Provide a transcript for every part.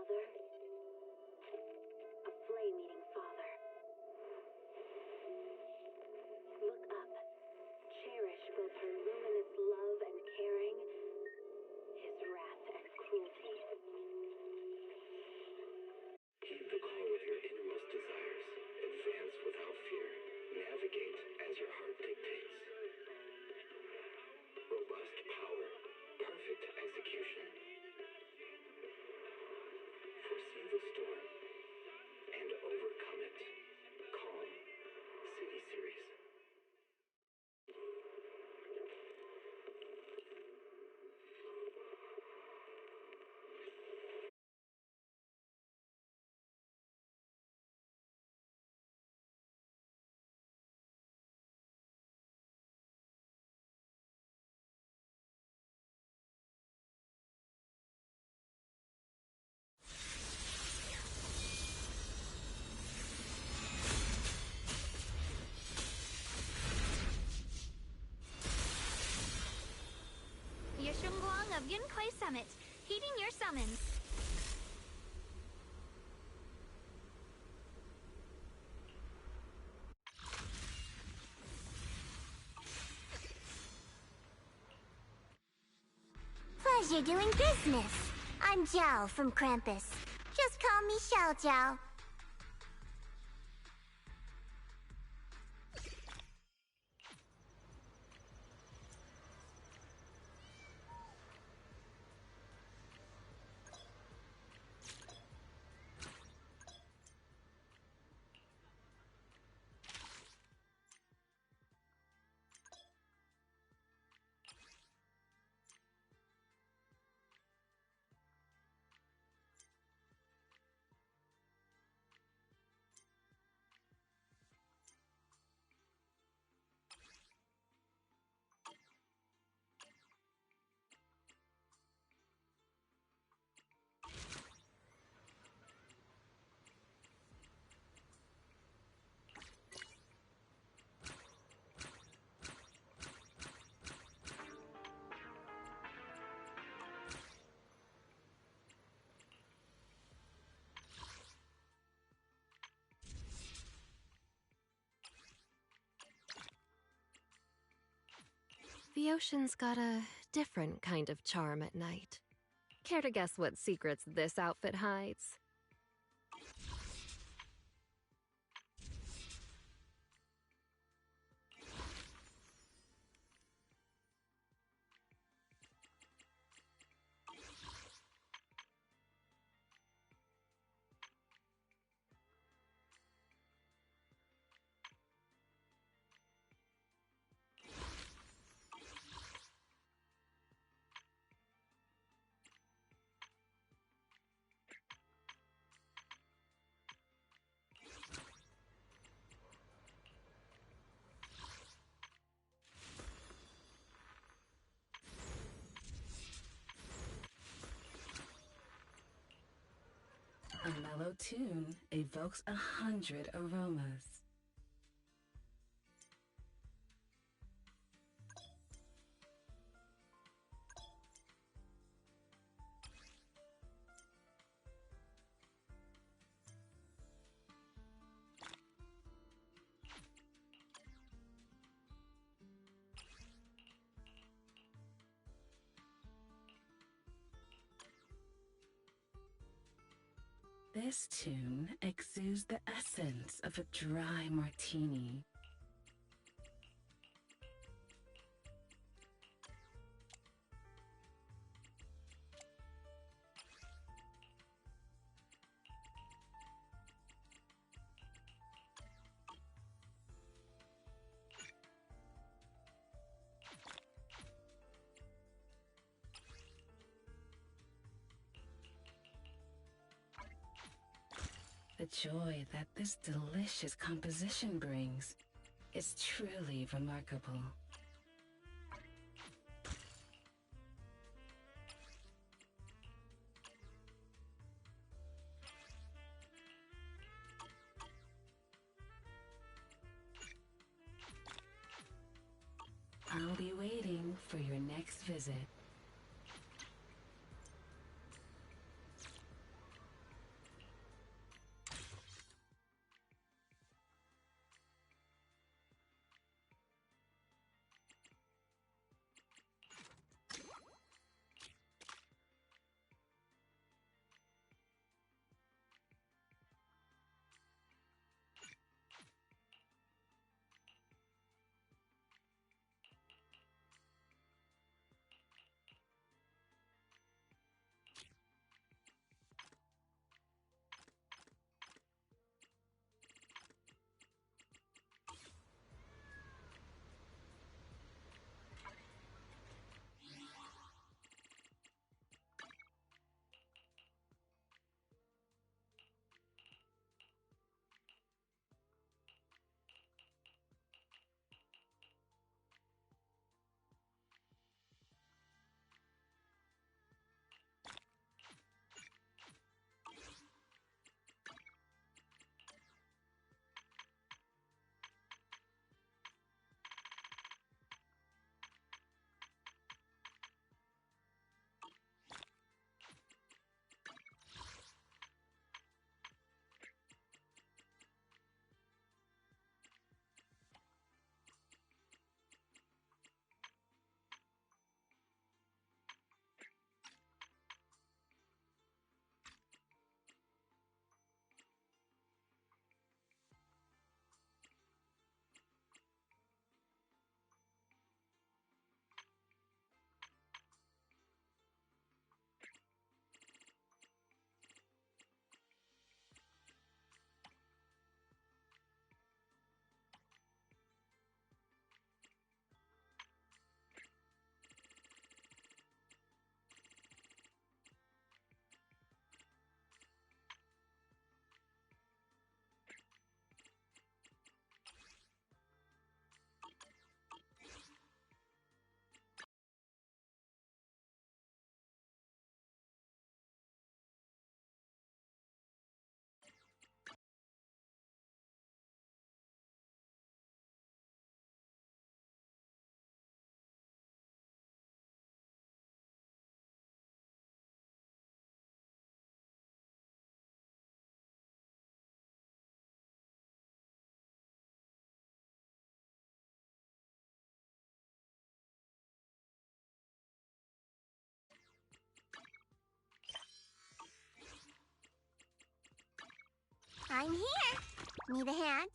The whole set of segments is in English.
mother, a flame-eating father. Look up. Cherish both her luminous love and caring, his wrath and cruelty. Keep the call with your innermost desires. Advance without fear. Navigate as your heart dictates. Robust power. Perfect execution. Foresee the storm and overcome it. Calm. City Series. Yeshunguang of Yunquai Summit, heeding your summons. Pleasure doing business. I'm Jiao from Krampus. Just call me Xiao Jiao. The ocean's got a different kind of charm at night. Care to guess what secrets this outfit hides? A mellow tune evokes 100 aromas. This tune exudes the essence of a dry martini. The joy that this delicious composition brings is truly remarkable. I'll be waiting for your next visit. I'm here. Need a hand?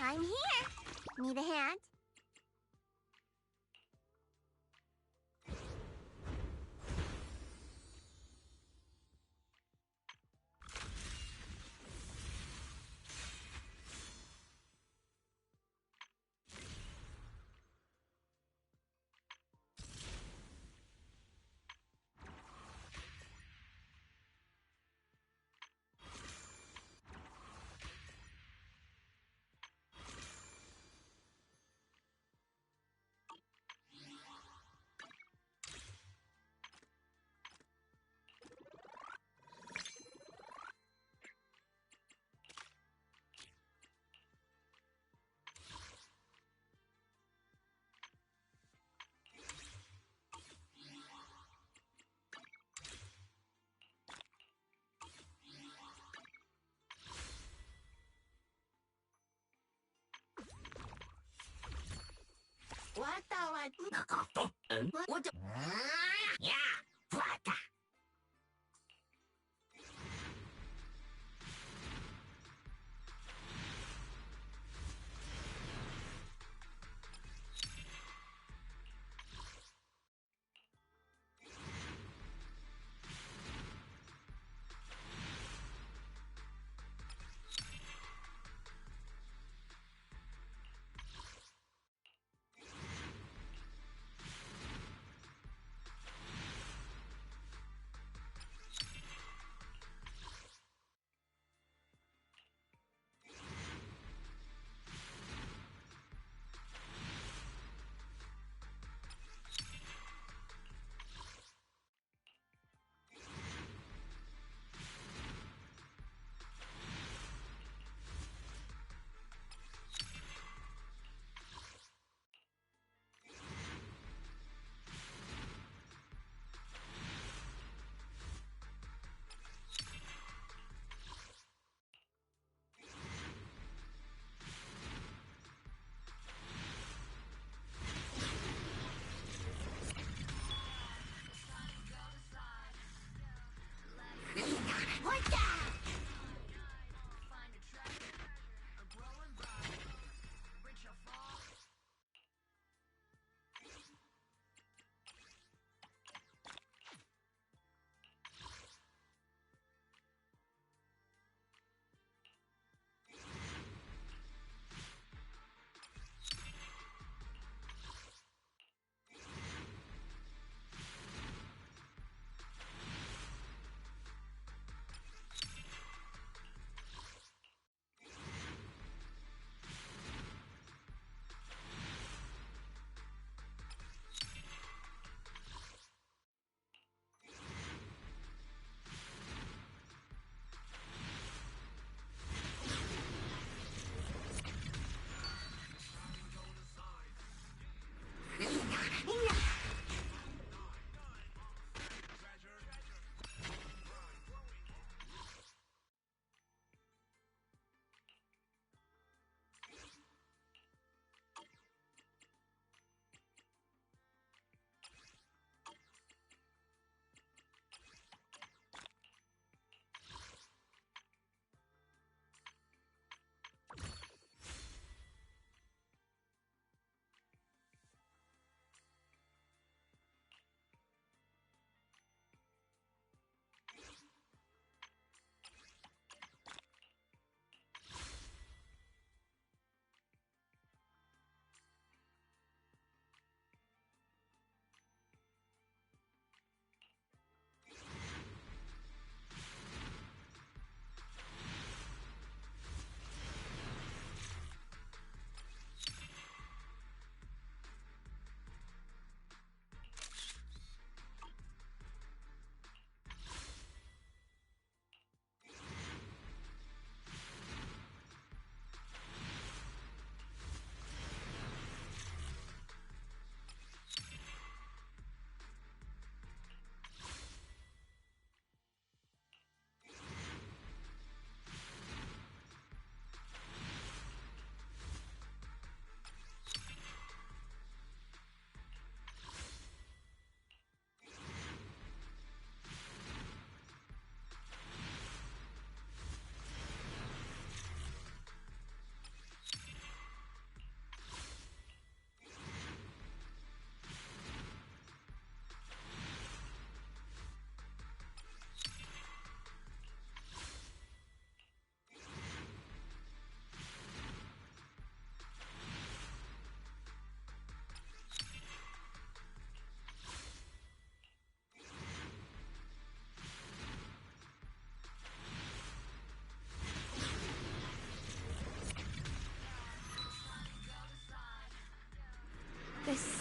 I'm here. Need a hand?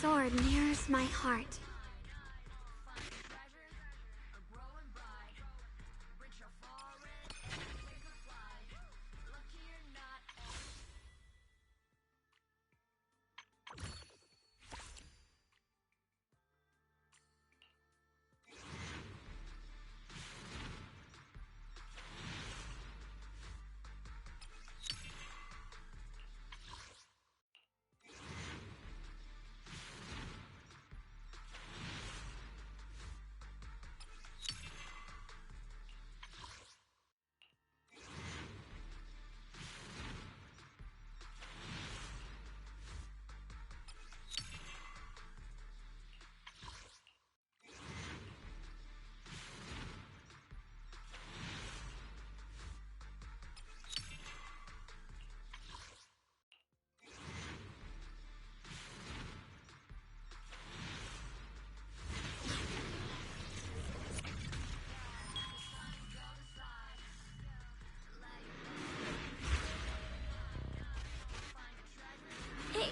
sword mirrors my heart.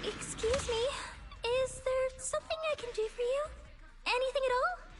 Excuse me, is there something I can do for you? Anything at all?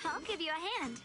I'll give you a hand.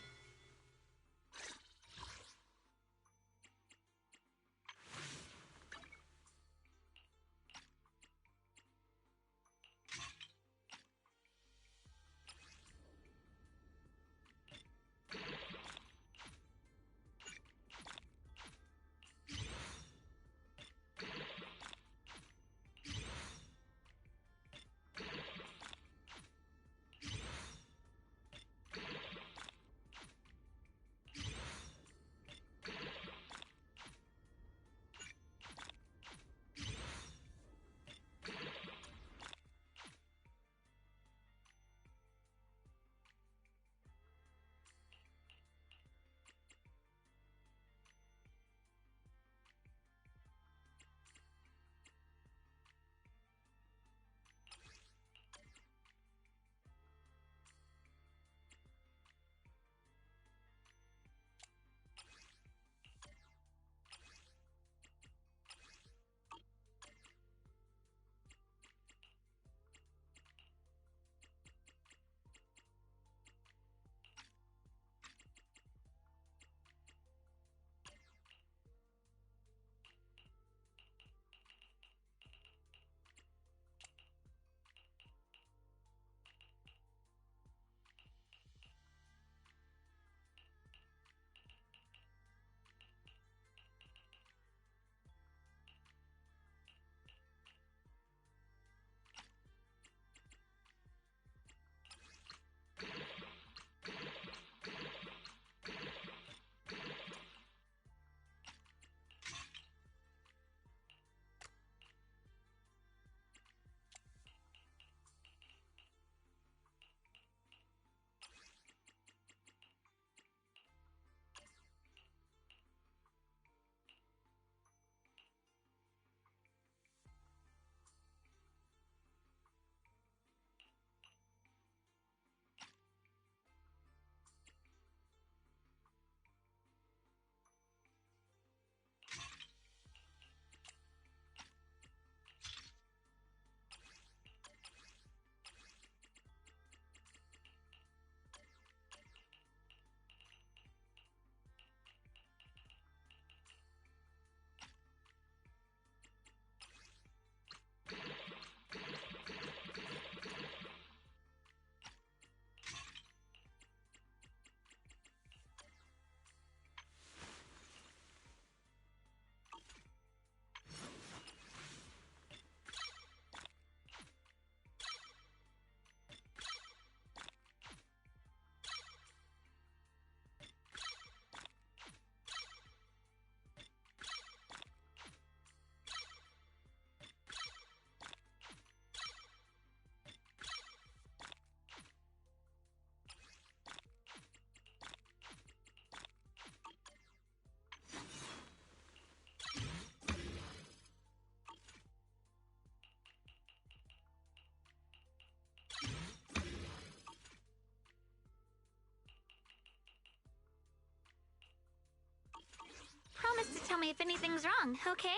if anything's wrong, okay?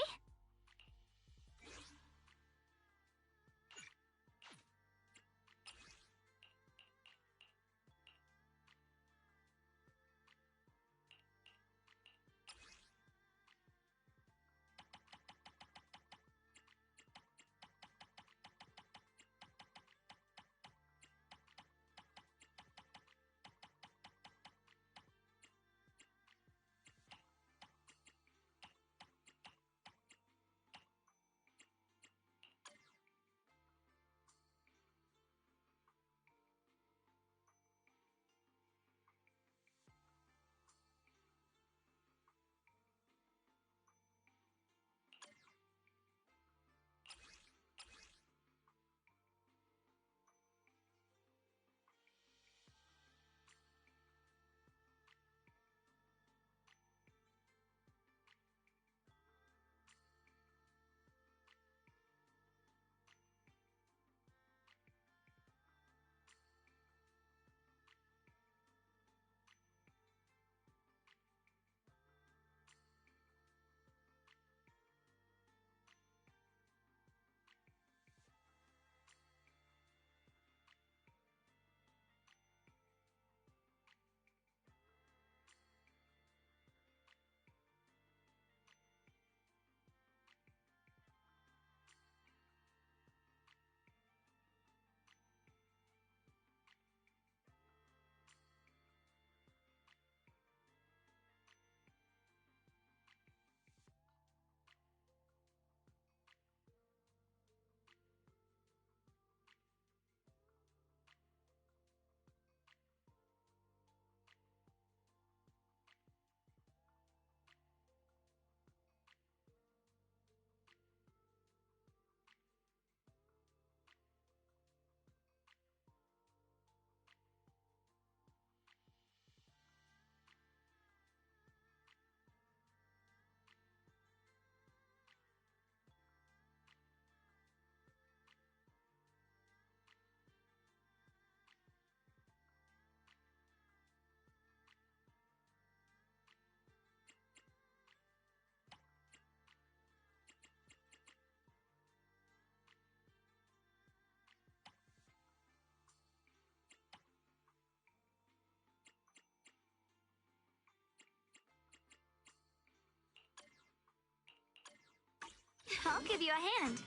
I'll give you a hand.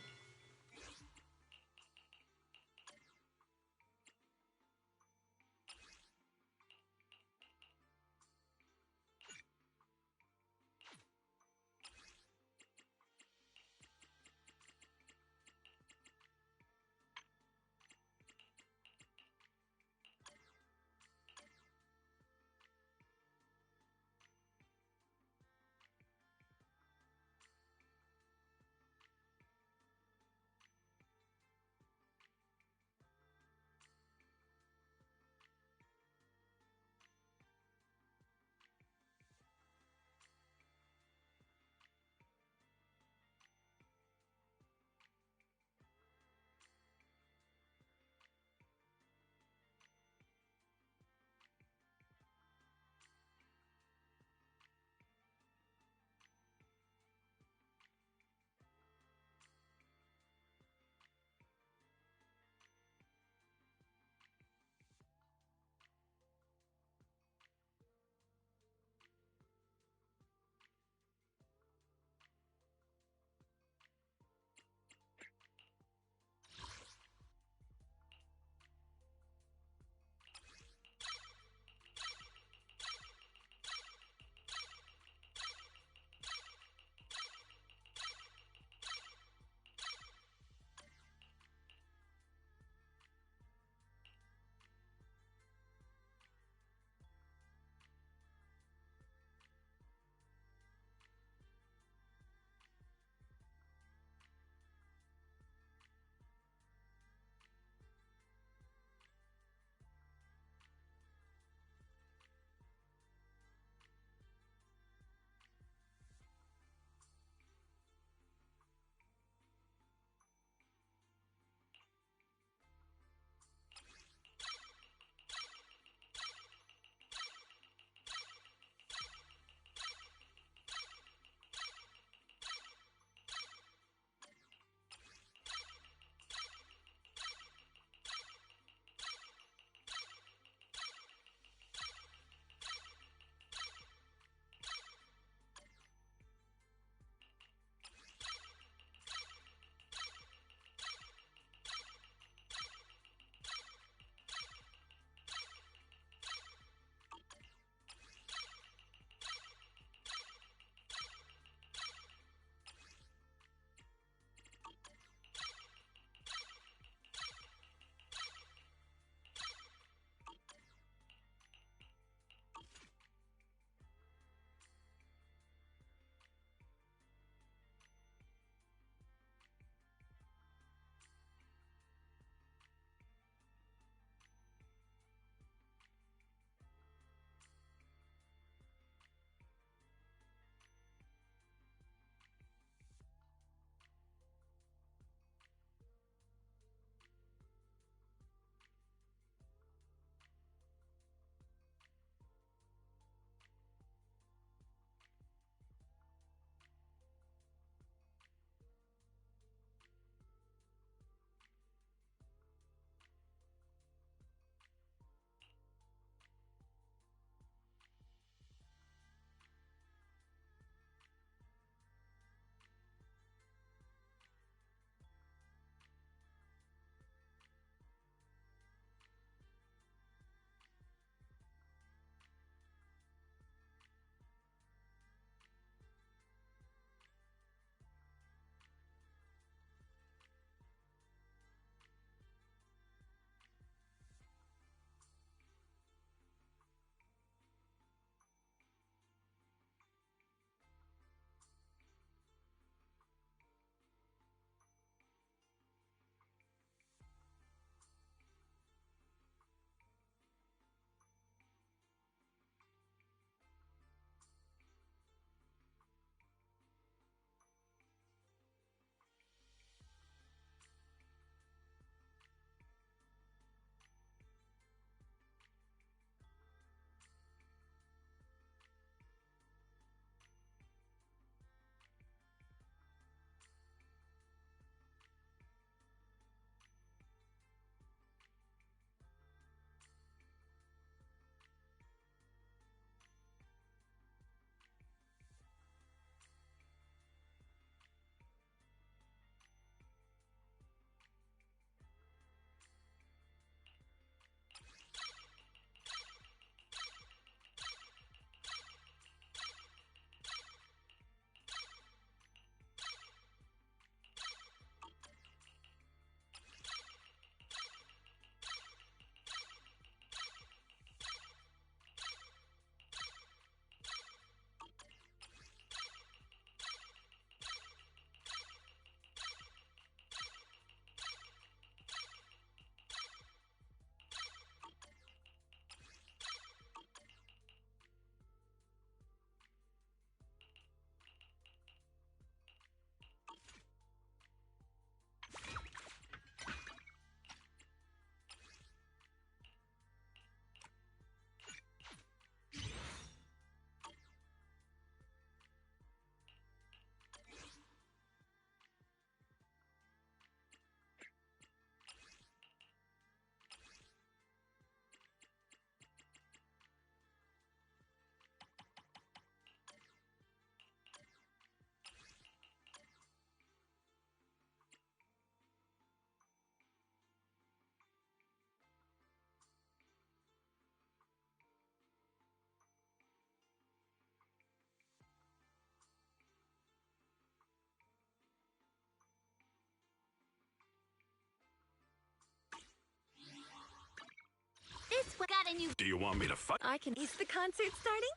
you... Do you want me to fight? I can... Is the concert starting?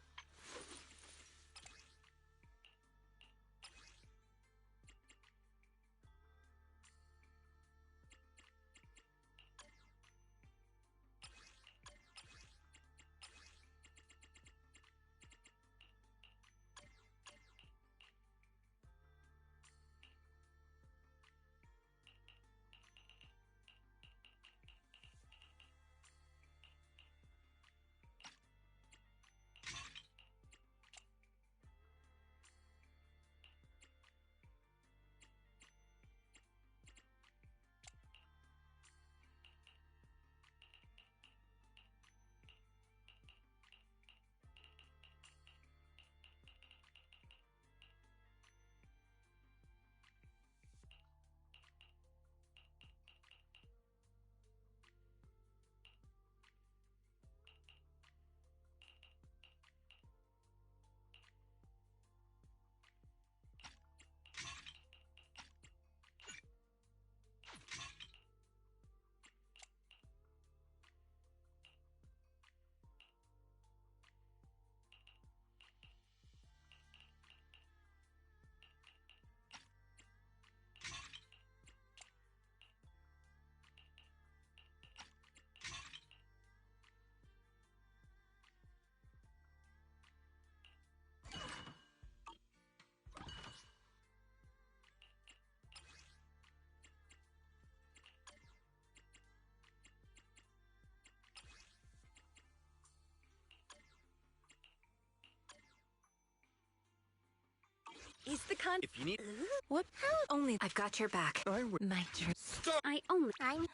Is the con... If you need... What? How? Only... I've got your back. I would... My turn. Stop! I'm...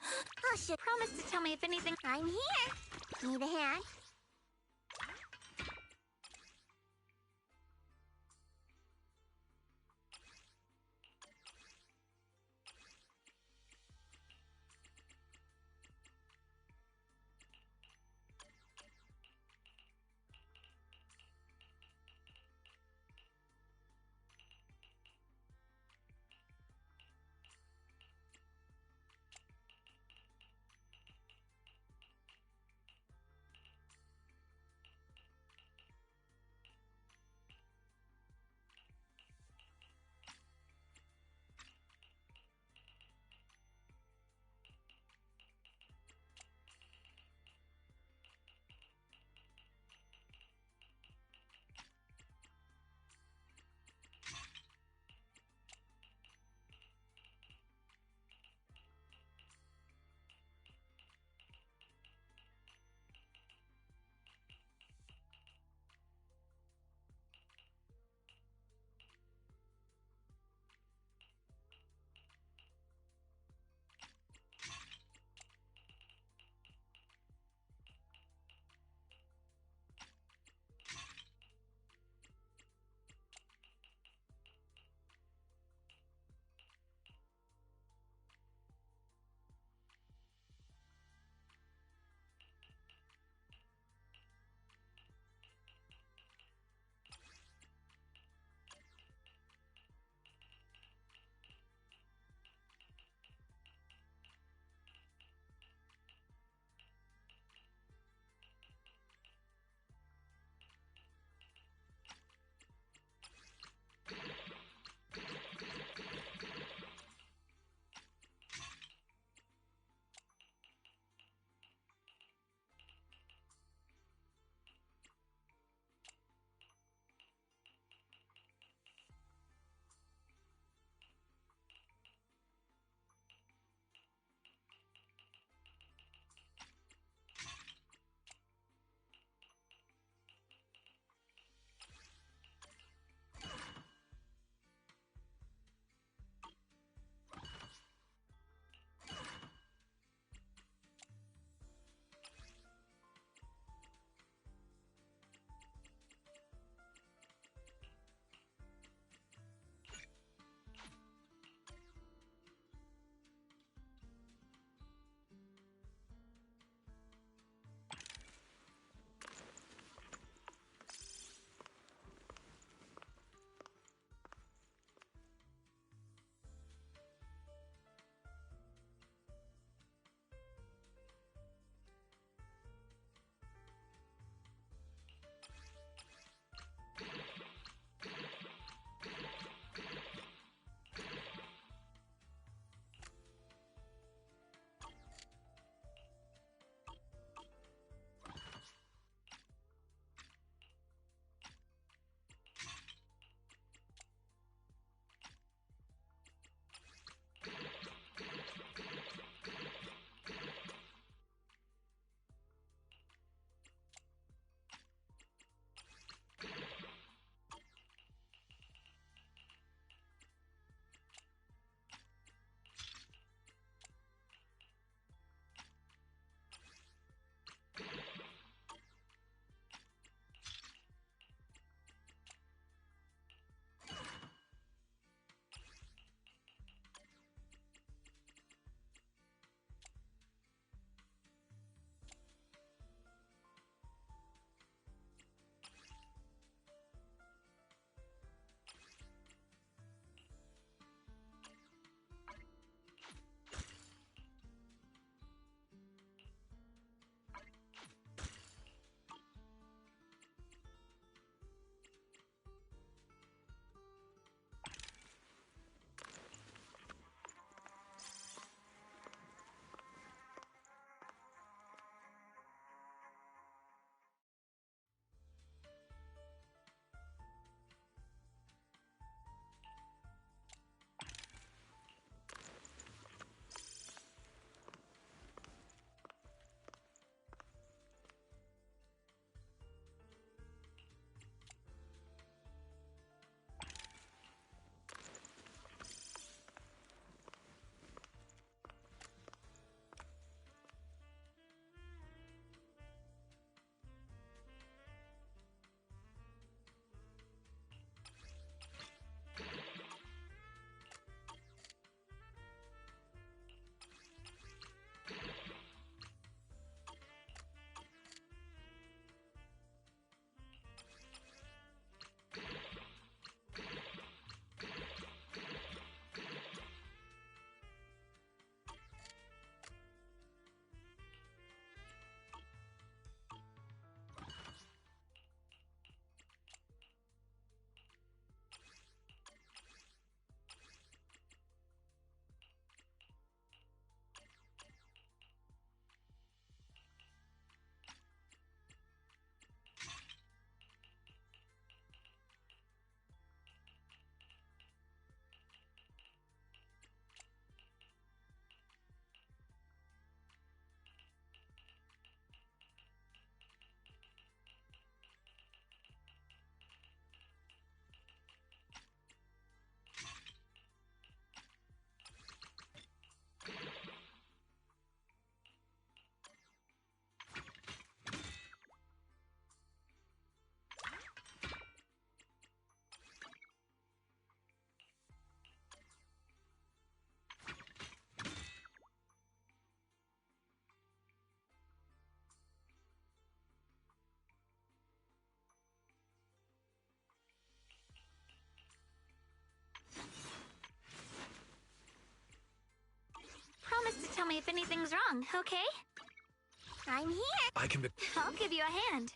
Hush it. Promise to tell me if anything... I'm here. Need a hand? if anything's wrong, okay? I'm here. I can be. I'll give you a hand.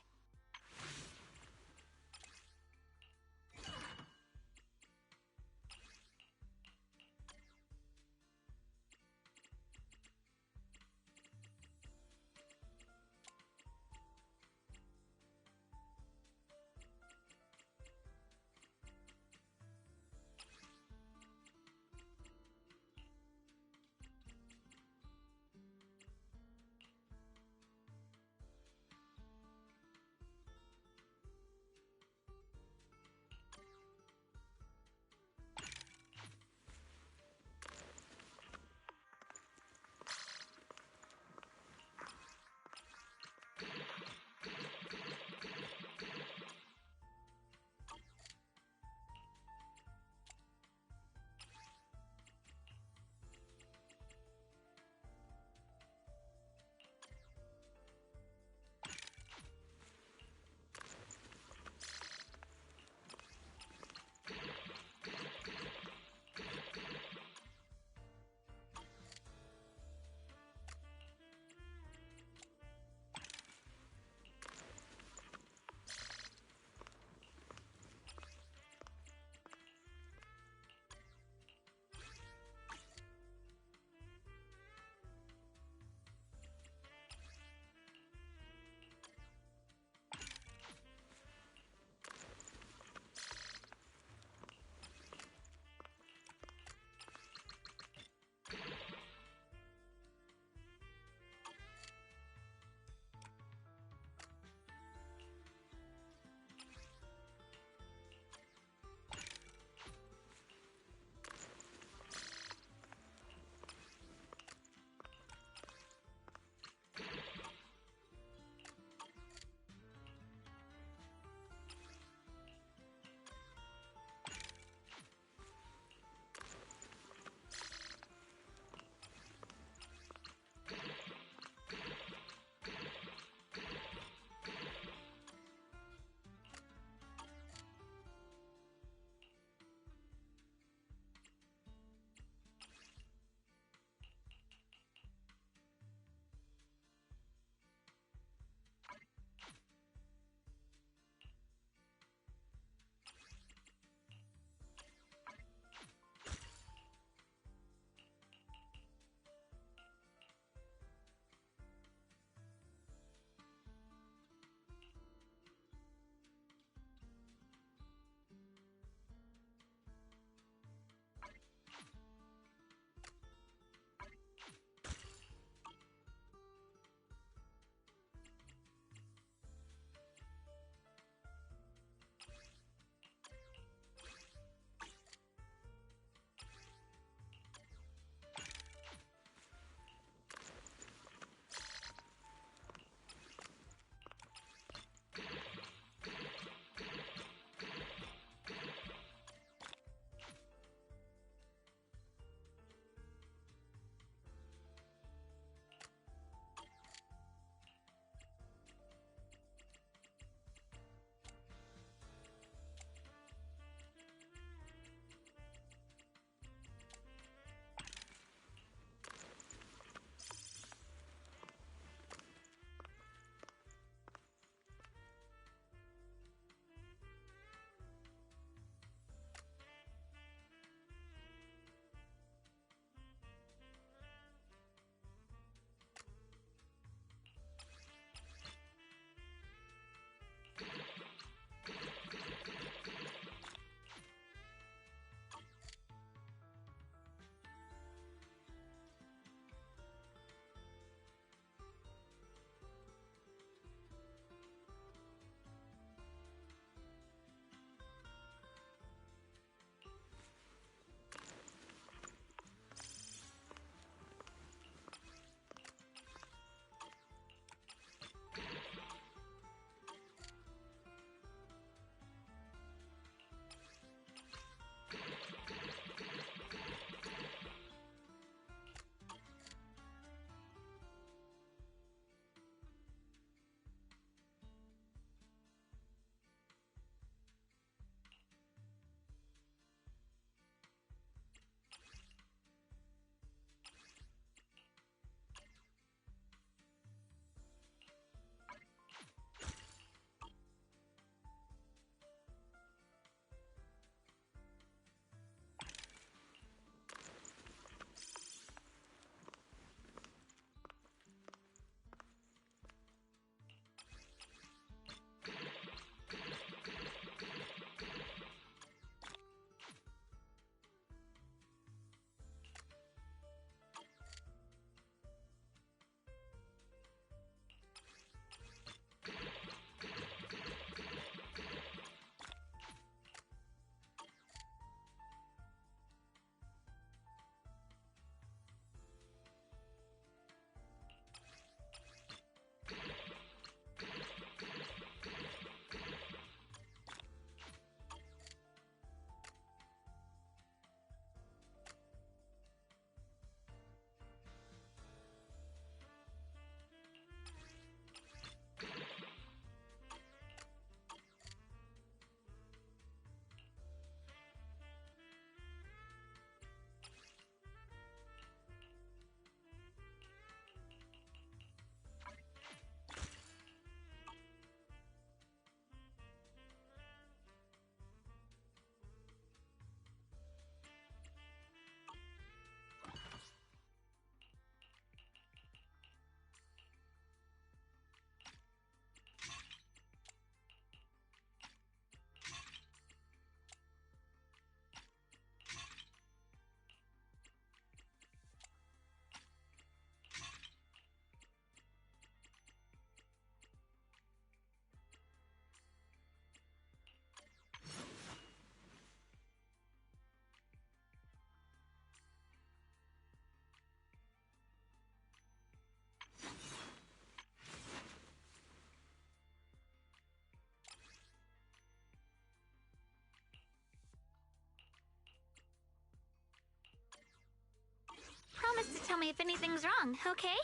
to tell me if anything's wrong, okay?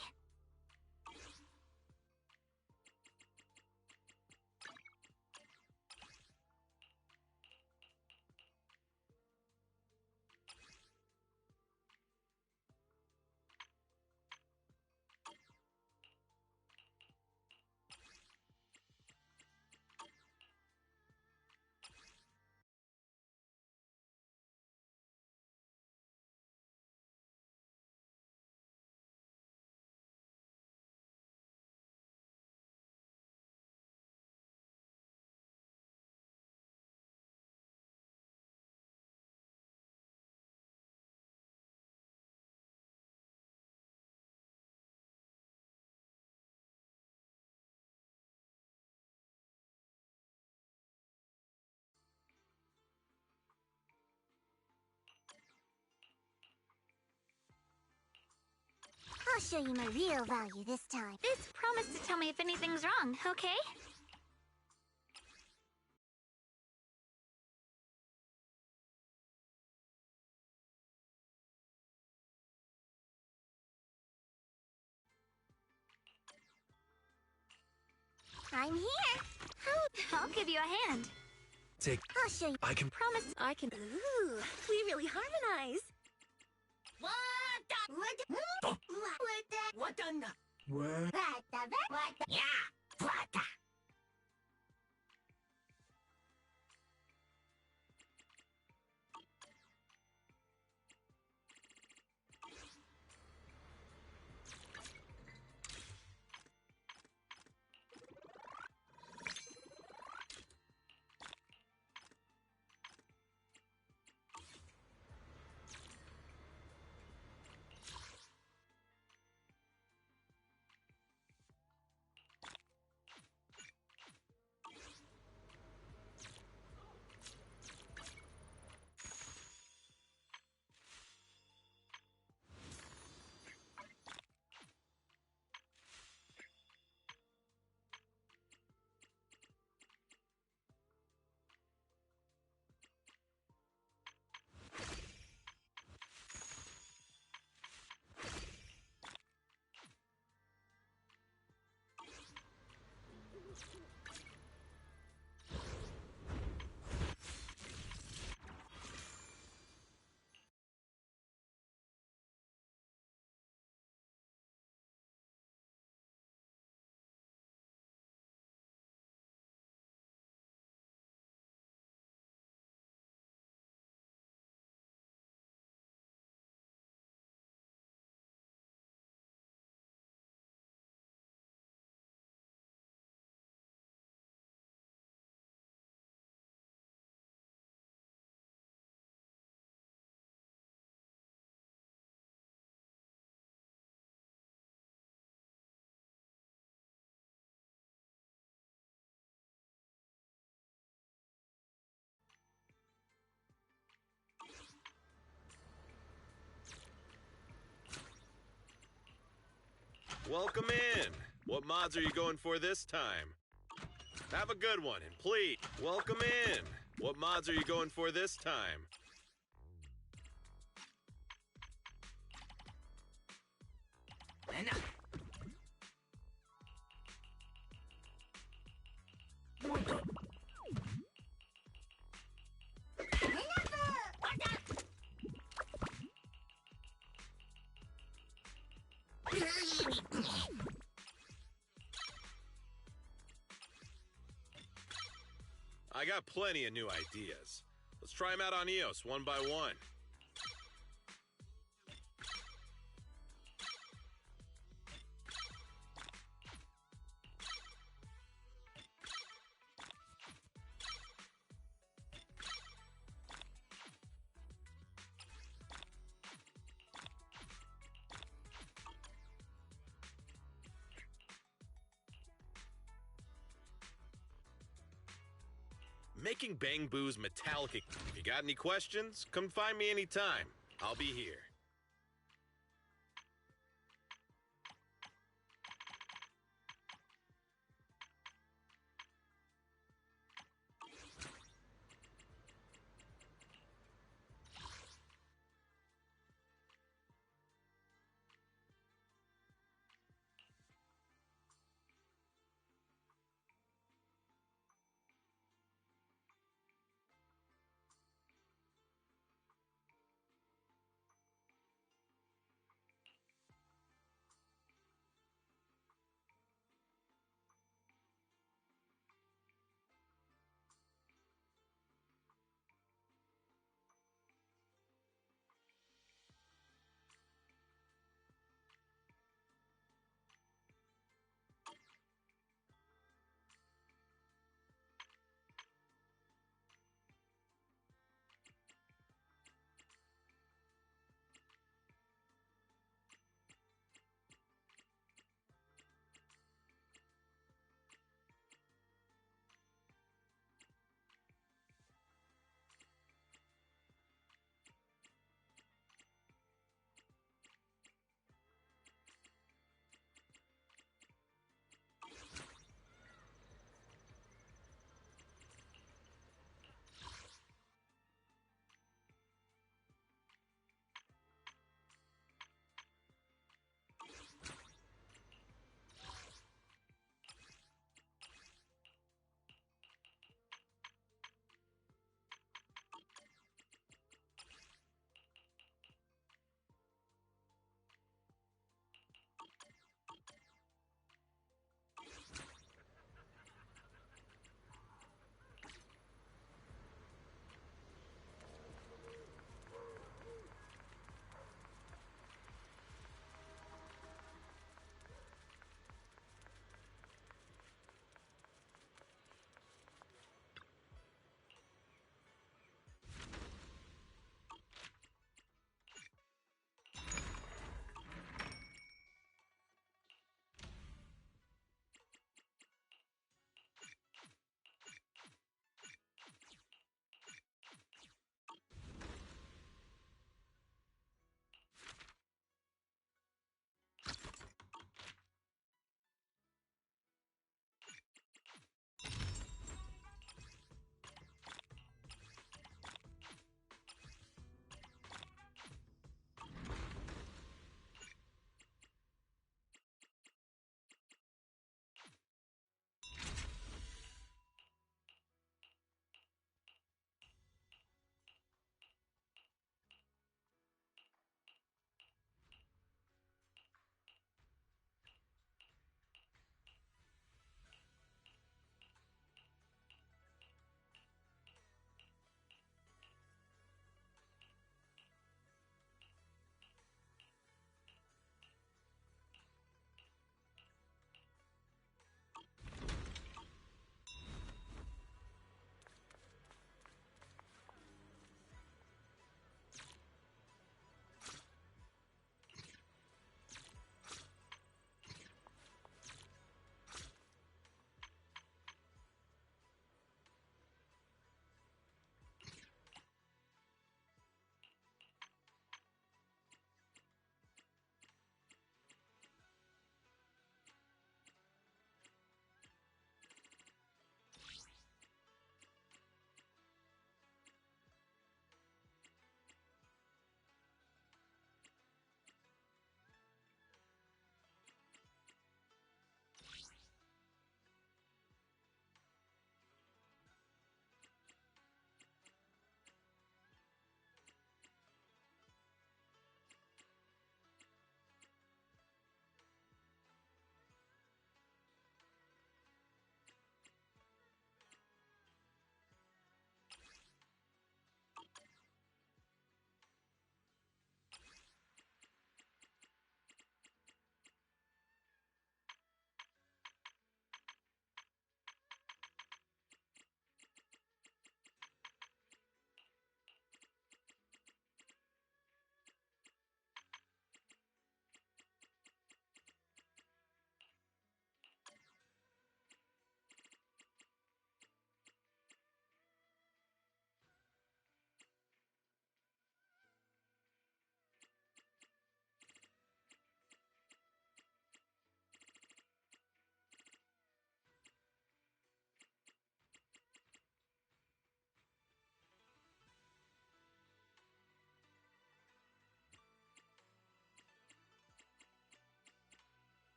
I'll show you my real value this time. This promise to tell me if anything's wrong, okay? I'm here. I'll give you a hand. I'll show you. I can Promise I can. Ooh, we really harmonize. Welcome in. What mods are you going for this time? Have a good one, and please, welcome in. What mods are you going for this time? I got plenty of new ideas. Let's try them out on EOS one by one. Making Bang Boo's metallic. If you got any questions, come find me anytime. I'll be here.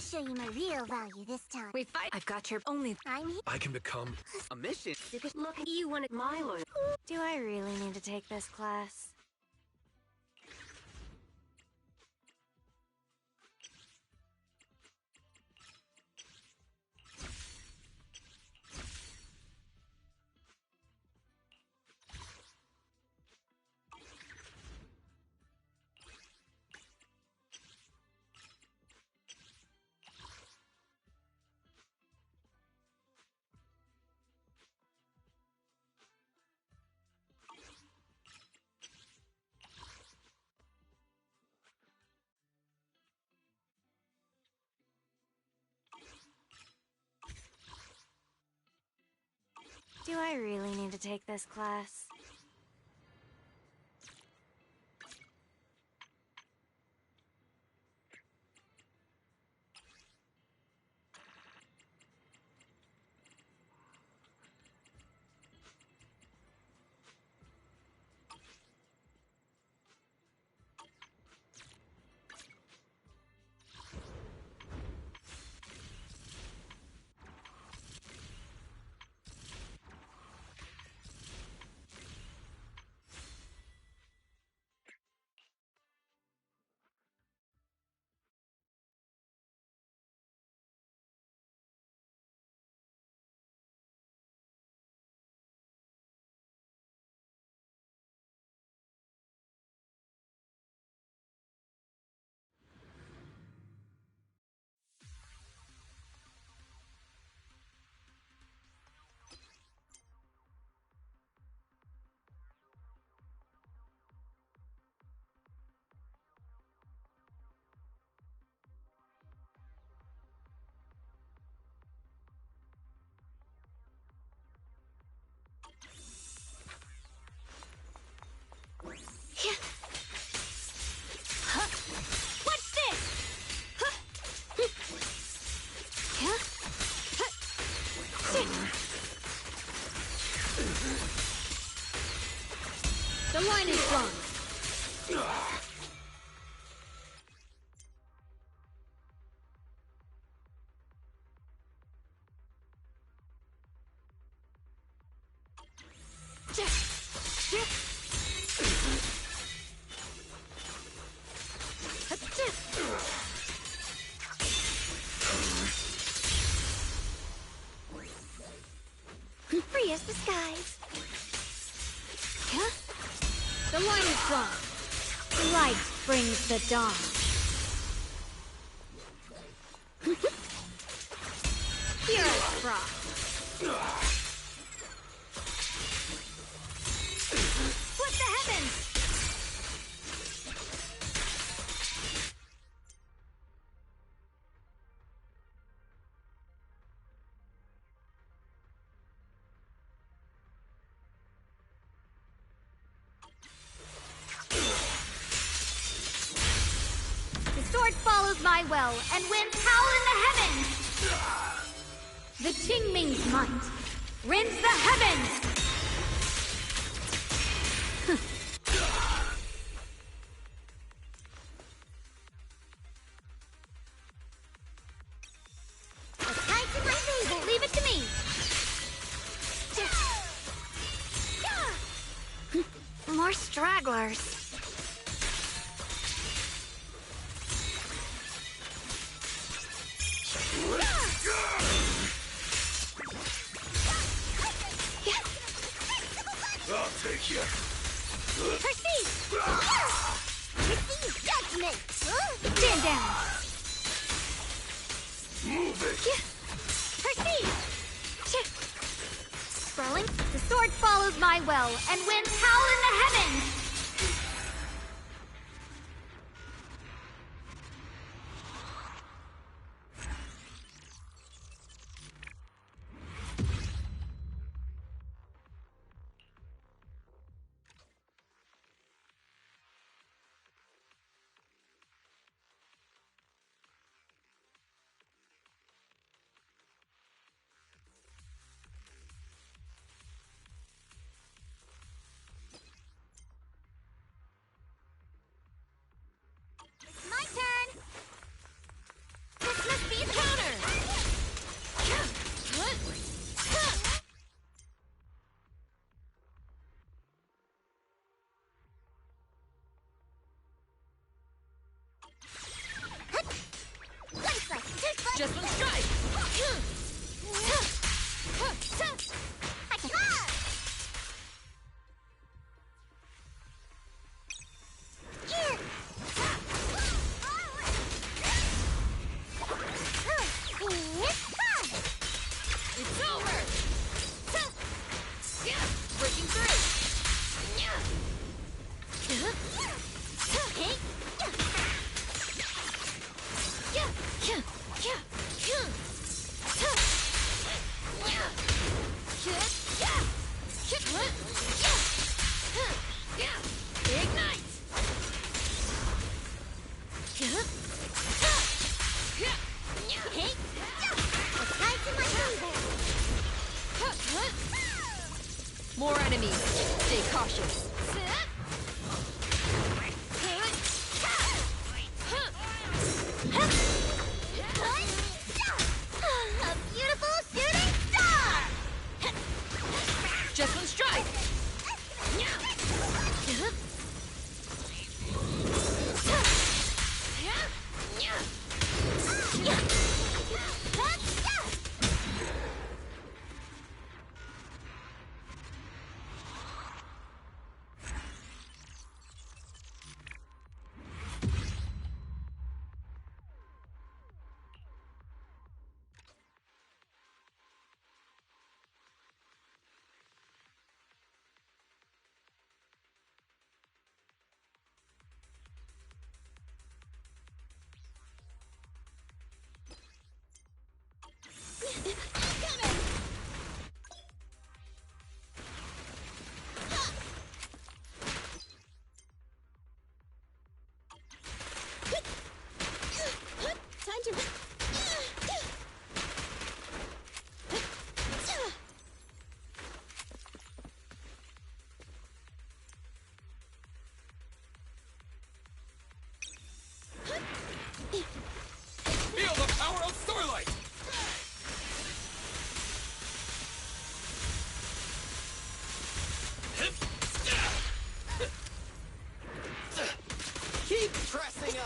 show you my real value this time. We fight. I've got your only. I'm here. I can become A mission. Look, you wanted my lawyer. Do I really need to take this class? Do I really need to take this class? What's this? The line is drawn. Free as the skies. The line is drawn. Light brings the dawn. Pure as frost. Split the heavens! The sword follows my well, and winds howl in the heavens! The Qingming's might rends the heavens! The tide's in my favor. Leave it to me! More stragglers. I'll take you. Proceed! Receive judgment. Stand down! Move it. Proceed! Sprawling, the sword follows my well, and winds howl in the heavens! More enemies. Stay cautious. A beautiful shooting star! Just one strike. Time to... Feel the power of Starlight! Keep pressing on!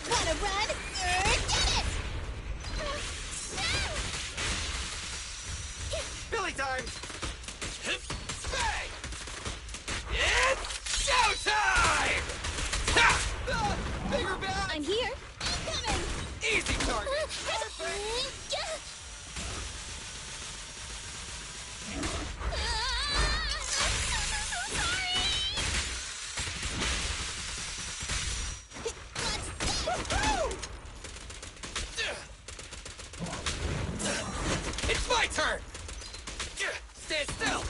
Wanna run? Get it! Billy time! Bang! It's showtime! Bigger bat! I'm here. I'm coming. Easy target! Perfect! It's my turn! Stand still!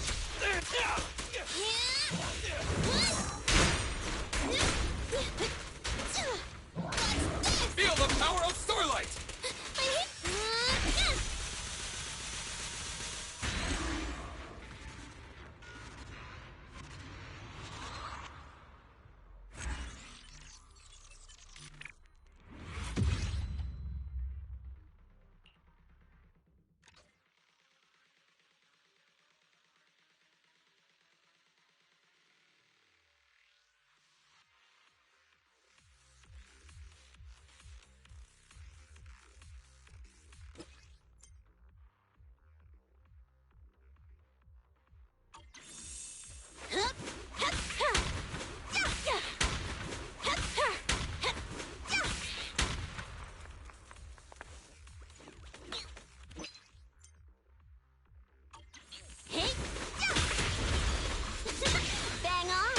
Feel the power of Starlight! Bang on.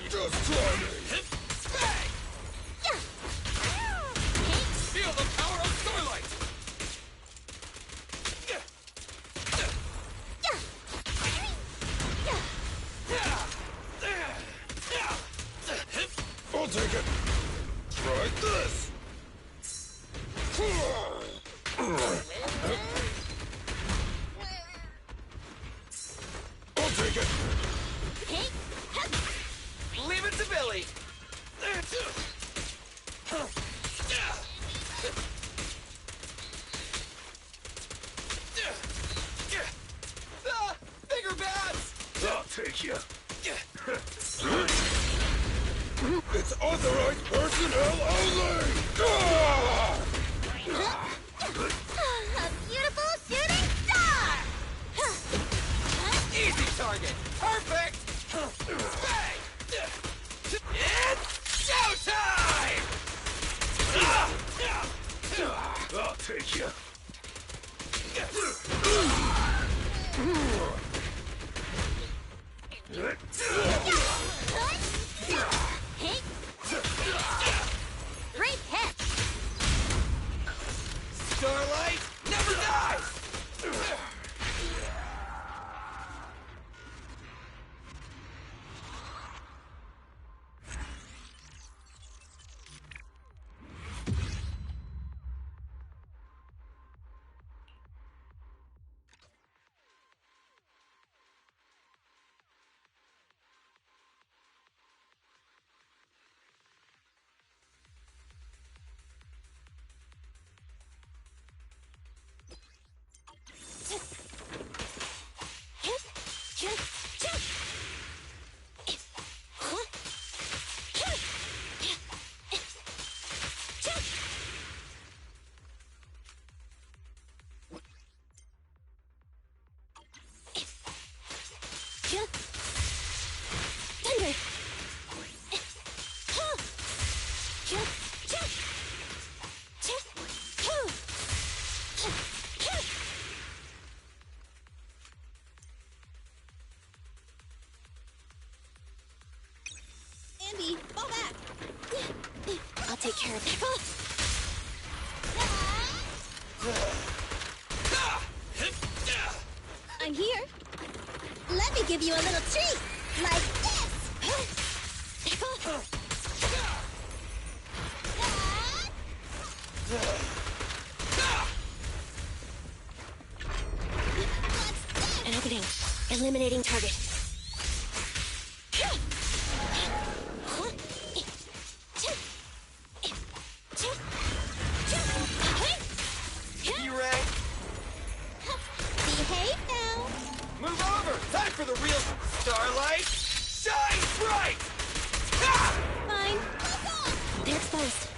Just try me! Bang! Feel the power of Starlight! I'll take it! Try this! I'll take it! Leave it to Billy! Bigger bats! I'll take you! It's authorized personnel only! A beautiful shooting star! Easy target! Perfect! Bang! It's showtime! I'll take you! Andy, fall back! I'll take care of it. I'm here. Let me give you a little treat, like this! An opening. Eliminating target. You ready? Behave now! Move over! Time for the real starlight! Shine bright! Ha! Fine. They're exposed.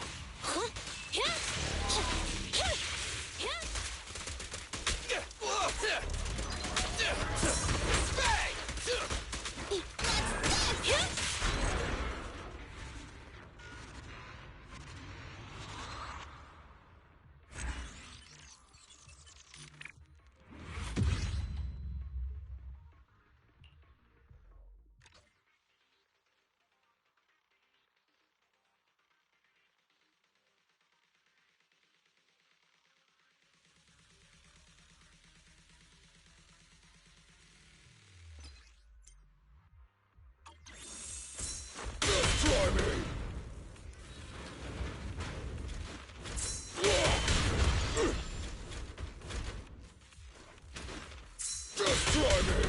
Try me! Just try me!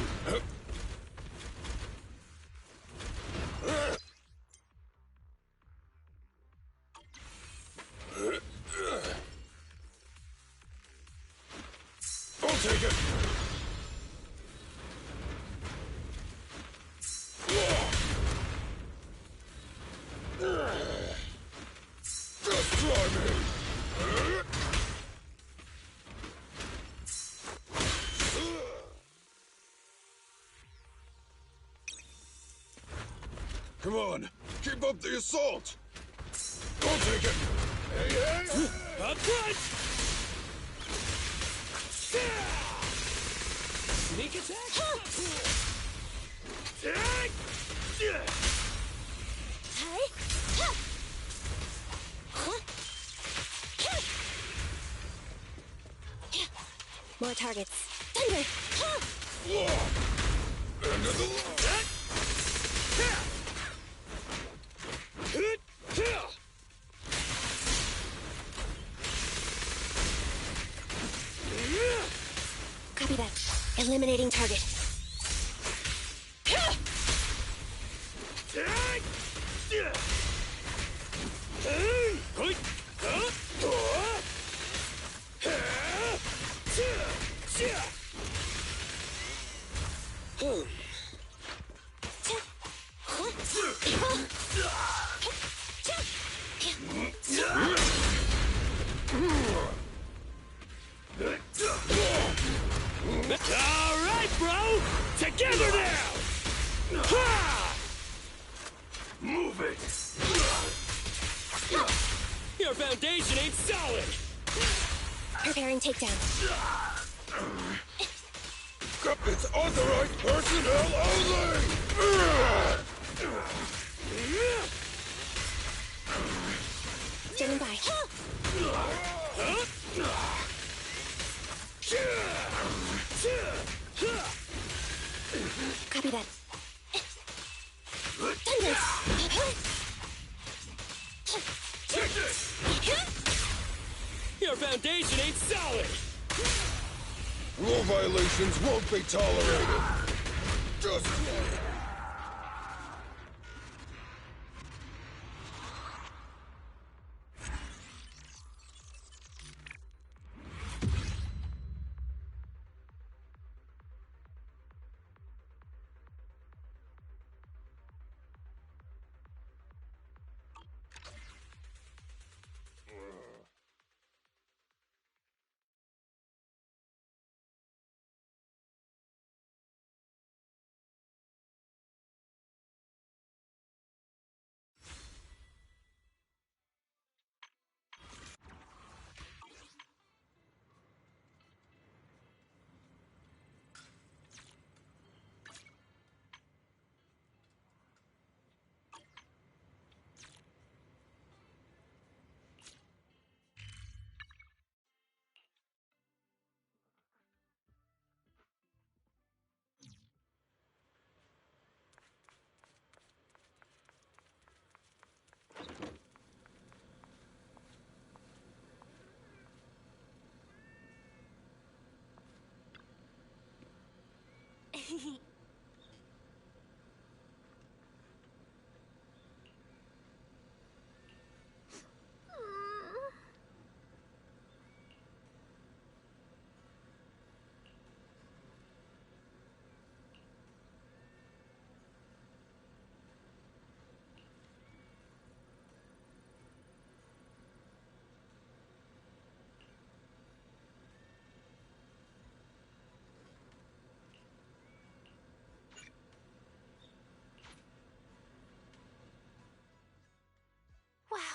I'll take it! Just try me! Come on, keep up the assault! I'll take it! Hey, hey! Up front! Sneak attack! Tag! More targets. Thunder! End of the line! Copy that. Eliminating target. All right, bro! Together now! Ha! Move it! Your foundation ain't solid! Preparing takedown. It's authorized personnel only! Standing by. Copy that. Thunder! Your foundation ain't solid! Rule violations won't be tolerated. Just...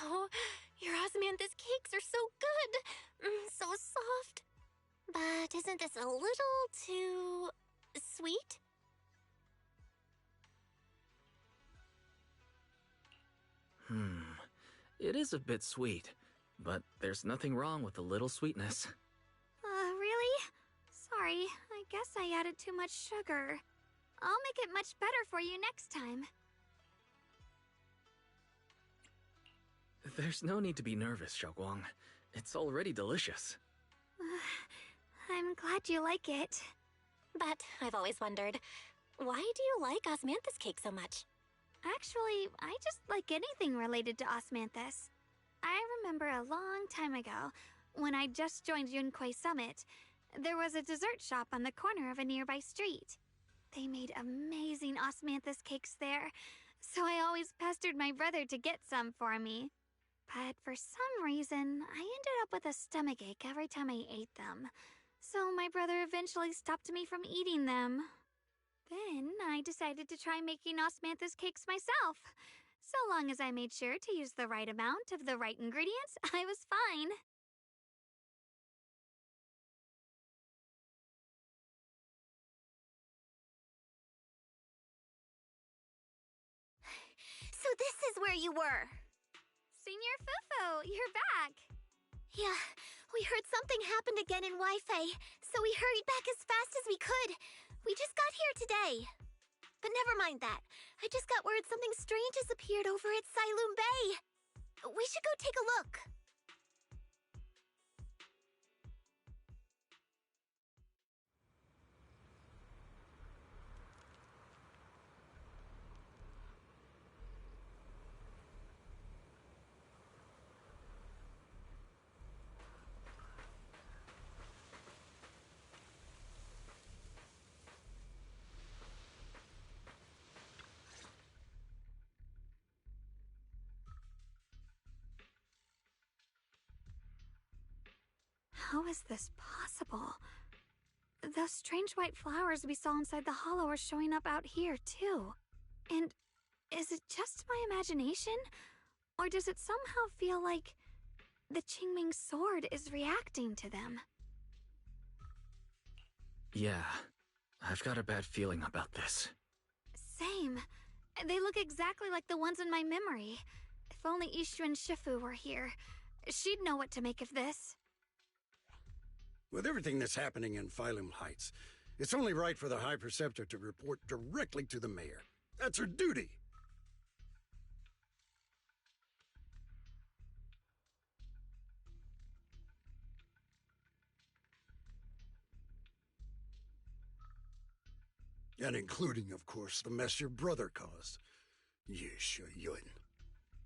Oh, your osmanthus cakes are so good. So soft. But isn't this a little too sweet? It is a bit sweet, but there's nothing wrong with a little sweetness. Really? Sorry, I guess I added too much sugar. I'll make it much better for you next time. There's no need to be nervous, Xiaoguang. It's already delicious. I'm glad you like it. But I've always wondered, why do you like osmanthus cake so much? Actually, I just like anything related to osmanthus. I remember a long time ago, when I just joined Yunquei Summit, there was a dessert shop on the corner of a nearby street. They made amazing osmanthus cakes there, so I always pestered my brother to get some for me. But for some reason, I ended up with a stomachache every time I ate them, so my brother eventually stopped me from eating them. Then I decided to try making osmanthus cakes myself. So long as I made sure to use the right amount of the right ingredients, I was fine. So this is where you were. Senior Fufu, you're back. Yeah, we heard something happened again in Wi-Fi, so we hurried back as fast as we could. We just got here today. But never mind that. I just got word something strange has appeared over at Siloom Bay. We should go take a look. How is this possible? Those strange white flowers we saw inside the hollow are showing up out here, too. And is it just my imagination? Or does it somehow feel like the Qingming sword is reacting to them? Yeah, I've got a bad feeling about this. Same. They look exactly like the ones in my memory. If only Ishu and Shifu were here, she'd know what to make of this. With everything that's happening in Phylum Heights, it's only right for the High Preceptor to report directly to the mayor. That's her duty. And including, of course, the mess your brother caused. Yeshu Yun.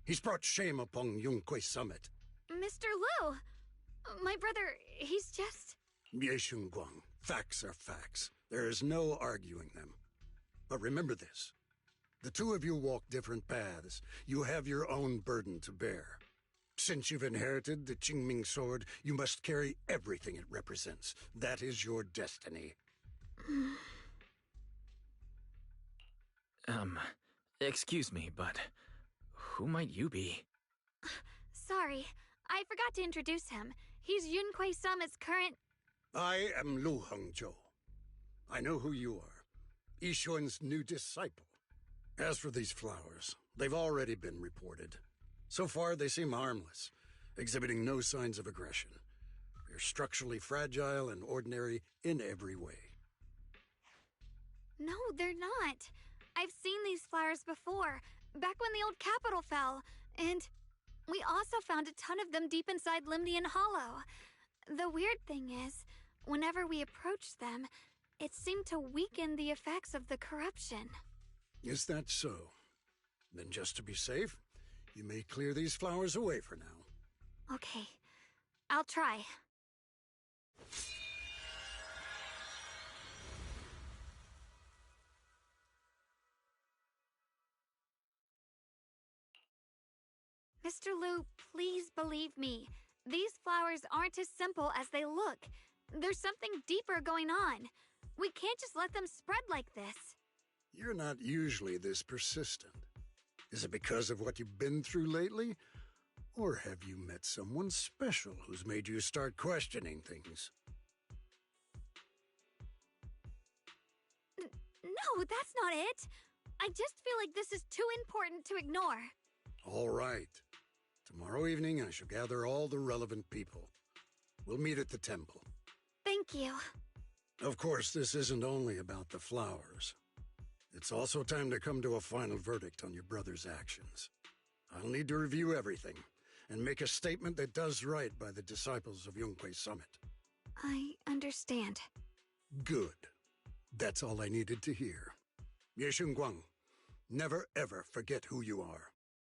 He's brought shame upon Yunquei Summit. Mr. Liu! My brother, he's just... Yeshun Guang, facts are facts. There is no arguing them. But remember this. The two of you walk different paths. You have your own burden to bear. Since you've inherited the Qingming sword, you must carry everything it represents. That is your destiny. Excuse me, but who might you be? Sorry, I forgot to introduce him. He's Yunquei Summit's current... I am Lu Hengzhou. I know who you are. Yixuan's new disciple. As for these flowers, they've already been reported. So far, they seem harmless, exhibiting no signs of aggression. They're structurally fragile and ordinary in every way. No, they're not. I've seen these flowers before, back when the old capital fell, and we also found a ton of them deep inside Limnian Hollow. The weird thing is, whenever we approached them, it seemed to weaken the effects of the corruption. Is that so? Then just to be safe, you may clear these flowers away for now. Okay, I'll try. Mr. Liu, please believe me. These flowers aren't as simple as they look. There's something deeper going on. We can't just let them spread like this. You're not usually this persistent. Is it because of what you've been through lately? Or have you met someone special who's made you start questioning things? No, that's not it. I just feel like this is too important to ignore. All right. Tomorrow evening, I shall gather all the relevant people. We'll meet at the temple. Thank you. Of course, this isn't only about the flowers. It's also time to come to a final verdict on your brother's actions. I'll need to review everything and make a statement that does right by the disciples of Yunkwei Summit. I understand. Good. That's all I needed to hear. Ye Guang, never ever forget who you are,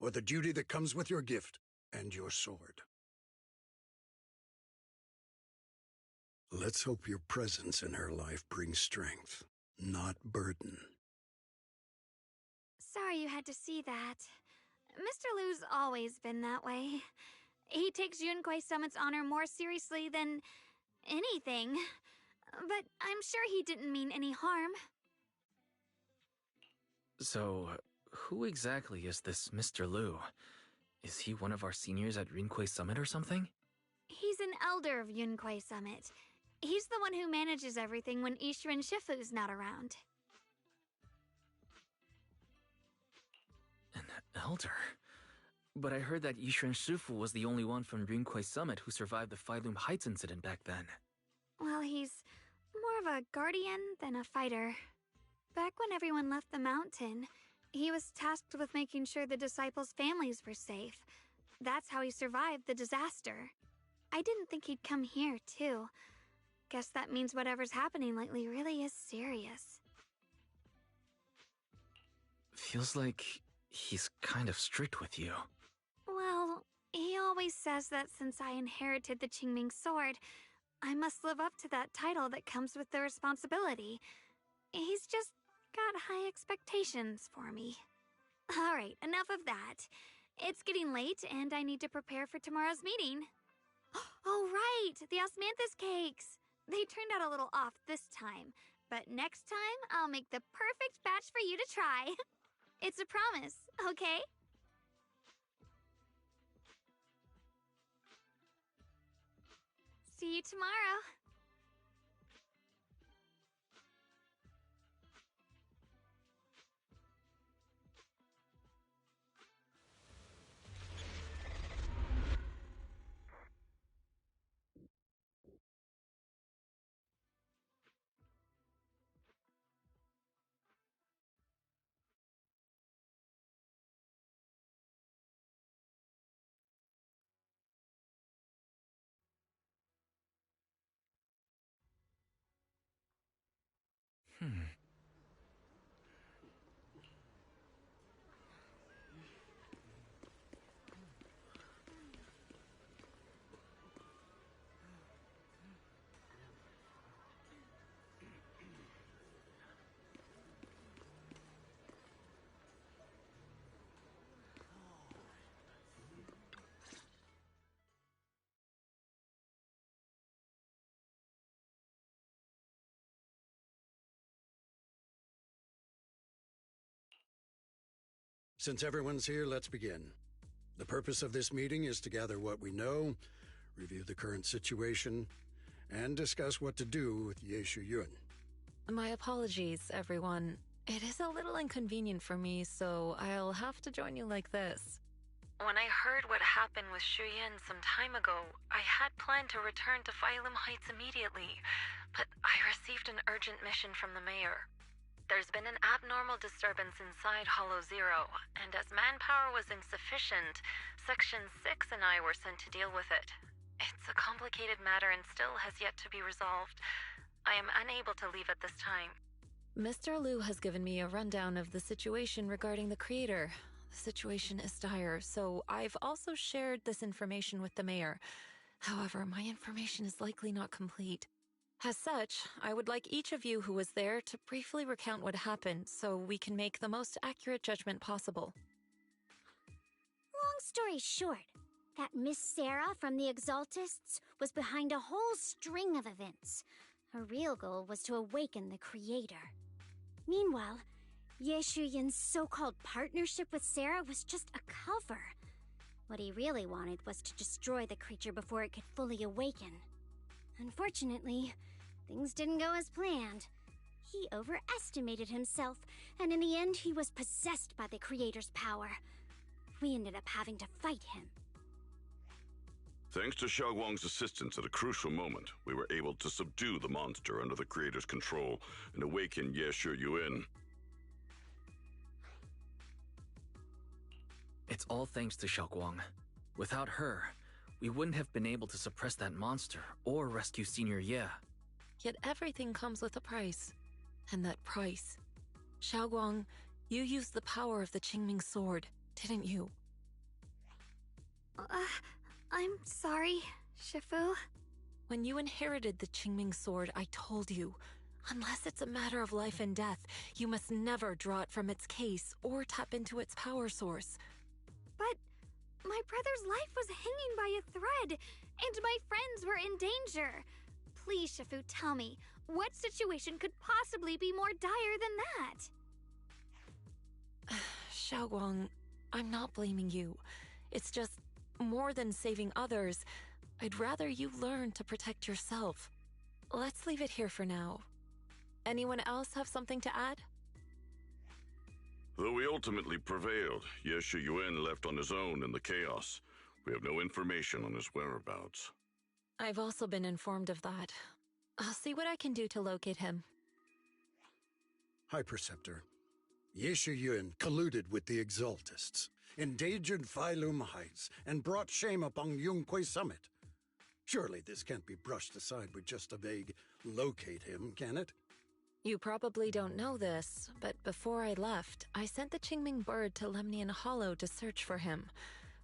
or the duty that comes with your gift and your sword. Let's hope your presence in her life brings strength, not burden. Sorry you had to see that. Mr. Lu's always been that way. He takes Yunkwei Summit's honor more seriously than anything. But I'm sure he didn't mean any harm. So, who exactly is this Mr. Lu? Is he one of our seniors at Yunkwei Summit or something? He's an elder of Yunkwei Summit. He's the one who manages everything when Ishu and Shifu's not around. An elder? But I heard that Yishuan Shifu was the only one from Yunkwei Summit who survived the Phylum Heights incident back then. Well, he's more of a guardian than a fighter. Back when everyone left the mountain, he was tasked with making sure the disciples' families were safe. That's how he survived the disaster. I didn't think he'd come here, too. Guess that means whatever's happening lately really is serious. Feels like he's kind of strict with you. Well, he always says that since I inherited the Qingming sword, I must live up to that title that comes with the responsibility. He's just got high expectations for me. Alright, enough of that. It's getting late and I need to prepare for tomorrow's meeting. Oh right, the osmanthus cakes! They turned out a little off this time, but next time I'll make the perfect batch for you to try. It's a promise, okay? See you tomorrow. Since everyone's here, let's begin. The purpose of this meeting is to gather what we know, review the current situation, and discuss what to do with Ye Yun. My apologies, everyone. It is a little inconvenient for me, so I'll have to join you like this. When I heard what happened with Shuyan some time ago, I had planned to return to Phylum Heights immediately, but I received an urgent mission from the mayor. There's been an abnormal disturbance inside Hollow Zero, and as manpower was insufficient, Section 6 and I were sent to deal with it. It's a complicated matter and still has yet to be resolved. I am unable to leave at this time. Mr. Lu has given me a rundown of the situation regarding the creator. The situation is dire, so I've also shared this information with the mayor. However, my information is likely not complete. As such, I would like each of you who was there to briefly recount what happened so we can make the most accurate judgment possible. Long story short, that Miss Sarah from the Exaltists was behind a whole string of events. Her real goal was to awaken the creator. Meanwhile, Ye Shuyin's so-called partnership with Sarah was just a cover. What he really wanted was to destroy the creature before it could fully awaken. Unfortunately, things didn't go as planned. He overestimated himself, and in the end he was possessed by the creator's power. We ended up having to fight him. Thanks to Xiaoguang's assistance at a crucial moment, we were able to subdue the monster under the creator's control and awaken Ye Shi Yuan. It's all thanks to Xiaoguang. Without her, we wouldn't have been able to suppress that monster or rescue Senior Ye. Yet everything comes with a price. And that price... Xiaoguang, you used the power of the Qingming sword, didn't you? I'm sorry, Shifu. When you inherited the Qingming sword, I told you, unless it's a matter of life and death, you must never draw it from its case or tap into its power source. But my brother's life was hanging by a thread, and my friends were in danger. Please, Shifu, tell me, what situation could possibly be more dire than that? Xiaoguang, I'm not blaming you. It's just, more than saving others, I'd rather you learn to protect yourself. Let's leave it here for now. Anyone else have something to add? Though we ultimately prevailed, Ye Shi Yuan left on his own in the chaos. We have no information on his whereabouts. I've also been informed of that. I'll see what I can do to locate him. High Preceptor, Ye Shi Yuan colluded with the Exaltists, endangered Failum Heights, and brought shame upon Yunquay Summit. Surely this can't be brushed aside with just a vague locate him, can it? You probably don't know this, but before I left, I sent the Qingming bird to Lemnian Hollow to search for him.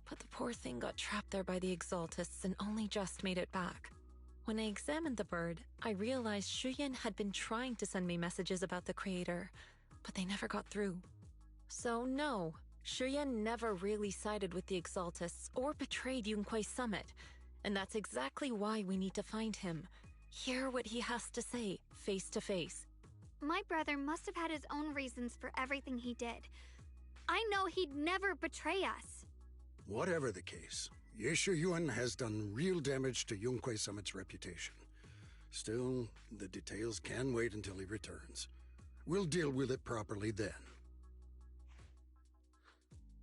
But the poor thing got trapped there by the Exaltists and only just made it back. When I examined the bird, I realized Shuyan had been trying to send me messages about the Creator, but they never got through. So no, Shuyan never really sided with the Exaltists or betrayed Yunquay Summit, and that's exactly why we need to find him. Hear what he has to say, face to face. My brother must have had his own reasons for everything he did. I know he'd never betray us. Whatever the case, Ye Shi Yuan has done real damage to Yunquay Summit's reputation. Still, the details can wait until he returns. We'll deal with it properly then.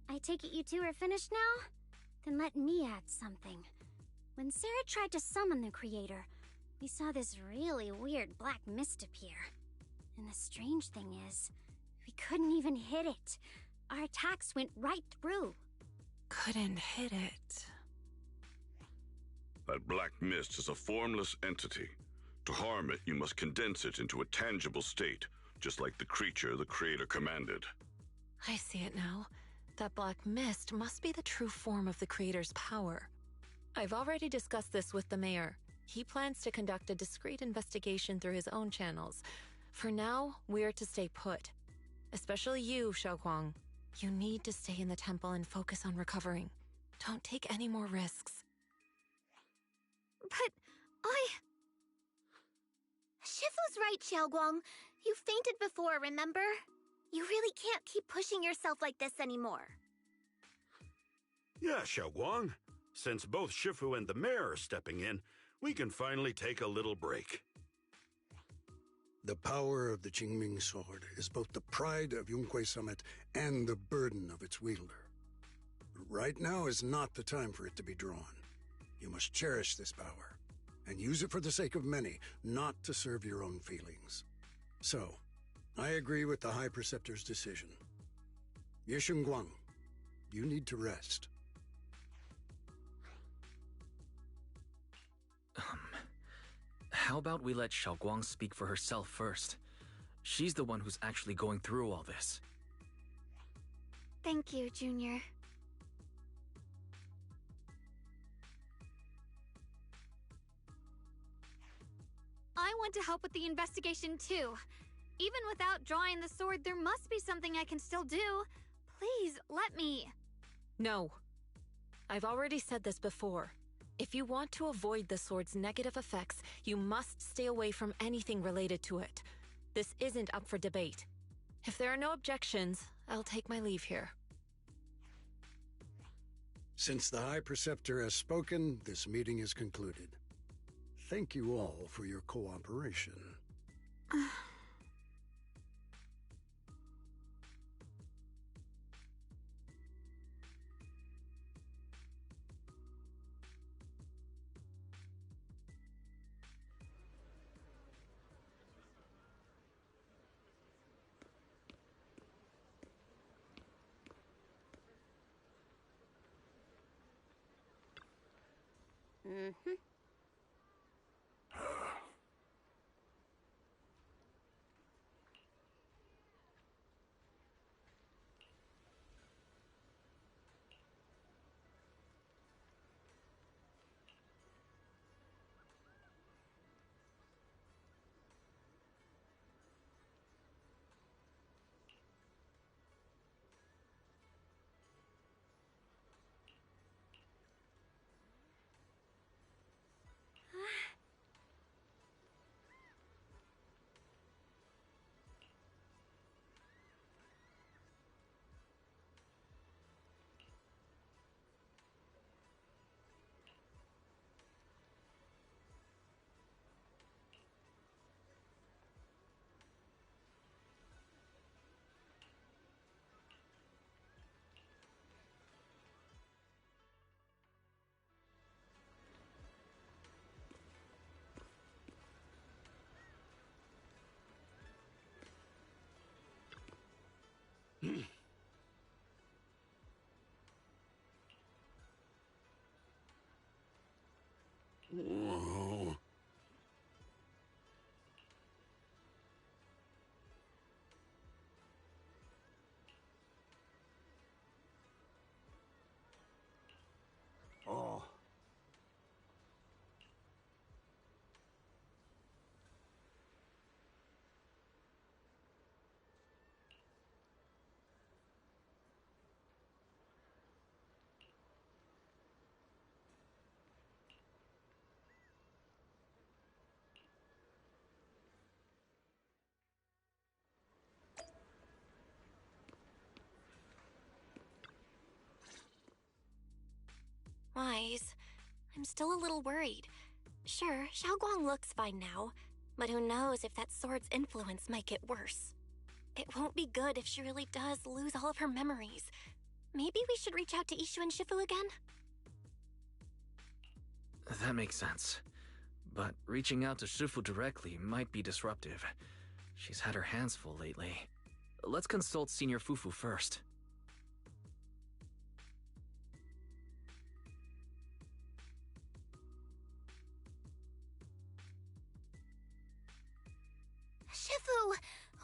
I take it you two are finished now? Then let me add something. When Sarah tried to summon the Creator, we saw this really weird black mist appear. And the strange thing is, we couldn't even hit it. Our attacks went right through. Couldn't hit it. That black mist is a formless entity. To harm it, you must condense it into a tangible state, just like the creature the Creator commanded. I see it now. That black mist must be the true form of the Creator's power. I've already discussed this with the mayor. He plans to conduct a discreet investigation through his own channels. For now, we're to stay put. Especially you, Xiaoguang. You need to stay in the temple and focus on recovering. Don't take any more risks. But Shifu's right, Xiaoguang. You fainted before, remember? You really can't keep pushing yourself like this anymore. Yeah, Xiaoguang. Since both Shifu and the mayor are stepping in, we can finally take a little break. The power of the Qingming sword is both the pride of Yunquay Summit and the burden of its wielder. Right now is not the time for it to be drawn. You must cherish this power, and use it for the sake of many, not to serve your own feelings. So, I agree with the High Preceptor's decision. Yishunguang, you need to rest. How about we let Xiaoguang speak for herself first? She's the one who's actually going through all this. thank you, Junior. I want to help with the investigation too. Even without drawing the sword, there must be something I can still do. Please, let me. No. I've already said this before. If you want to avoid the sword's negative effects, you must stay away from anything related to it. This isn't up for debate. If there are no objections, I'll take my leave here. Since the High Preceptor has spoken, this meeting is concluded. Thank you all for your cooperation. Mm-hmm. Whoa. Oh. Wise, I'm still a little worried. Sure, Xiaoguang looks fine now, but who knows if that sword's influence might get worse. It won't be good if she really does lose all of her memories. Maybe we should reach out to Ishu and Shifu again? That makes sense. But reaching out to Shifu directly might be disruptive. She's had her hands full lately. Let's consult Senior Fufu first. Shifu,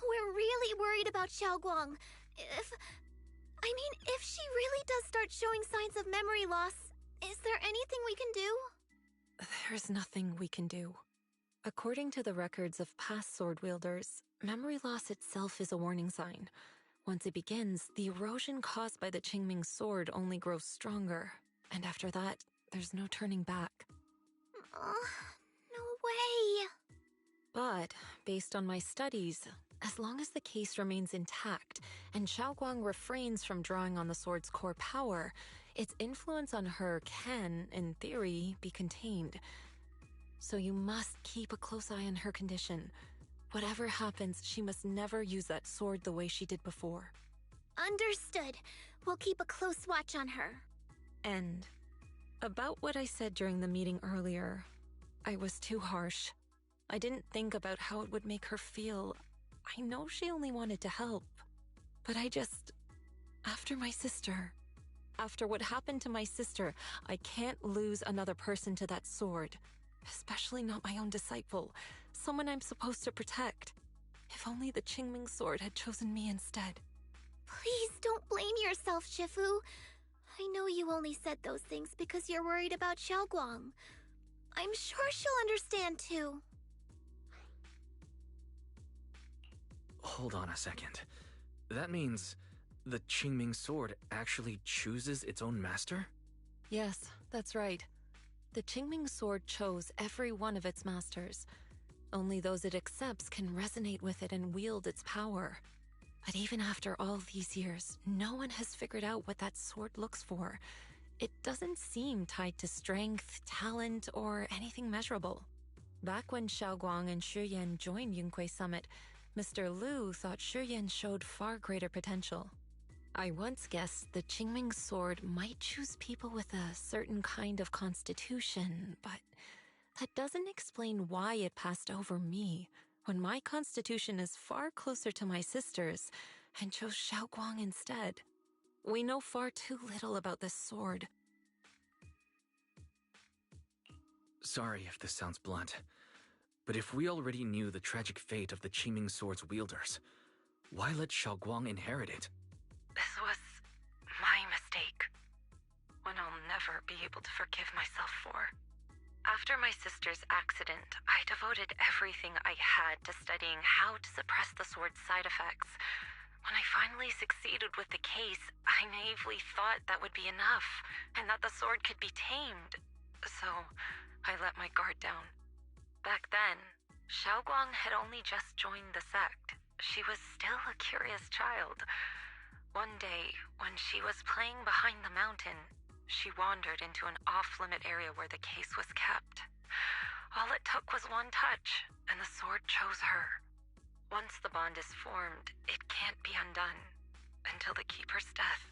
we're really worried about Xiaoguang. If she really does start showing signs of memory loss, is there anything we can do? There's nothing we can do. According to the records of past sword wielders, memory loss itself is a warning sign. Once it begins, the erosion caused by the Qingming sword only grows stronger, and after that, there's no turning back. No way! But, based on my studies, as long as the case remains intact and Xiaoguang refrains from drawing on the sword's core power, its influence on her can, in theory, be contained. So you must keep a close eye on her condition. Whatever happens, she must never use that sword the way she did before. Understood. We'll keep a close watch on her. And about what I said during the meeting earlier, I was too harsh. I didn't think about how it would make her feel. I know she only wanted to help. But after my sister, after what happened to my sister, I can't lose another person to that sword. Especially not my own disciple, someone I'm supposed to protect. If only the Qingming sword had chosen me instead. Please don't blame yourself, Shifu. I know you only said those things because you're worried about Xiaoguang. I'm sure she'll understand too. Hold on a second. That means the Qingming sword actually chooses its own master? Yes, that's right. The Qingming sword chose every one of its masters. Only those it accepts can resonate with it and wield its power. But even after all these years, no one has figured out what that sword looks for. it doesn't seem tied to strength, talent, or anything measurable. Back when Xiaoguang and Shiyan joined Yunquei Summit, Mr. Liu thought Shiyan showed far greater potential. I once guessed the Qingming sword might choose people with a certain kind of constitution, but that doesn't explain why it passed over me, when my constitution is far closer to my sister's, and chose Xiaoguang instead. We know far too little about this sword. Sorry if this sounds blunt, but if we already knew the tragic fate of the Qingming sword's wielders, why let Xiaoguang inherit it? This was my mistake. One I'll never be able to forgive myself for. After my sister's accident, I devoted everything I had to studying how to suppress the sword's side effects. When I finally succeeded with the case, I naively thought that would be enough, and that the sword could be tamed. So, I let my guard down. Back then, Xiaoguang had only just joined the sect. She was still a curious child. One day, when she was playing behind the mountain, she wandered into an off-limit area where the case was kept. All it took was one touch, and the sword chose her. Once the bond is formed, it can't be undone until the Keeper's death.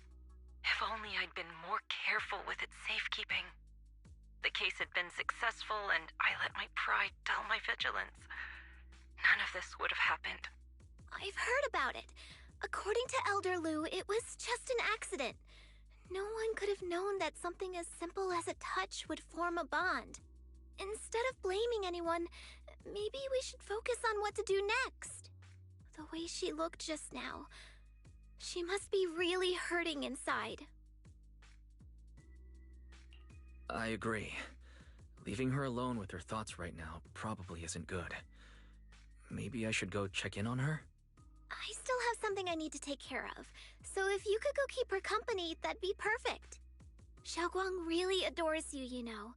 If only I'd been more careful with its safekeeping. The case had been successful, and I let my pride dull my vigilance. None of this would have happened. I've heard about it. According to Elder Liu, it was just an accident. No one could have known that something as simple as a touch would form a bond. Instead of blaming anyone, maybe we should focus on what to do next. The way she looked just now, she must be really hurting inside. I agree. Leaving her alone with her thoughts right now probably isn't good. Maybe I should go check in on her? I still have something I need to take care of, so if you could go keep her company, that'd be perfect. Xiaoguang really adores you, you know.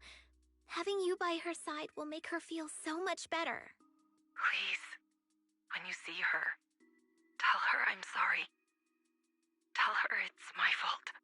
Having you by her side will make her feel so much better. Please, when you see her, tell her I'm sorry. Tell her it's my fault.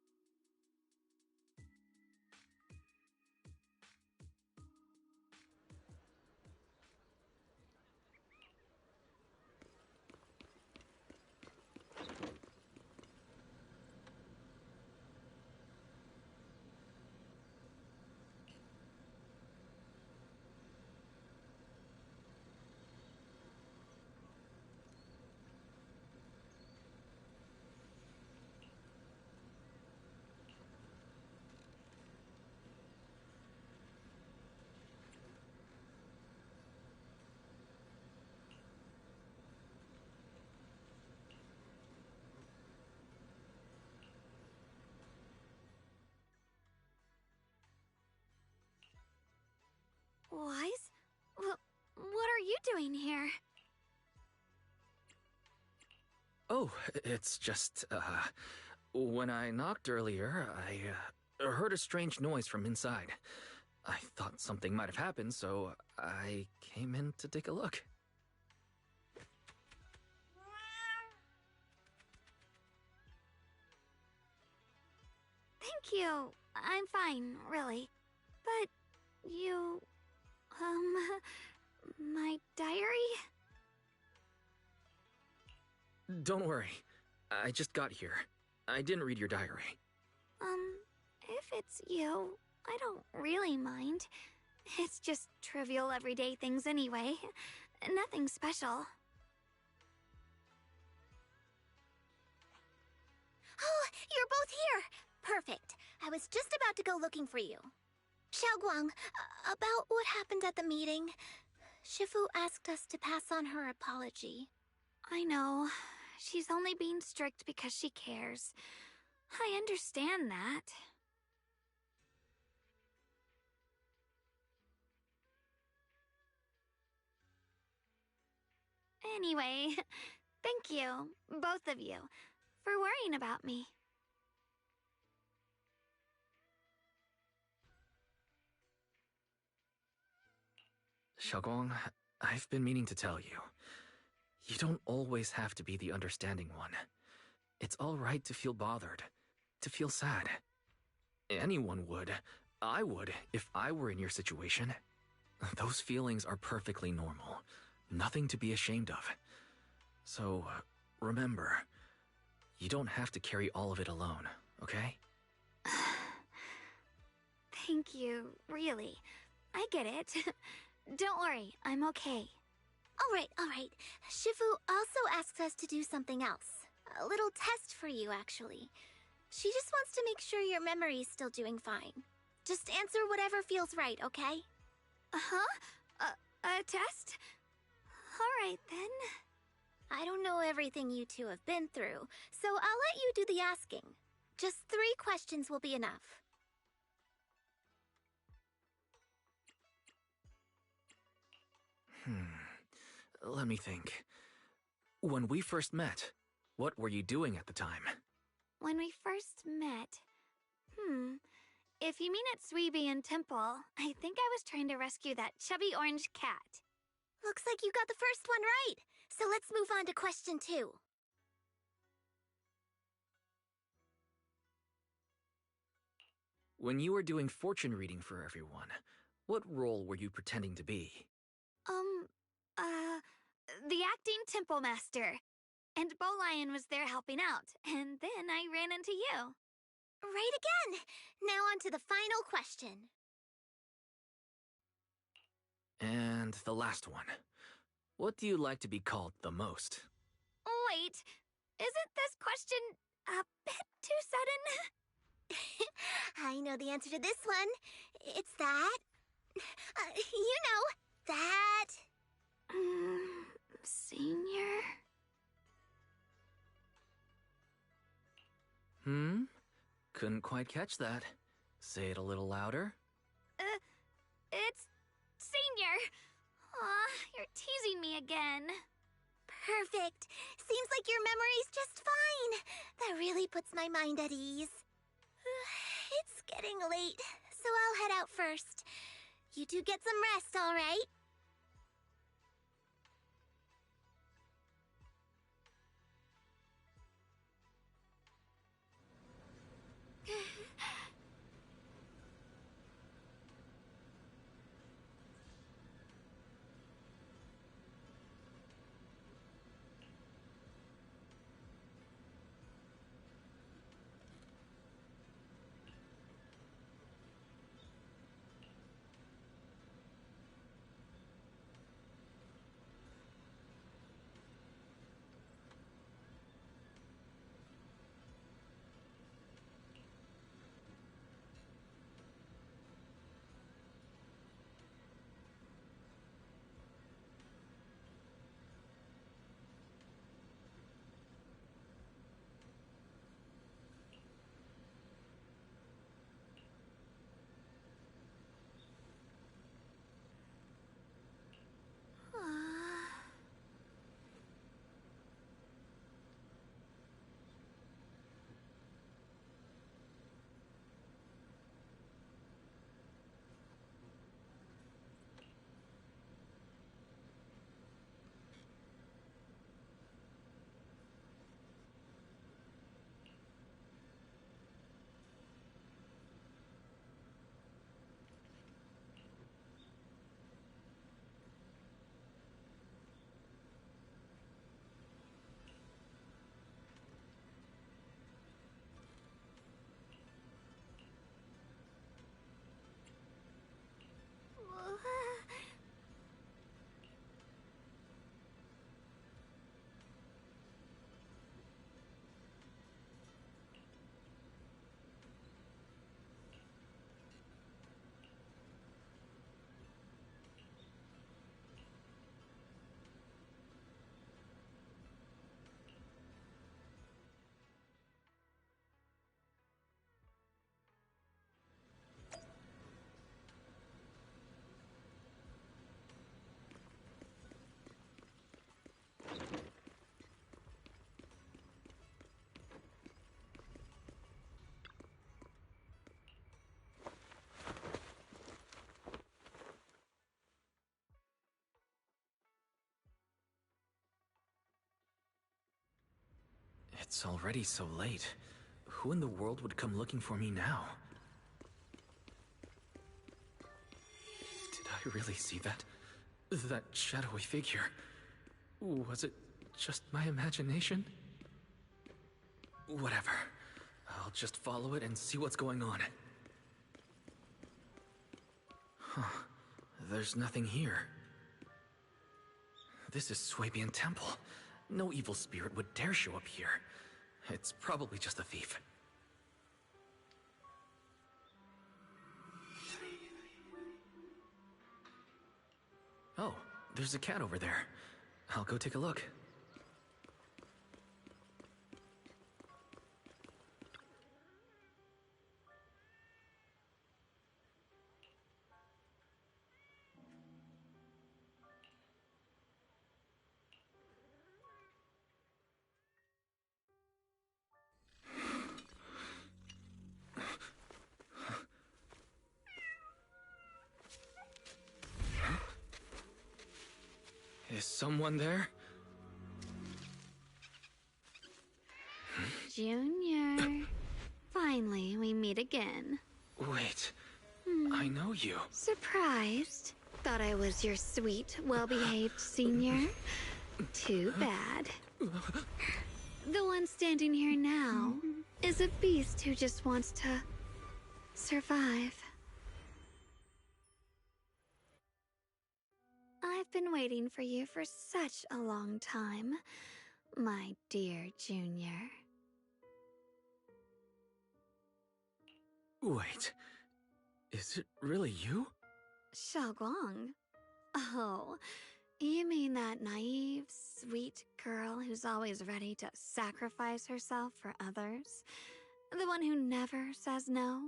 Wise? What are you doing here? Oh, it's just, when I knocked earlier, I heard a strange noise from inside. I thought something might have happened, so I came in to take a look. Thank you. I'm fine, really. But you... my diary? Don't worry. I just got here. I didn't read your diary. If it's you, I don't really mind. It's just trivial everyday things anyway. Nothing special. Oh, you're both here! Perfect. I was just about to go looking for you. Xiaoguang, about what happened at the meeting. Shifu asked us to pass on her apology. I know. She's only being strict because she cares. I understand that. Anyway, thank you, both of you, for worrying about me. Xiaoguang, I've been meaning to tell you. You don't always have to be the understanding one. It's all right to feel bothered, to feel sad. Anyone would. I would, if I were in your situation. Those feelings are perfectly normal. Nothing to be ashamed of. So, remember, you don't have to carry all of it alone, okay? Thank you, really. I get it. Don't worry, I'm okay. All right. Shifu also asks us to do something else. A little test for you, actually. She just wants to make sure your memory's still doing fine. Just answer whatever feels right, okay? Uh-huh? A test? Alright, then. I don't know everything you two have been through, so I'll let you do the asking. Just 3 questions will be enough. Let me think. When we first met, what were you doing at the time? When we first met... If you mean at Suibian Temple, I think I was trying to rescue that chubby orange cat. Looks like you got the first one right. So let's move on to question 2. When you were doing fortune reading for everyone, what role were you pretending to be? The acting temple master. And Bowlion was there helping out, and then I ran into you. Right again! Now on to the final question. And the last one. What do you like to be called the most? Wait, isn't this question a bit too sudden? I know the answer to this one. It's that... you know, that... Senior? Couldn't quite catch that. Say it a little louder. It's... Senior! Aw, you're teasing me again. Perfect. Seems like your memory's just fine. That really puts my mind at ease. It's getting late, so I'll head out first. You two get some rest, all right? It's already so late. Who in the world would come looking for me now? I really see that? That shadowy figure? Was it just my imagination? Whatever. I'll just follow it and see what's going on. Huh. There's nothing here. This is Swabian Temple. No evil spirit would dare show up here. It's probably just a thief. Oh, there's a cat over there. I'll go take a look. Is someone there? Junior. Finally, we meet again. Wait. I know you. Surprised? Thought I was your sweet, well-behaved senior? Too bad. The one standing here now is a beast who just wants to survive. I've been waiting for you for such a long time, my dear Junior. Wait. Is it really you? Xiaoguang? Oh, you mean that naive, sweet girl who's always ready to sacrifice herself for others? The one who never says no,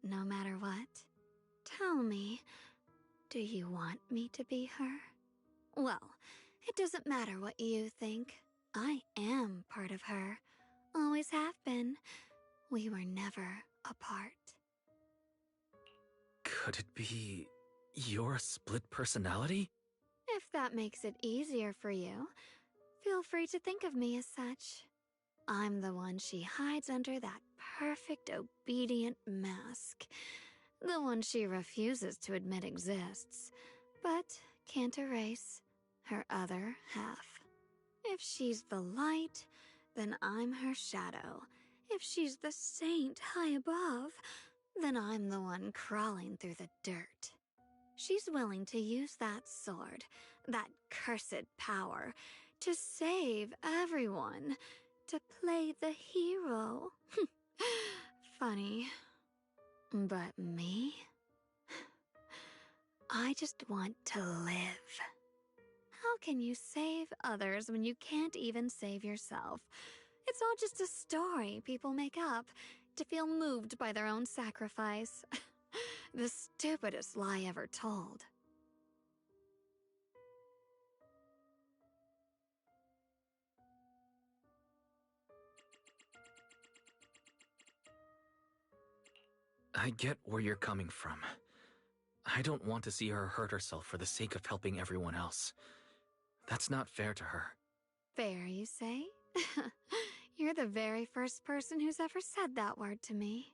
no matter what? Tell me, do you want me to be her? Well, it doesn't matter what you think. I am part of her. Always have been. We were never apart. Could it be your split personality? If that makes it easier for you, feel free to think of me as such. I'm the one she hides under that perfect, obedient mask. The one she refuses to admit exists, but can't erase her other half. If she's the light, then I'm her shadow. If she's the saint high above, then I'm the one crawling through the dirt. She's willing to use that sword, that cursed power, to save everyone, to play the hero. Funny. But me? I just want to live. How can you save others when you can't even save yourself? It's all just a story people make up to feel moved by their own sacrifice. The stupidest lie ever told. I get where you're coming from. I don't want to see her hurt herself for the sake of helping everyone else. That's not fair to her. Fair, you say? You're the very first person who's ever said that word to me.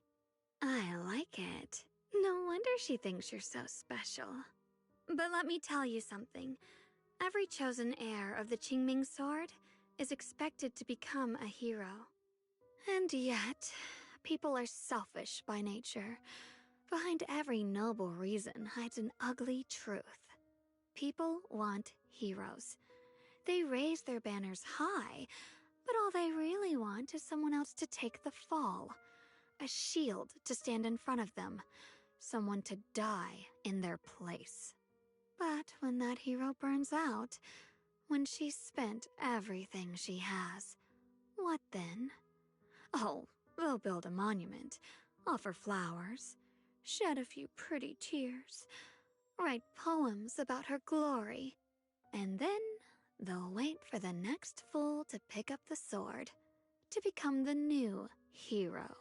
I like it. No wonder she thinks you're so special. But let me tell you something. Every chosen heir of the Qingming sword is expected to become a hero. And yet, people are selfish by nature. Behind every noble reason hides an ugly truth. People want heroes. They raise their banners high, but all they really want is someone else to take the fall. A shield to stand in front of them. Someone to die in their place. But when that hero burns out, when she's spent everything she has, what then? Oh, they'll build a monument, offer flowers, shed a few pretty tears, write poems about her glory, and then they'll wait for the next fool to pick up the sword, to become the new hero.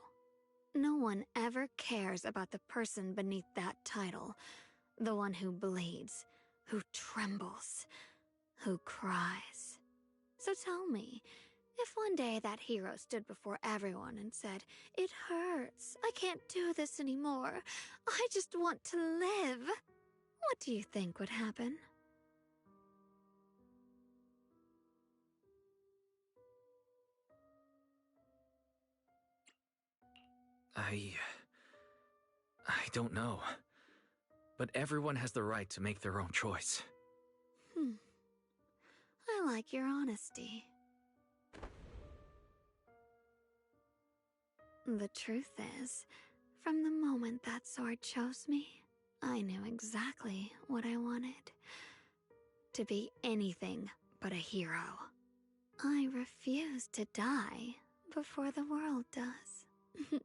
No one ever cares about the person beneath that title, the one who bleeds, who trembles, who cries. So tell me, if one day that hero stood before everyone and said, "It hurts, I can't do this anymore, I just want to live," What do you think would happen? I don't know. But everyone has the right to make their own choice. I like your honesty. The truth is, from the moment that sword chose me, I knew exactly what I wanted. To be anything but a hero. I refuse to die before the world does.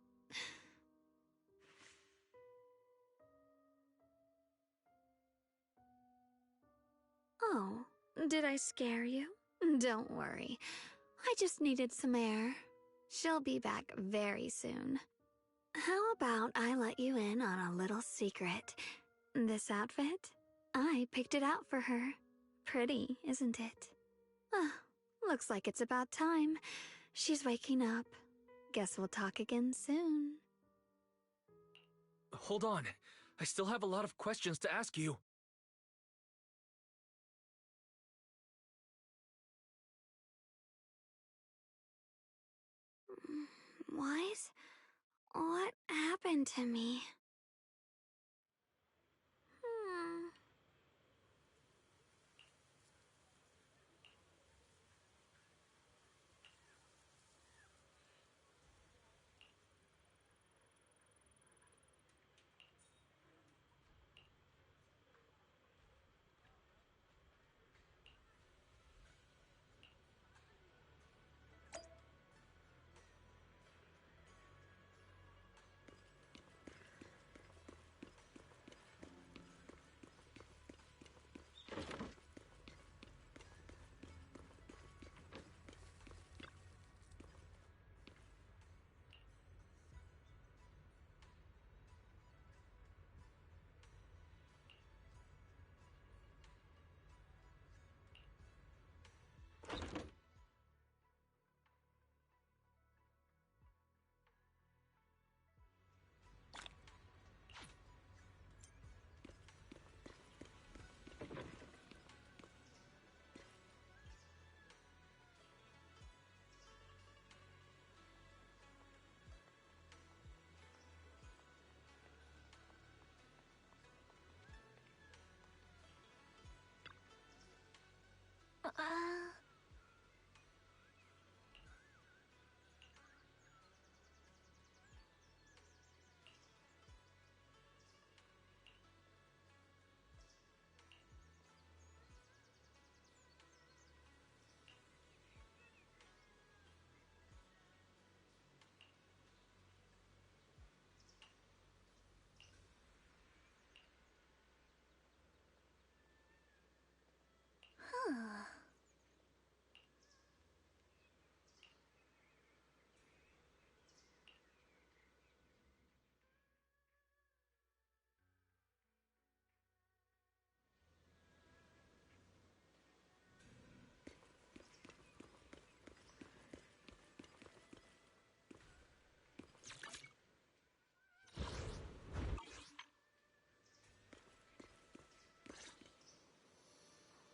Oh, did I scare you? Don't worry. I just needed some air. She'll be back very soon. How about I let you in on a little secret? This outfit? I picked it out for her. Pretty, isn't it? Looks like it's about time. She's waking up. Guess we'll talk again soon. Hold on. I still have a lot of questions to ask you. What happened to me?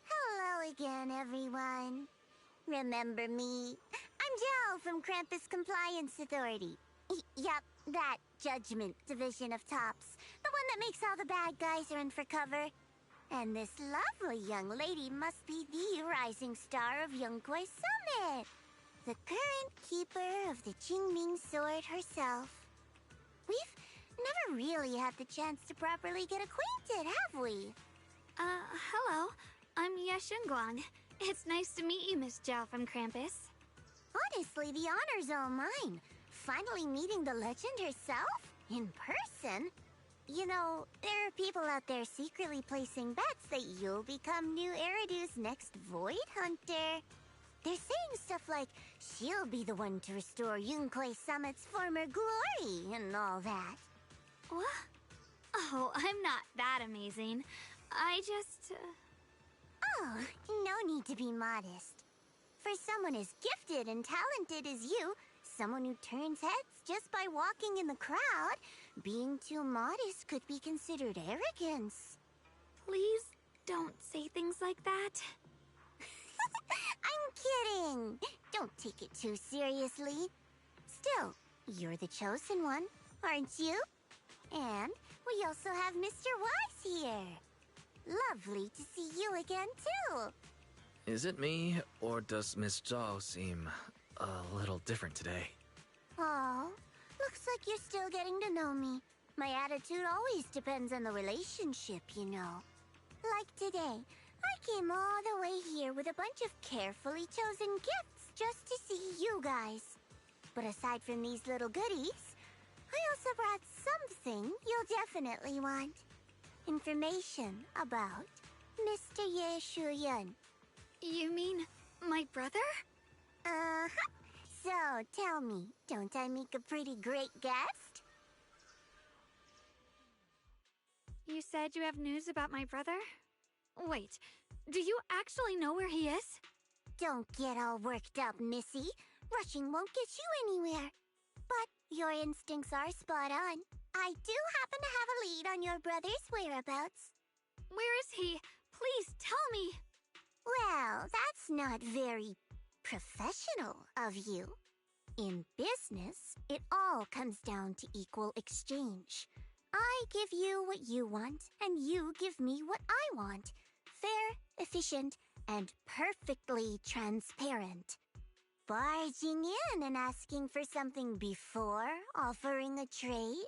Hello again, everyone. Remember me? I'm Jill from Krampus Compliance Authority. Yup, that Judgment Division of Tops. The one that makes all the bad guys run for cover. And this lovely young lady must be the rising star of Yunkwei Summit. The current keeper of the Qingming Sword herself. We've never really had the chance to properly get acquainted, have we? Hello. I'm Yashunguang. It's nice to meet you, Miss Zhao from Krampus. Honestly, the honor's all mine. Finally meeting the legend herself? In person? You know, there are people out there secretly placing bets that you'll become new Eridu's next Void Hunter. They're saying stuff like, she'll be the one to restore Yunkwei Summit's former glory and all that. What? Oh, I'm not that amazing. I just... Oh, no need to be modest. For someone as gifted and talented as you, someone who turns heads just by walking in the crowd, being too modest could be considered arrogance. Please don't say things like that. I'm kidding. Don't take it too seriously. Still, you're the chosen one, aren't you? And we also have Mr. Wise here. Lovely to see you again, too. Is it me, or does Miss Zhao seem a little different today? Oh, looks like you're still getting to know me. My attitude always depends on the relationship, you know. Like today, I came all the way here with a bunch of carefully chosen gifts just to see you guys. But aside from these little goodies, I also brought something you'll definitely want. Information about Mr. Ye Shuyun. You mean my brother? Uh-huh. So, tell me, don't I make a pretty great guest? You said you have news about my brother? Wait, do you actually know where he is? Don't get all worked up, Missy. Rushing won't get you anywhere. But your instincts are spot on. I do happen to have a lead on your brother's whereabouts. Where is he? Please tell me. Well, that's not very professional of you. In business, it all comes down to equal exchange. I give you what you want, and you give me what I want. Fair, efficient, and perfectly transparent. Barging in and asking for something before offering a trade?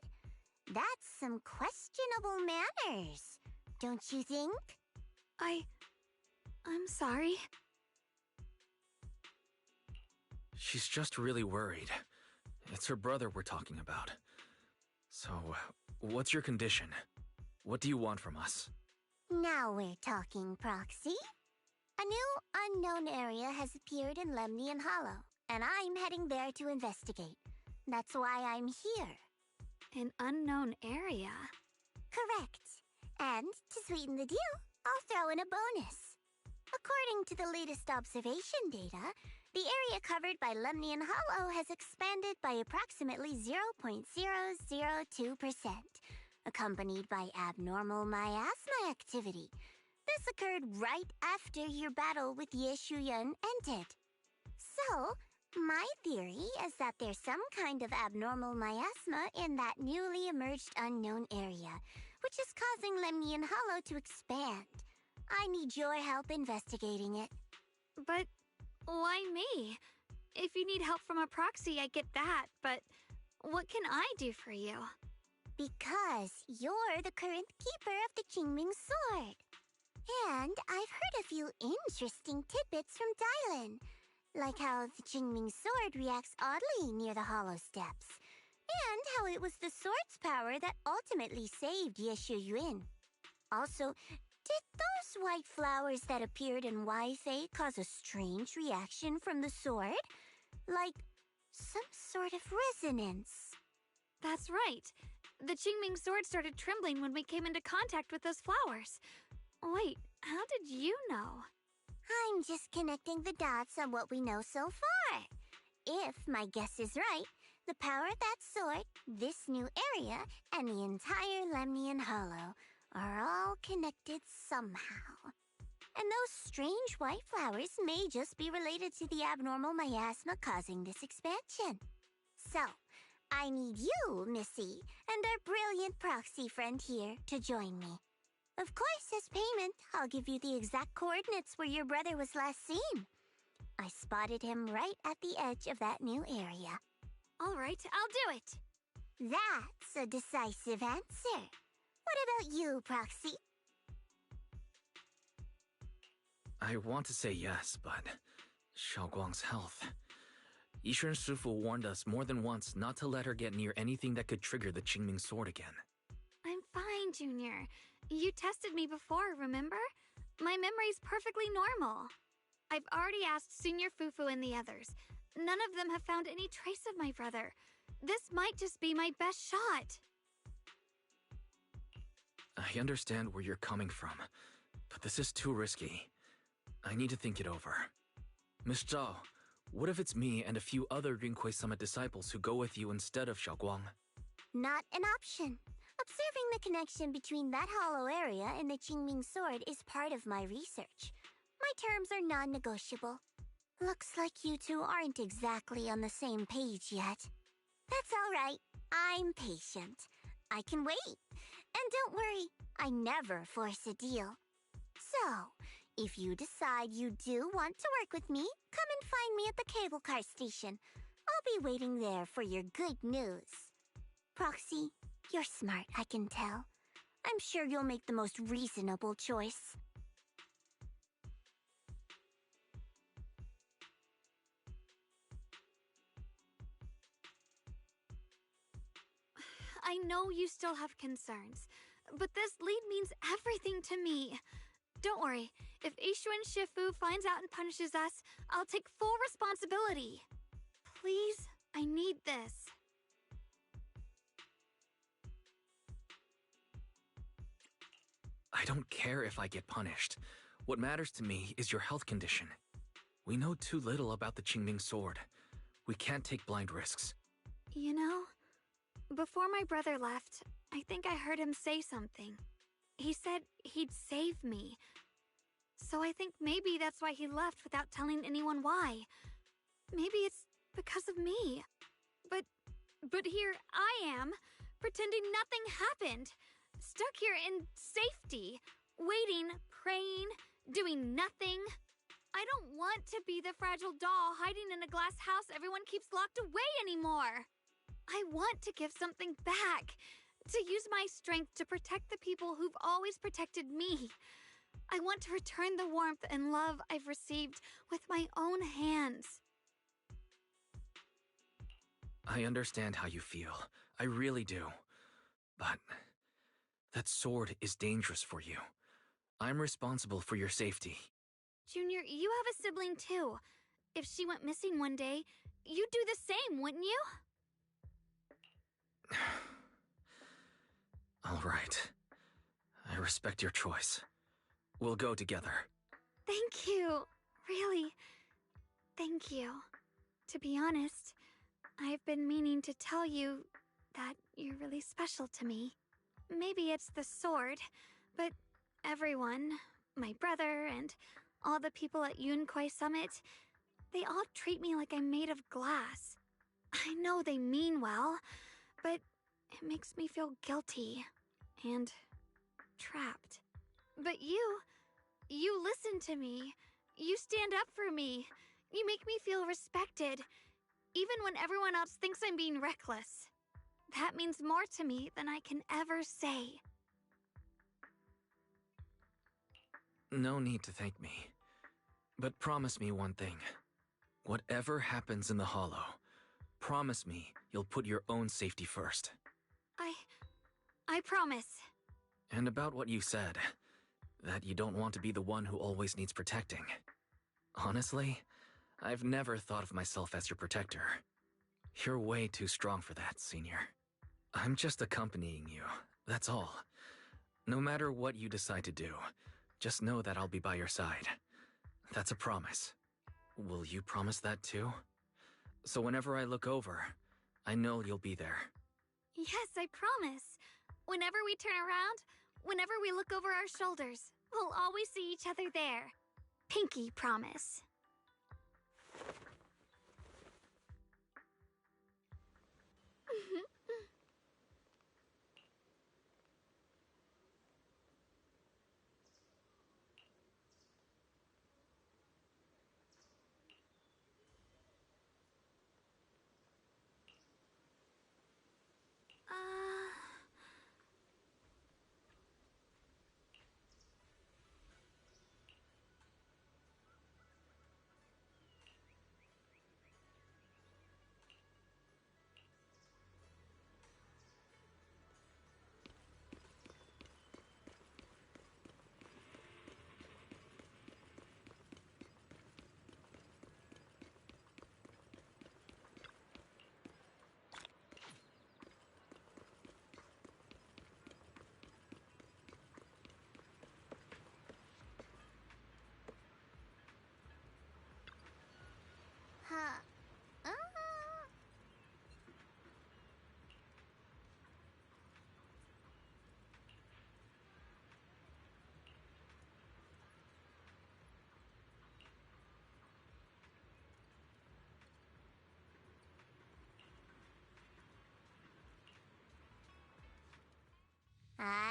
That's some questionable manners, don't you think? I'm sorry. She's just really worried. It's her brother we're talking about. So, what's your condition? What do you want from us? Now we're talking, Proxy. A new unknown area has appeared in Lemnian Hollow, and I'm heading there to investigate. That's why I'm here. An unknown area? Correct. And to sweeten the deal, I'll throw in a bonus. According to the latest observation data, the area covered by Lemnian Hollow has expanded by approximately 0.002%, accompanied by abnormal miasma activity. This occurred right after your battle with Ye Shuyun ended. So, my theory is that there's some kind of abnormal miasma in that newly emerged unknown area, which is causing Lemnian Hollow to expand. I need your help investigating it. But why me? If you need help from a proxy, I get that, but what can I do for you? Because you're the current keeper of the Qingming Sword. And I've heard a few interesting tidbits from Dailin, like how the Qingming Sword reacts oddly near the Hollow Steps, and how it was the sword's power that ultimately saved Ye Shuyun. Also, did those white flowers that appeared in Weifei cause a strange reaction from the sword? Like some sort of resonance? That's right. The Qingming Sword started trembling when we came into contact with those flowers. Wait, how did you know? I'm just connecting the dots on what we know so far. If my guess is right, the power of that sword, this new area, and the entire Lemnian Hollow are all connected somehow. And those strange white flowers may just be related to the abnormal miasma causing this expansion. So, I need you, Missy, and our brilliant proxy friend here to join me. Of course, as payment, I'll give you the exact coordinates where your brother was last seen. I spotted him right at the edge of that new area. All right, I'll do it. That's a decisive answer. What about you, Proxy? I want to say yes, but Xiaoguang's health. Yishen Shifu warned us more than once not to let her get near anything that could trigger the Qingming Sword again. I'm fine, Junior. You tested me before, remember? My memory's perfectly normal. I've already asked Senior Fufu and the others. None of them have found any trace of my brother. This might just be my best shot. I understand where you're coming from, but this is too risky. I need to think it over. Miss Zhao, what if it's me and a few other Rinkwei Summit disciples who go with you instead of Xiaoguang? Not an option. Observing the connection between that hollow area and the Qingming sword is part of my research. My terms are non-negotiable. Looks like you two aren't exactly on the same page yet. That's all right. I'm patient. I can wait. And don't worry, I never force a deal. So, if you decide you do want to work with me, come and find me at the cable car station. I'll be waiting there for your good news. Proxy, you're smart, I can tell. I'm sure you'll make the most reasonable choice. I know you still have concerns, but this lead means everything to me. Don't worry, if Ishuan Shifu finds out and punishes us, I'll take full responsibility. Please, I need this. I don't care if I get punished. What matters to me is your health condition. We know too little about the Qingming sword. We can't take blind risks. You know, before my brother left, I think I heard him say something. He said he'd save me. So I think maybe that's why he left without telling anyone why. Maybe it's because of me. But here I am, pretending nothing happened. Stuck here in safety, waiting, praying, doing nothing. I don't want to be the fragile doll hiding in a glass house everyone keeps locked away anymore. I want to give something back, to use my strength to protect the people who've always protected me. I want to return the warmth and love I've received with my own hands. I understand how you feel. I really do. But that sword is dangerous for you. I'm responsible for your safety. Junior, you have a sibling too. If she went missing one day, you'd do the same, wouldn't you? All right. I respect your choice. We'll go together. Thank you. Really, thank you. To be honest, I've been meaning to tell you that you're really special to me. Maybe it's the sword, but everyone, my brother and all the people at Yunquai Summit, they all treat me like I'm made of glass. I know they mean well, but it makes me feel guilty and trapped. But you listen to me. You stand up for me. You make me feel respected, even when everyone else thinks I'm being reckless. That means more to me than I can ever say. No need to thank me. But promise me one thing. Whatever happens in the Hollow, promise me you'll put your own safety first. I promise. And about what you said, that you don't want to be the one who always needs protecting. Honestly, I've never thought of myself as your protector. You're way too strong for that, Senior. I'm just accompanying you, that's all. No matter what you decide to do, just know that I'll be by your side. That's a promise. Will you promise that too? So whenever I look over, I know you'll be there. Yes, I promise. Whenever we turn around, whenever we look over our shoulders, we'll always see each other there. Pinky promise.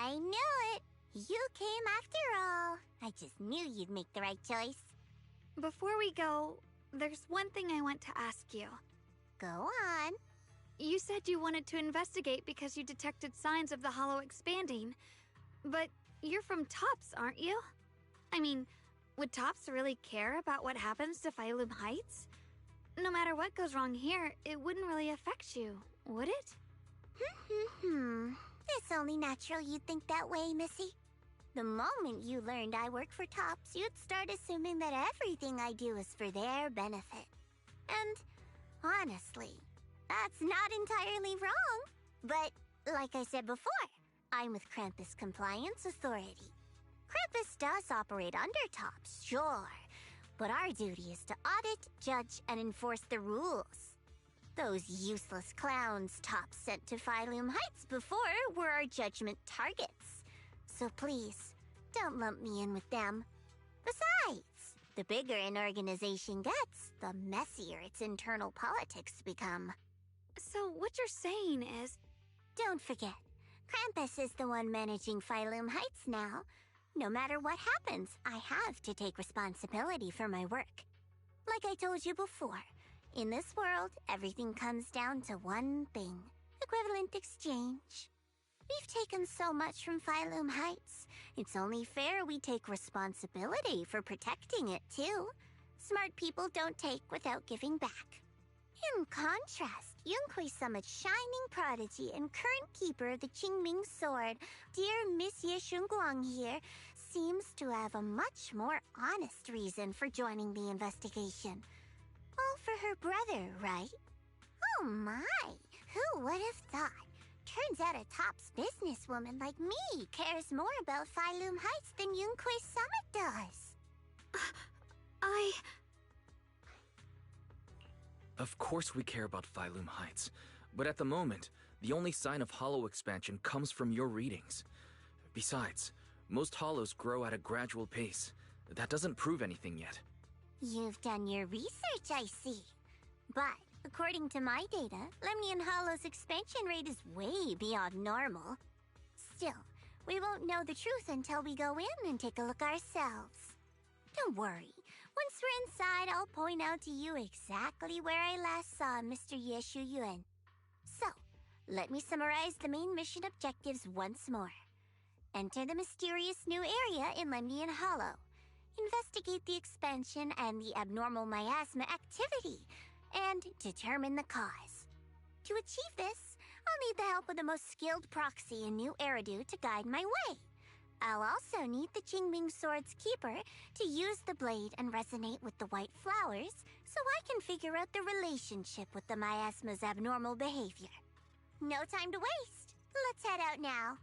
I knew it. You came after all. I just knew you'd make the right choice. Before we go, there's one thing I want to ask you. Go on. You said you wanted to investigate because you detected signs of the Hollow expanding. But you're from Tops, aren't you? I mean, would Tops really care about what happens to Phylum Heights? No matter what goes wrong here, it wouldn't really affect you, would it? It's only natural you'd think that way, Missy. The moment you learned I work for Tops, you'd start assuming that everything I do is for their benefit. And honestly, that's not entirely wrong. But like I said before, I'm with Krampus Compliance Authority. Krampus does operate under Tops, sure, but our duty is to audit, judge, and enforce the rules. Those useless clowns Tops sent to Phylum Heights before were our judgment targets. So please, don't lump me in with them. Besides, the bigger an organization gets, the messier its internal politics become. So what you're saying is... Don't forget, Krampus is the one managing Phylum Heights now. No matter what happens, I have to take responsibility for my work. Like I told you before, in this world, everything comes down to one thing: equivalent exchange. We've taken so much from Phylum Heights. It's only fair we take responsibility for protecting it, too. Smart people don't take without giving back. In contrast, Yunquei Summit's shining prodigy and current keeper of the Qingming Sword, dear Miss Ye Shunguang here, seems to have a much more honest reason for joining the investigation. All for her brother, right? Oh my, who would have thought? Turns out a Tops businesswoman like me cares more about Phylum Heights than Yunquei Summit does. Of course we care about Phylum Heights, but at the moment, the only sign of hollow expansion comes from your readings. Besides, most hollows grow at a gradual pace. That doesn't prove anything yet. You've done your research, I see. But according to my data, Lemnian Hollow's expansion rate is way beyond normal. Still, we won't know the truth until we go in and take a look ourselves. Don't worry. Once we're inside, I'll point out to you exactly where I last saw Mr. Ye Shuyuan. So, let me summarize the main mission objectives once more. Enter the mysterious new area in Lemnian Hollow. Investigate the expansion and the abnormal miasma activity, and determine the cause. To achieve this, I'll need the help of the most skilled proxy in New Eridu to guide my way. I'll also need the Qingming Sword's keeper to use the blade and resonate with the white flowers so I can figure out the relationship with the miasma's abnormal behavior. No time to waste. Let's head out now.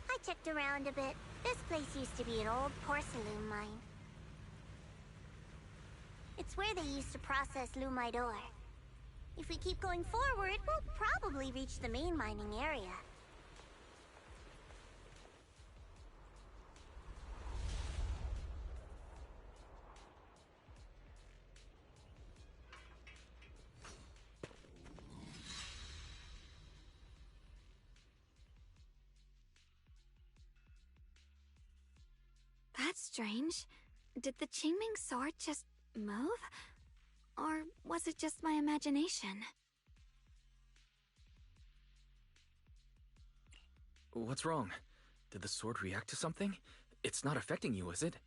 I checked around a bit. This place used to be an old porcelain mine. It's where they used to process lumite ore. If we keep going forward, we'll probably reach the main mining area. That's strange. Did the Qingming sword just move? Or was it just my imagination? What's wrong? Did the sword react to something? It's not affecting you, is it?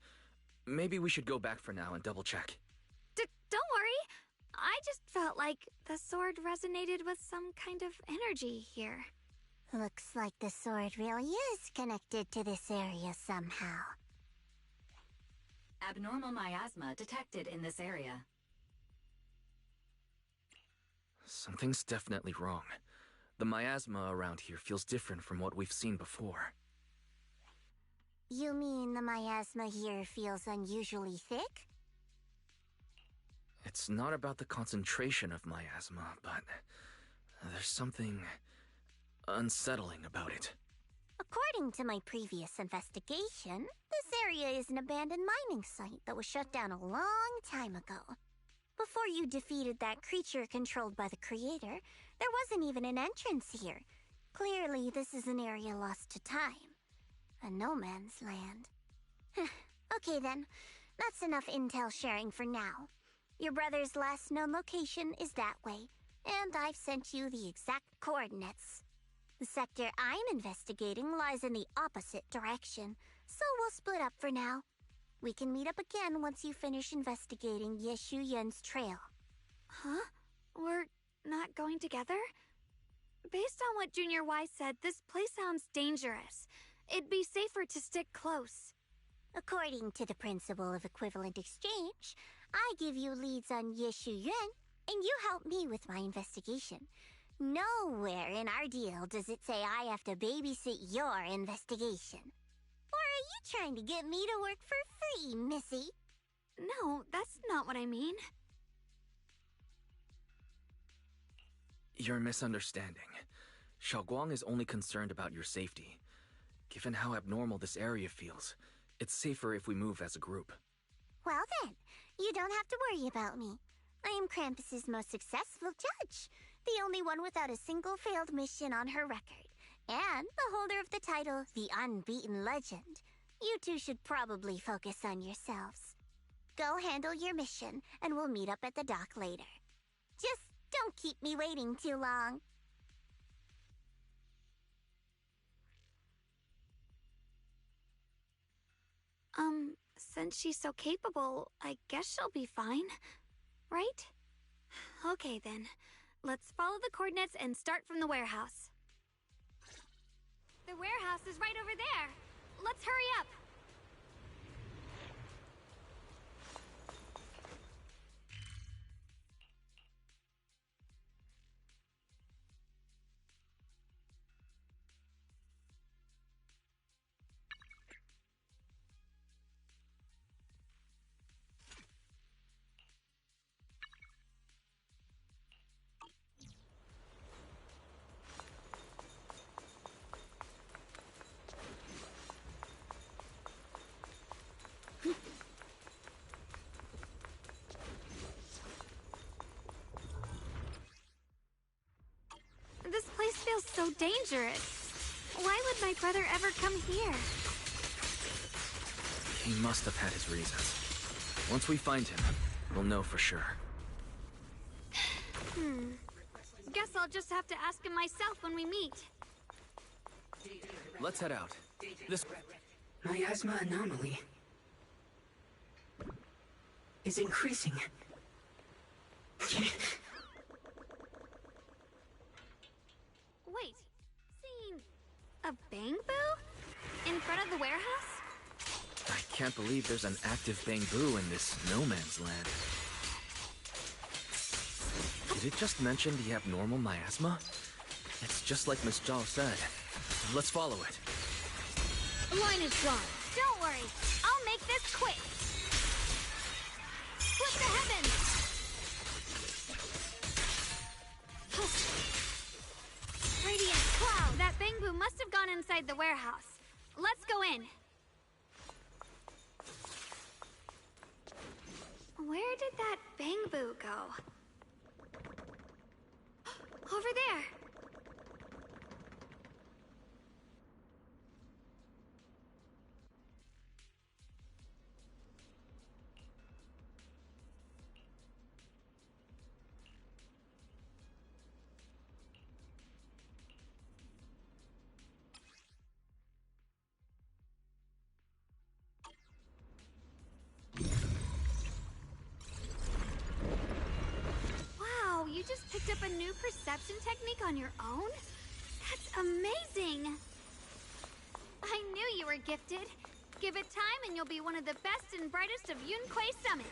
Maybe we should go back for now and double check. Don't worry. I just felt like the sword resonated with some kind of energy here. Looks like the sword really is connected to this area somehow. Abnormal miasma detected in this area. Something's definitely wrong. The miasma around here feels different from what we've seen before. You mean the miasma here feels unusually thick? It's not about the concentration of miasma, but there's something unsettling about it. According to my previous investigation, this area is an abandoned mining site that was shut down a long time ago. Before you defeated that creature controlled by the Creator, there wasn't even an entrance here. Clearly, this is an area lost to time. A no man's land. Okay then, that's enough intel sharing for now. Your brother's last known location is that way, and I've sent you the exact coordinates. The sector I'm investigating lies in the opposite direction, so we'll split up for now. We can meet up again once you finish investigating Yeshu Yen's trail. Huh? We're not going together? Based on what Junior Y said, this place sounds dangerous. It'd be safer to stick close. According to the principle of equivalent exchange, I give you leads on Yeshu Yuan, and you help me with my investigation. Nowhere in our deal does it say I have to babysit your investigation. Or are you trying to get me to work for free, Missy? No, that's not what I mean. You're misunderstanding. Xiaoguang is only concerned about your safety. Given how abnormal this area feels, it's safer if we move as a group. Well then, you don't have to worry about me. I am Krampus's most successful judge, the only one without a single failed mission on her record, and the holder of the title, the Unbeaten Legend. You two should probably focus on yourselves. Go handle your mission, and we'll meet up at the dock later. Just don't keep me waiting too long. Since she's so capable, I guess she'll be fine. Right? Okay then. Let's follow the coordinates and start from the warehouse. The warehouse is right over there. Let's hurry up. This place feels so dangerous. Why would my brother ever come here? He must have had his reasons. Once we find him, we'll know for sure. Guess I'll just have to ask him myself when we meet. Let's head out. This Miasma anomaly is increasing. Wait, seeing a bamboo in front of the warehouse? I can't believe there's an active bamboo in this no man's land. Did it just mention the abnormal miasma? It's just like Miss Zhao said. Let's follow it. The line is drawn. Don't worry, I'll make this quick. Split the heavens! Radiant cloud! That bamboo must have gone inside the warehouse. Let's go in. Where did that bamboo go? Over there! picked up a new perception technique on your own? That's amazing! I knew you were gifted. Give it time and you'll be one of the best and brightest of Yunquay Summit.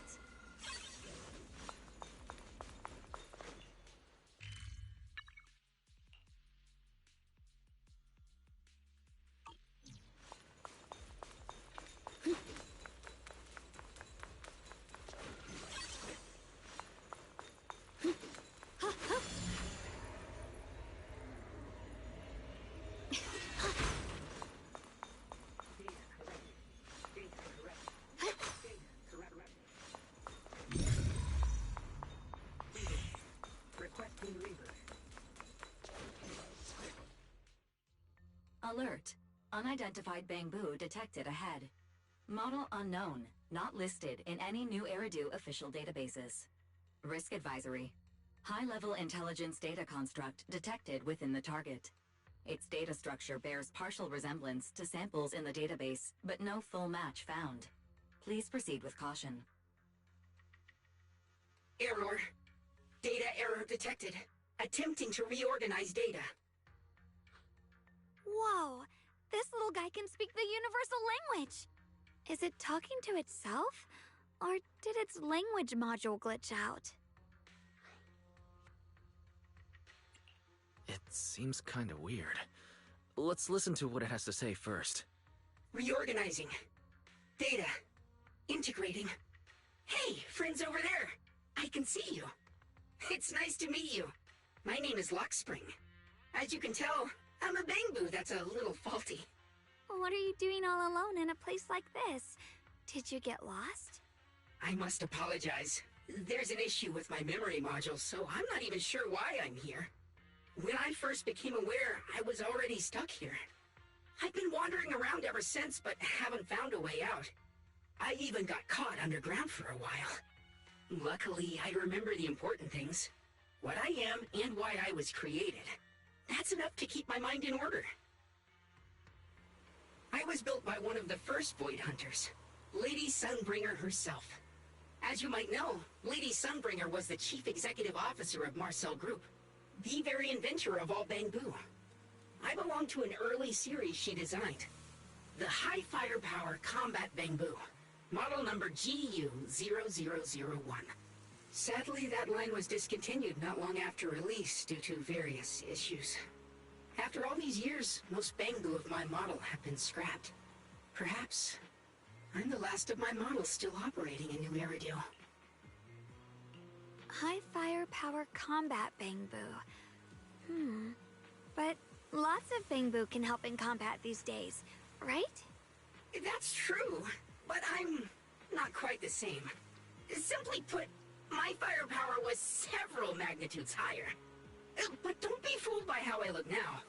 Alert. Unidentified bamboo detected ahead. Model unknown, not listed in any new Eridu official databases. Risk advisory. High-level intelligence data construct detected within the target. Its data structure bears partial resemblance to samples in the database, but no full match found. Please proceed with caution. Error. Data error detected. Attempting to reorganize data. Whoa! This little guy can speak the universal language! Is it talking to itself? Or did its language module glitch out? It seems kinda weird. Let's listen to what it has to say first. Reorganizing. Data. Integrating. Hey, friends over there! I can see you. It's nice to meet you. My name is Lockspring. As you can tell, I'm a bamboo that's a little faulty. What are you doing all alone in a place like this? Did you get lost? I must apologize. There's an issue with my memory module, so I'm not even sure why I'm here. When I first became aware, I was already stuck here. I've been wandering around ever since, but haven't found a way out. I even got caught underground for a while. Luckily, I remember the important things. What I am and why I was created. That's enough to keep my mind in order. I was built by one of the first Void Hunters, Lady Sunbringer herself. As you might know, Lady Sunbringer was the chief executive officer of Marcel Group, the very inventor of all bamboo. I belong to an early series she designed, the High Firepower Combat Bamboo, model number GU0001. Sadly, that line was discontinued not long after release due to various issues. After all these years, most bamboo of my model have been scrapped. Perhaps I'm the last of my models still operating in New Eridu. High firepower combat bamboo. But lots of bamboo can help in combat these days, right? That's true, but I'm not quite the same. Simply put, my firepower was several magnitudes higher. But don't be fooled by how I look now.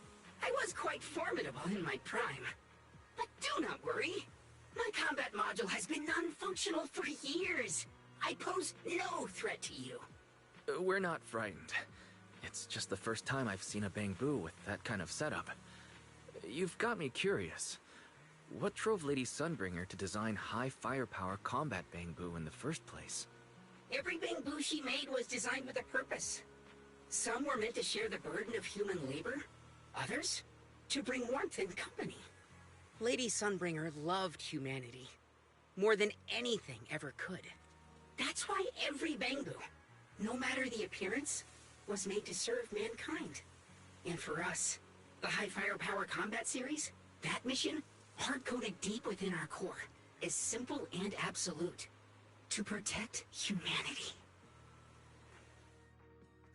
I was quite formidable in my prime. But do not worry. My combat module has been non-functional for years. I pose no threat to you. We're not frightened. It's just the first time I've seen a bamboo with that kind of setup. You've got me curious. What drove Lady Sunbringer to design high firepower combat bamboo in the first place? Every bamboo she made was designed with a purpose. Some were meant to share the burden of human labor. Others, to bring warmth and company. Lady Sunbringer loved humanity. More than anything ever could. That's why every bamboo, no matter the appearance, was made to serve mankind. And for us, the High Firepower Combat Series, that mission, hard-coded deep within our core, is simple and absolute. To protect humanity.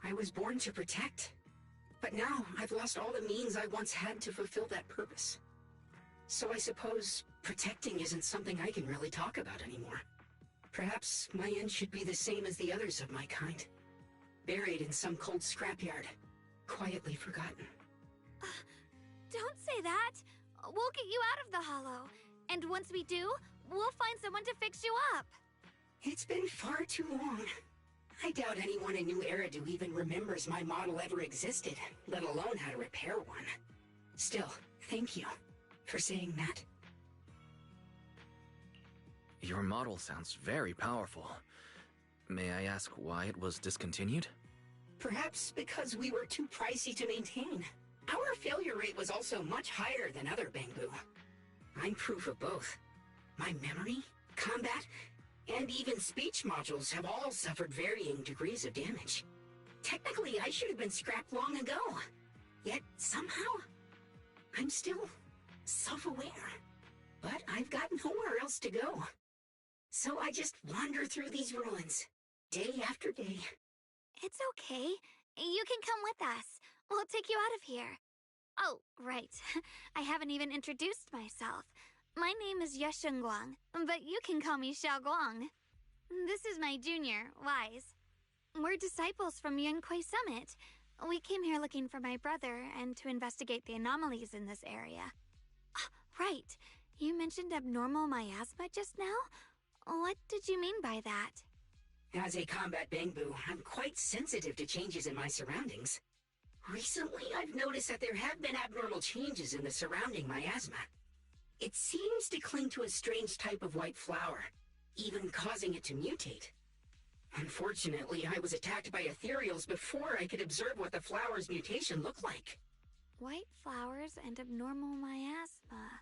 I was born to protect, but now I've lost all the means I once had to fulfill that purpose. So I suppose protecting isn't something I can really talk about anymore. Perhaps my end should be the same as the others of my kind. Buried in some cold scrapyard, quietly forgotten. Don't say that! We'll get you out of the hollow. And once we do, we'll find someone to fix you up. It's been far too long. I doubt anyone in New Eridu even remembers my model ever existed, let alone how to repair one. Still, thank you for saying that. Your model sounds very powerful. May I ask why it was discontinued? Perhaps because we were too pricey to maintain. Our failure rate was also much higher than other Bangbu. I'm proof of both. My memory, combat, and even speech modules have all suffered varying degrees of damage. Technically, I should have been scrapped long ago. Yet, somehow, I'm still self-aware. But I've got nowhere else to go. So I just wander through these ruins, day after day. It's okay. You can come with us. We'll take you out of here. Oh, right. I haven't even introduced myself. My name is Yeshengguang, but you can call me Xiaoguang. This is my junior, Wise. We're disciples from Yunquay Summit. We came here looking for my brother and to investigate the anomalies in this area. Right. You mentioned abnormal miasma just now? What did you mean by that? As a combat Bangbu, I'm quite sensitive to changes in my surroundings. Recently, I've noticed that there have been abnormal changes in the surrounding miasma. It seems to cling to a strange type of white flower, even causing it to mutate. Unfortunately, I was attacked by ethereals before I could observe what the flower's mutation looked like. White flowers and abnormal miasma.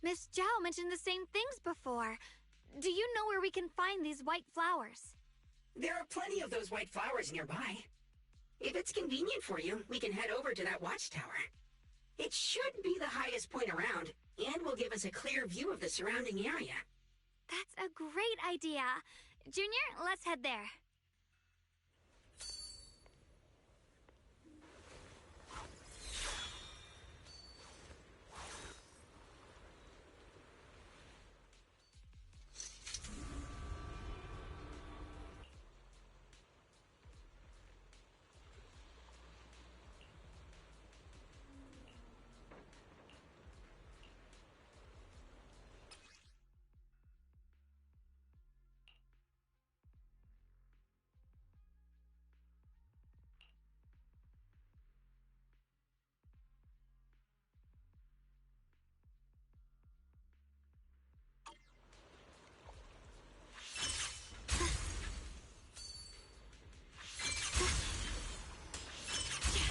Miss Zhao mentioned the same things before. Do you know where we can find these white flowers? There are plenty of those white flowers nearby. If it's convenient for you, we can head over to that watchtower. It should be the highest point around, and will give us a clear view of the surrounding area. That's a great idea. Junior, let's head there.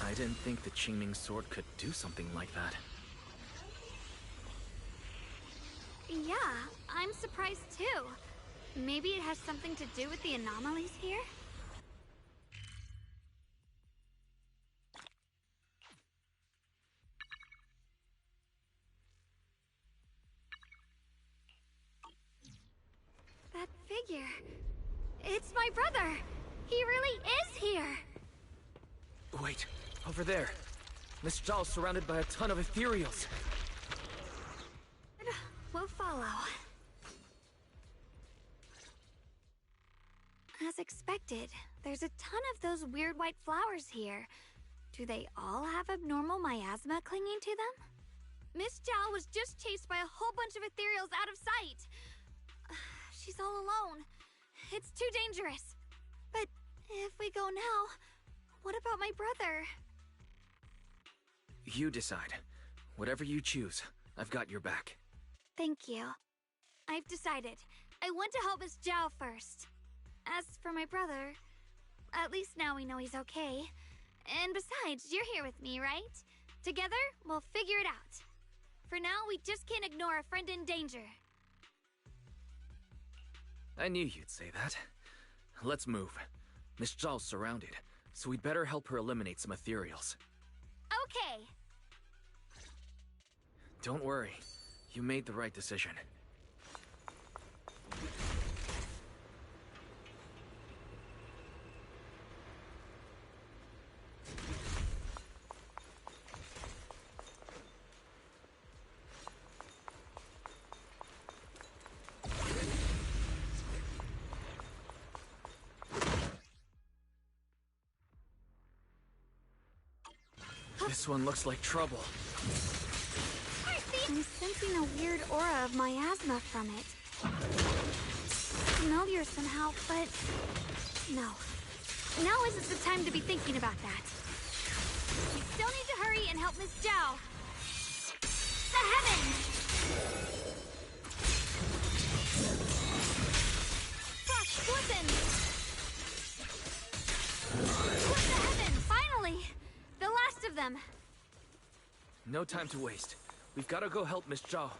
I didn't think the Qingming sword could do something like that. Yeah, I'm surprised too. Maybe it has something to do with the anomalies here? That figure... It's my brother! He really is here! Wait, over there. Miss Zhao's surrounded by a ton of ethereals. We'll follow. As expected, there's a ton of those weird white flowers here. Do they all have abnormal miasma clinging to them? Miss Zhao was just chased by a whole bunch of ethereals out of sight. She's all alone. It's too dangerous. But if we go now, what about my brother? You decide. Whatever you choose, I've got your back. Thank you. I've decided. I want to help Miss Zhao first. As for my brother, at least now we know he's okay. And besides, you're here with me, right? Together, we'll figure it out. For now, we just can't ignore a friend in danger. I knew you'd say that. Let's move. Miss Zhao's surrounded, so we'd better help her eliminate some ethereals. Okay. Don't worry. You made the right decision. This one looks like trouble. I'm sensing a weird aura of miasma from it. Familiar somehow, but... no. Now isn't the time to be thinking about that. We still need to hurry and help Miss Zhao. The heavens! Frost, listen! of them. No time to waste. We've got to go help Miss Zhao.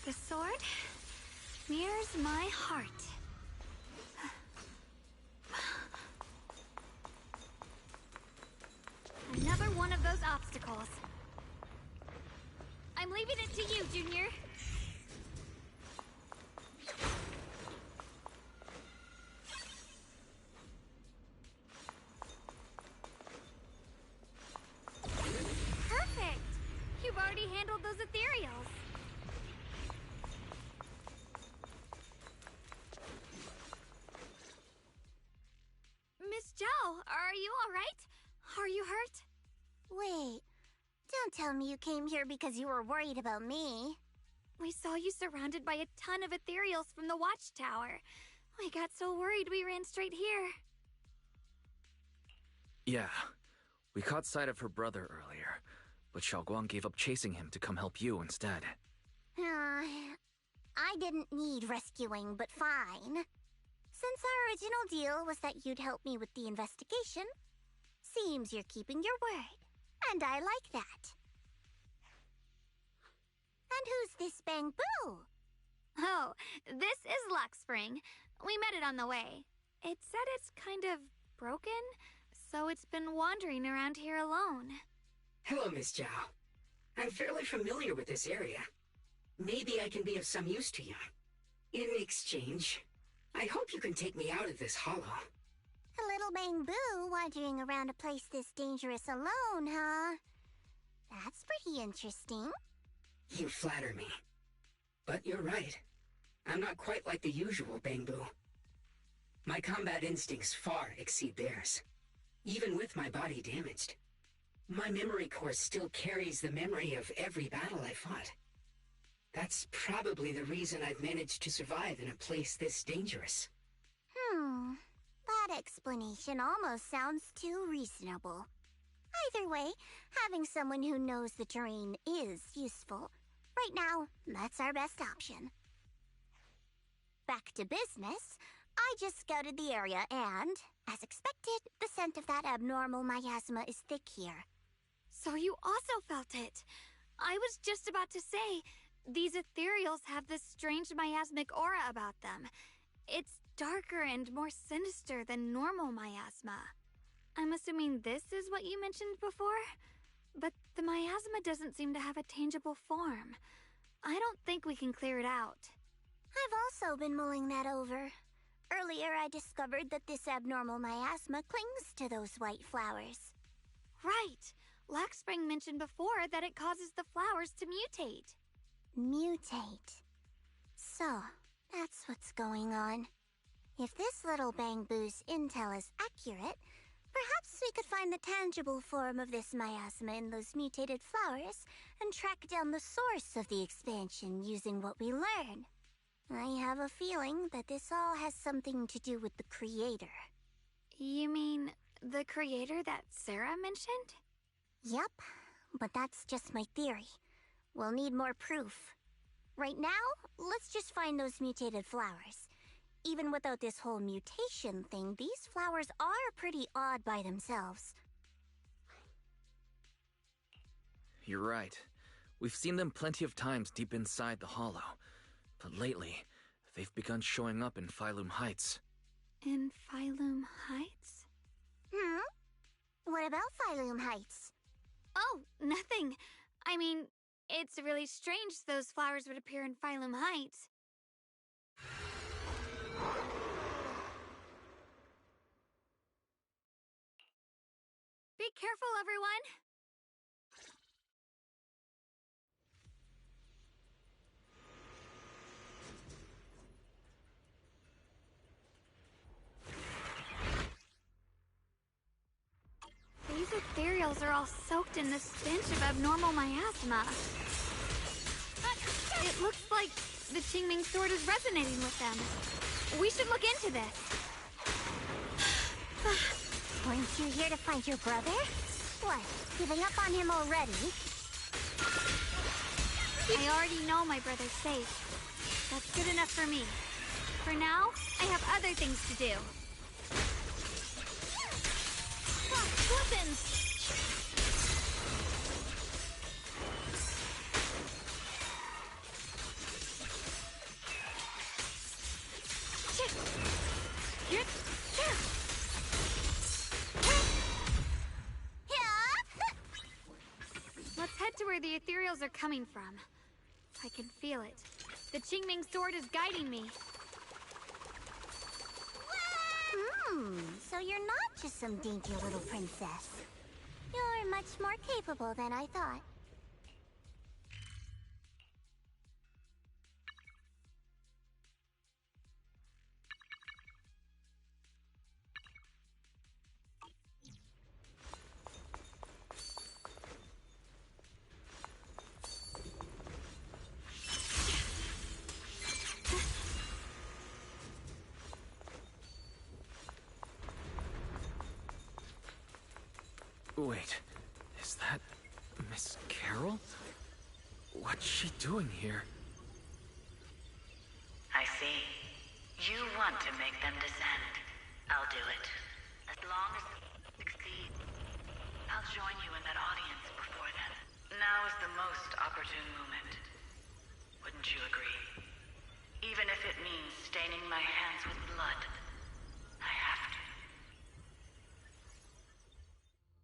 The sword mirrors my heart. Another one of those obstacles. I'm leaving it to you, Junior. Perfect! You've already handled those ethereals. Miss Zhao, are you alright? Are you hurt? Wait, don't tell me you came here because you were worried about me. We saw you surrounded by a ton of ethereals from the watchtower. We got so worried we ran straight here. Yeah, we caught sight of her brother earlier, but Xiaoguang gave up chasing him to come help you instead. I didn't need rescuing, but fine. Since our original deal was that you'd help me with the investigation, seems you're keeping your word, and I like that. And who's this Bamboo? Oh, this is Luxspring. We met it on the way. It said it's kind of broken, so it's been wandering around here alone. Hello, Miss Zhao. I'm fairly familiar with this area. Maybe I can be of some use to you. In exchange, I hope you can take me out of this hollow. A little Bamboo wandering around a place this dangerous alone, huh? That's pretty interesting. You flatter me. But you're right. I'm not quite like the usual Bamboo. My combat instincts far exceed theirs. Even with my body damaged, my memory core still carries the memory of every battle I fought. That's probably the reason I've managed to survive in a place this dangerous. That explanation almost sounds too reasonable. Either way, having someone who knows the terrain is useful. Right now, that's our best option. Back to business, I just scouted the area and, as expected, the scent of that abnormal miasma is thick here. So you also felt it. I was just about to say, these ethereals have this strange miasmic aura about them. It's darker and more sinister than normal miasma. I'm assuming this is what you mentioned before? But the miasma doesn't seem to have a tangible form. I don't think we can clear it out. I've also been mulling that over. Earlier I discovered that this abnormal miasma clings to those white flowers. Right! Luxspring mentioned before that it causes the flowers to mutate. Mutate. So, that's what's going on. If this little Bamboo's intel is accurate, perhaps we could find the tangible form of this miasma in those mutated flowers and track down the source of the expansion using what we learn. I have a feeling that this all has something to do with the creator. You mean the creator that Sarah mentioned? Yep, but that's just my theory. We'll need more proof. Right now, let's just find those mutated flowers. Even without this whole mutation thing, these flowers are pretty odd by themselves. You're right. We've seen them plenty of times deep inside the hollow. But lately, they've begun showing up in Phylum Heights. In Phylum Heights? What about Phylum Heights? Oh, nothing. I mean, it's really strange those flowers would appear in Phylum Heights. Be careful, everyone! These ethereals are all soaked in the stench of abnormal miasma. It looks like the Qingming sword is resonating with them. We should look into this. Weren't you here to find your brother? What, giving up on him already? I already know my brother's safe. That's good enough for me. For now, I have other things to do. Weapons! Let's head to where the ethereals are coming from. I can feel it. The Qingming sword is guiding me. So you're not just some dainty little princess. You're much more capable than I thought. Wait, is that Miss Carol? What's she doing here? I see. You want to make them descend. I'll do it. As long as they succeed. I'll join you in that audience before then. Now is the most opportune moment. Wouldn't you agree? Even if it means staining my hands with blood. I have to.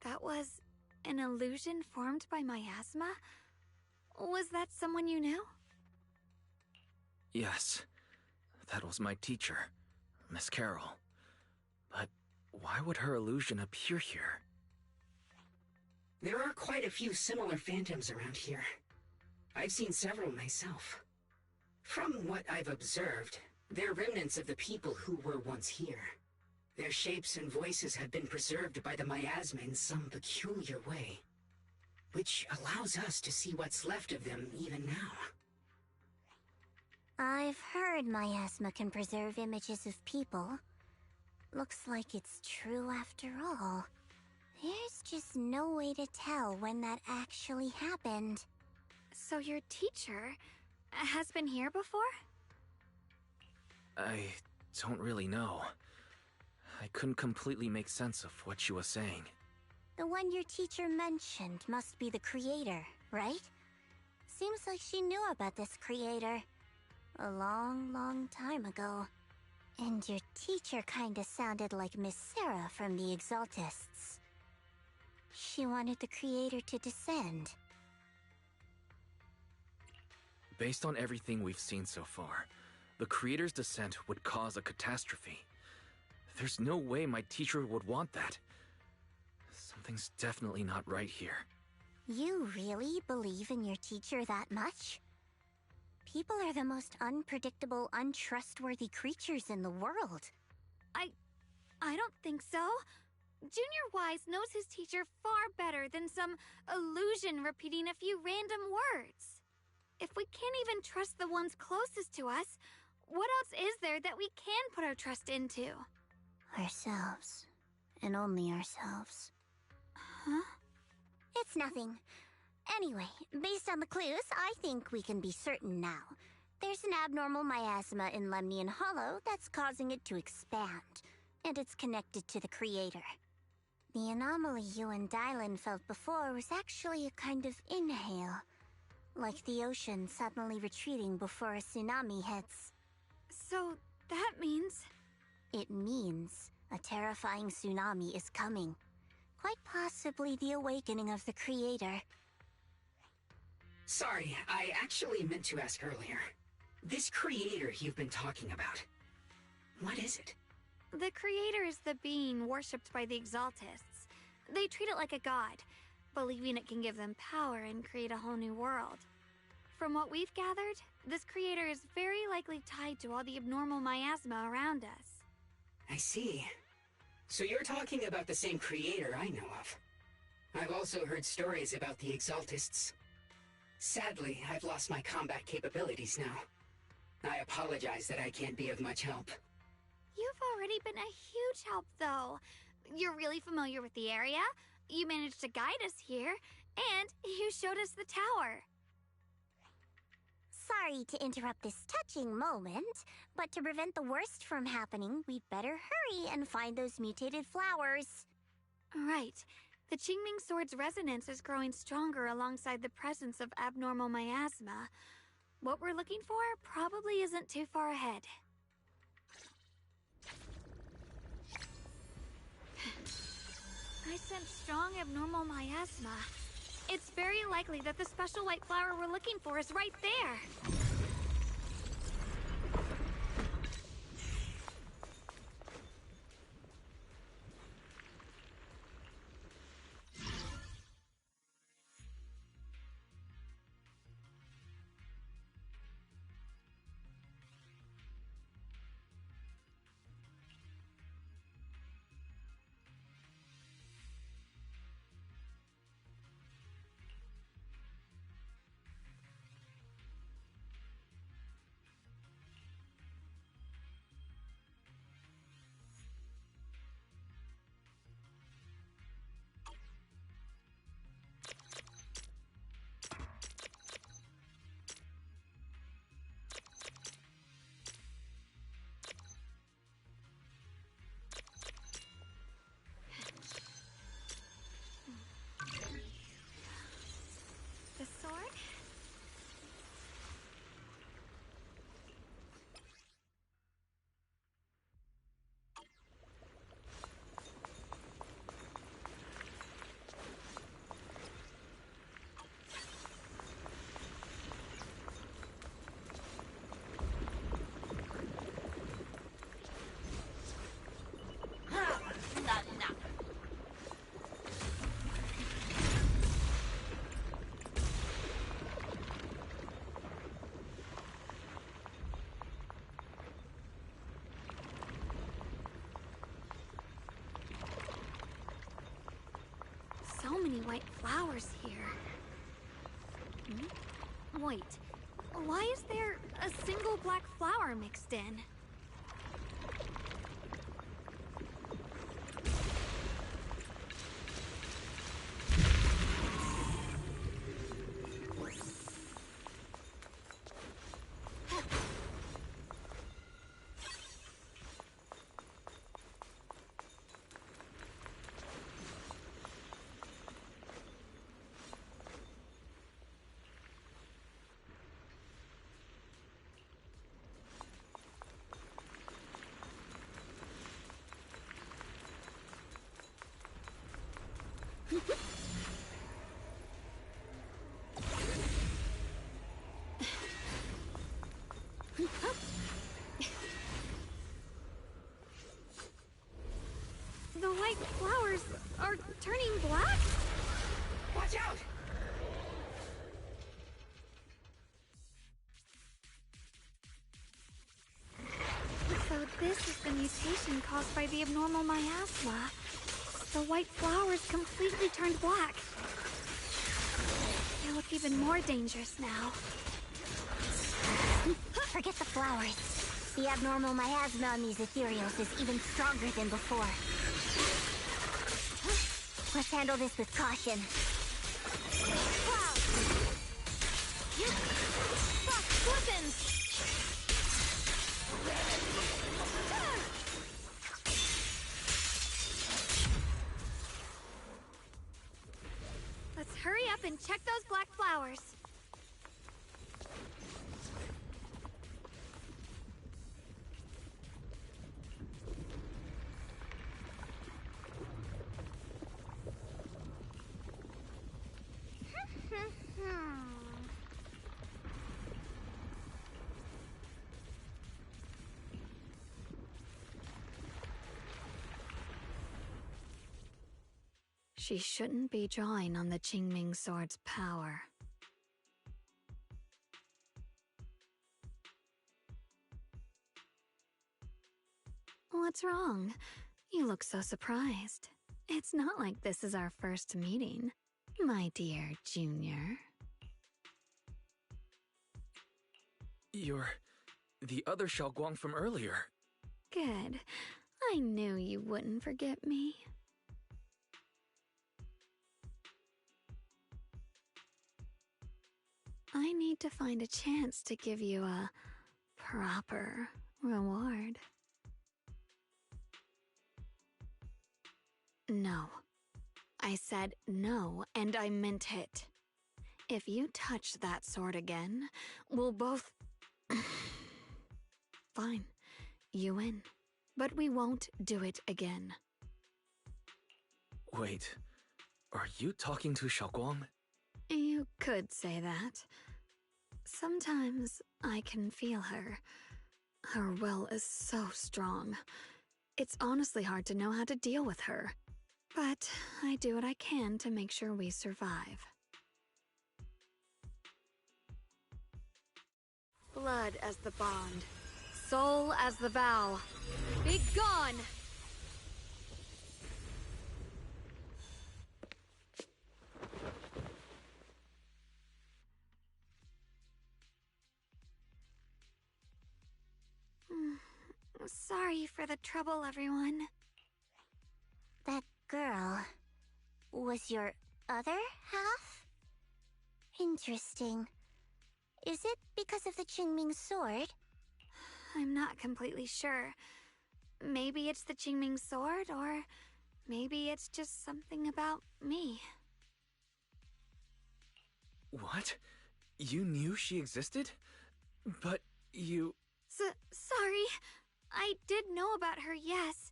That was an illusion formed by miasma? Was that someone you knew? Yes, that was my teacher, Miss Carol. But why would her illusion appear here? There are quite a few similar phantoms around here. I've seen several myself. From what I've observed, they're remnants of the people who were once here. Their shapes and voices have been preserved by the miasma in some peculiar way, which allows us to see what's left of them even now. I've heard miasma can preserve images of people. Looks like it's true after all. There's just no way to tell when that actually happened. So your teacher has been here before? I don't really know. I couldn't completely make sense of what she was saying. The one your teacher mentioned must be the creator, right? Seems like she knew about this creator a long time ago. And your teacher kinda sounded like Miss Sarah from the Exaltists. She wanted the creator to descend. Based on everything we've seen so far, the creator's descent would cause a catastrophe. There's no way my teacher would want that. Something's definitely not right here. You really believe in your teacher that much? People are the most unpredictable, untrustworthy creatures in the world. I don't think so. Junior Wise knows his teacher far better than some illusion repeating a few random words. If we can't even trust the ones closest to us, what else is there that we can put our trust into? Ourselves. And only ourselves. Huh? It's nothing. Anyway, based on the clues, I think we can be certain now. There's an abnormal miasma in Lemnian Hollow that's causing it to expand, and it's connected to the creator. The anomaly you and Dylan felt before was actually a kind of inhale, like the ocean suddenly retreating before a tsunami hits. So that means... It means a terrifying tsunami is coming. Quite possibly the awakening of the creator. Sorry, I actually meant to ask earlier. This creator you've been talking about, What is it? The creator is the being worshipped by the Exaltists. They treat it like a god, believing it can give them power and create a whole new world. From what we've gathered, this creator is very likely tied to all the abnormal miasma around us. I see. So you're talking about the same creator I know of. I've also heard stories about the Exaltists. Sadly, I've lost my combat capabilities now. I apologize that I can't be of much help. You've already been a huge help, though. You're really familiar with the area, you managed to guide us here, and you showed us the tower. Sorry to interrupt this touching moment, but to prevent the worst from happening, we'd better hurry and find those mutated flowers. Right. The Qingming Sword's resonance is growing stronger alongside the presence of abnormal miasma. What we're looking for probably isn't too far ahead. I sense strong abnormal miasma. It's very likely that the special white flower we're looking for is right there. The sword? So many white flowers here. Wait, why is there a single black flower mixed in? The white flowers are turning black? Watch out! So this is the mutation caused by the abnormal miasma. The white flowers completely turned black. They look even more dangerous now. Forget the flowers. The abnormal miasma on these ethereals is even stronger than before. Let's handle this with caution. Weapons! Let's hurry up and check those black flowers. She shouldn't be drawing on the Qingming sword's power. What's wrong? You look so surprised. It's not like this is our first meeting, my dear Junior. You're the other Xiaoguang from earlier. Good. I knew you wouldn't forget me. I need to find a chance to give you a proper reward. No. I said no, and I meant it. If you touch that sword again, we'll both... Fine. You win. But we won't do it again. Wait, are you talking to Xiaoguang? You could say that. Sometimes I can feel her. Her will is so strong. It's honestly hard to know how to deal with her. But I do what I can to make sure we survive. Blood as the bond. Soul as the vow. Be gone! Sorry for the trouble, everyone. That girl was your other half? Interesting. Is it because of the Qingming sword? I'm not completely sure. Maybe it's the Qingming sword, or maybe it's just something about me. What? You knew she existed? But you... Sorry. I did know about her, yes.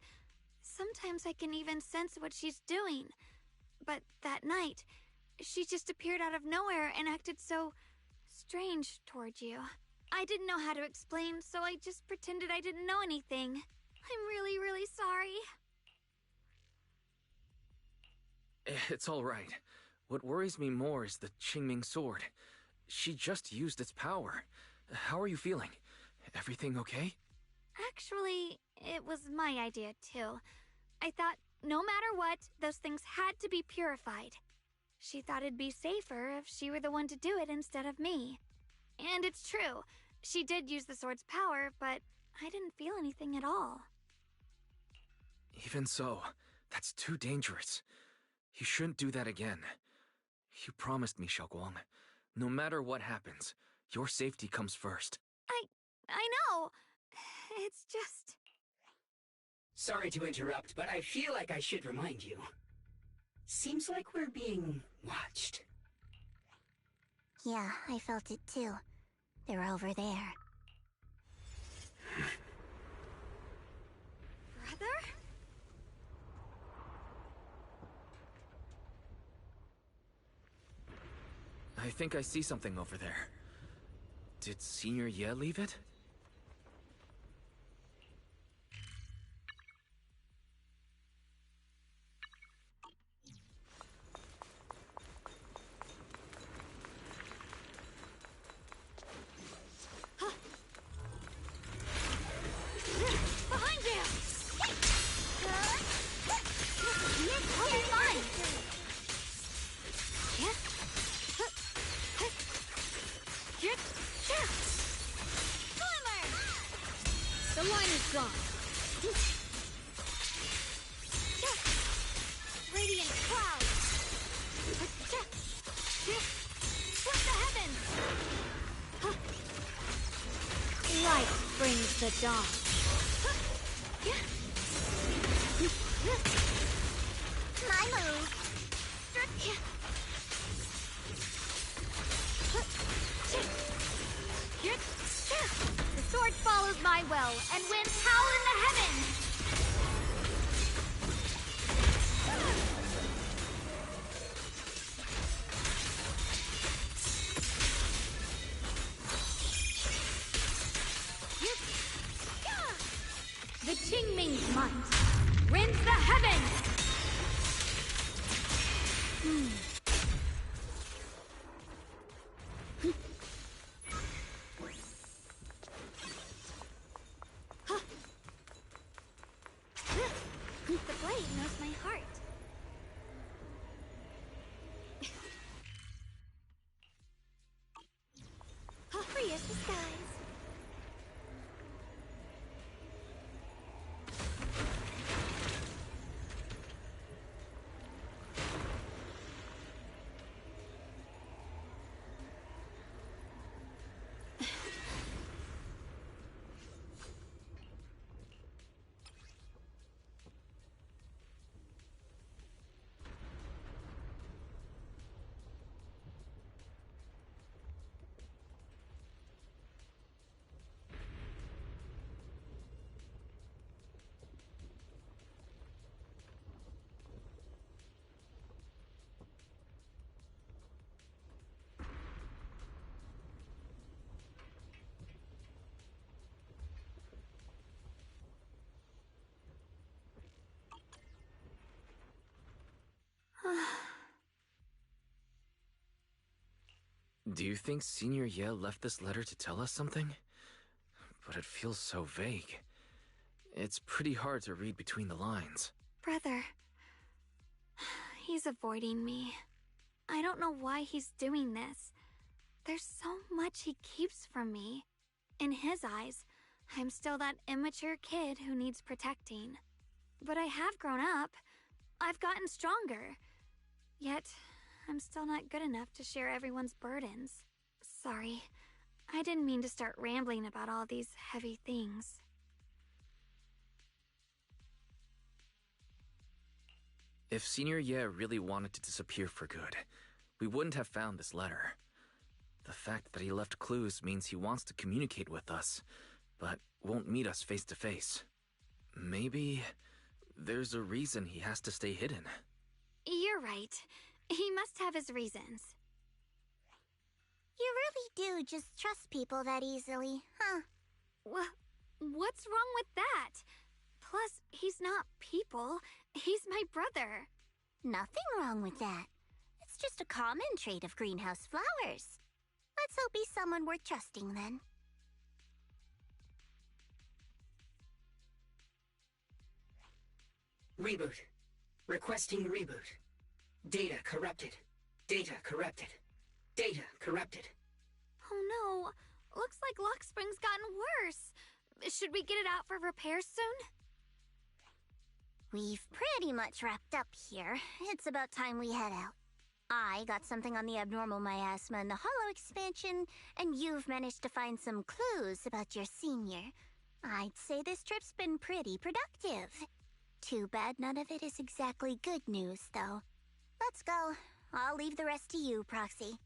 Sometimes I can even sense what she's doing. But that night, she just appeared out of nowhere and acted so strange toward you. I didn't know how to explain, so I just pretended I didn't know anything. I'm really, really sorry. It's all right. What worries me more is the Qingming sword. She just used its power. How are you feeling? Everything okay? Actually, it was my idea, too. I thought, no matter what, those things had to be purified. She thought it'd be safer if she were the one to do it instead of me. And it's true. She did use the sword's power, but I didn't feel anything at all. Even so, that's too dangerous. You shouldn't do that again. You promised me, Xiaoguang. No matter what happens, your safety comes first. I know. It's just... Sorry to interrupt, but I feel like I should remind you. Seems like we're being watched. Yeah, I felt it too. They're over there. Brother? I think I see something over there. Did Senior Ye leave it? Behind you! Hold in line! The line is gone. Radiant cloud. Split the heavens. Light brings the dawn. My move. The sword follows my will and wins power in the heavens! The Qingming's might rends the heavens! The blade knows my heart. Free as the skies. Do you think Senior Ye left this letter to tell us something? But it feels so vague. It's pretty hard to read between the lines. Brother. He's avoiding me. I don't know why he's doing this. There's so much he keeps from me. In his eyes, I'm still that immature kid who needs protecting. But I have grown up. I've gotten stronger. Yet, I'm still not good enough to share everyone's burdens. Sorry. I didn't mean to start rambling about all these heavy things. If Senior Ye really wanted to disappear for good, we wouldn't have found this letter. The fact that he left clues means he wants to communicate with us, but won't meet us face to face. Maybe there's a reason he has to stay hidden. You're right. He must have his reasons. You really do just trust people that easily, huh? What's wrong with that? Plus, he's not people. He's my brother. Nothing wrong with that. It's just a common trait of greenhouse flowers. Let's hope he's someone worth trusting then. Reboot. Requesting reboot. Data corrupted. Data corrupted. Data corrupted. Oh no. Looks like Lockspring's gotten worse. Should we get it out for repairs soon? We've pretty much wrapped up here. It's about time we head out. I got something on the abnormal miasma and the hollow expansion, and you've managed to find some clues about your senior. I'd say this trip's been pretty productive. Too bad none of it is exactly good news, though. Let's go. I'll leave the rest to you, Proxy.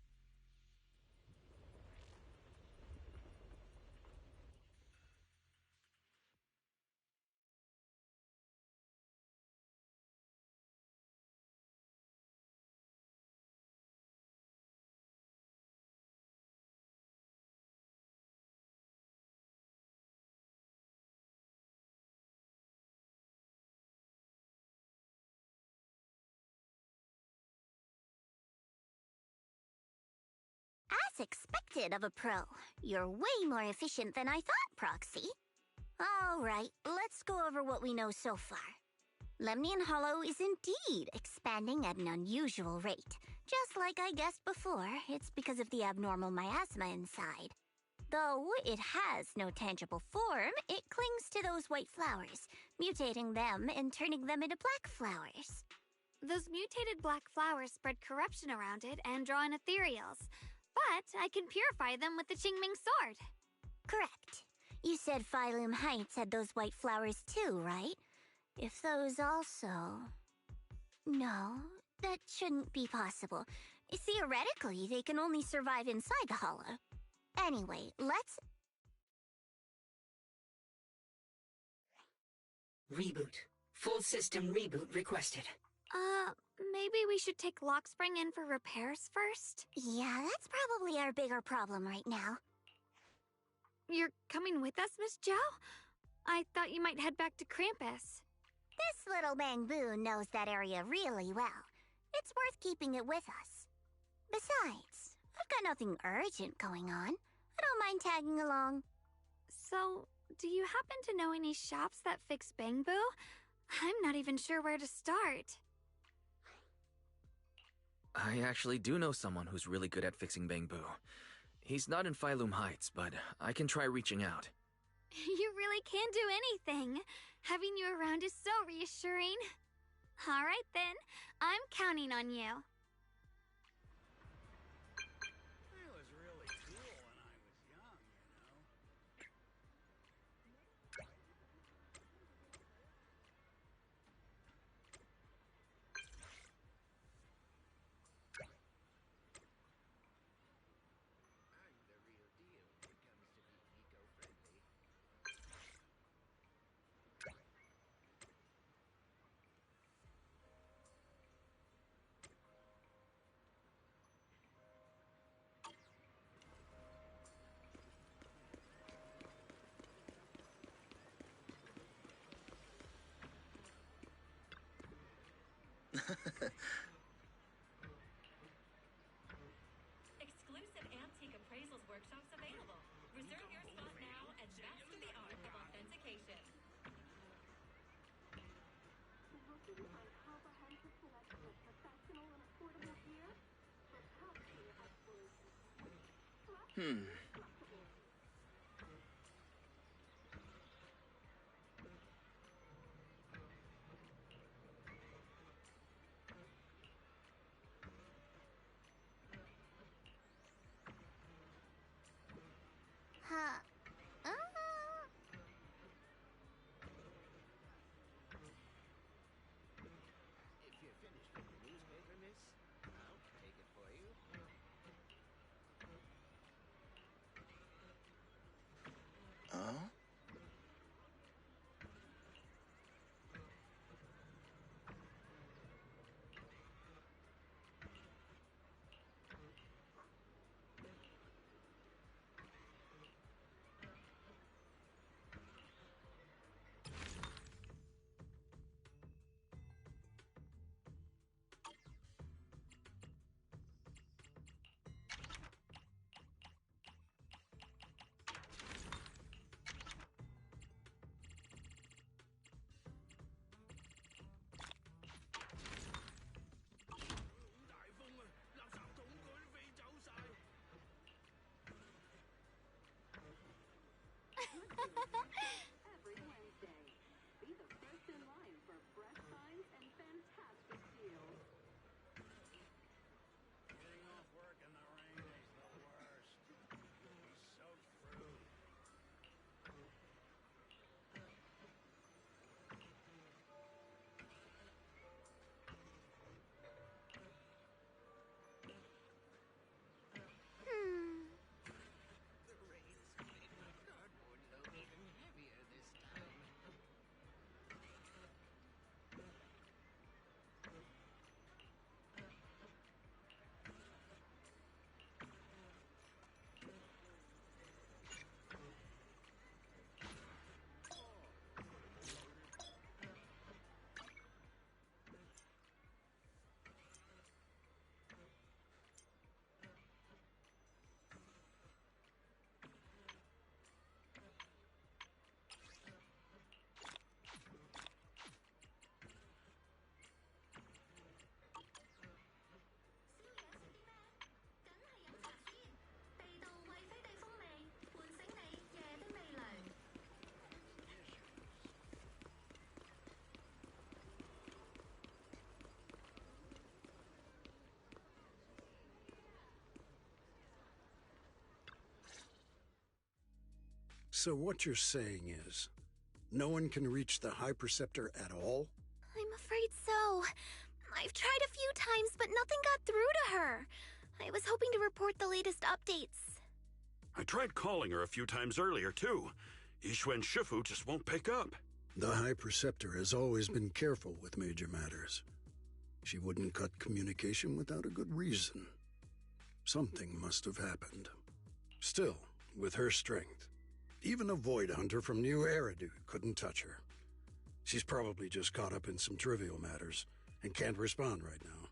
As expected of a pro, you're way more efficient than I thought, Proxy. Alright, let's go over what we know so far. Lemnian Hollow is indeed expanding at an unusual rate. Just like I guessed before, it's because of the abnormal miasma inside. Though it has no tangible form, it clings to those white flowers, mutating them and turning them into black flowers. Those mutated black flowers spread corruption around it and draw in ethereals. But I can purify them with the Qingming sword. Correct. You said Phylum Heights had those white flowers too, right? If those also... No, that shouldn't be possible. Theoretically, they can only survive inside the hollow. Anyway, let's... Reboot. Full system reboot requested. Maybe we should take Lockspring in for repairs first? Yeah, that's probably our bigger problem right now. You're coming with us, Miss Zhao? I thought you might head back to Krampus. This little bamboo knows that area really well. It's worth keeping it with us. Besides, I've got nothing urgent going on. I don't mind tagging along. So, do you happen to know any shops that fix Bangbu? I'm not even sure where to start. I actually do know someone who's really good at fixing Bangbu. He's not in Phylum Heights, but I can try reaching out. You really can do anything. Having you around is so reassuring. All right then, I'm counting on you. It was really cool when I was young, you know. I'm the real deal when it comes to being eco-friendly. Exclusive antique appraisals workshops available. Reserve your spot now and master the art of authentication. Looking for a comprehensive selection of professional and affordable gear for top-tier exploration. Huh. If you're finished with the newspaper, miss, I'll take it for you. Huh? Every Wednesday. Be the first in line for fresh finds and fantastic deals. Getting off work in the rain is the worst. He's soaked through. The rain's made my cardboard load even heavier this time. So what you're saying is, no one can reach the High Preceptor at all? I'm afraid so. I've tried a few times, but nothing got through to her. I was hoping to report the latest updates. I tried calling her a few times earlier, too. Yixuan Shifu just won't pick up. The High Preceptor has always been careful with major matters. She wouldn't cut communication without a good reason. Something must have happened. Still, with her strength, even a Void Hunter from New Eridu couldn't touch her. She's probably just caught up in some trivial matters and can't respond right now.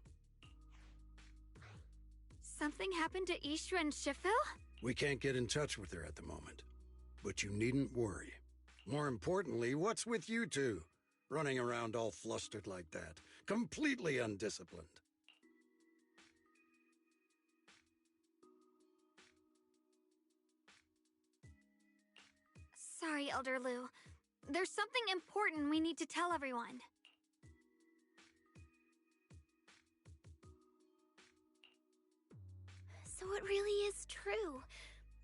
something happened to Ishu and Shifu? We can't get in touch with her at the moment. But you needn't worry. More importantly, what's with you two? Running around all flustered like that. Completely undisciplined. Sorry, Elder Lu. There's something important we need to tell everyone. So it really is true.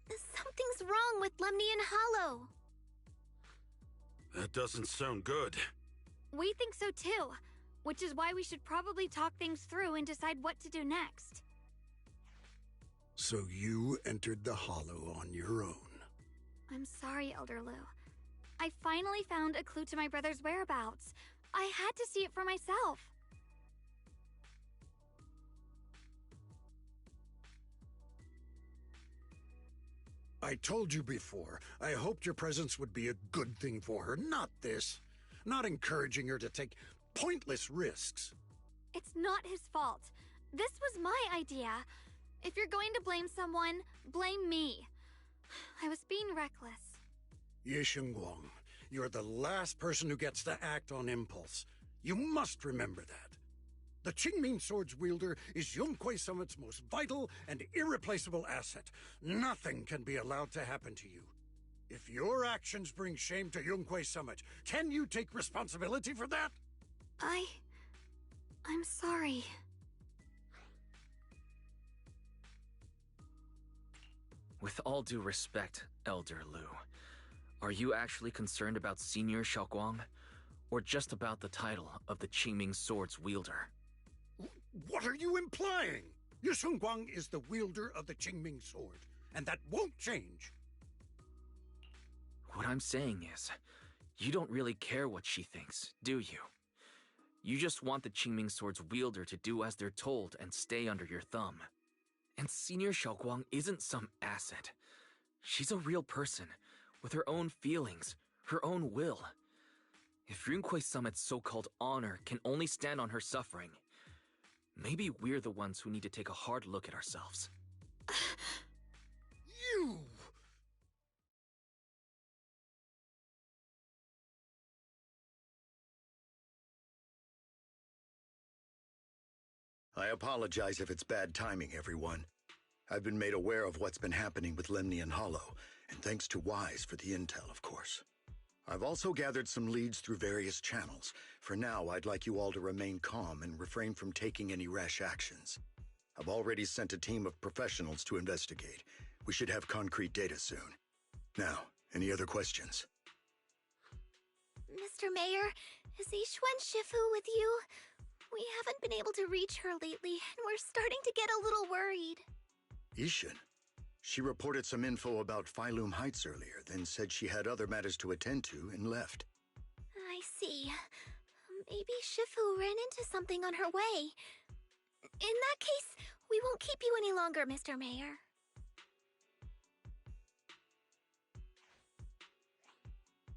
Something's wrong with Lemnian Hollow. That doesn't sound good. We think so too, which is why we should probably talk things through and decide what to do next. So you entered the Hollow on your own. I'm sorry, Elder Lu. I finally found a clue to my brother's whereabouts. I had to see it for myself. I told you before, I hoped your presence would be a good thing for her, not this. Not encouraging her to take pointless risks. It's not his fault. This was my idea. If you're going to blame someone, blame me. I was being reckless. Ye Shengguang, you're the last person who gets to act on impulse. You must remember that. The Qingming Sword's wielder is Yunquei Summit's most vital and irreplaceable asset. Nothing can be allowed to happen to you. If your actions bring shame to Yunquei Summit, can you take responsibility for that? I'm sorry. With all due respect, Elder Lu, are you actually concerned about Senior Xiaoguang, or just about the title of the Qingming Sword's wielder? What are you implying? Ye Shengguang is the wielder of the Qingming Sword, and that won't change. What I'm saying is, you don't really care what she thinks, do you? You just want the Qingming Sword's wielder to do as they're told and stay under your thumb. And Senior Xiaoguang isn't some asset. She's a real person, with her own feelings, her own will. If Yunquei Summit's so-called honor can only stand on her suffering, maybe we're the ones who need to take a hard look at ourselves. You! I apologize if it's bad timing, everyone. I've been made aware of what's been happening with Lemnian Hollow, and thanks to Wise for the intel, of course. I've also gathered some leads through various channels. For now, I'd like you all to remain calm and refrain from taking any rash actions. I've already sent a team of professionals to investigate. We should have concrete data soon. Now, any other questions? Mr. Mayor, is Yixuan Shifu with you? We haven't been able to reach her lately, and we're starting to get a little worried. Ishin? She reported some info about Phylum Heights earlier, then said she had other matters to attend to and left. I see. Maybe Shifu ran into something on her way. In that case, we won't keep you any longer, Mr. Mayor.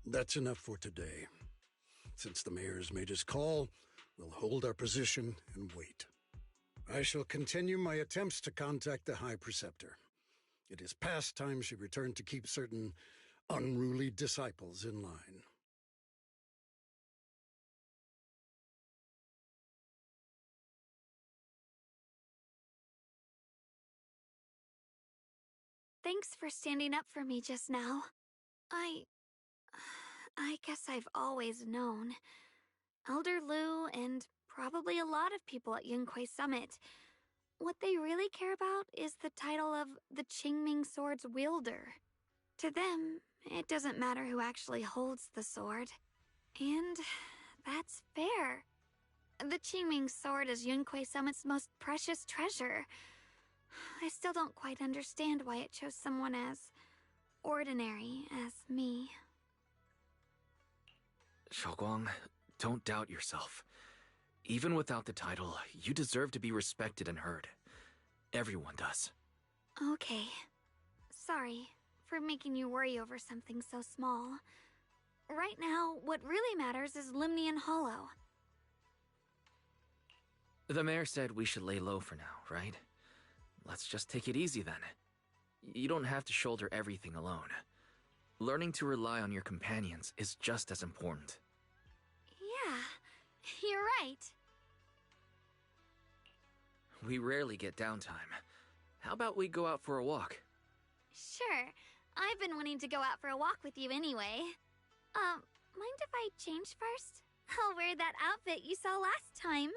That's enough for today. Since the mayor's made his call, we'll hold our position and wait. I shall continue my attempts to contact the High Preceptor. It is past time she returned to keep certain unruly disciples in line. Thanks for standing up for me just now. I guess I've always known. Elder Lu and probably a lot of people at Yunquei Summit, what they really care about is the title of the Qingming Sword's wielder. To them, it doesn't matter who actually holds the sword. And that's fair. The Qingming Sword is Yunquei Summit's most precious treasure. I still don't quite understand why it chose someone as ordinary as me. Xiaoguang, don't doubt yourself. Even without the title, you deserve to be respected and heard. Everyone does. Okay. Sorry for making you worry over something so small. Right now, what really matters is Lemnian Hollow. The mayor said we should lay low for now, right? let's just take it easy then. You don't have to shoulder everything alone. Learning to rely on your companions is just as important. Yeah, you're right. We rarely get downtime. How about we go out for a walk? Sure. I've been wanting to go out for a walk with you anyway. Mind if I change first? I'll wear that outfit you saw last time.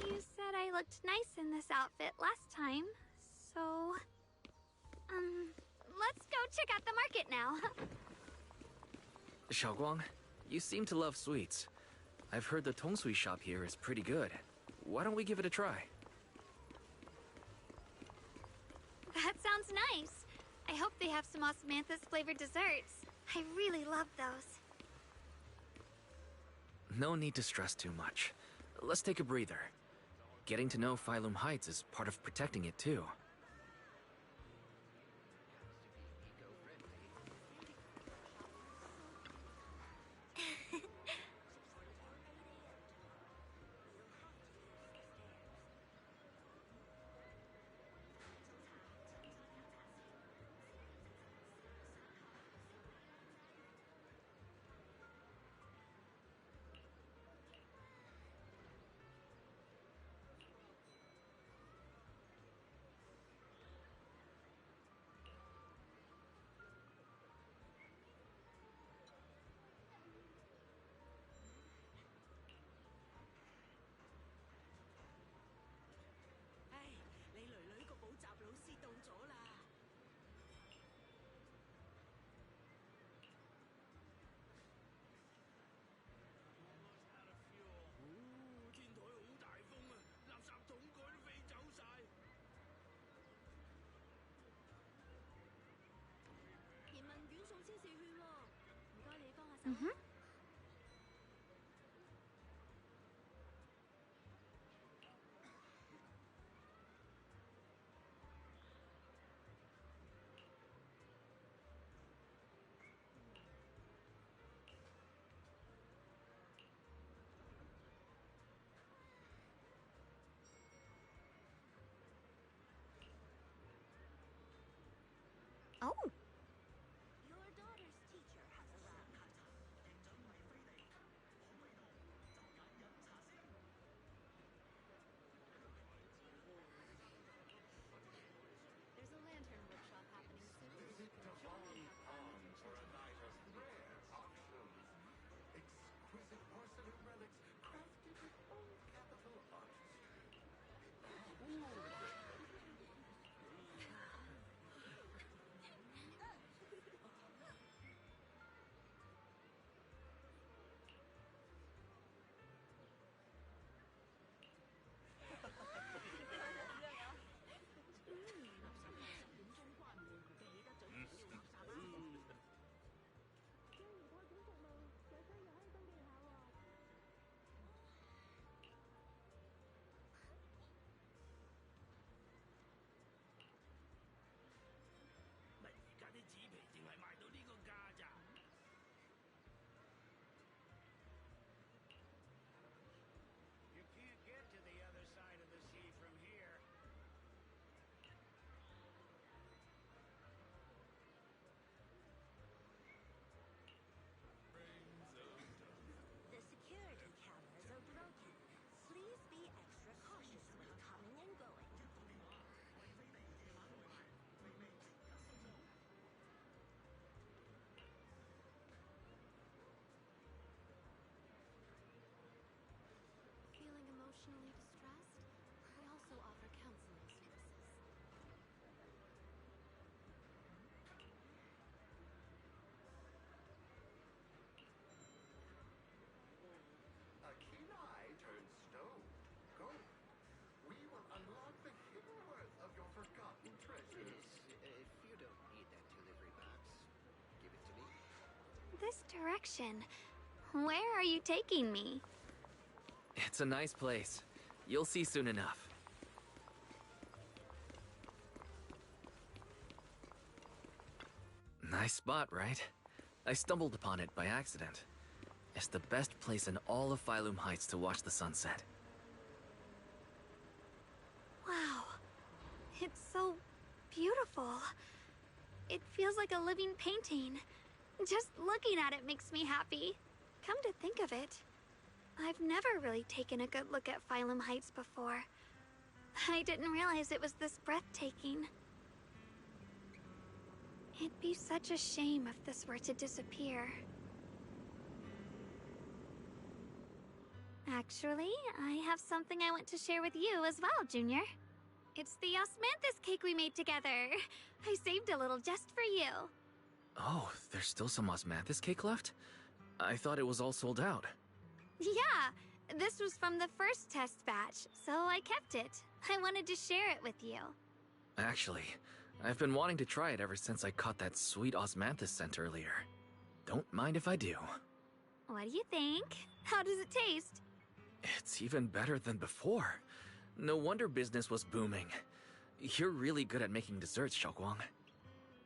You said I looked nice in this outfit last time, so... let's go check out the market now. Xiaoguang, you seem to love sweets. I've heard the tongsui shop here is pretty good. Why don't we give it a try? That sounds nice. I hope they have some osmanthus flavored desserts. I really love those. No need to stress too much. Let's take a breather. Getting to know Phylum Heights is part of protecting it too. Mm-hmm. Oh. There's a lantern workshop happening soon. Exquisite porcelain relics crafted with all capital artistry. You can't get to the other side of the sea from here. The security cameras are broken. Please be extra cautious when coming and going. Feeling emotionally distressed? We also offer counseling services. A keen eye turns stone to gold. We will unlock the hidden worth of your forgotten treasures. If you don't need that delivery box, give it to me. This direction. Where are you taking me? It's a nice place. You'll see soon enough. Nice spot, right? I stumbled upon it by accident. It's the best place in all of Phylum Heights to watch the sunset. Wow. It's so beautiful. It feels like a living painting. Just looking at it makes me happy. Come to think of it, I've never really taken a good look at Phylum Heights before. I didn't realize it was this breathtaking. It'd be such a shame if this were to disappear. Actually, I have something I want to share with you as well, Junior. It's the osmanthus cake we made together. I saved a little just for you. Oh, there's still some osmanthus cake left? I thought it was all sold out. Yeah, this was from the first test batch, so I kept it. I wanted to share it with you. Actually, I've been wanting to try it ever since I caught that sweet osmanthus scent earlier. Don't mind if I do. What do you think? How does it taste? It's even better than before. No wonder business was booming. You're really good at making desserts, Xiaoguang.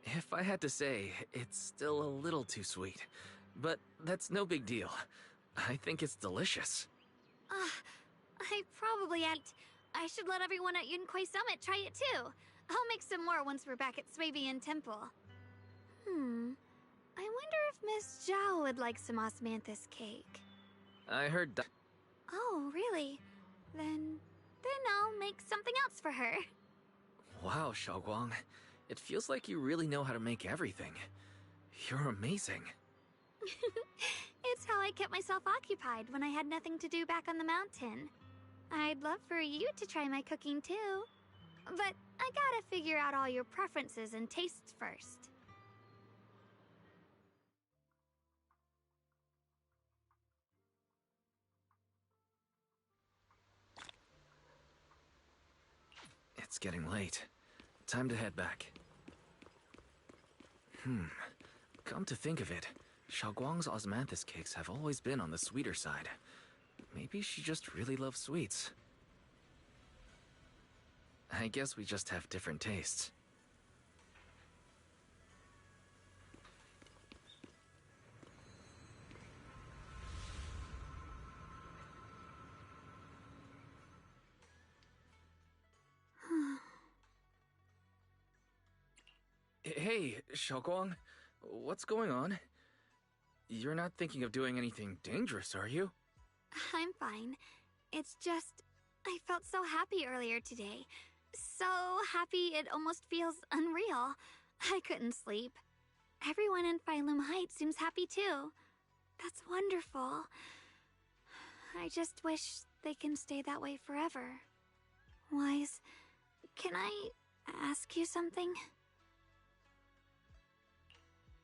If I had to say, it's still a little too sweet. But that's no big deal. I think it's delicious. I should let everyone at Yunkui Summit try it too. I'll make some more once we're back at Swabian Temple. I wonder if Miss Zhao would like some osmanthus cake. I heard Oh, really? Then I'll make something else for her. Wow, Xiaoguang. It feels like you really know how to make everything. You're amazing. It's how I kept myself occupied when I had nothing to do back on the mountain. I'd love for you to try my cooking too. But I gotta figure out all your preferences and tastes first. It's getting late. Time to head back. Come to think of it, Xiaoguang's osmanthus cakes have always been on the sweeter side. Maybe she just really loves sweets. I guess we just have different tastes. Hey, Xiaoguang. What's going on? You're not thinking of doing anything dangerous, are you? I'm fine. It's just, I felt so happy earlier today. So happy it almost feels unreal. I couldn't sleep. Everyone in Phylum Heights seems happy too. That's wonderful. I just wish they can stay that way forever. Wise, can I ask you something?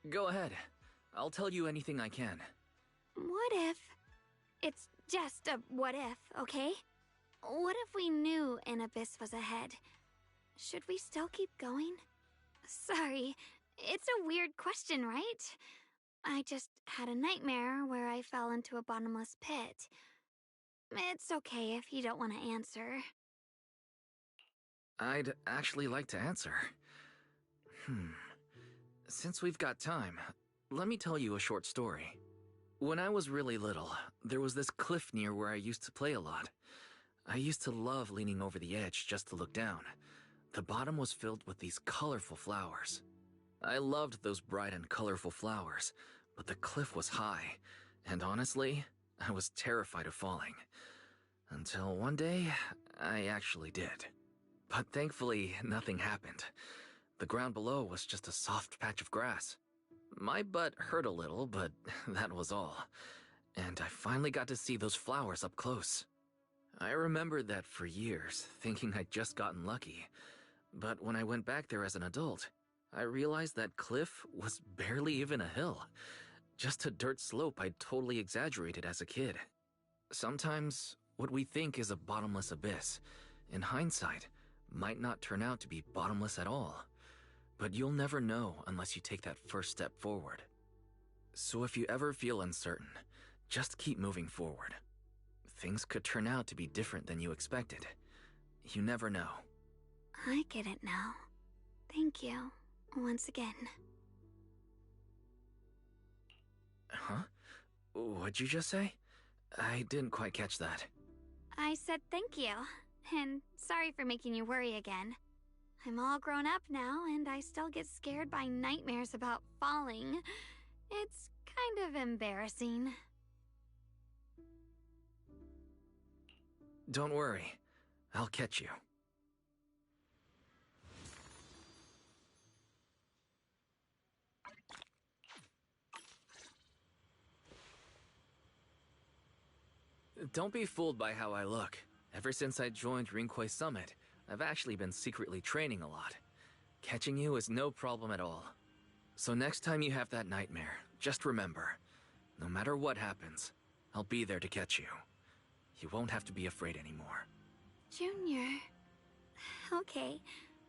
Go ahead. I'll tell you anything I can. What if... It's just a what if, okay? What if we knew an abyss was ahead? Should we still keep going? Sorry, it's a weird question, right? I just had a nightmare where I fell into a bottomless pit. It's okay if you don't want to answer. I'd actually like to answer. Since we've got time, let me tell you a short story. When I was really little, there was this cliff near where I used to play a lot. I used to love leaning over the edge just to look down. The bottom was filled with these colorful flowers. I loved those bright and colorful flowers, but the cliff was high, and honestly, I was terrified of falling. Until one day, I actually did. But thankfully, nothing happened. The ground below was just a soft patch of grass. My butt hurt a little, but that was all. And I finally got to see those flowers up close. I remembered that for years, thinking I'd just gotten lucky. But when I went back there as an adult, I realized that cliff was barely even a hill. Just a dirt slope I'd totally exaggerated as a kid. Sometimes, what we think is a bottomless abyss, in hindsight, might not turn out to be bottomless at all. But you'll never know unless you take that first step forward. So if you ever feel uncertain, just keep moving forward. things could turn out to be different than you expected. You never know. I get it now. Thank you, once again. Huh? What'd you just say? I didn't quite catch that. I said thank you, and sorry for making you worry again. I'm all grown up now, and I still get scared by nightmares about falling. It's kind of embarrassing. Don't worry. I'll catch you. Don't be fooled by how I look. Ever since I joined Rinkway Summit, I've actually been secretly training a lot. Catching you is no problem at all. So next time you have that nightmare, just remember, no matter what happens, I'll be there to catch you. You won't have to be afraid anymore. Junior. Okay,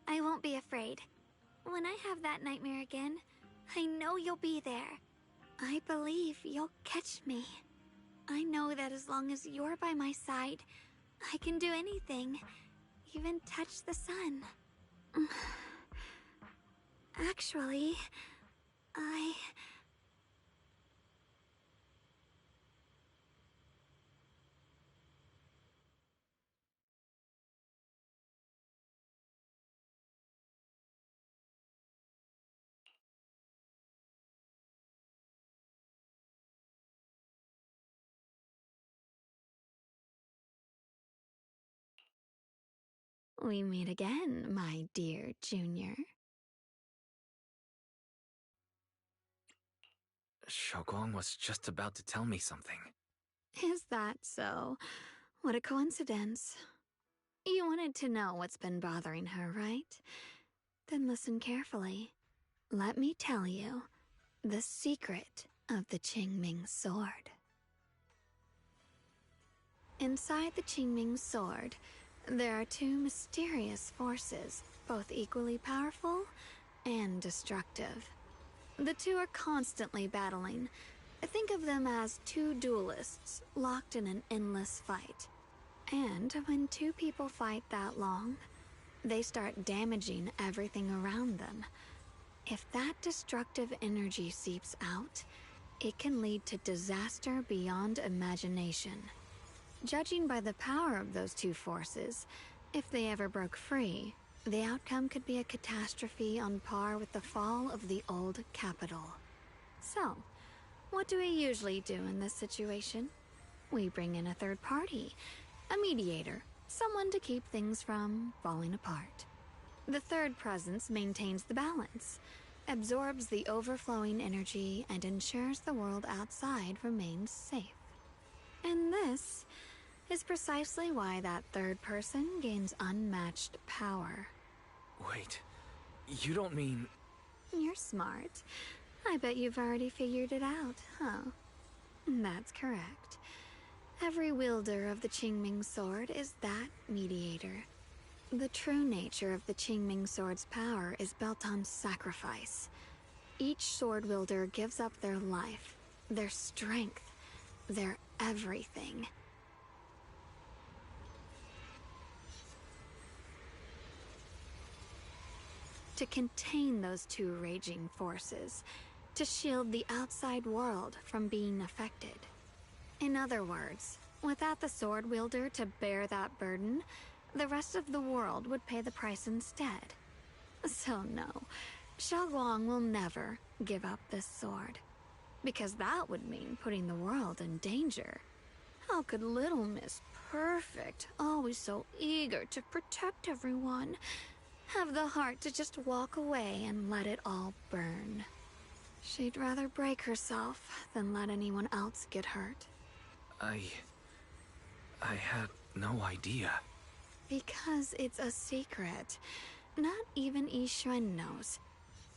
I won't be afraid. When I have that nightmare again, I know you'll be there. I believe you'll catch me. I know that as long as you're by my side, I can do anything, even touch the sun. Actually, We meet again, my dear Junior. Shoguang was just about to tell me something. Is that so? What a coincidence. You wanted to know what's been bothering her, right? Then listen carefully. Let me tell you the secret of the Qingming sword. Inside the Qingming sword, there are two mysterious forces, both equally powerful and destructive. The two are constantly battling. Think of them as two duelists locked in an endless fight. And when two people fight that long, they start damaging everything around them. If that destructive energy seeps out, it can lead to disaster beyond imagination. Judging by the power of those two forces, if they ever broke free, the outcome could be a catastrophe on par with the fall of the old capital. So, what do we usually do in this situation? We bring in a third party, a mediator, someone to keep things from falling apart. The third presence maintains the balance, absorbs the overflowing energy, and ensures the world outside remains safe. And this is precisely why that third person gains unmatched power. Wait, you don't mean... You're smart. I bet you've already figured it out, huh? That's correct. Every wielder of the Qingming sword is that mediator. The true nature of the Qingming sword's power is built on sacrifice. Each sword wielder gives up their life, their strength, their everything. To contain those two raging forces, to shield the outside world from being affected. In other words, without the sword wielder to bear that burden, the rest of the world would pay the price instead. So no, Xiaoguang will never give up this sword, because that would mean putting the world in danger. How could little Miss Perfect, always so eager to protect everyone, have the heart to just walk away and let it all burn? She'd rather break herself than let anyone else get hurt. I had no idea. Because it's a secret. Not even Yixuan knows.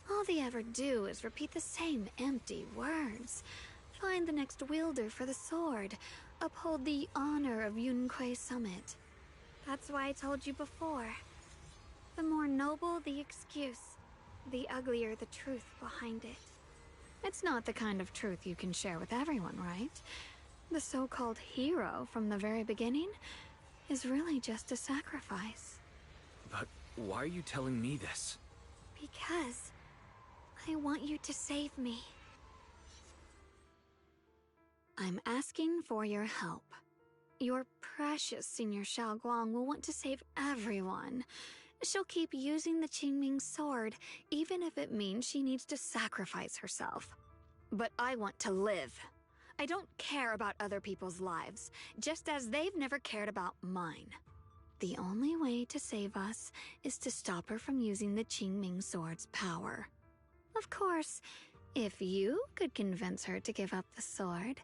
All they ever do is repeat the same empty words. Find the next wielder for the sword. Uphold the honor of Yunquay Summit. That's why I told you before. The more noble the excuse, the uglier the truth behind it. It's not the kind of truth you can share with everyone, right? The so-called hero from the very beginning is really just a sacrifice. But why are you telling me this? Because I want you to save me. I'm asking for your help. Your precious Senior Xiaoguang will want to save everyone. She'll keep using the Qingming sword, even if it means she needs to sacrifice herself. But I want to live. I don't care about other people's lives, just as they've never cared about mine. The only way to save us is to stop her from using the Qingming sword's power. Of course, if you could convince her to give up the sword,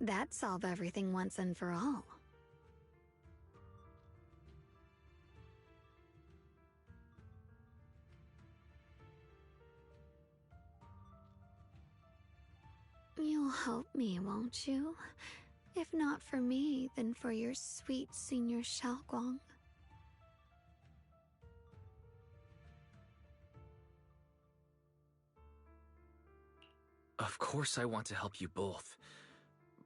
that'd solve everything once and for all. You'll help me, won't you? If not for me, then for your sweet Senior Xiaoguang. Of course I want to help you both,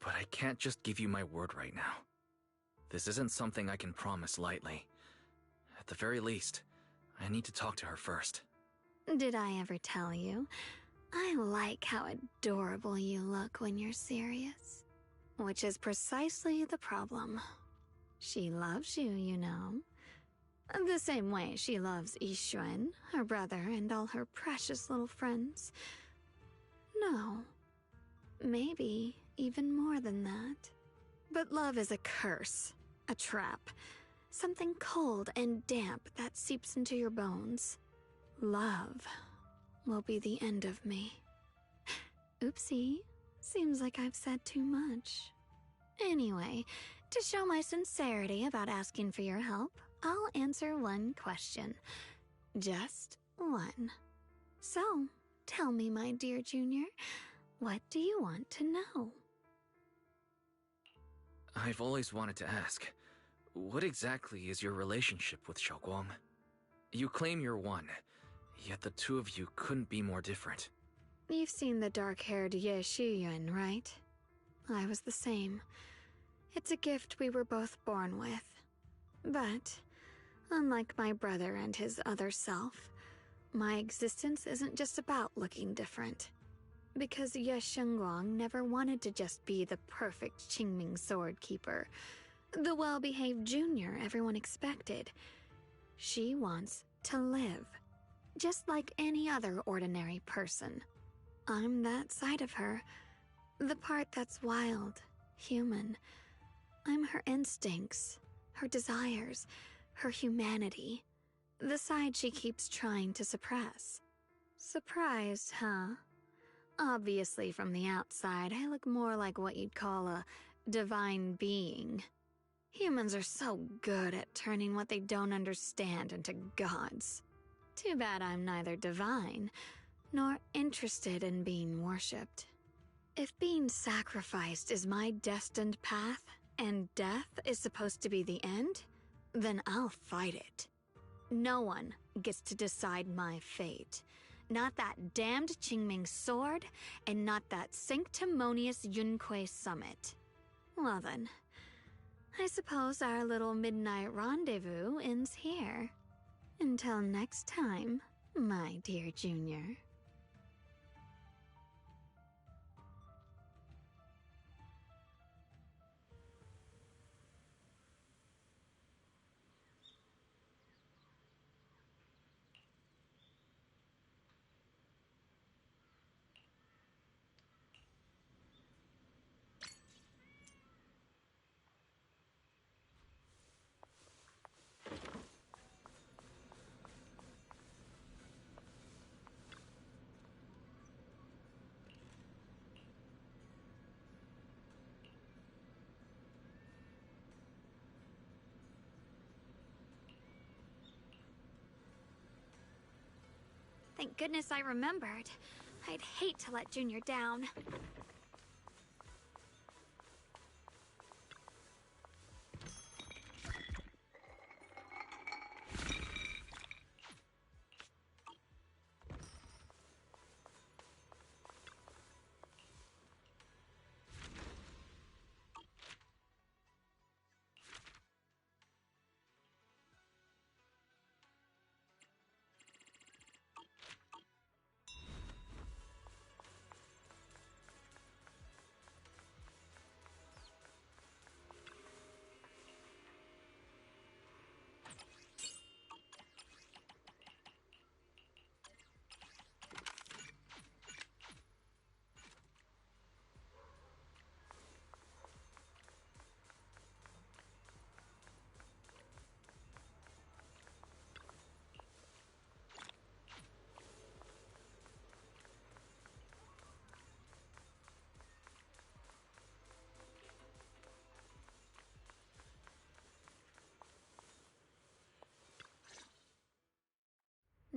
but I can't just give you my word right now. This isn't something I can promise lightly. At the very least, I need to talk to her first. Did I ever tell you? I like how adorable you look when you're serious. Which is precisely the problem. She loves you, you know. The same way she loves Yixuan, her brother, and all her precious little friends. No. Maybe even more than that. But love is a curse, a trap. Something cold and damp that seeps into your bones. Love will be the end of me. Oopsie. Seems like I've said too much. Anyway, to show my sincerity about asking for your help, I'll answer one question. Just one. So, tell me, my dear Junior, what do you want to know? I've always wanted to ask, what exactly is your relationship with Xiaoguang? You claim you're one, yet the two of you couldn't be more different. You've seen the dark-haired Ye Shiyuan, right? I was the same. It's a gift we were both born with. But, unlike my brother and his other self, my existence isn't just about looking different. Because Ye Shengguang never wanted to just be the perfect Qingming sword keeper, the well-behaved junior everyone expected. She wants to live, just like any other ordinary person. I'm that side of her, the part that's wild, human. I'm her instincts, her desires, her humanity, the side she keeps trying to suppress. Surprised, huh? Obviously, from the outside, I look more like what you'd call a divine being. Humans are so good at turning what they don't understand into gods. Too bad I'm neither divine nor interested in being worshipped. If being sacrificed is my destined path, and death is supposed to be the end, then I'll fight it. No one gets to decide my fate. Not that damned Qingming sword, and not that sanctimonious Yunque summit. Well then, I suppose our little midnight rendezvous ends here. Until next time, my dear Junior. Thank goodness I remembered. I'd hate to let Junior down.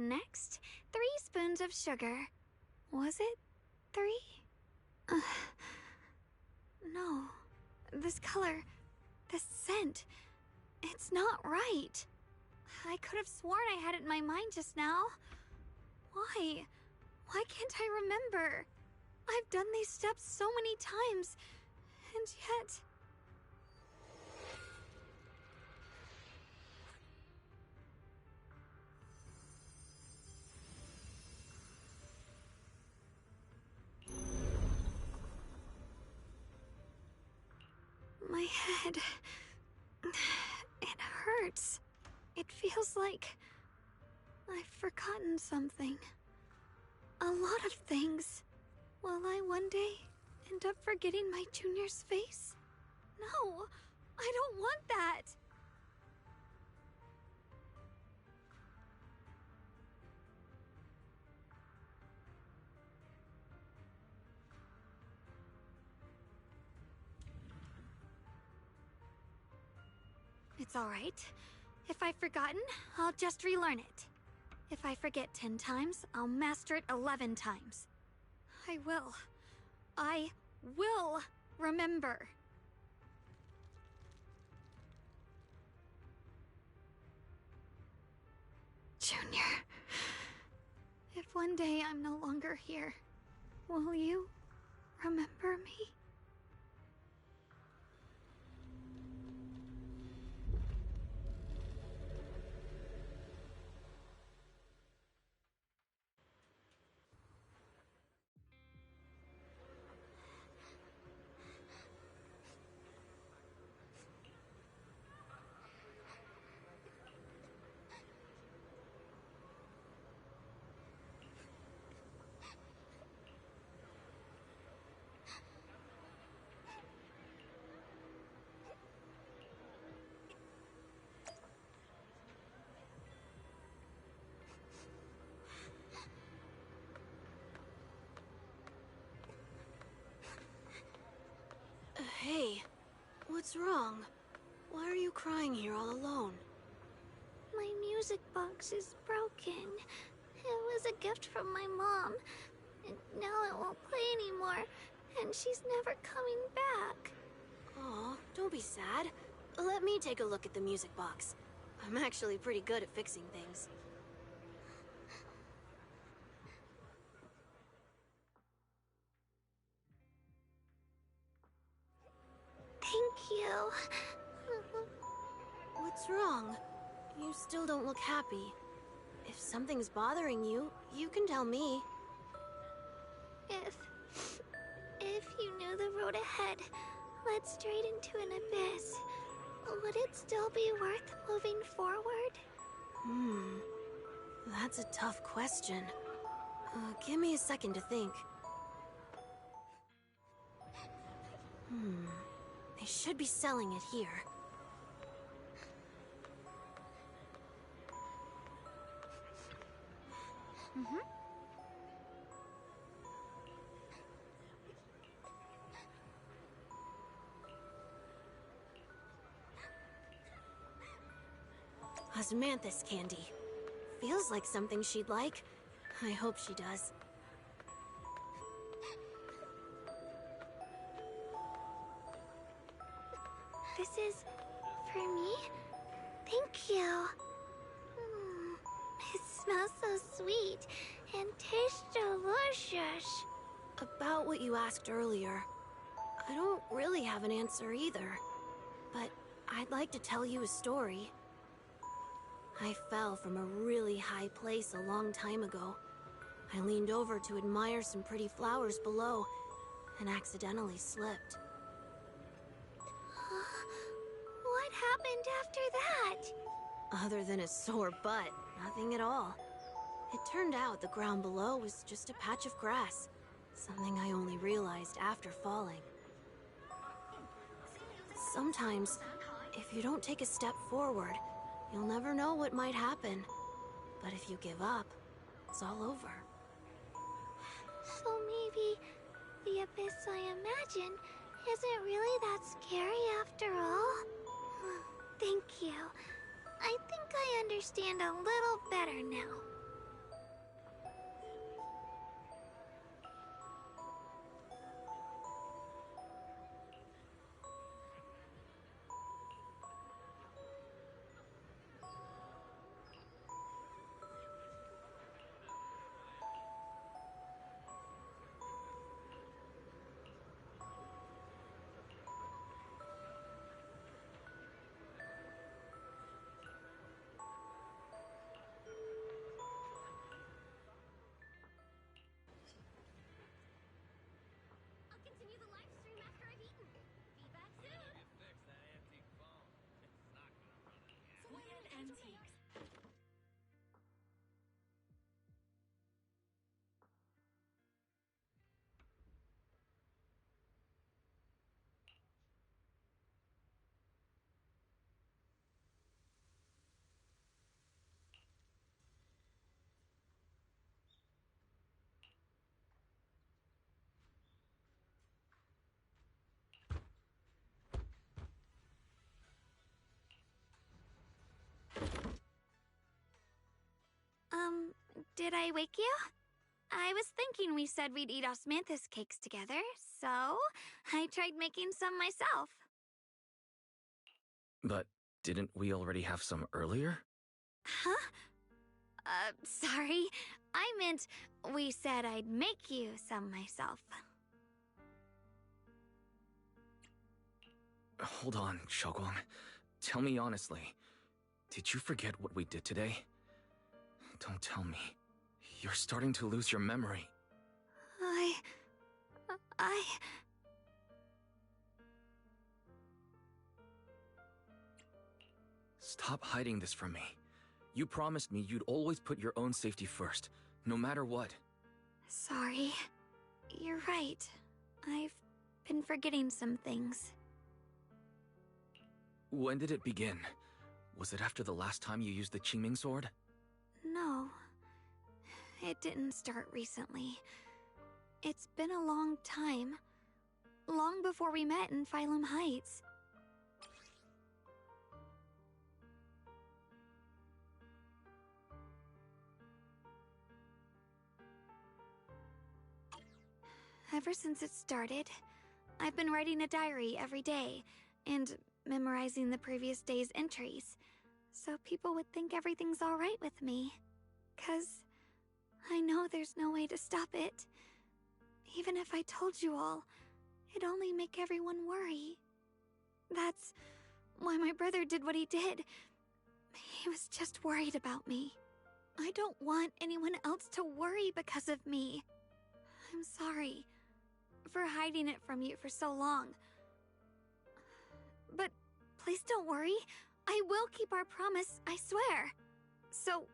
Next, 3 spoons of sugar. Was it 3? No. This color, this scent, it's not right. I could have sworn I had it in my mind just now. Why? Why can't I remember? I've done these steps so many times, and yet... My head... it hurts. It feels like... I've forgotten something. A lot of things. Will I one day end up forgetting my junior's face? No! I don't want that! It's alright. If I've forgotten, I'll just relearn it. If I forget 10 times, I'll master it 11 times. I will remember. Junior, if one day I'm no longer here, will you remember me? Hey, what's wrong? Why are you crying here all alone? My music box is broken. It was a gift from my mom. And now it won't play anymore, and she's never coming back. Aw, don't be sad. Let me take a look at the music box. I'm actually pretty good at fixing things. Thank you. What's wrong? You still don't look happy. If something's bothering you, you can tell me. If you knew the road ahead led straight into an abyss, would it still be worth moving forward? That's a tough question. Give me a second to think. They should be selling it here. Osmanthus candy. Feels like something she'd like. I hope she does. This is for me? Thank you. It smells so sweet and tastes delicious. About what you asked earlier, I don't really have an answer either. But I'd like to tell you a story. I fell from a really high place a long time ago. I leaned over to admire some pretty flowers below and accidentally slipped. What happened after that? Other than a sore butt, nothing at all. It turned out the ground below was just a patch of grass, something I only realized after falling. Sometimes, if you don't take a step forward, you'll never know what might happen. But if you give up, it's all over. So maybe the abyss I imagine isn't really that scary after all? Thank you. I think I understand a little better now. Did I wake you? I was thinking we said we'd eat osmanthus cakes together, so I tried making some myself. But didn't we already have some earlier? Huh? Sorry. I meant we said I'd make you some myself. Hold on, Xiaoguang. Tell me honestly, did you forget what we did today? Don't tell me. You're starting to lose your memory. Stop hiding this from me. You promised me you'd always put your own safety first, no matter what. Sorry. You're right. I've been forgetting some things. When did it begin? Was it after the last time you used the Qingming sword? No. It didn't start recently. It's been a long time. Long before we met in Phylum Heights. Ever since it started, I've been writing a diary every day, and memorizing the previous day's entries, so people would think everything's alright with me. 'Cause I know there's no way to stop it. Even if I told you all, it'd only make everyone worry. That's why my brother did what he did. He was just worried about me. I don't want anyone else to worry because of me. I'm sorry for hiding it from you for so long. But please don't worry. I will keep our promise, I swear. So,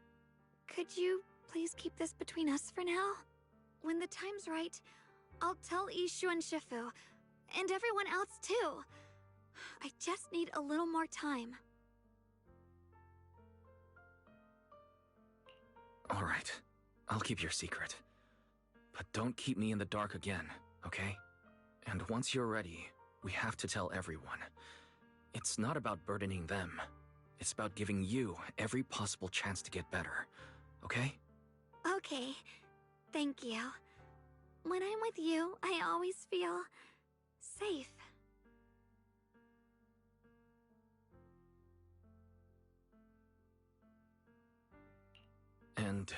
could you please keep this between us for now? When the time's right, I'll tell Ishu and Shifu, and everyone else too. I just need a little more time. Alright, I'll keep your secret. But don't keep me in the dark again, okay? And once you're ready, we have to tell everyone. It's not about burdening them. It's about giving you every possible chance to get better, okay? Okay, thank you. When I'm with you, I always feel safe. And,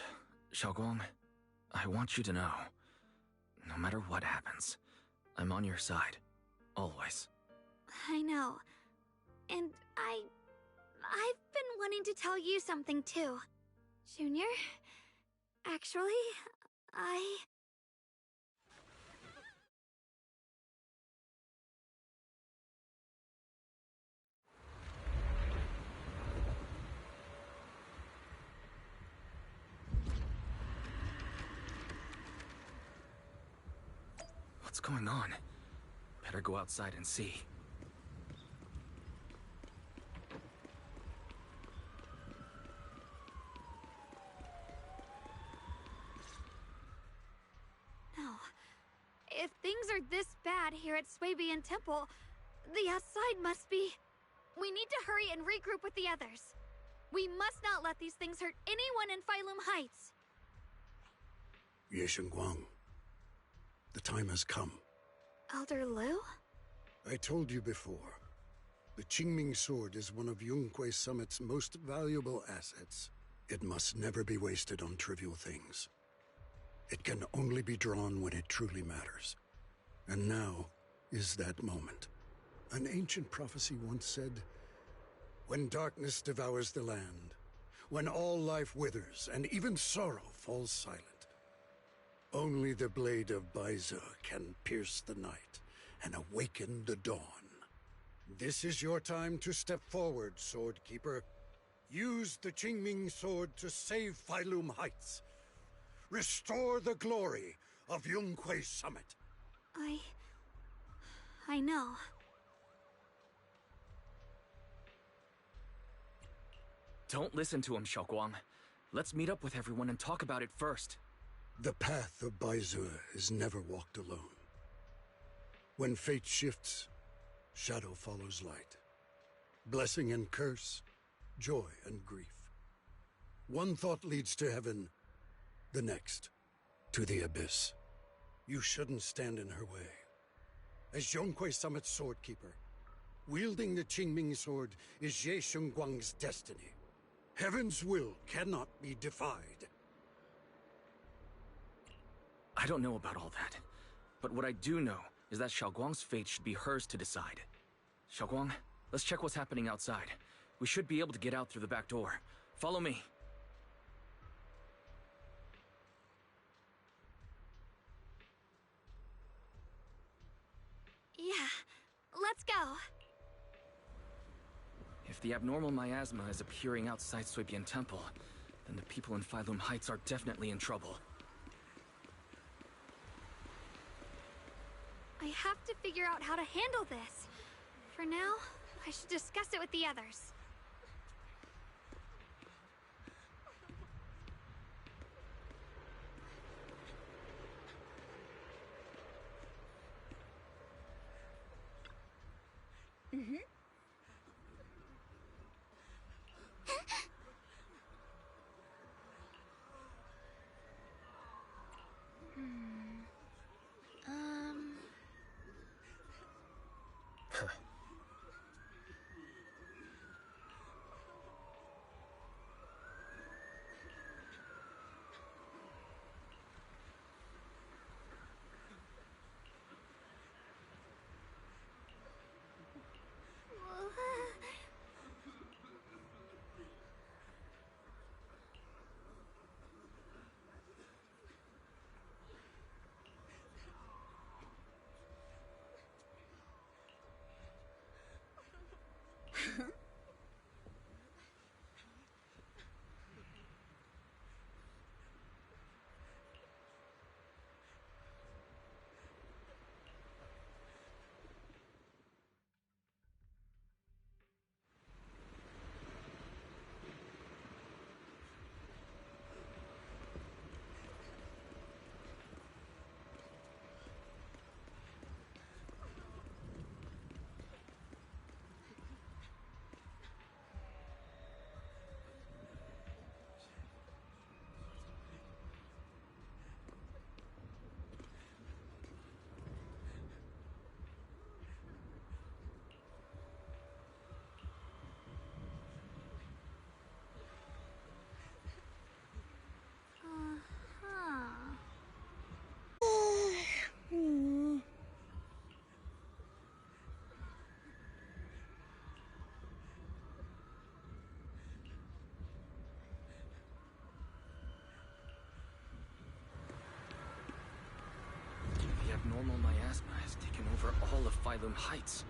Xiaoguang, I want you to know, no matter what happens, I'm on your side. Always. I know. And I've been wanting to tell you something too. Junior, actually, What's going on? Better go outside and see. No. If things are this bad here at Swabian Temple, the outside must be... We need to hurry and regroup with the others. We must not let these things hurt anyone in Phylum Heights. Ye Guang, the time has come. Elder Liu? I told you before, the Qingming sword is one of Yunque Summit's most valuable assets. It must never be wasted on trivial things. It can only be drawn when it truly matters. And now is that moment. An ancient prophecy once said, when darkness devours the land, when all life withers and even sorrow falls silent, only the blade of Baize can pierce the night and awaken the dawn. This is your time to step forward, Swordkeeper. Use the Qingming sword to save Phylum Heights. Restore the glory of Yunque Summit. I know. Don't listen to him, Xiaoguang. Let's meet up with everyone and talk about it first. The path of Baize is never walked alone. When fate shifts, shadow follows light. Blessing and curse, joy and grief. One thought leads to heaven, The next, to the abyss. You shouldn't stand in her way. As Zhonghui Summit's swordkeeper, wielding the Qingming sword is Ye Shengguang's destiny. Heaven's will cannot be defied. I don't know about all that, but what I do know is that Xiaoguang's fate should be hers to decide. Xiaoguang, let's check what's happening outside. We should be able to get out through the back door. Follow me. Yeah, let's go. If the abnormal miasma is appearing outside Suibian Temple, then the people in Phylum Heights are definitely in trouble. I have to figure out how to handle this. For now, I should discuss it with the others. The abnormal miasma has taken over all of Phylum Heights.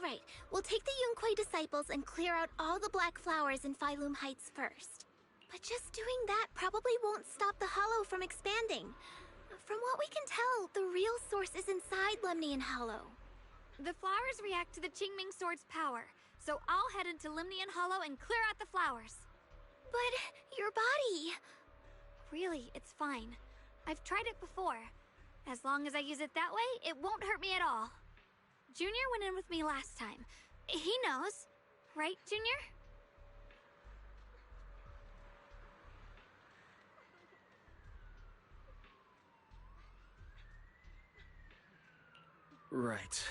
Alright, we'll take the Yunquei disciples and clear out all the black flowers in Phylum Heights first. But just doing that probably won't stop the Hollow from expanding. From what we can tell, the real source is inside Lemnian Hollow. The flowers react to the Qingming Sword's power, so I'll head into Lemnian Hollow and clear out the flowers. But your body... Really, it's fine. I've tried it before. As long as I use it that way, it won't hurt me at all. Junior went in with me last time. He knows. Right, Junior? Right.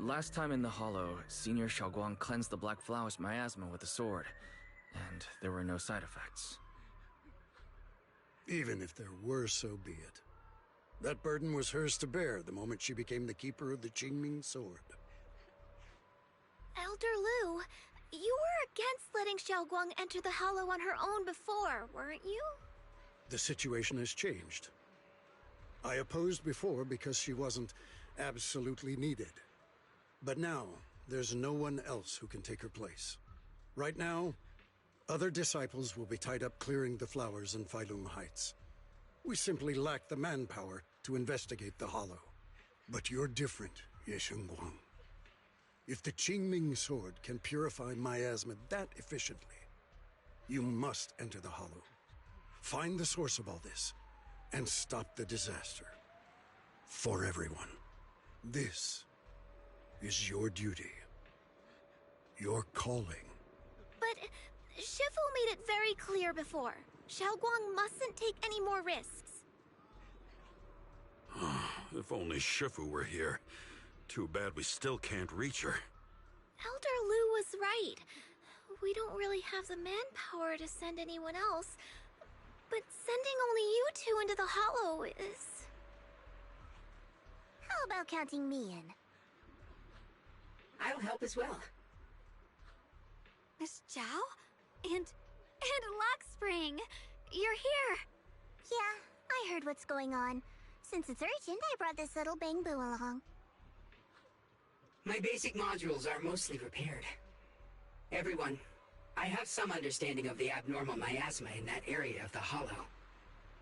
Last time in the Hollow, Senior Xiaoguang cleansed the Black Flowers miasma with a sword, and there were no side effects. Even if there were, so be it. That burden was hers to bear the moment she became the keeper of the Qingming Sword. Elder Lu, you were against letting Xiaoguang enter the Hollow on her own before, weren't you? The situation has changed. I opposed before because she wasn't absolutely needed. But now, there's no one else who can take her place. Right now, other disciples will be tied up clearing the flowers in Phylum Heights. We simply lack the manpower to investigate the Hollow. But you're different, Ye Shengguang. If the Qingming Sword can purify miasma that efficiently, you must enter the Hollow. Find the source of all this, and stop the disaster. For everyone. This is your duty. Your calling. But Shifu made it very clear before. Xiaoguang mustn't take any more risks. If only Shifu were here. Too bad we still can't reach her. Elder Lu was right. We don't really have the manpower to send anyone else. But sending only you two into the Hollow is... How about counting me in? I'll help as well. Miss Zhao? And Luxspring! You're here! Yeah, I heard what's going on. Since it's urgent, I brought this little Bangbu along. My basic modules are mostly repaired. Everyone, I have some understanding of the abnormal miasma in that area of the Hollow.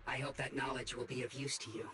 I hope that knowledge will be of use to you.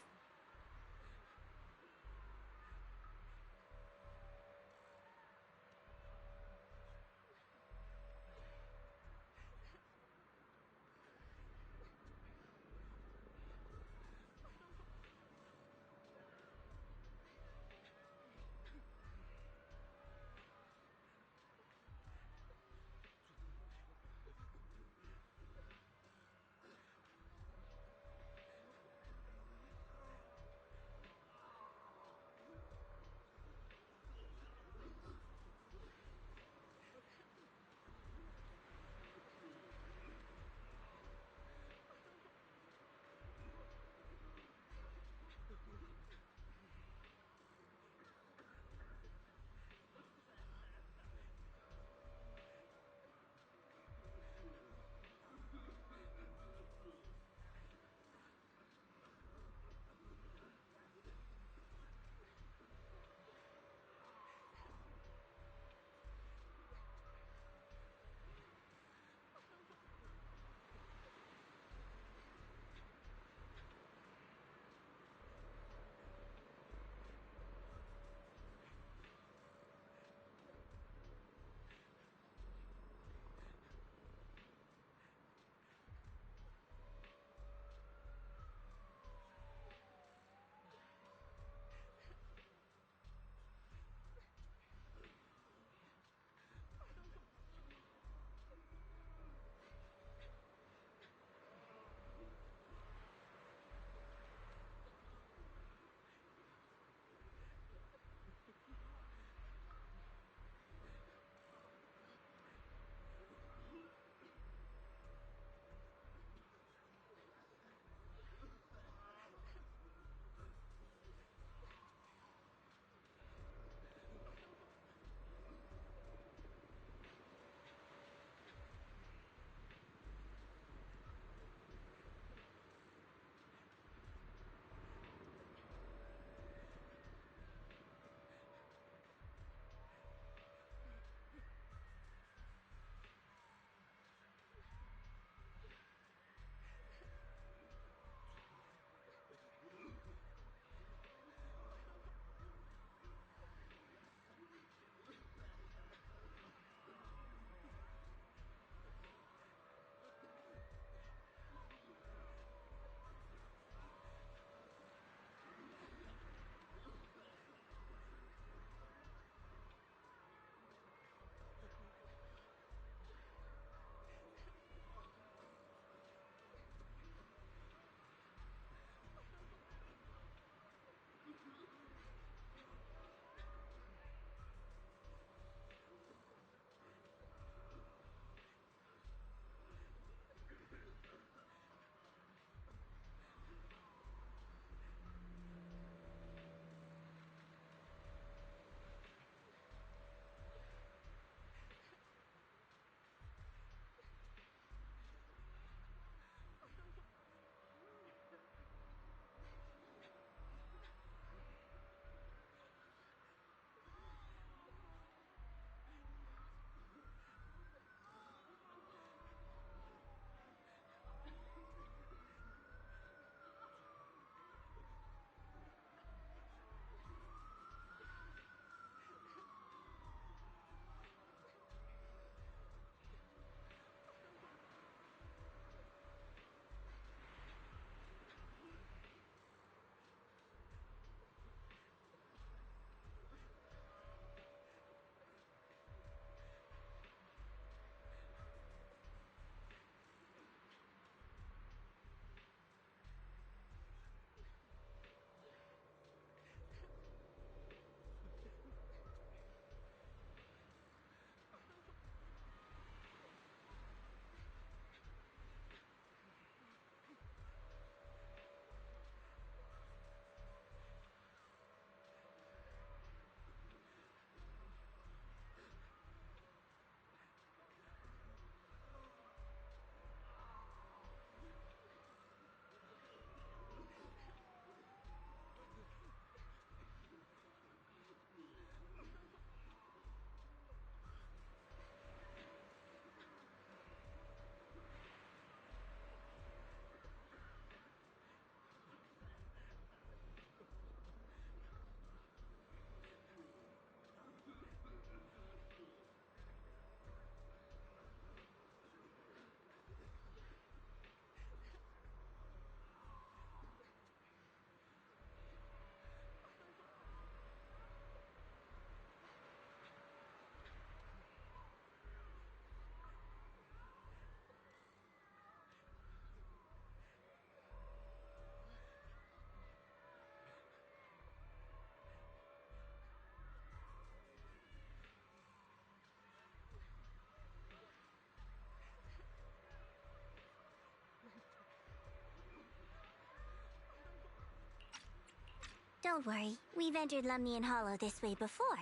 Don't worry, we've entered Lemnian Hollow this way before.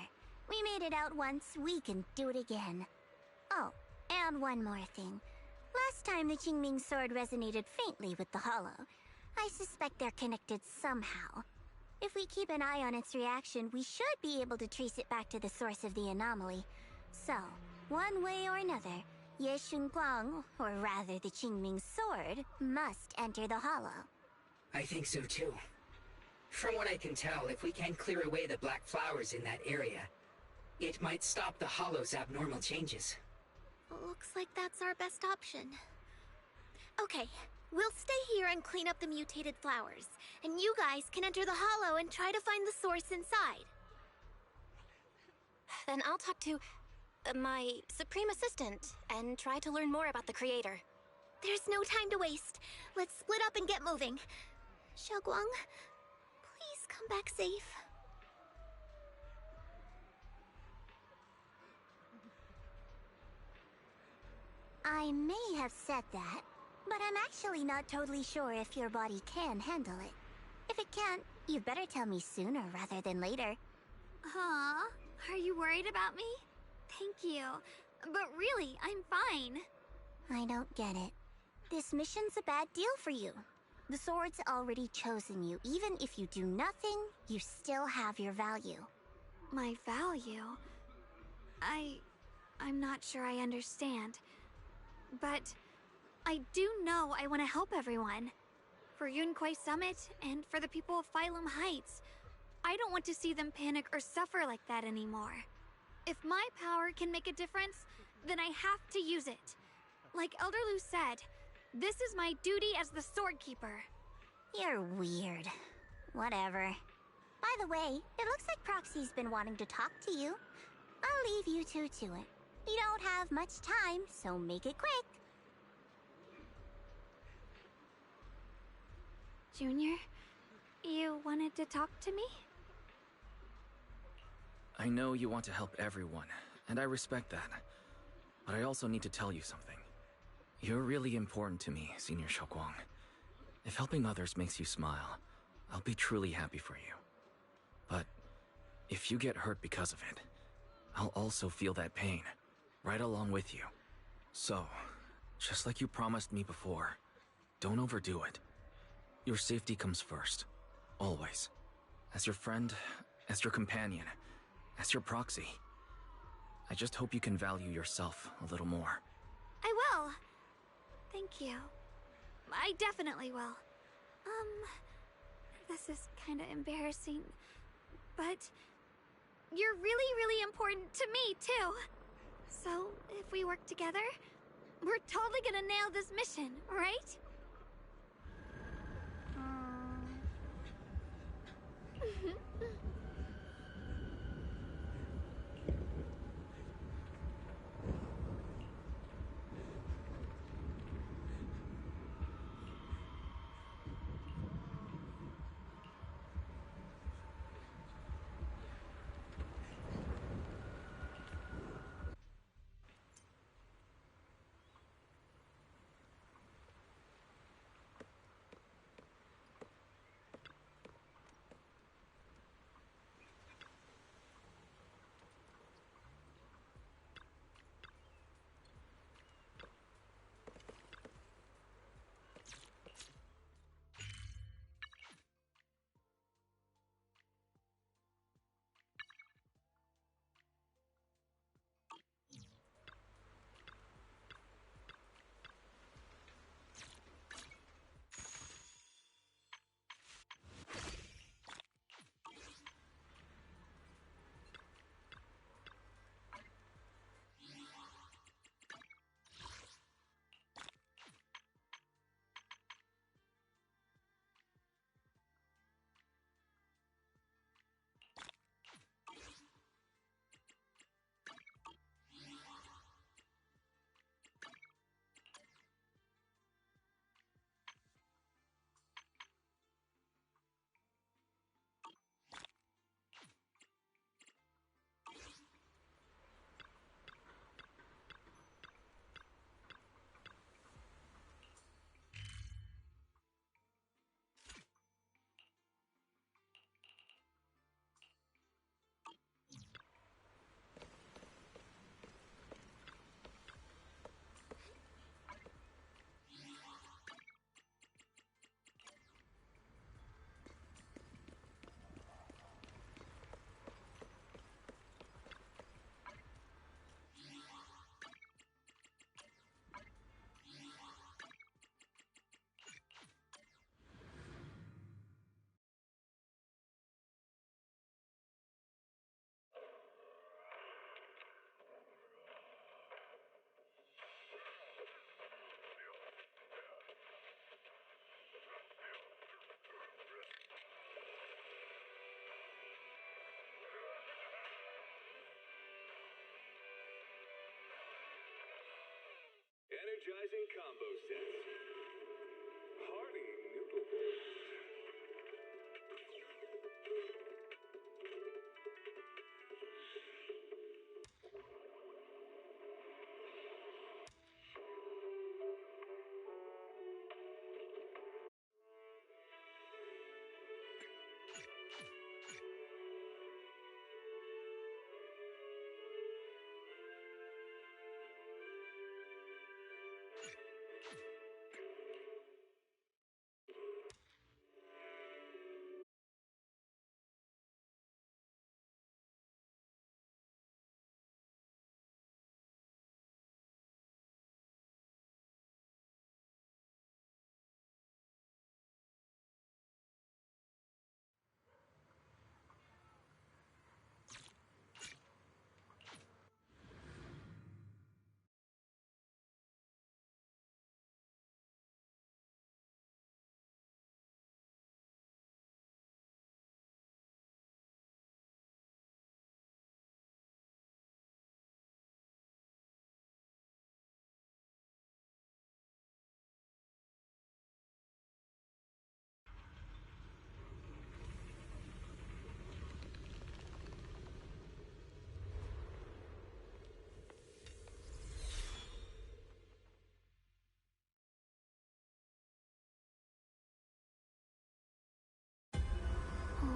We made it out once, we can do it again. Oh, and one more thing. Last time the Qingming sword resonated faintly with the Hollow. I suspect they're connected somehow. If we keep an eye on its reaction, we should be able to trace it back to the source of the anomaly. So, one way or another, Ye Shunguang, or rather the Qingming sword, must enter the Hollow. I think so too. From what I can tell, if we can clear away the black flowers in that area, it might stop the Hollow's abnormal changes. Looks like that's our best option. Okay, we'll stay here and clean up the mutated flowers, and you guys can enter the Hollow and try to find the source inside. Then I'll talk to my Supreme Assistant and try to learn more about the creator. There's no time to waste. Let's split up and get moving. Xiaoguang, please come back safe. I may have said that, but I'm actually not totally sure if your body can handle it. If it can't, you'd better tell me sooner rather than later. Huh? Are you worried about me? Thank you. But really, I'm fine. I don't get it. This mission's a bad deal for you. The sword's already chosen you. Even if you do nothing, you still have your value. My value? I'm not sure I understand. But I do know I want to help everyone. For Yunquay Summit and for the people of Phylum Heights. I don't want to see them panic or suffer like that anymore. If my power can make a difference, then I have to use it. Like Elder Lu said, this is my duty as the Sword Keeper. You're weird. Whatever. By the way, it looks like Proxy's been wanting to talk to you. I'll leave you two to it. You don't have much time, so make it quick. Junior, you wanted to talk to me? I know you want to help everyone, and I respect that. But I also need to tell you something. You're really important to me, Senior Xiaoguang. If helping others makes you smile, I'll be truly happy for you. But if you get hurt because of it, I'll also feel that pain, right along with you. So, just like you promised me before, don't overdo it. Your safety comes first, always. As your friend, as your companion, as your proxy. I just hope you can value yourself a little more. I will. Thank you. I definitely will. This is kinda embarrassing, but you're really, really important to me, too. So, if we work together, we're totally gonna nail this mission, right? energizing combo sets. Hearty noodle bowls.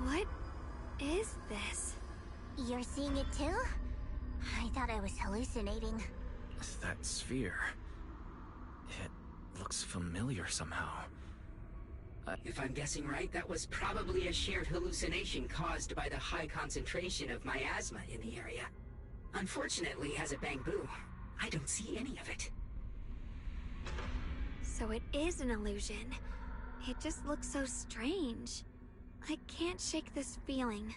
What is this? You're seeing it too? I thought I was hallucinating. That sphere. It looks familiar somehow. If I'm guessing right, that was probably a shared hallucination caused by the high concentration of miasma in the area. Unfortunately, as a Bangbu, I don't see any of it. So it is an illusion. It just looks so strange. I can't shake this feeling.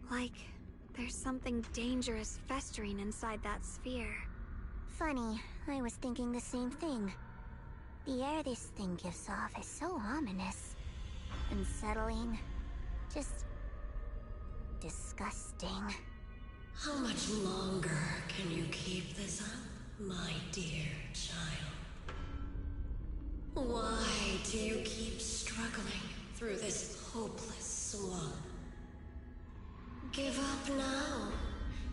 Like there's something dangerous festering inside that sphere. Funny, I was thinking the same thing. The air this thing gives off is so ominous. Unsettling. Just... disgusting. How much longer can you keep this up, my dear child? Why do you keep struggling through this hopeless swamp? Give up now.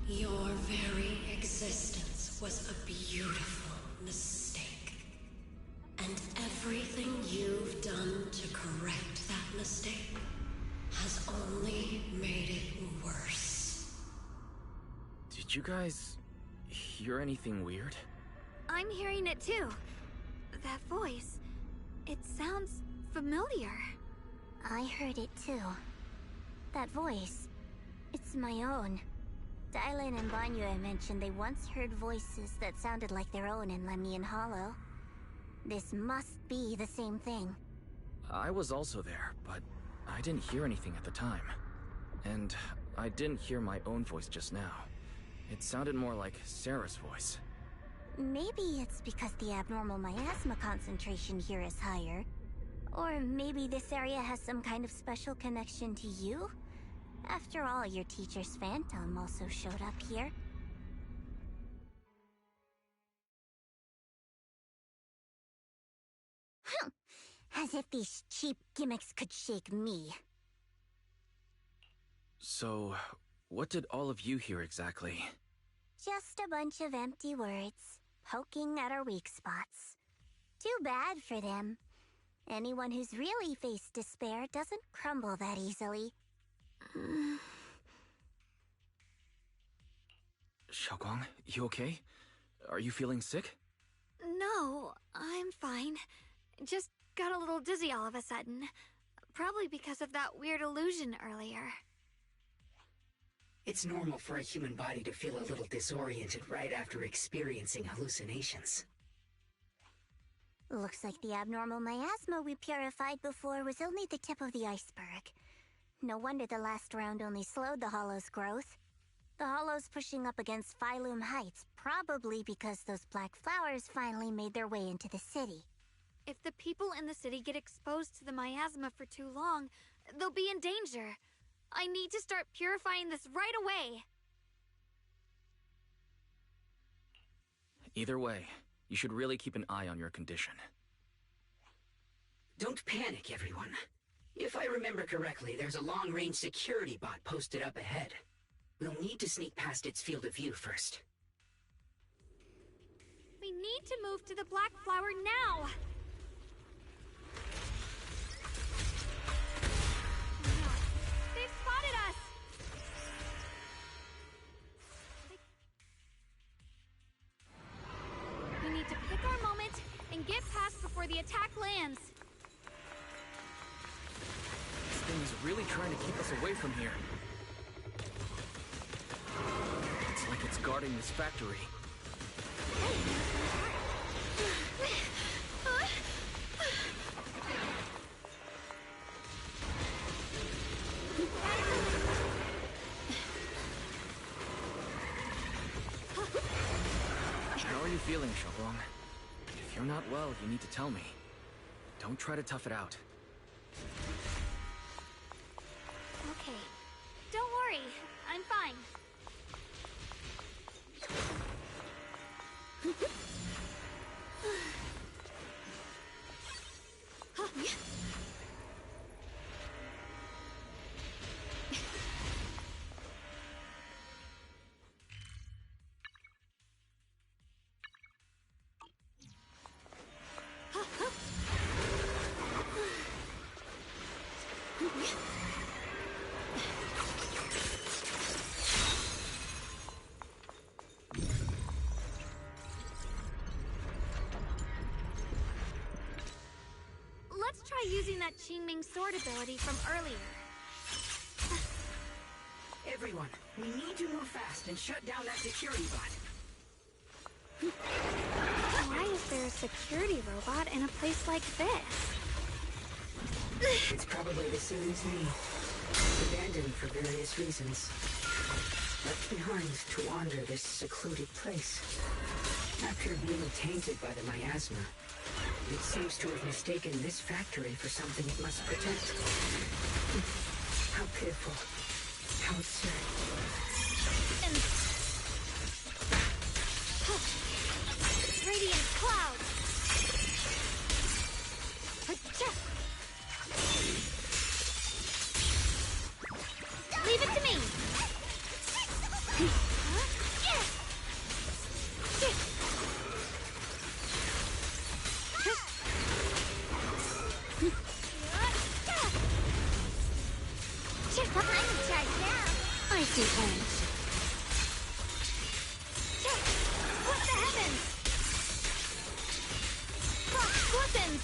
Your very existence was a beautiful mistake. And everything you've done to correct that mistake has only made it worse. Did you guys hear anything weird? I'm hearing it too. That voice. It sounds familiar. I heard it too. That voice. It's my own. Dylan and Banyue mentioned they once heard voices that sounded like their own in Lemnian Hollow. This must be the same thing. I was also there, but I didn't hear anything at the time. And I didn't hear my own voice just now. It sounded more like Sarah's voice. Maybe it's because the abnormal miasma concentration here is higher. Or maybe this area has some kind of special connection to you? After all, your teacher's phantom also showed up here. As if these cheap gimmicks could shake me. So, what did all of you hear exactly? Just a bunch of empty words, poking at our weak spots. Too bad for them. Anyone who's really faced despair doesn't crumble that easily. Xiaoguang, you okay? Are you feeling sick? No, I'm fine. Just got a little dizzy all of a sudden. Probably because of that weird illusion earlier. It's normal for a human body to feel a little disoriented right after experiencing hallucinations. Looks like the abnormal miasma we purified before was only the tip of the iceberg. No wonder the last round only slowed the Hollow's growth. The Hollow's pushing up against Phylum Heights, probably because those black flowers finally made their way into the city. If the people in the city get exposed to the miasma for too long, they'll be in danger. I need to start purifying this right away. Either way, You should really keep an eye on your condition. Don't panic, everyone. If I remember correctly, there's a long-range security bot posted up ahead. We'll need to sneak past its field of view first. We need to move to the Black Flower now! Oh no, they've spotted us! We need to pick our moment and get past before the attack lands. This thing is really trying to keep us away from here. It's like it's guarding this factory. How are you feeling, Shogun? If you're not well, you need to tell me. Don't try to tough it out. Okay. Don't worry. I'm fine. Let's try using that Qingming sword ability from earlier. Everyone, we need to move fast and shut down that security bot. Why is there a security robot in a place like this? It's probably the same as me. Abandoned for various reasons. Left behind to wander this secluded place. After being tainted by the miasma, it seems to have mistaken this factory for something it must protect. How pitiful. How absurd. Radiant cloud! Leave it to me! I see things. What the heavens? Frost glistens!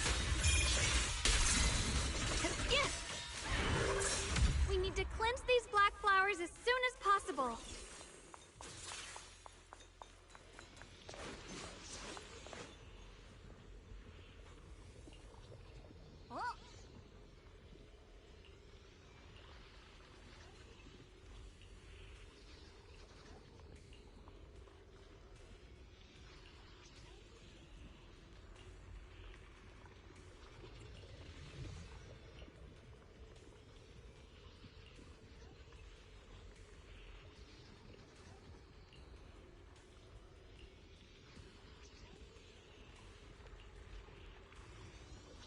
We need to cleanse these black flowers as soon as possible.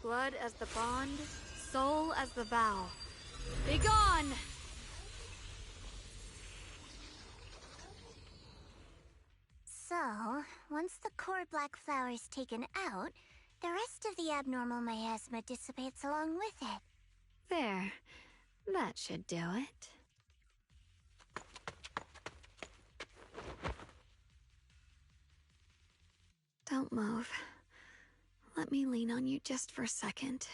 Blood as the bond, soul as the vow. Begone! So, once the core black flower is taken out, the rest of the abnormal miasma dissipates along with it. There. That should do it. Don't move. Let me lean on you just for a second.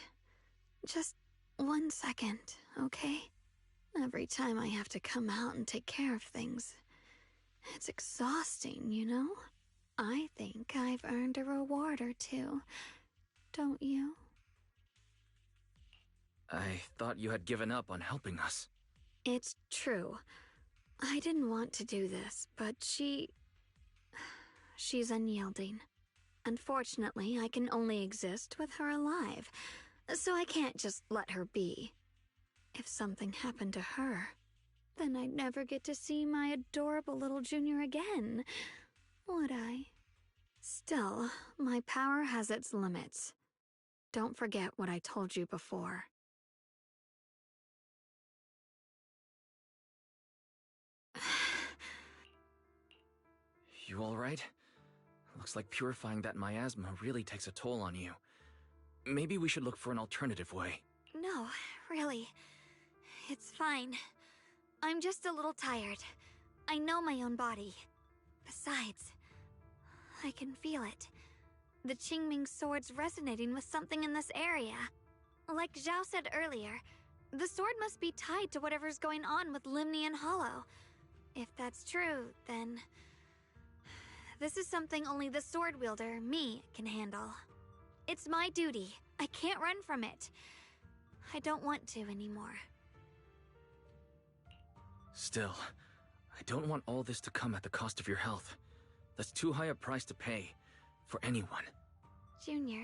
Just 1 second, okay? Every time I have to come out and take care of things, it's exhausting, you know? I think I've earned a reward or two. Don't you? I thought you had given up on helping us. It's true. I didn't want to do this, but she's unyielding. Unfortunately, I can only exist with her alive, so I can't just let her be. If something happened to her, then I'd never get to see my adorable little junior again, would I? Still, my power has its limits. Don't forget what I told you before. You alright? Looks like purifying that miasma really takes a toll on you. Maybe we should look for an alternative way. No, really. It's fine. I'm just a little tired. I know my own body. Besides, I can feel it. The Qingming sword's resonating with something in this area. Like Zhao said earlier, the sword must be tied to whatever's going on with Limnian Hollow. If that's true, then... this is something only the sword wielder, me, can handle. It's my duty. I can't run from it. I don't want to anymore. Still, I don't want all this to come at the cost of your health. That's too high a price to pay, for anyone. Junior,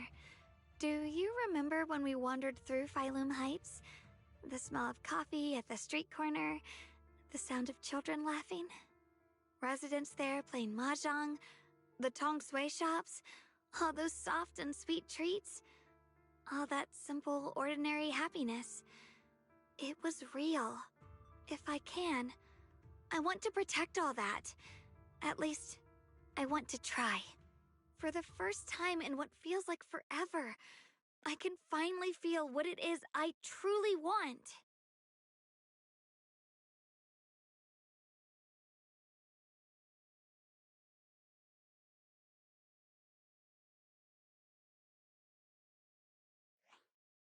do you remember when we wandered through Phylum Heights? The smell of coffee at the street corner, the sound of children laughing? Residents there playing mahjong, the tong sui shops, all those soft and sweet treats, all that simple, ordinary happiness. It was real. If I can, I want to protect all that. At least, I want to try. For the first time in what feels like forever, I can finally feel what it is I truly want.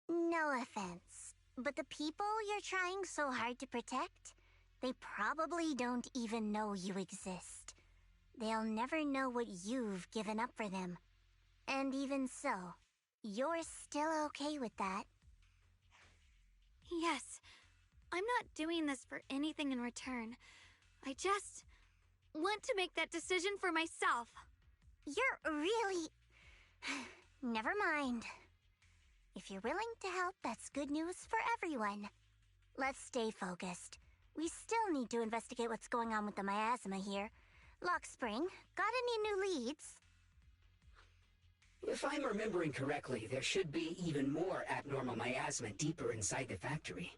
No offense, but the people you're trying so hard to protect, they probably don't even know you exist. They'll never know what you've given up for them. And even so, you're still okay with that. Yes, I'm not doing this for anything in return. I just want to make that decision for myself. You're really... Never mind. If you're willing to help, that's good news for everyone. Let's stay focused. We still need to investigate what's going on with the miasma here. Lockspring, got any new leads? If I'm remembering correctly, there should be even more abnormal miasma deeper inside the factory.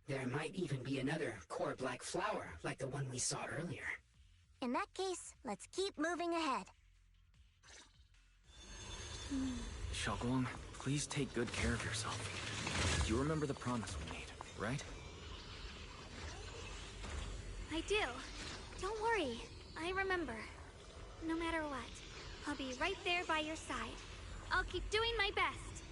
There might even be another core black flower, like the one we saw earlier. In that case, let's keep moving ahead. Xiaoguang, please take good care of yourself. You remember the promise we made, right? I do. Don't worry. I remember. No matter what, I'll be right there by your side. I'll keep doing my best.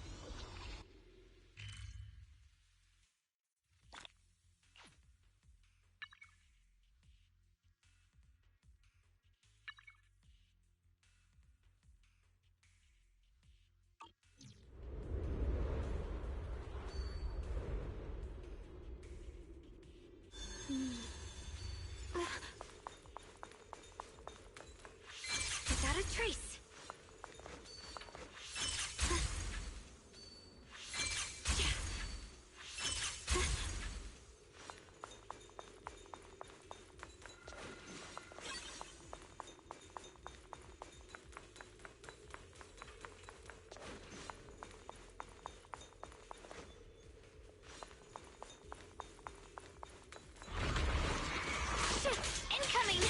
Without a trace. Incoming!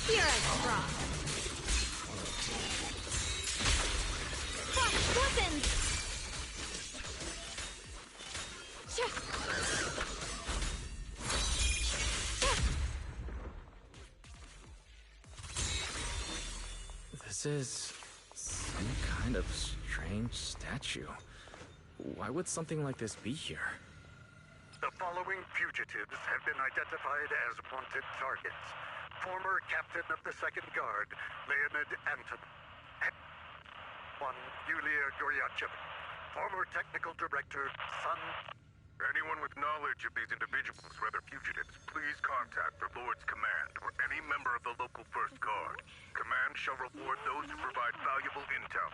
Here I drop. Frost weapons! This is some kind of strange statue. Why would something like this be here? The following fugitives have been identified as wanted targets. Former captain of the Second Guard, Leonid Anton. One, Yulia Goryachev. Former technical director, Sun. Anyone with knowledge of these individuals, whether fugitives, please contact the Lord's Command or any member of the local First Guard. Command shall reward those who provide valuable intel.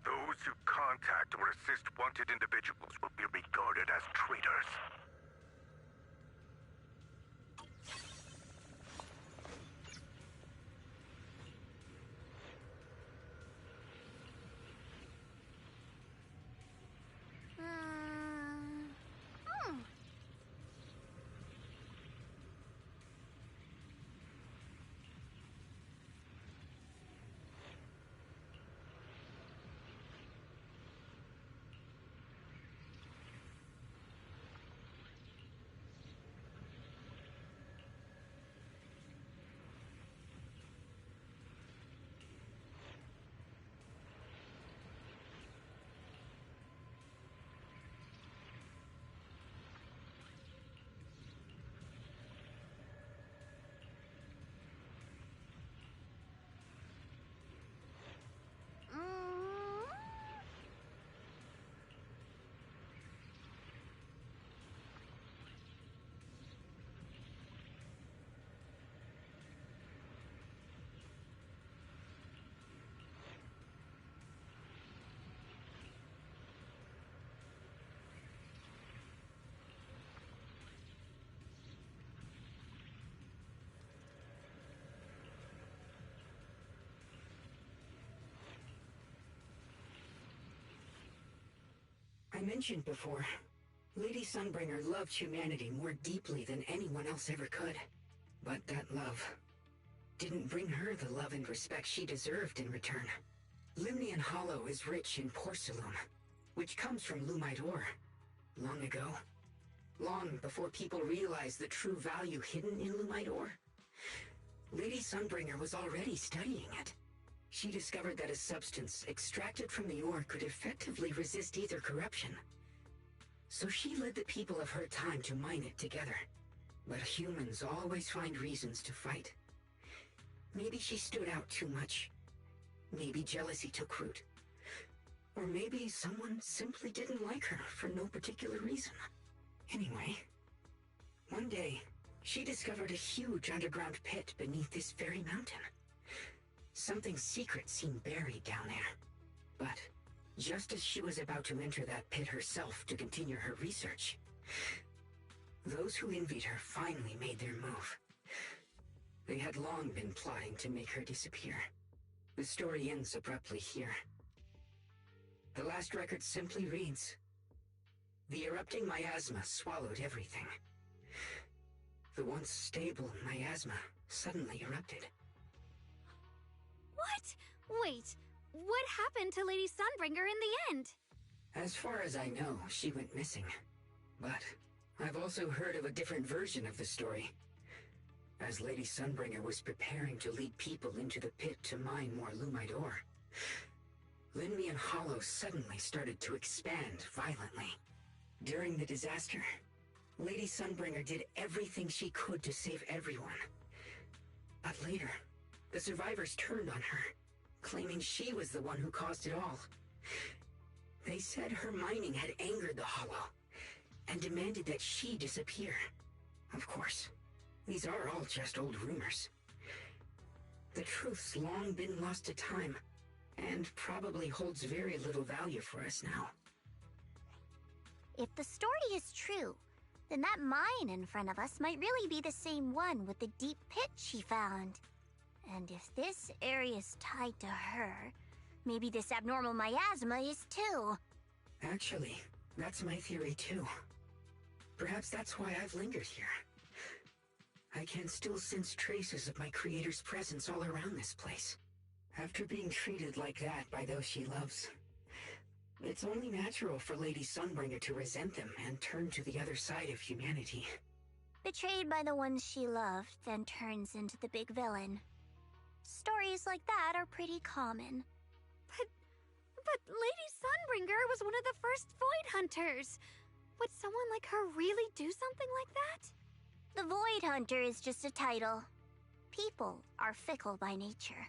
Those who contact or assist wanted individuals will be regarded as traitors. I mentioned before, Lady Sunbringer loved humanity more deeply than anyone else ever could. But that love didn't bring her the love and respect she deserved in return. Limnian Hollow is rich in porcelain, which comes from Lumite ore. Long ago, long before people realized the true value hidden in Lumite ore, Lady Sunbringer was already studying it. She discovered that a substance extracted from the ore could effectively resist ether corruption. So she led the people of her time to mine it together. But humans always find reasons to fight. Maybe she stood out too much. Maybe jealousy took root. Or maybe someone simply didn't like her for no particular reason. Anyway, one day, she discovered a huge underground pit beneath this very mountain. Something secret seemed buried down there. But just as she was about to enter that pit herself to continue her research, those who envied her finally made their move. They had long been plotting to make her disappear. The story ends abruptly here. The last record simply reads, "The erupting miasma swallowed everything." The once stable miasma suddenly erupted. What? Wait, what happened to Lady Sunbringer in the end? As far as I know, she went missing. But I've also heard of a different version of the story. As Lady Sunbringer was preparing to lead people into the pit to mine more Lumite ore, Limnian Hollow suddenly started to expand violently. During the disaster, Lady Sunbringer did everything she could to save everyone. But later, the survivors turned on her, claiming she was the one who caused it all. They said her mining had angered the Hollow, and demanded that she disappear. Of course, these are all just old rumors. The truth's long been lost to time, and probably holds very little value for us now. If the story is true, then that mine in front of us might really be the same one with the deep pit she found. And if this area is tied to her, maybe this abnormal miasma is too. Actually, that's my theory too. Perhaps that's why I've lingered here. I can still sense traces of my creator's presence all around this place. After being treated like that by those she loves, it's only natural for Lady Sunbringer to resent them and turn to the other side of humanity. Betrayed by the ones she loved, then turns into the big villain. Stories like that are pretty common. But Lady Sunbringer was one of the first Void Hunters. Would someone like her really do something like that? The Void Hunter is just a title. People are fickle by nature.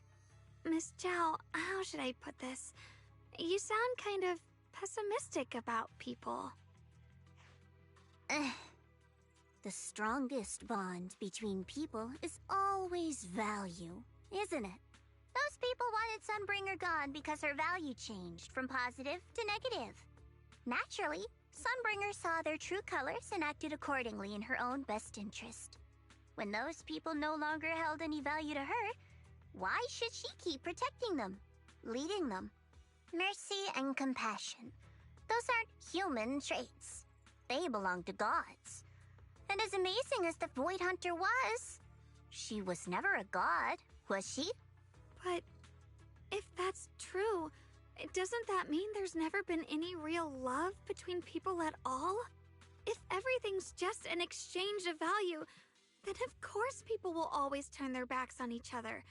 Miss Zhao, how should I put this? You sound kind of pessimistic about people. The strongest bond between people is always value, isn't it? Those people wanted Sunbringer gone because her value changed from positive to negative. Naturally, Sunbringer saw their true colors and acted accordingly in her own best interest. When those people no longer held any value to her, why should she keep protecting them, leading them? Mercy and compassion. Those aren't human traits. They belong to gods. And as amazing as the Void Hunter was, she was never a god, was she? But if that's true, doesn't that mean there's never been any real love between people at all? If everything's just an exchange of value, then of course people will always turn their backs on each other,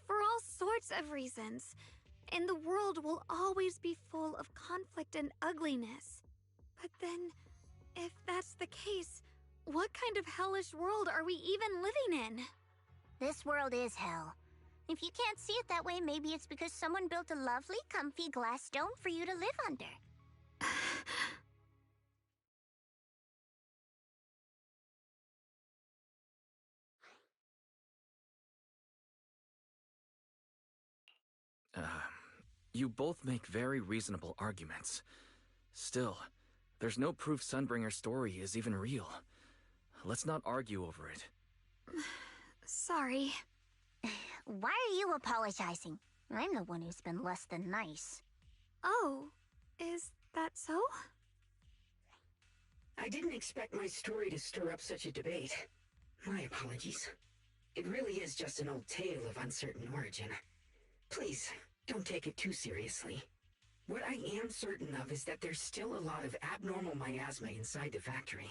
for all sorts of reasons. And the world will always be full of conflict and ugliness. But then, if that's the case, what kind of hellish world are we even living in? This world is hell. If you can't see it that way, maybe it's because someone built a lovely, comfy glass dome for you to live under. You both make very reasonable arguments. Still, there's no proof Sunbringer's story is even real. Let's not argue over it. Sorry. Why are you apologizing? I'm the one who's been less than nice. Oh, is that so? I didn't expect my story to stir up such a debate. My apologies. It really is just an old tale of uncertain origin. Please, don't take it too seriously. What I am certain of is that there's still a lot of abnormal miasma inside the factory.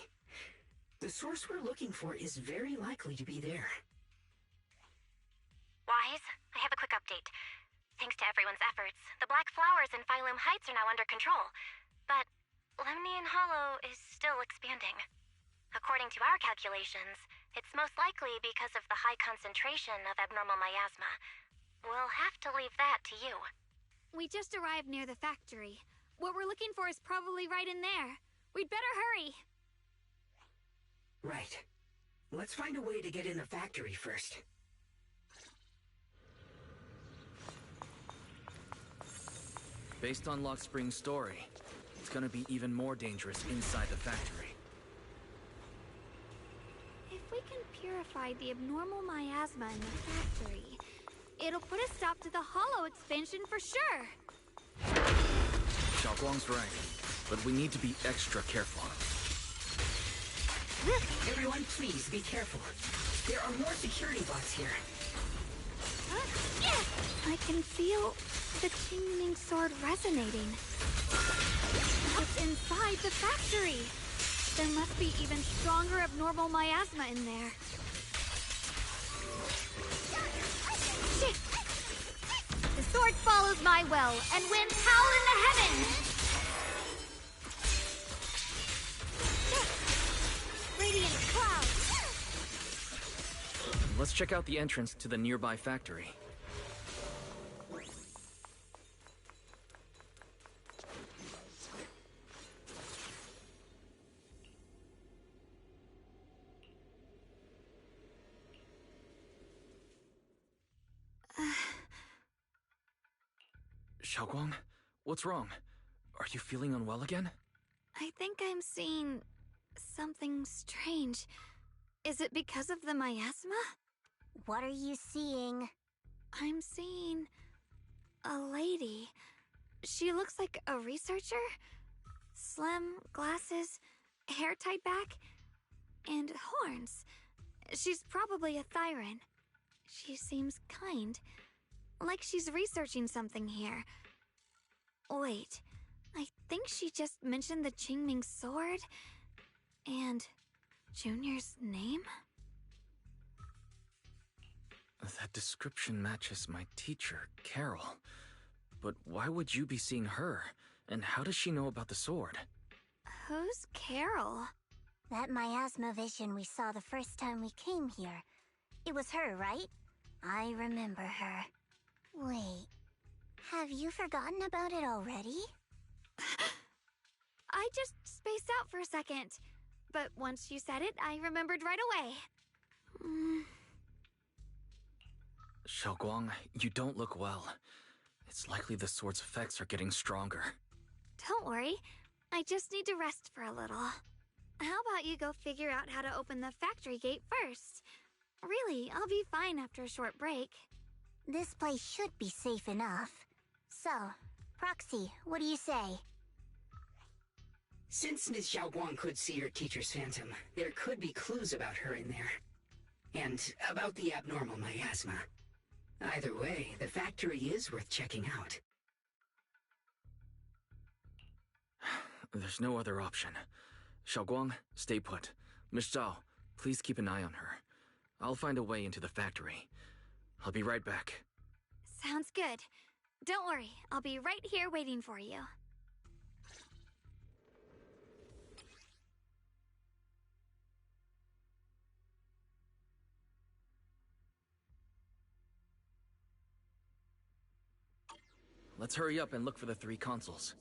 The source we're looking for is very likely to be there. Wise, I have a quick update. Thanks to everyone's efforts, the Black Flowers in Phylum Heights are now under control. But Lemnian Hollow is still expanding. According to our calculations, it's most likely because of the high concentration of abnormal miasma. We'll have to leave that to you. We just arrived near the factory. What we're looking for is probably right in there. We'd better hurry. Right. Let's find a way to get in the factory first. Based on Lock Spring's story, it's gonna be even more dangerous inside the factory. If we can purify the abnormal miasma in the factory, it'll put a stop to the Hollow expansion for sure. Xiaoguang's right, but we need to be extra careful. Everyone, please be careful. There are more security bots here. I can feel the Qingming sword resonating. It's inside the factory. There must be even stronger abnormal miasma in there. Shit! The sword follows my will, and winds howl in the heavens! Radiant clouds! Let's check out the entrance to the nearby factory. Xiaoguang, what's wrong? Are you feeling unwell again? I think I'm seeing something strange. Is it because of the miasma? What are you seeing? I'm seeing a lady. She looks like a researcher. Slim, glasses, hair tied back, and horns. She's probably a Thyran. She seems kind, like she's researching something here. Wait, I think she just mentioned the Qingming sword and Junior's name? That description matches my teacher, Carol. But why would you be seeing her? And how does she know about the sword? Who's Carol? That miasma vision we saw the first time we came here. It was her, right? I remember her. Wait, have you forgotten about it already? I just spaced out for a second. But once you said it, I remembered right away. Xiaoguang, you don't look well. It's likely the sword's effects are getting stronger. Don't worry. I just need to rest for a little. How about you go figure out how to open the factory gate first? Really, I'll be fine after a short break. This place should be safe enough. So, Proxy, what do you say? Since Ms. Xiaoguang could see her teacher's phantom, there could be clues about her in there. And about the abnormal miasma. Either way, the factory is worth checking out. There's no other option. Xiaoguang, stay put. Miss Zhao, please keep an eye on her. I'll find a way into the factory. I'll be right back. Sounds good. Don't worry, I'll be right here waiting for you. Let's hurry up and look for the 3 consoles.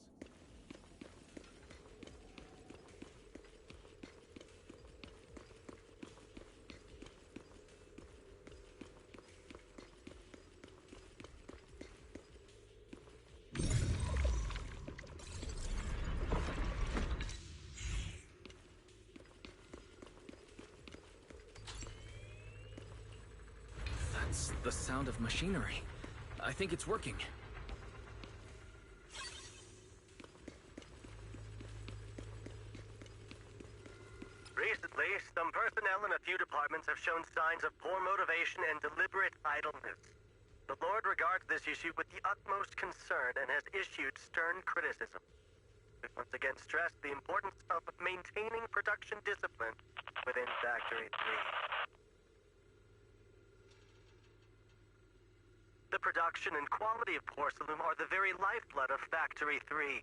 That's the sound of machinery. I think it's working. Recently, some personnel in a few departments have shown signs of poor motivation and deliberate idleness. The Lord regards this issue with the utmost concern and has issued stern criticism. We once again stress the importance of maintaining production discipline within Factory 3. The production and quality of porcelain are the very lifeblood of Factory 3.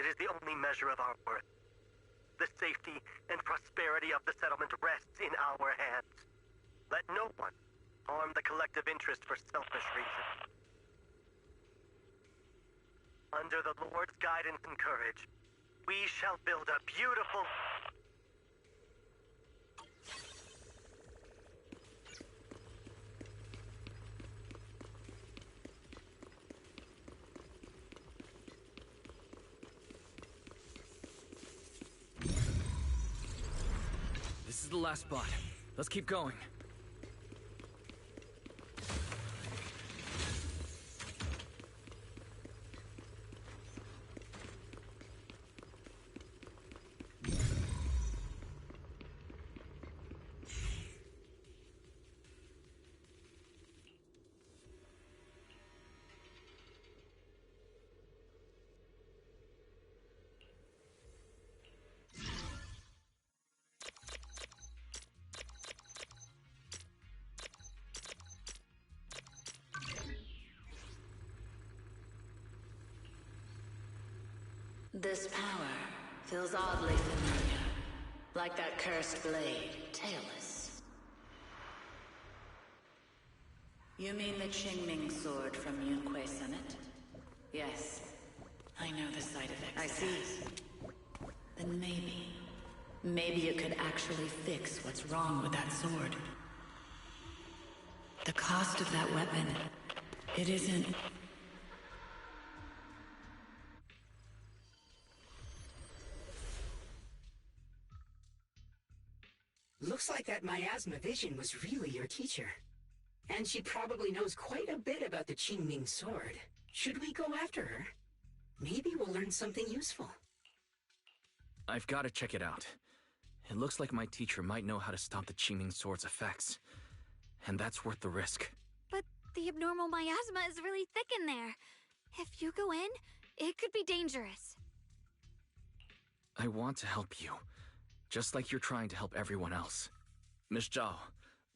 It is the only measure of our worth. The safety and prosperity of the settlement rests in our hands. Let no one harm the collective interest for selfish reasons. Under the Lord's guidance and courage, we shall build a beautiful... This is the last spot. Let's keep going. This power feels oddly familiar, like that cursed blade, tailless. You mean the Qingming sword from Yunque Summit? Yes, I know the side effects. I see. Then maybe it could actually fix what's wrong with that sword. The cost of that weapon, it isn't... Looks like that miasma vision was really your teacher. And she probably knows quite a bit about the Qingming sword. Should we go after her? Maybe we'll learn something useful. I've got to check it out. It looks like my teacher might know how to stop the Qingming sword's effects. And that's worth the risk. But the abnormal miasma is really thick in there. If you go in, it could be dangerous. I want to help you. Just like you're trying to help everyone else. Miss Zhao,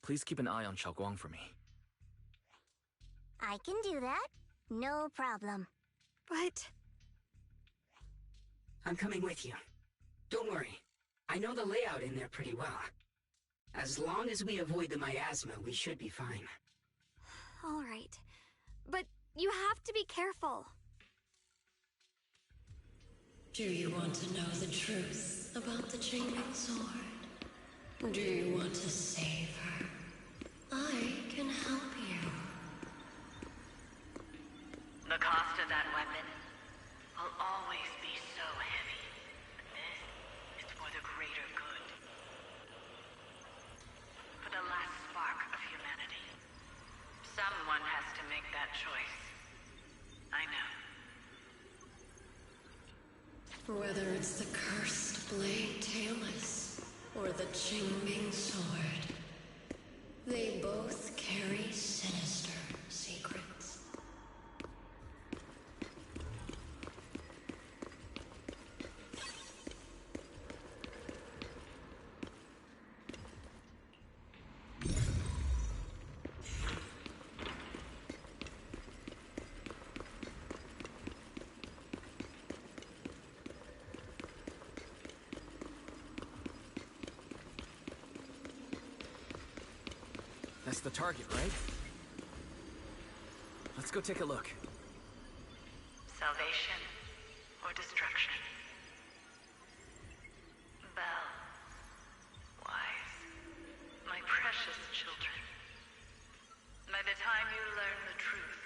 please keep an eye on Xiaoguang for me. I can do that. No problem. But... I'm coming with you. Don't worry. I know the layout in there pretty well. As long as we avoid the miasma, we should be fine. All right. But you have to be careful. Do you want to know the truth about the Changing Sword? Do you want to save her? I can help you. The cost of that weapon will always be so heavy. But this is for the greater good. For the last spark of humanity. Someone has to make that choice. I know. Whether it's the cursed blade Dailies or the Changing Sword, they both carry sinister secrets. That's the target, right? Let's go take a look. Salvation or destruction? Belle, Wise, my precious children. By the time you learn the truth,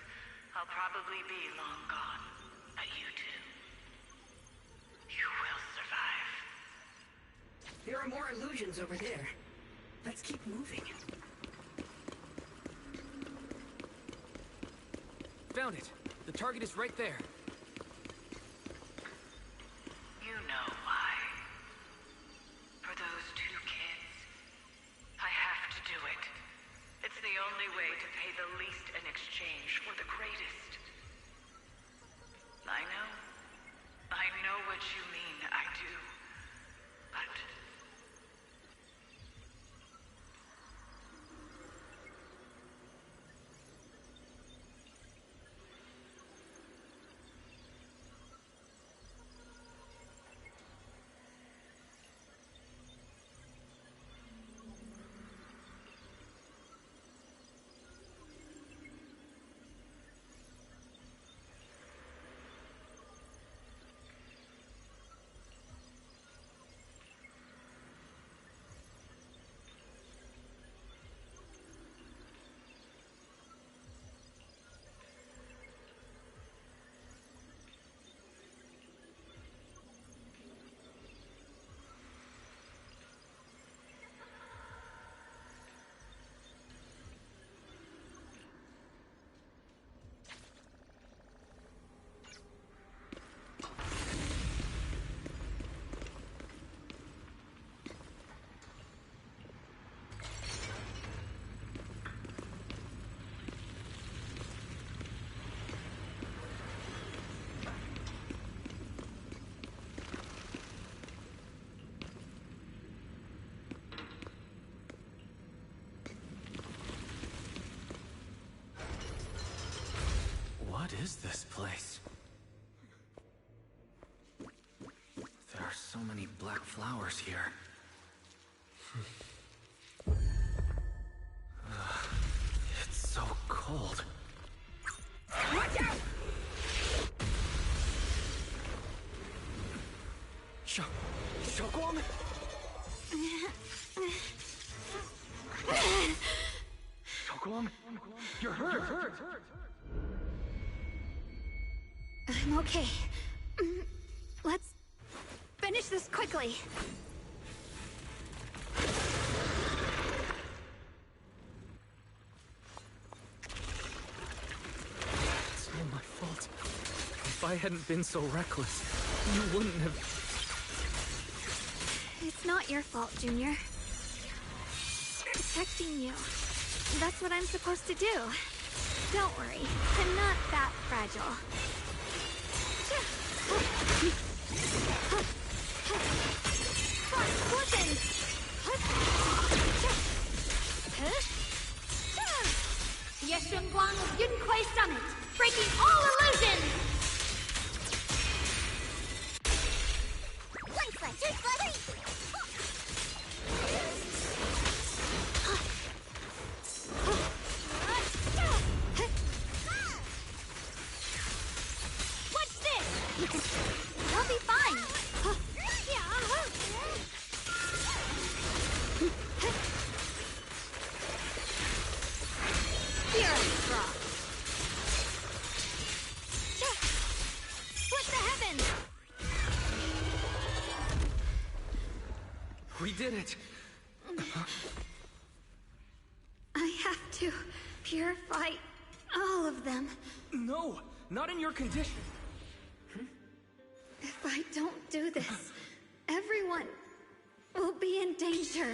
I'll probably be long gone. But you two, you will survive. There are more illusions over there. Let's keep moving. Found it. The target is right there. You know why. For those two kids, I have to do it. It's the only way to pay the least in exchange for the greatest. I know what you mean, I do. But What is this place? There are so many black flowers here. It's so cold. Watch out! Xiaoguang, you're hurt. I'm okay. Let's finish this quickly. It's all my fault. If I hadn't been so reckless, you wouldn't have... It's not your fault, Junior. Protecting you. That's what I'm supposed to do. Don't worry. I'm not that fragile. Listen! Yeshunguang of Yunquay Summit, breaking all illusions! Life Fletcher's blood drop. Split the heavens! We did it! I have to purify all of them. No, not in your condition. If I don't do this, everyone will be in danger.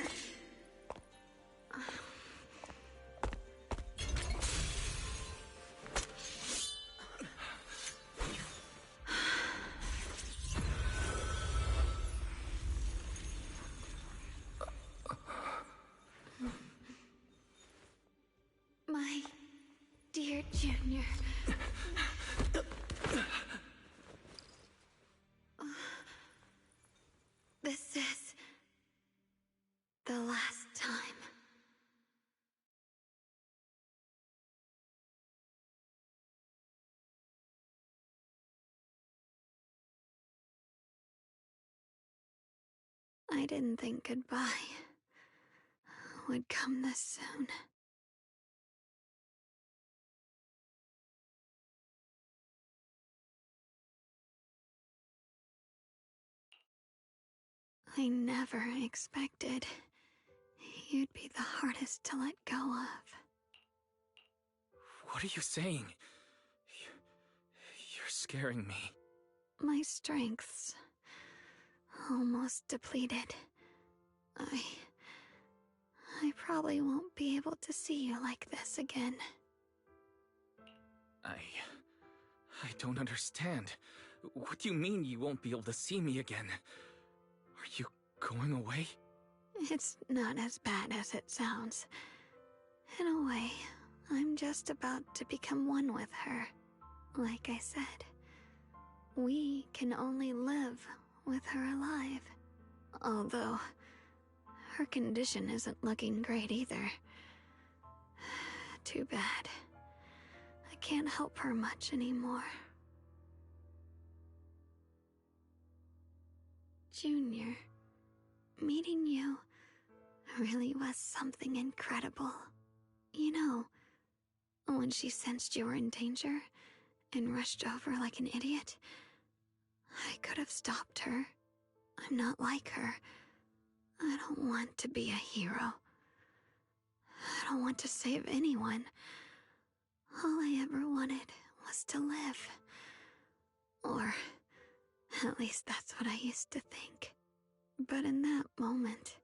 My dear Junior. This is the last time. I didn't think goodbye would come this soon. I never expected you'd be the hardest to let go of. What are you saying? You're scaring me. My strength's almost depleted. I probably won't be able to see you like this again. I don't understand. What do you mean you won't be able to see me again? Are you going away? It's not as bad as it sounds. In a way, I'm just about to become one with her. Like I said, we can only live with her alive. Although, her condition isn't looking great either. Too bad. I can't help her much anymore. Junior, meeting you really was something incredible. You know, when she sensed you were in danger and rushed over like an idiot, I could have stopped her. I'm not like her. I don't want to be a hero. I don't want to save anyone. All I ever wanted was to live. Or, at least that's what I used to think. But in that moment,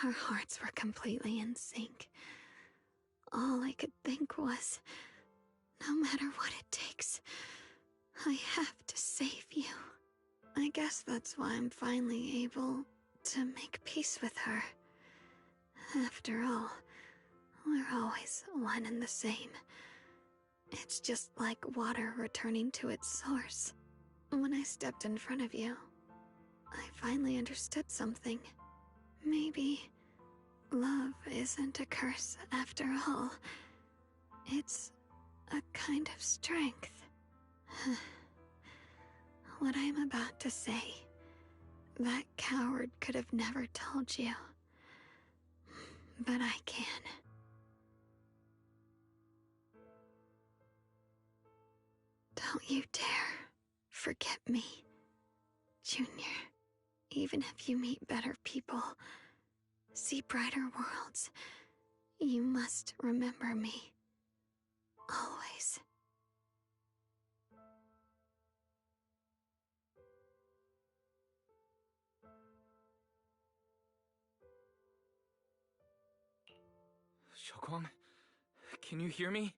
our hearts were completely in sync. All I could think was, no matter what it takes, I have to save you. I guess that's why I'm finally able to make peace with her. After all, we're always one and the same. It's just like water returning to its source. When I stepped in front of you, I finally understood something. Maybe love isn't a curse after all. It's a kind of strength. What I'm about to say, that coward could have never told you. But I can. Don't you dare forget me, Junior. Even if you meet better people, see brighter worlds, you must remember me. Always. Xiaoguang, can you hear me?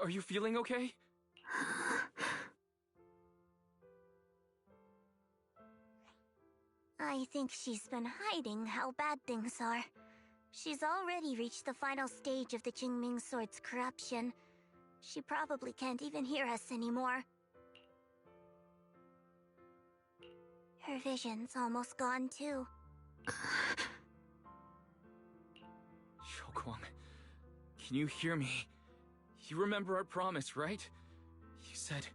Are you feeling okay? I think she's been hiding how bad things are. She's already reached the final stage of the Jingming Sword's corruption. She probably can't even hear us anymore. Her vision's almost gone too. Xiaoguang, can you hear me? You remember our promise, right? You said,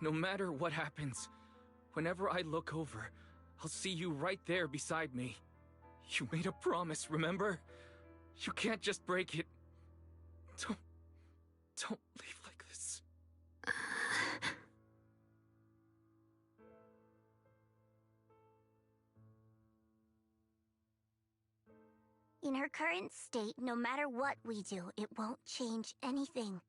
no matter what happens, whenever I look over, I'll see you right there beside me. You made a promise, remember? You can't just break it. Don't leave like this. In her current state, no matter what we do, it won't change anything.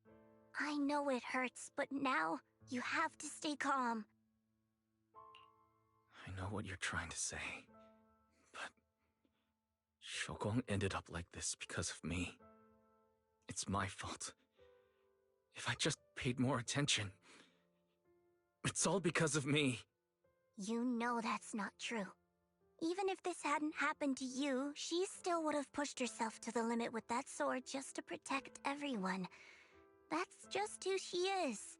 I know it hurts, but now you have to stay calm. I know what you're trying to say, but Shogong ended up like this because of me. It's my fault. If I just paid more attention, it's all because of me. You know that's not true. Even if this hadn't happened to you, she still would have pushed herself to the limit with that sword just to protect everyone. That's just who she is.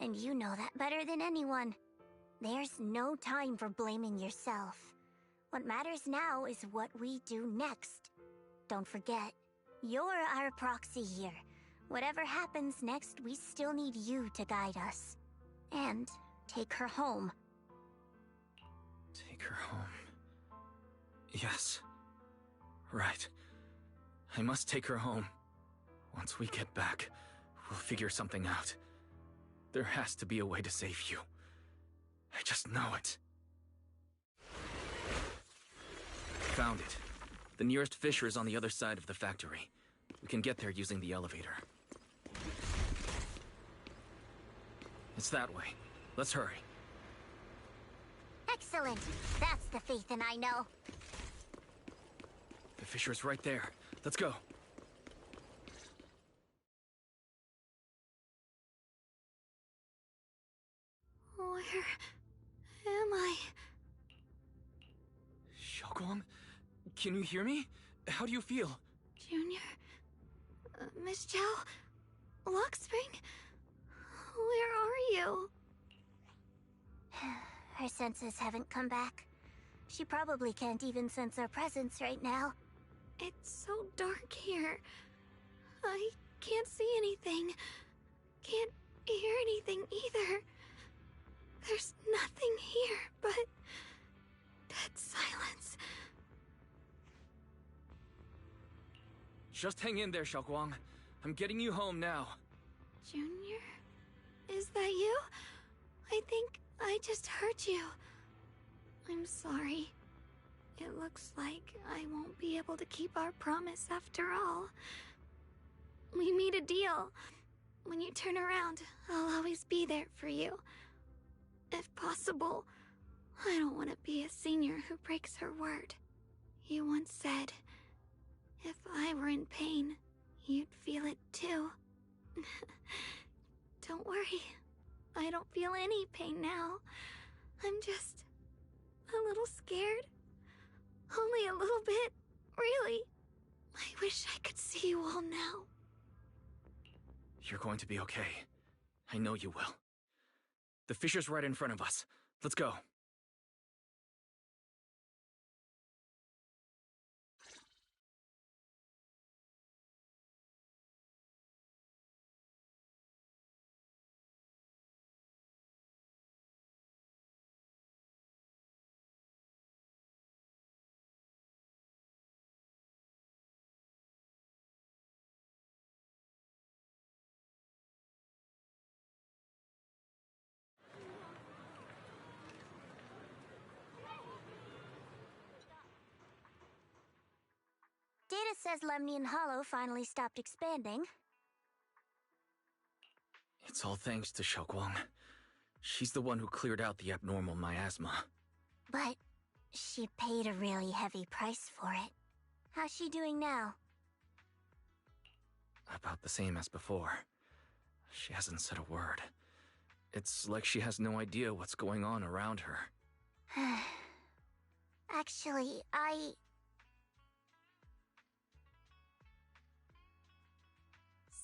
And you know that better than anyone. There's no time for blaming yourself. What matters now is what we do next. Don't forget, you're our proxy here. Whatever happens next, we still need you to guide us. And take her home. Take her home. Yes. Right. I must take her home. Once we get back, we'll figure something out. There has to be a way to save you. I just know it. Found it. The nearest fissure is on the other side of the factory. We can get there using the elevator. It's that way. Let's hurry. Excellent. That's the Phaethon I know. The fissure's right there. Let's go. Where am I? Xiaoguang? Can you hear me? How do you feel? Junior? Miss Chow? Lockspring? Where are you? Her senses haven't come back. She probably can't even sense our presence right now. It's so dark here. I can't see anything. Can't hear anything either. There's nothing here but dead silence. Just hang in there, Xiaoguang. I'm getting you home now. Junior? Is that you? I think I just heard you. I'm sorry. It looks like I won't be able to keep our promise after all. We made a deal. When you turn around, I'll always be there for you. If possible, I don't want to be a senior who breaks her word. You once said, if I were in pain, you'd feel it too. Don't worry. I don't feel any pain now. I'm just a little scared. Only a little bit, really. I wish I could see you all now. You're going to be okay. I know you will. The fissure's right in front of us. Let's go. Data says Lemnian Hollow finally stopped expanding. It's all thanks to Xiaoguang. She's the one who cleared out the abnormal miasma. But she paid a really heavy price for it. How's she doing now? About the same as before. She hasn't said a word. It's like she has no idea what's going on around her. Actually,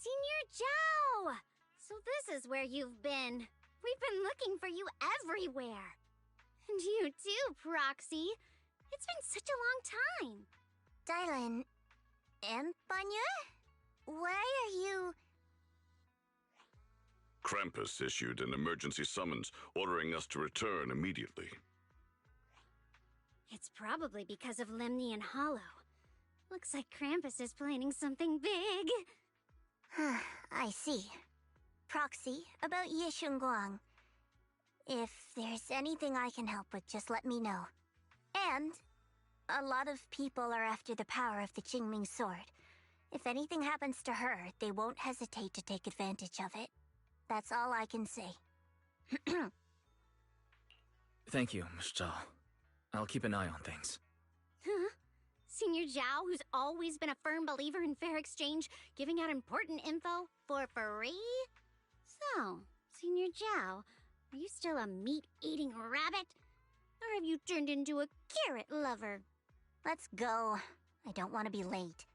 Senior Zhao! So this is where you've been. We've been looking for you everywhere. And you too, Proxy. It's been such a long time. Dylan and Banya? Why are you... Krampus issued an emergency summons ordering us to return immediately. It's probably because of Lemnian Hollow. Looks like Krampus is planning something big. I see. Proxy, about Ye Shunguang. If there's anything I can help with, just let me know. And a lot of people are after the power of the Qingming sword. If anything happens to her, they won't hesitate to take advantage of it. That's all I can say. Thank you, Miss Zhao. I'll keep an eye on things. Huh? Senior Zhao, who's always been a firm believer in fair exchange, giving out important info for free? So, Senior Zhao, are you still a meat-eating rabbit? Or have you turned into a carrot lover? Let's go. I don't want to be late.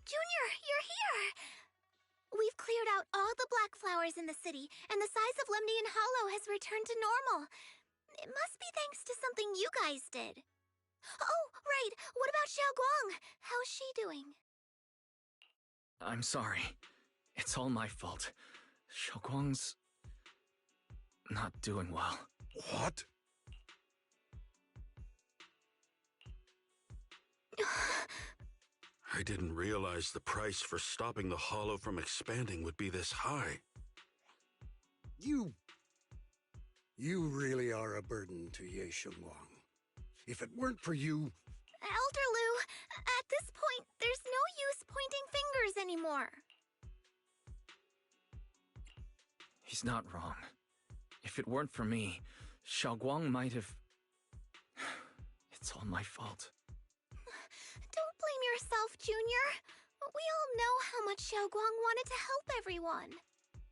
Junior, you're here! We've cleared out all the black flowers in the city, and the size of Lemnian Hollow has returned to normal. It must be thanks to something you guys did. Oh, right! What about Xiao Guang? How's she doing? I'm sorry. It's all my fault. Xiaoguang's not doing well. What? I didn't realize the price for stopping the hollow from expanding would be this high. You really are a burden to Ye Shunguang. If it weren't for you... Elder Lu, at this point, there's no use pointing fingers anymore. He's not wrong. If it weren't for me, Xiaoguang might have... It's all my fault. Don't blame yourself, Junior. We all know how much Xiaoguang wanted to help everyone.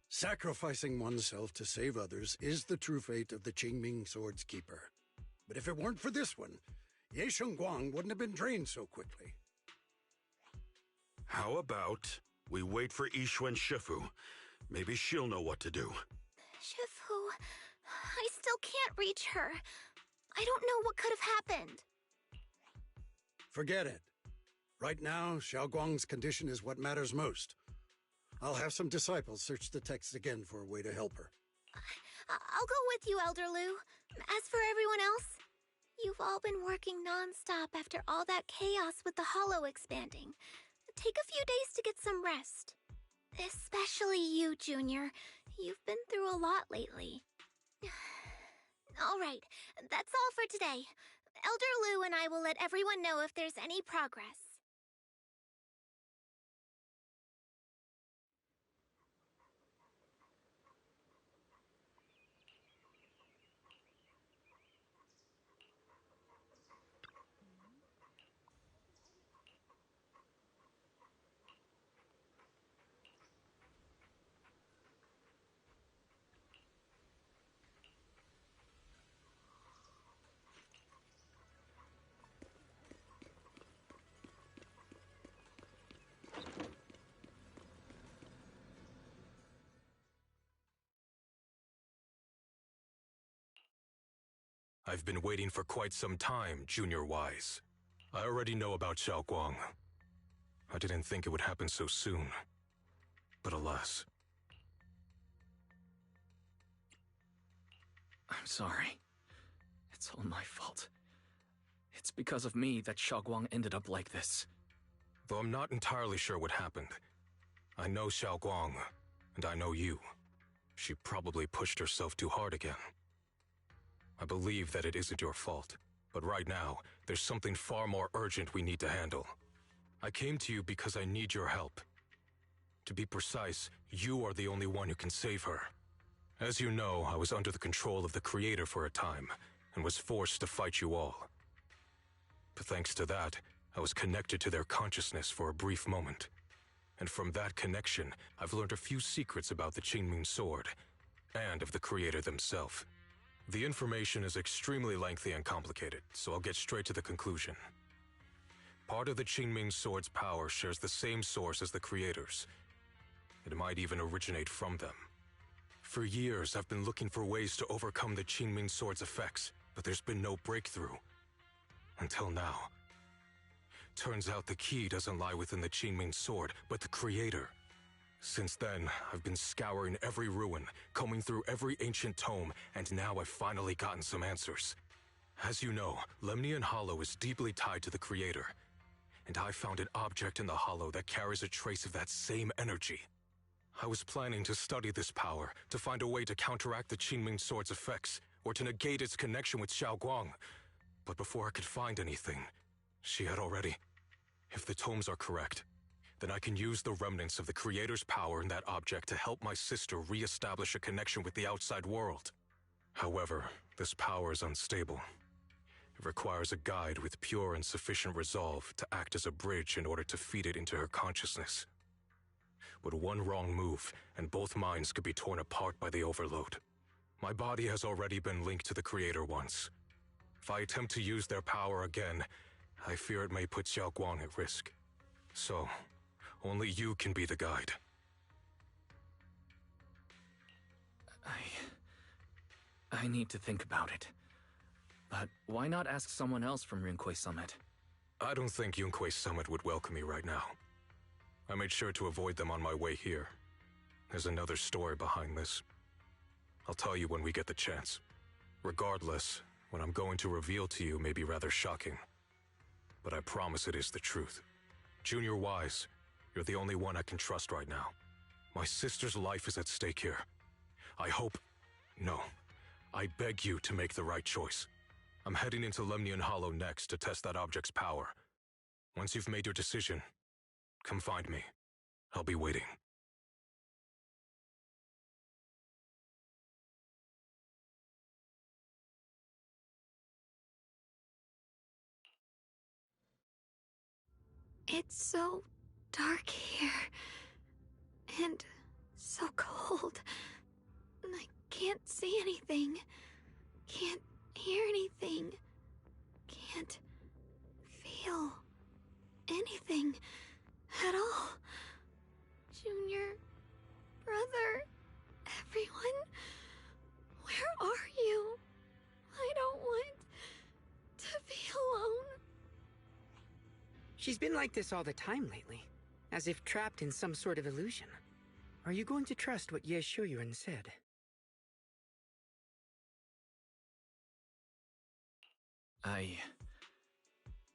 Sacrificing oneself to save others is the true fate of the Qingming Sword's Keeper. But if it weren't for this one, Ye Shunguang wouldn't have been drained so quickly. How about we wait for Yixuan Shifu? Maybe she'll know what to do. Shifu, I still can't reach her. I don't know what could have happened. Forget it. Right now, Xiaoguang's condition is what matters most. I'll have some disciples search the text again for a way to help her. I'll go with you, Elder Lu. As for everyone else, you've all been working non-stop after all that chaos with the Hollow expanding. Take a few days to get some rest. Especially you, Junior. You've been through a lot lately. All right, that's all for today. Elder Lu and I will let everyone know if there's any progress. I've been waiting for quite some time, Junior Wise. I already know about Xiao Guang. I didn't think it would happen so soon. But alas. I'm sorry. It's all my fault. It's because of me that Xiao Guang ended up like this. Though I'm not entirely sure what happened. I know Xiao Guang, and I know you. She probably pushed herself too hard again. I believe that it isn't your fault, but right now, there's something far more urgent we need to handle. I came to you because I need your help. To be precise, you are the only one who can save her. As you know, I was under the control of the Creator for a time, and was forced to fight you all. But thanks to that, I was connected to their consciousness for a brief moment. And from that connection, I've learned a few secrets about the Qingming Sword, and of the Creator themselves. The information is extremely lengthy and complicated, so I'll get straight to the conclusion. Part of the Qingming Sword's power shares the same source as the Creator's. It might even originate from them. For years, I've been looking for ways to overcome the Qingming Sword's effects, but there's been no breakthrough. Until now. Turns out the key doesn't lie within the Qingming Sword, but the Creator. Since then, I've been scouring every ruin, combing through every ancient tome, and now I've finally gotten some answers. As you know, Lemnian Hollow is deeply tied to the Creator, and I found an object in the Hollow that carries a trace of that same energy. I was planning to study this power, to find a way to counteract the Qingming Sword's effects, or to negate its connection with Xiao Guang. But before I could find anything, she had already... If the tomes are correct, then I can use the remnants of the Creator's power in that object to help my sister re-establish a connection with the outside world. However, this power is unstable. It requires a guide with pure and sufficient resolve to act as a bridge in order to feed it into her consciousness. But one wrong move, and both minds could be torn apart by the overload. My body has already been linked to the Creator once. If I attempt to use their power again, I fear it may put Xiao Guang at risk. So, only you can be the guide. I need to think about it. But why not ask someone else from Yunquei Summit? I don't think Yunquei Summit would welcome me right now. I made sure to avoid them on my way here. There's another story behind this. I'll tell you when we get the chance. Regardless, what I'm going to reveal to you may be rather shocking. But I promise it is the truth. Junior Wise, you're the only one I can trust right now. My sister's life is at stake here. I hope... No. I beg you to make the right choice. I'm heading into Lemnian Hollow next to test that object's power. Once you've made your decision, come find me. I'll be waiting. It's so dark here. And so cold. I can't see anything. Can't hear anything. Can't feel anything at all. Junior, brother, everyone, where are you? I don't want to be alone. She's been like this all the time lately, as if trapped in some sort of illusion. Are you going to trust what Ye Shuyuan said?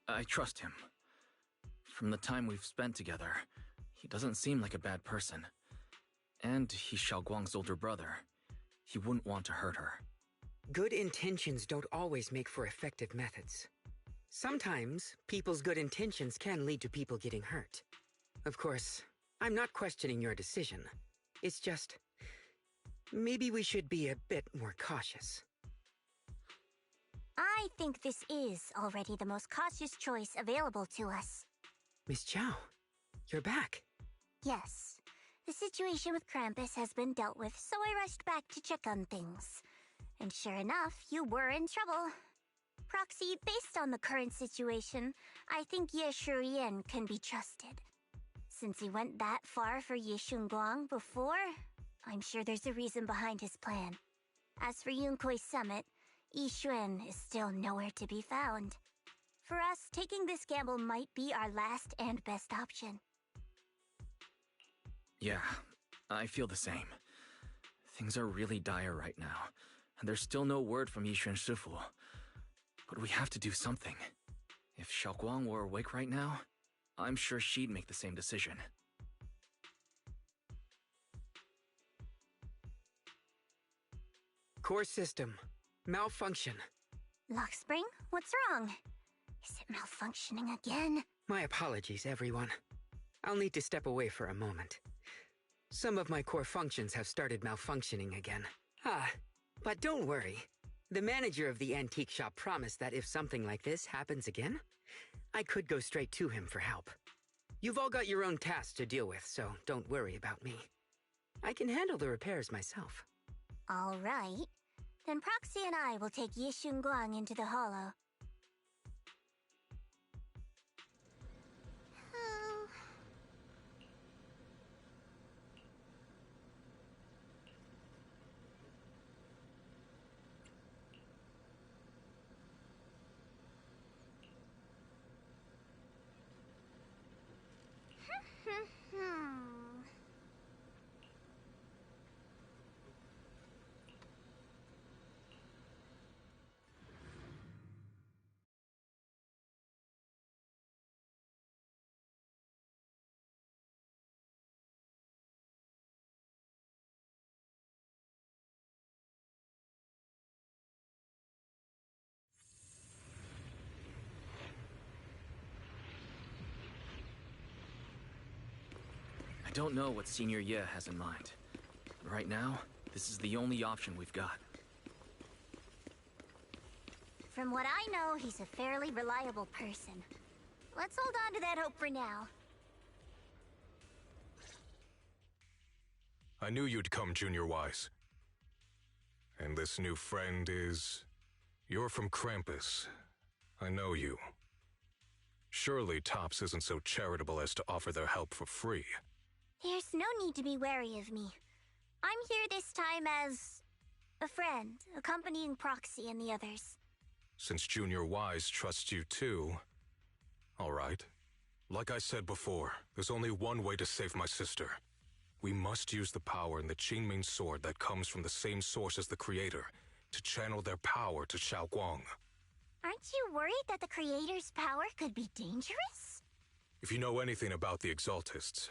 I trust him. From the time we've spent together, he doesn't seem like a bad person. And he's Xiao Guang's older brother. He wouldn't want to hurt her. Good intentions don't always make for effective methods. Sometimes, people's good intentions can lead to people getting hurt. Of course, I'm not questioning your decision. It's just... maybe we should be a bit more cautious. I think this is already the most cautious choice available to us. Miss Chow, you're back. Yes. The situation with Krampus has been dealt with, so I rushed back to check on things. And sure enough, you were in trouble. Proxy, based on the current situation, I think Ye Shurian can be trusted. Since he went that far for Ye Shunguang before, I'm sure there's a reason behind his plan. As for Yunquei Summit, Yixuan is still nowhere to be found. For us, taking this gamble might be our last and best option. Yeah, I feel the same. Things are really dire right now, and there's still no word from Yixuan Shifu. But we have to do something. If Xiaoguang were awake right now, I'm sure she'd make the same decision. Core system. Malfunction. Lockspring, what's wrong? Is it malfunctioning again? My apologies, everyone. I'll need to step away for a moment. Some of my core functions have started malfunctioning again. But don't worry. The manager of the antique shop promised that if something like this happens again, I could go straight to him for help. You've all got your own tasks to deal with, so don't worry about me. I can handle the repairs myself. All right. Then Proxy and I will take Yixun Guang into the hollow. I don't know what Senior Ye has in mind. Right now, this is the only option we've got. From what I know, he's a fairly reliable person. Let's hold on to that hope for now. I knew you'd come, Junior Wise. And this new friend is... You're from Krampus. I know you. Surely Tops isn't so charitable as to offer their help for free. There's no need to be wary of me. I'm here this time as... a friend, accompanying Proxy and the others. Since Junior Wise trusts you too... All right. Like I said before, there's only one way to save my sister. We must use the power in the Qingming sword that comes from the same source as the Creator to channel their power to Xiaoguang. Aren't you worried that the Creator's power could be dangerous? If you know anything about the Exaltists,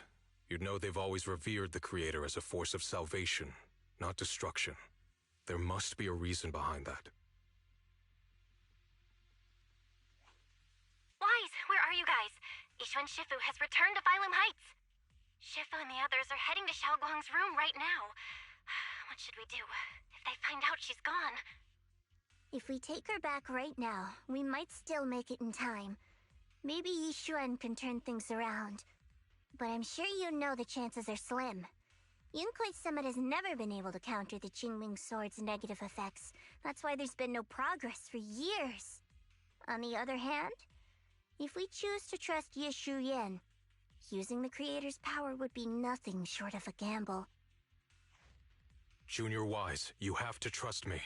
you'd know they've always revered the Creator as a force of salvation, not destruction. There must be a reason behind that. Wise, where are you guys? Yixuan Shifu has returned to Phylum Heights. Shifu and the others are heading to Xiaoguang's room right now. What should we do? If they find out she's gone... If we take her back right now, we might still make it in time. Maybe Yixuan can turn things around. But I'm sure you know the chances are slim. Yunkuei Summit has never been able to counter the Qingming Sword's negative effects. That's why there's been no progress for years. On the other hand, if we choose to trust Yishu Yen, using the Creator's power would be nothing short of a gamble. Junior Wise, you have to trust me.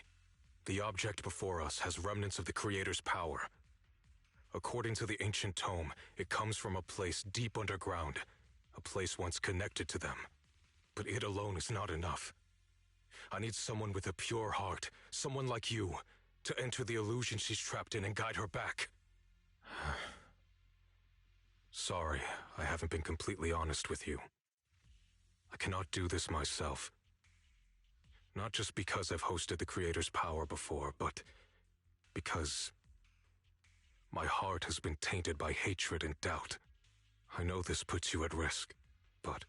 The object before us has remnants of the Creator's power. According to the ancient tome, it comes from a place deep underground, a place once connected to them. But it alone is not enough. I need someone with a pure heart, someone like you, to enter the illusion she's trapped in and guide her back. Sorry, I haven't been completely honest with you. I cannot do this myself. Not just because I've hosted the Creator's power before, but because my heart has been tainted by hatred and doubt. I know this puts you at risk, but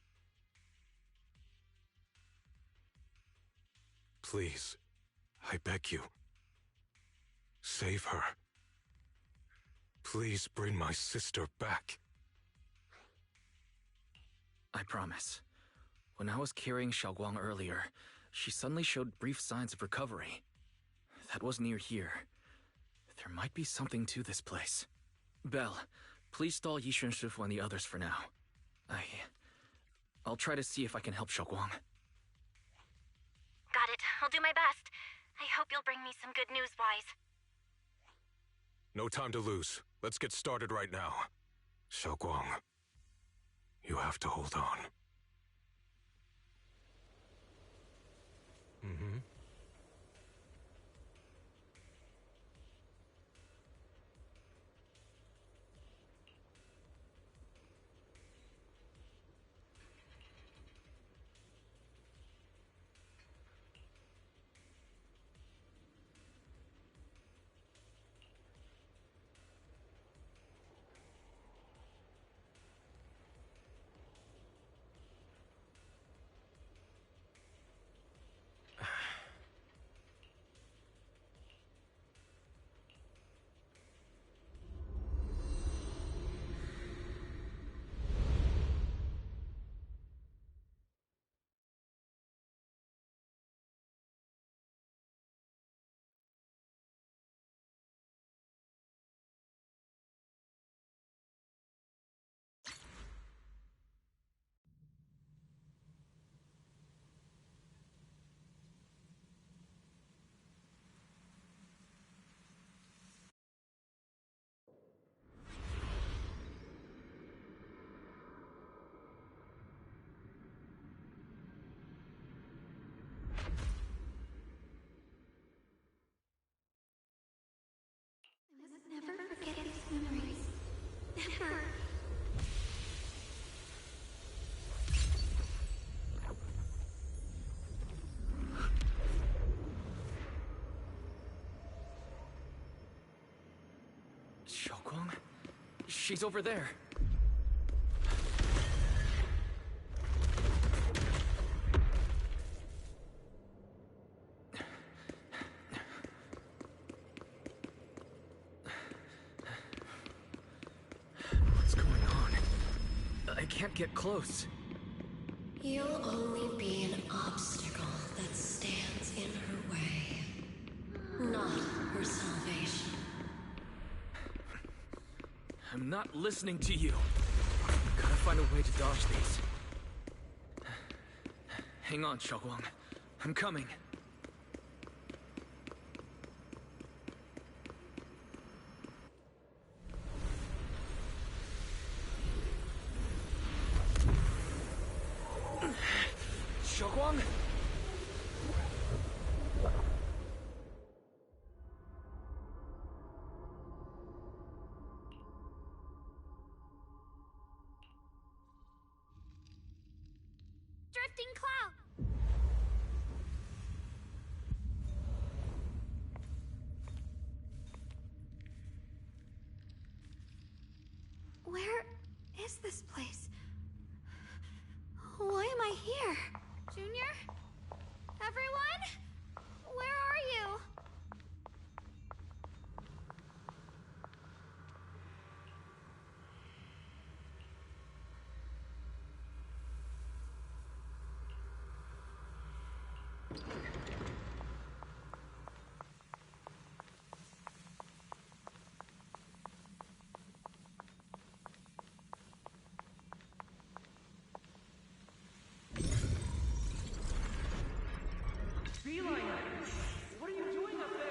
please, I beg you, save her. Please bring my sister back. I promise. When I was carrying Xiaoguang earlier, she suddenly showed brief signs of recovery. That was near here. There might be something to this place. Belle, please stall Yixuan Shifu and the others for now. I'll try to see if I can help Xiaoguang. Got it. I'll do my best. I hope you'll bring me some good news, Wise. No time to lose. Let's get started right now. Xiaoguang, you have to hold on. Mm-hmm. Never forget these memories. Never. Xiaoguang? She's over there. What's going on? I can't get close. You'll only be an obstacle that stands in her way, not her salvation. I'm not listening to you. Gotta find a way to dodge these. Hang on, Xiaoguang. I'm coming. Xiaoguang? Drifting cloud! Where is this place? Why am I here? Junior? Everyone? Where are you?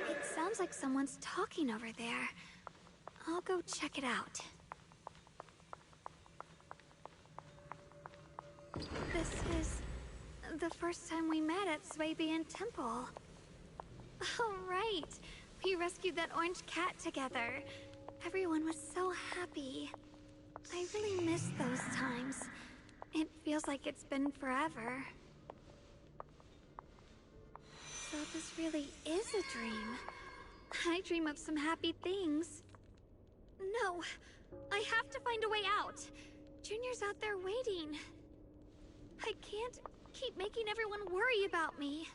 It sounds like someone's talking over there. I'll go check it out. This is the first time we met at Swabian Temple. Oh, right. We rescued that orange cat together. Everyone was so happy. I really miss those times. It feels like it's been forever. So this really is a dream. I dream of some happy things. No, I have to find a way out. Junior's out there waiting. I can't keep making everyone worry about me.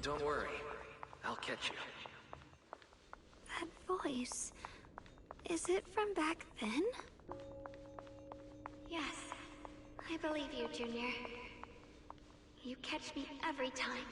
Don't worry. I'll catch you. That voice... is it from back then? Yes. I believe you, Junior. You catch me every time.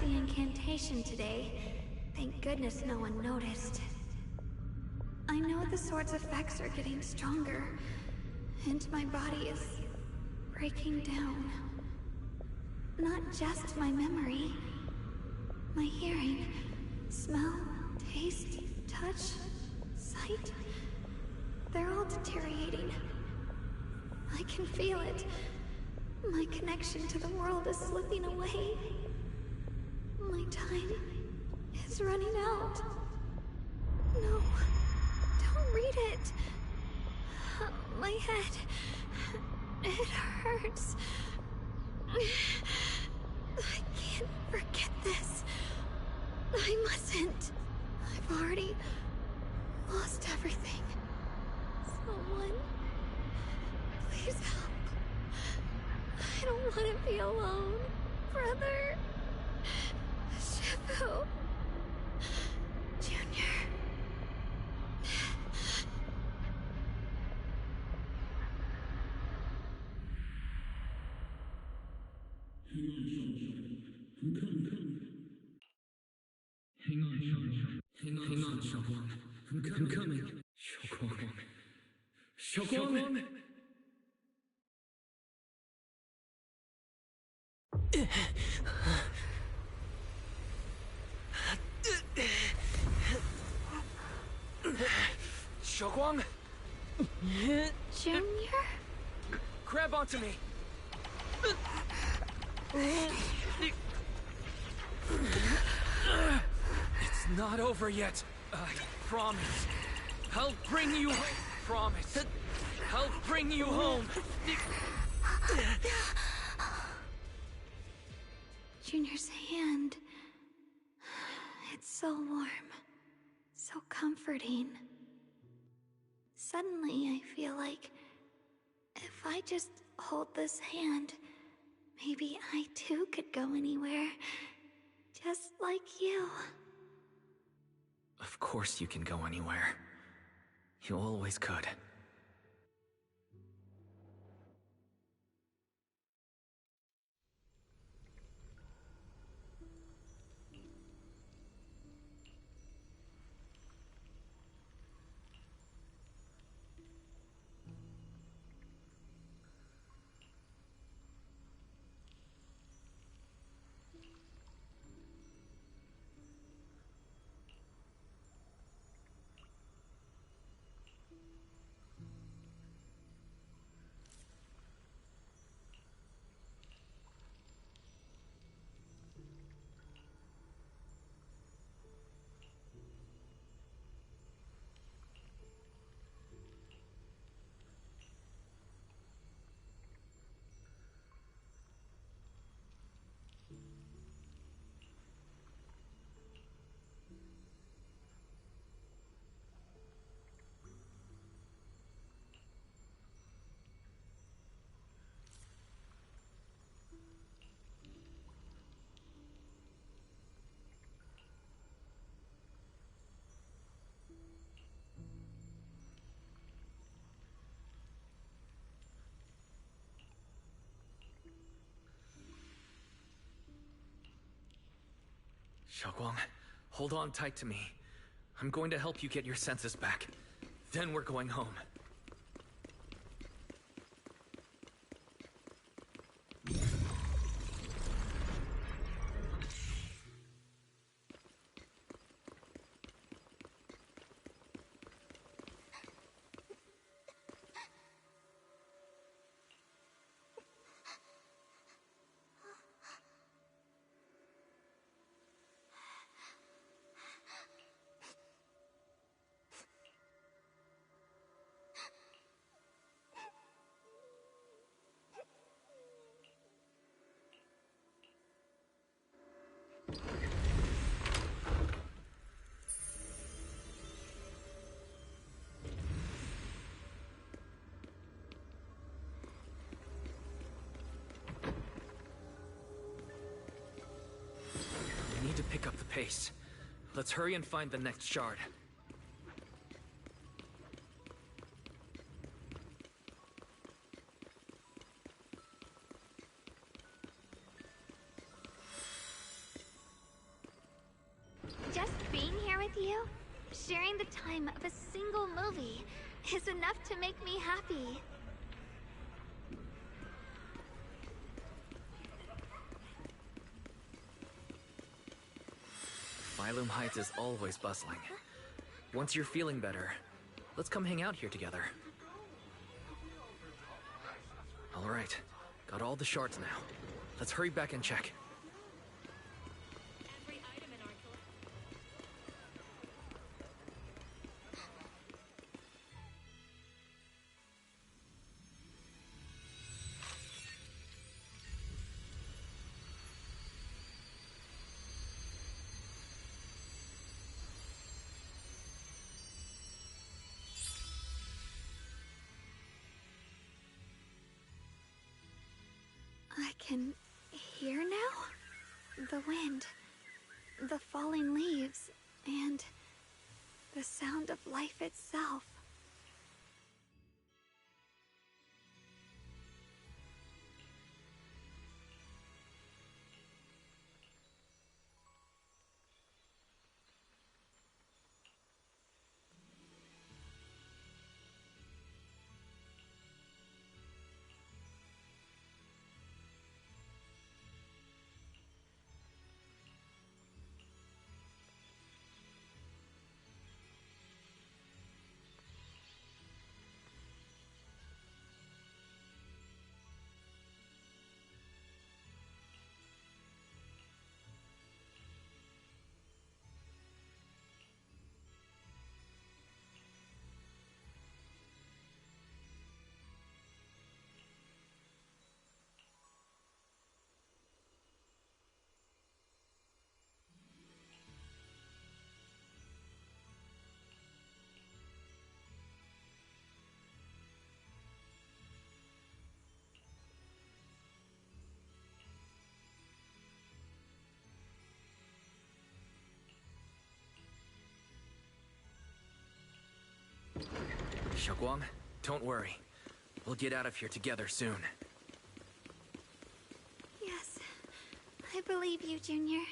The incantation today. Thank goodness no one noticed. I know the sword's effects are getting stronger, and my body is breaking down. Not just my memory, my hearing, smell, taste, touch, sight. They're all deteriorating. I can feel it. My connection to the world is slipping away. My time is running out. No, don't read it. My head, it hurts. I can't forget this. I mustn't. I've already lost everything. Someone, please help. I don't want to be alone, brother. Shifu. Junior. Hang on, Xiaoguang. I'm coming. Xiaoguang! Xiaoguang! Junior? Grab onto me! It's not over yet. I promise. I'll bring you... Promise. I'll bring you home. Junior's hand. It's so warm. So comforting. Suddenly, I feel like if I just hold this hand, maybe I too could go anywhere. Just like you. Of course you can go anywhere. You always could. Xiaoguang, hold on tight to me. I'm going to help you get your senses back. Then we're going home. pick up the pace. Let's hurry and find the next shard. Just being here with you, sharing the time of a single movie, is enough to make me happy. Phylum Heights is always bustling. Once you're feeling better, let's come hang out here together. All right, got all the shards now. Let's hurry back and check. I can hear now? The wind, the falling leaves, and the sound of life itself. Xiaoguang, don't worry. We'll get out of here together soon. Yes, I believe you, Junior.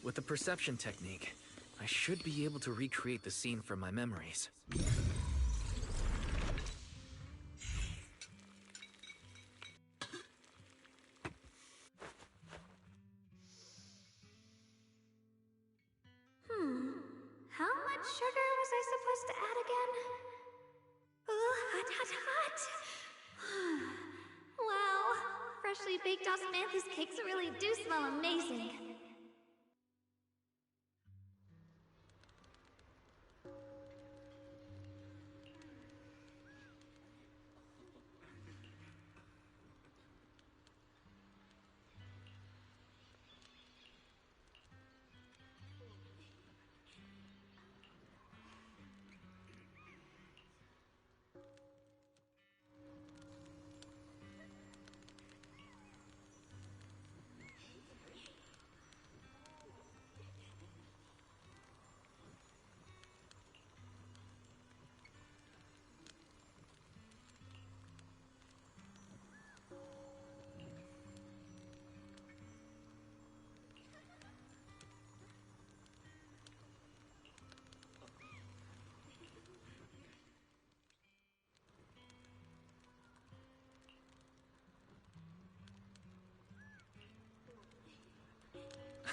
With the perception technique, I should be able to recreate the scene from my memories. How much sugar was I supposed to add again? Ooh, hot, hot, hot! Wow, freshly baked osmanthus cakes really do smell amazing.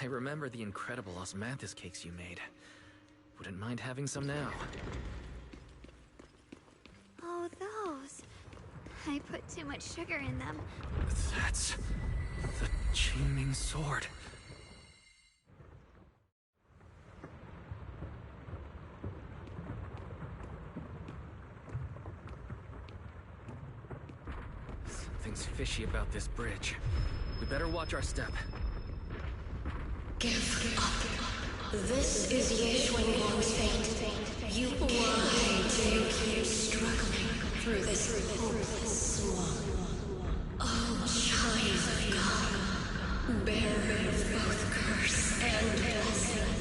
I remember the incredible osmanthus cakes you made. Wouldn't mind having some now. Oh, those. I put too much sugar in them. That's the Qingming sword. Something's fishy about this bridge. We better watch our step. Give up. This is Yeshuan Guang's fate. You, why do you keep struggling through this hopeless swamp? Oh, child of God, bearer of both curse and blessing,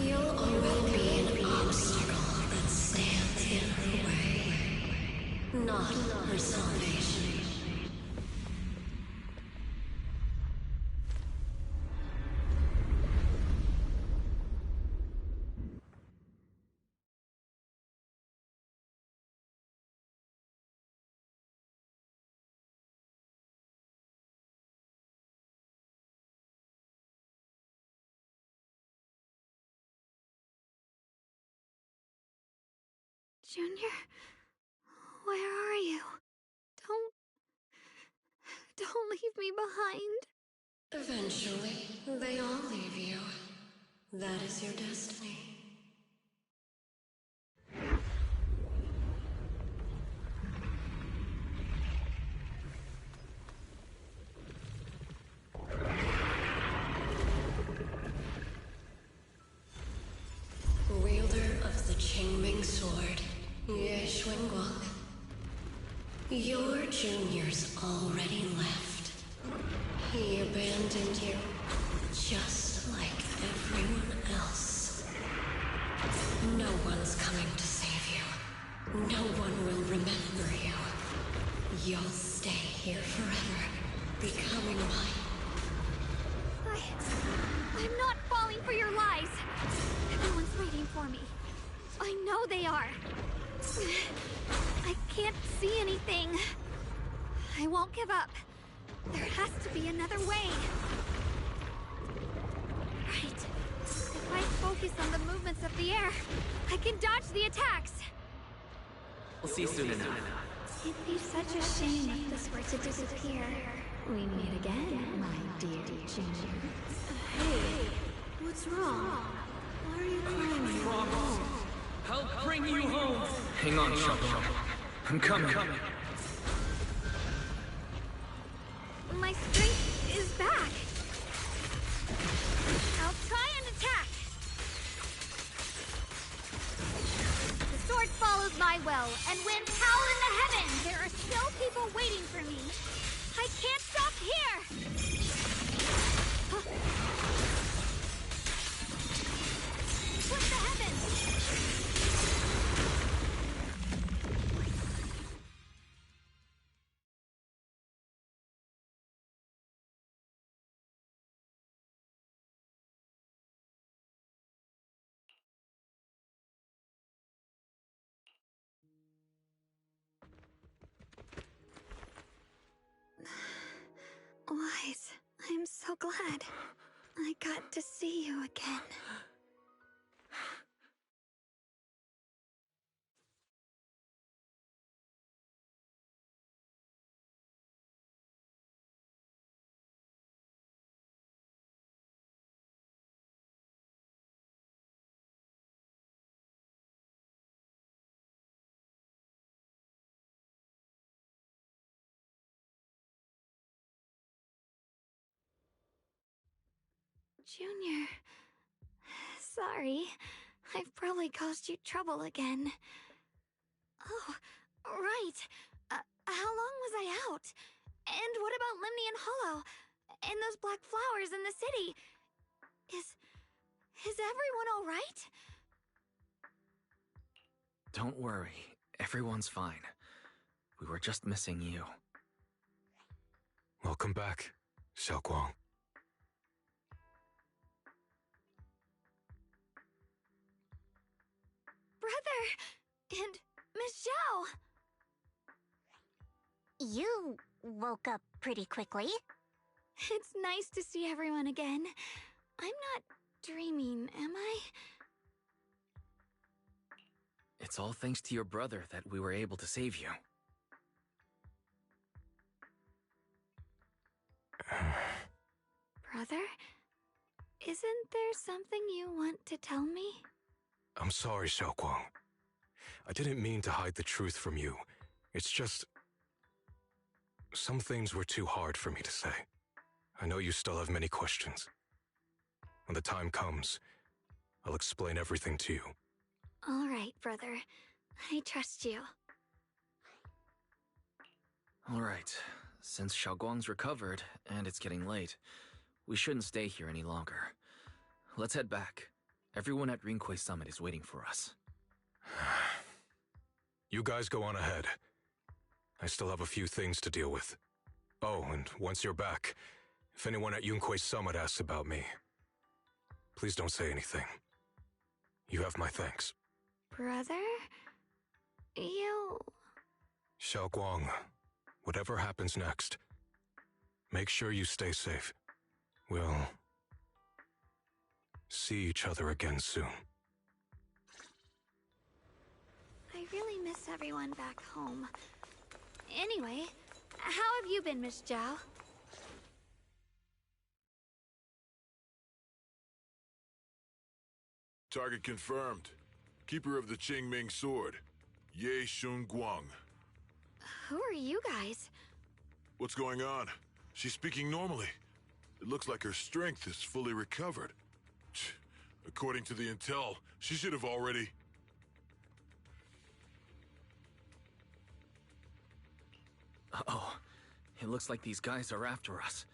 you'll always be an obstacle that stands in her way, not her salvation. Junior, where are you? Don't leave me behind. Eventually, they all leave you. That is your destiny. Wielder of the Qingming sword, Yeshuan Guang. Your junior's already left. He abandoned you, just like everyone else. No one's coming to save you. No one will remember you. You'll stay here forever, becoming mine. I'm not falling for your lies. Everyone's waiting for me. I know they are. I can't see anything. I won't give up. There has to be another way. Right. If I focus on the movements of the air, I can dodge the attacks. We'll see soon enough. It'd be such a shame if this were to disappear. We meet again, my dear Junior. Hey, what's wrong? Why are you crying? Promise. I'll bring you home. Hang on, Shaolong. I'm coming. My strength is back. I'll try and attack. The sword follows my will and wins power in the heavens. There are still people waiting for me. I can't stop here. Split the heavens. Wise, I'm so glad. I got to see you again. Junior, sorry. I've probably caused you trouble again. Oh, right. How long was I out? And what about Limnian Hollow? And those black flowers in the city? Is everyone all right? Don't worry. Everyone's fine. We were just missing you. Welcome back, Xiaoguang. Brother! And Miss Zhao! You woke up pretty quickly. It's nice to see everyone again. I'm not dreaming, am I? It's all thanks to your brother that we were able to save you. Brother? Isn't there something you want to tell me? I'm sorry, Xiaoguang. I didn't mean to hide the truth from you. It's just... some things were too hard for me to say. I know you still have many questions. When the time comes, I'll explain everything to you. All right, brother. I trust you. All right. Since Xiaoguang's recovered, and it's getting late, we shouldn't stay here any longer. Let's head back. Everyone at Rinquay Summit is waiting for us. You guys go on ahead. I still have a few things to deal with. Oh, and once you're back, if anyone at Yunquay Summit asks about me, please don't say anything. You have my thanks. Brother? You... Xiaoguang, whatever happens next, make sure you stay safe. We'll see each other again soon. I really miss everyone back home. Anyway, how have you been, Miss Zhao? Target confirmed. Keeper of the Qingming Sword, Ye Shun Guang. Who are you guys? What's going on? She's speaking normally. It looks like her strength is fully recovered. According to the intel, she should have already... Uh-oh. It looks like these guys are after us.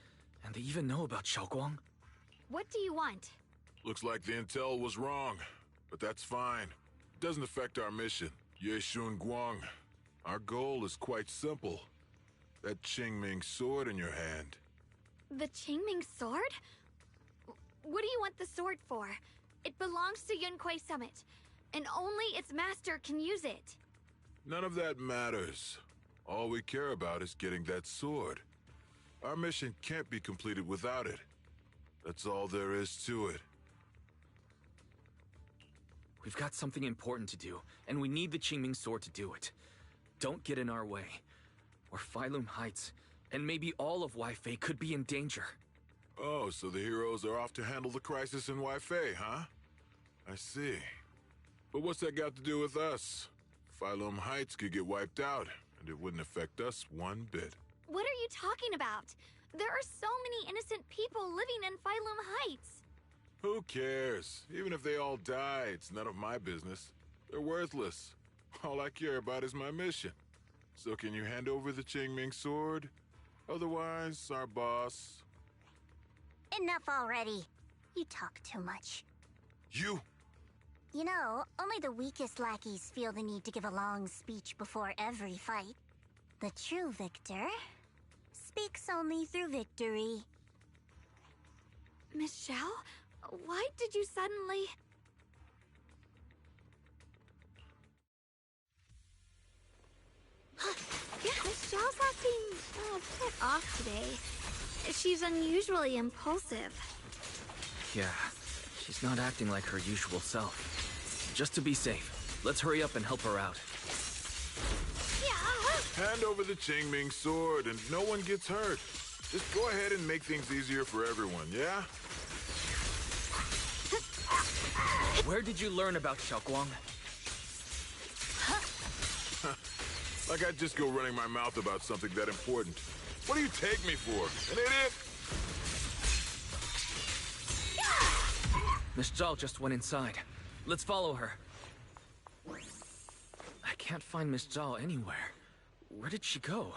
And they even know about Xiaoguang. What do you want? Looks like the intel was wrong, but that's fine. It doesn't affect our mission. Ye Shun Guang, our goal is quite simple. That Qingming sword in your hand. The Qingming sword? What do you want the sword for? It belongs to Yunquay Summit, and only its master can use it. None of that matters. All we care about is getting that sword. Our mission can't be completed without it. That's all there is to it. We've got something important to do, and we need the Qingming sword to do it. Don't get in our way, or Phylum Heights, and maybe all of Weifei could be in danger. Oh, so the heroes are off to handle the crisis in Weifei, huh? I see. But what's that got to do with us? Phylum Heights could get wiped out, and it wouldn't affect us one bit. What are you talking about? There are so many innocent people living in Phylum Heights. Who cares? Even if they all die, it's none of my business. They're worthless. All I care about is my mission. So can you hand over the Qingming sword? Otherwise, our boss... Enough already. You talk too much. You? You know, only the weakest lackeys feel the need to give a long speech before every fight. The true victor speaks only through victory. Miss Zhao, why did you suddenly... Yeah, Miss Zhao's acting a bit off today. She's unusually impulsive. Yeah, she's not acting like her usual self. Just to be safe, let's hurry up and help her out. Yeah! Hand over the Qingming sword and no one gets hurt. Just go ahead and make things easier for everyone, yeah? Where did you learn about Xiaoguang? Like I'd just go running my mouth about something that important. What do you take me for? An idiot? Miss Zhao just went inside. Let's follow her. I can't find Miss Zhao anywhere. Where did she go?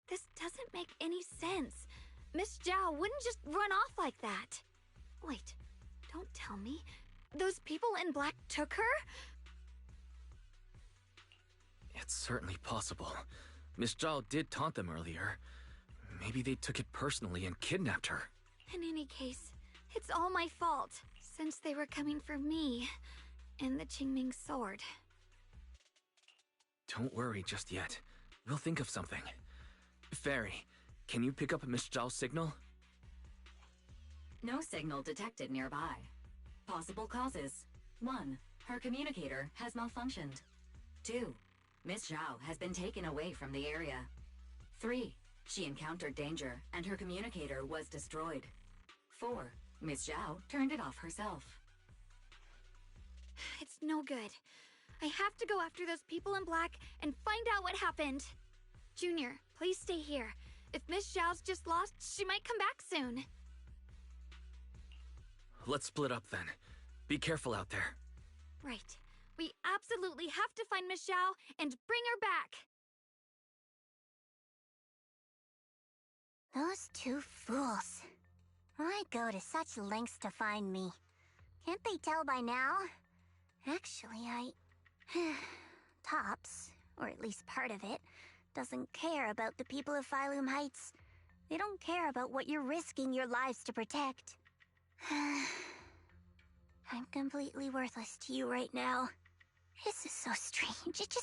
This doesn't make any sense. Miss Zhao wouldn't just run off like that. Wait, don't tell me. Those people in black took her? It's certainly possible. Miss Zhao did taunt them earlier. Maybe they took it personally and kidnapped her. In any case, it's all my fault, since they were coming for me and the Qingming sword. Don't worry just yet. We'll think of something. Fairy, can you pick up Miss Zhao's signal? No signal detected nearby. Possible causes. 1. Her communicator has malfunctioned. 2. Miss Zhao has been taken away from the area. 3. She encountered danger, and her communicator was destroyed. 4. Miss Zhao turned it off herself. It's no good. I have to go after those people in black and find out what happened. Junior, please stay here. If Miss Zhao's just lost, she might come back soon. Let's split up then. Be careful out there. Right. We absolutely have to find Miss Zhao and bring her back. Those two fools. Why go to such lengths to find me? Can't they tell by now? Actually, Tops, or at least part of it, doesn't care about the people of Phylum Heights. They don't care about what you're risking your lives to protect. I'm completely worthless to you right now. This is so strange. It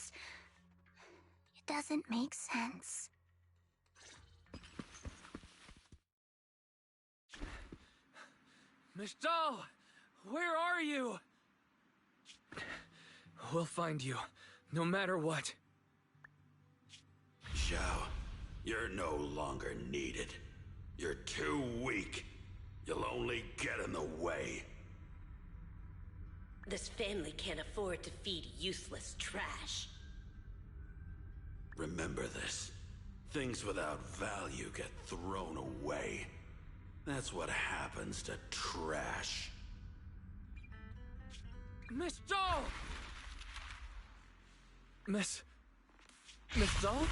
doesn't make sense. Miss Zhao! Where are you? We'll find you, no matter what. Zhao, you're no longer needed. You're too weak. You'll only get in the way. This family can't afford to feed useless trash. Remember this. Things without value get thrown away. That's what happens to trash. Miss Zhao! Miss Zhao?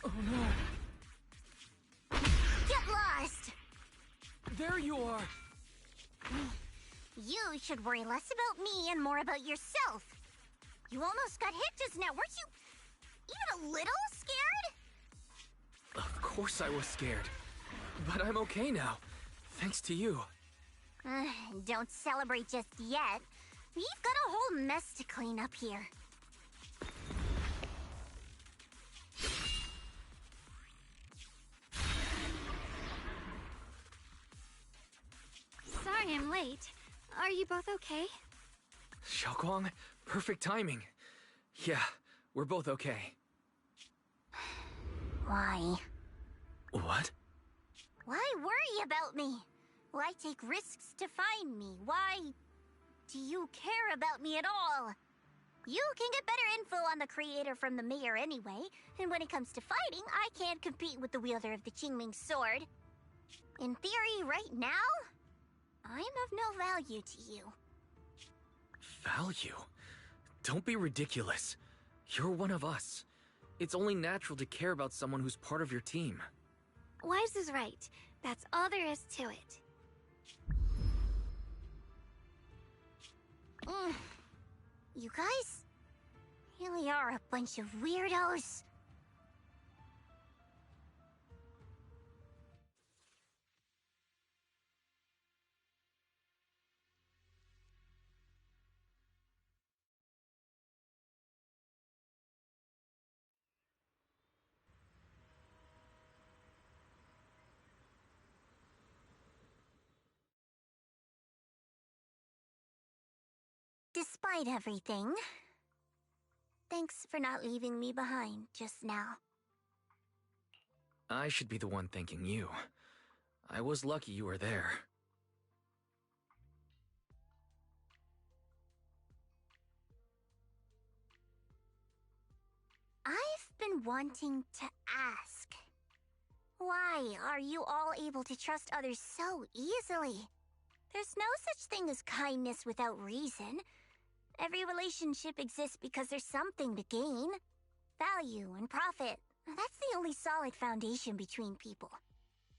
Oh no. Get lost! There you are! You should worry less about me and more about yourself. You almost got hit just now, weren't you even a little scared? Of course I was scared. But I'm okay now. Thanks to you. Don't celebrate just yet. We've got a whole mess to clean up here. Sorry I'm late. Are you both okay? Xiaoguang, perfect timing. Yeah, we're both okay. Why? What? Why worry about me? Why take risks to find me? Why do you care about me at all? You can get better info on the creator from the mayor anyway, and when it comes to fighting, I can't compete with the wielder of the Qingming sword. In theory, right now, I'm of no value to you. Value? Don't be ridiculous. You're one of us. It's only natural to care about someone who's part of your team. Wise is right. That's all there is to it. You guys really are a bunch of weirdos. Despite everything, thanks for not leaving me behind just now. I should be the one thanking you. I was lucky you were there. I've been wanting to ask. Why are you all able to trust others so easily? There's no such thing as kindness without reason. Every relationship exists because there's something to gain. Value and profit. That's the only solid foundation between people.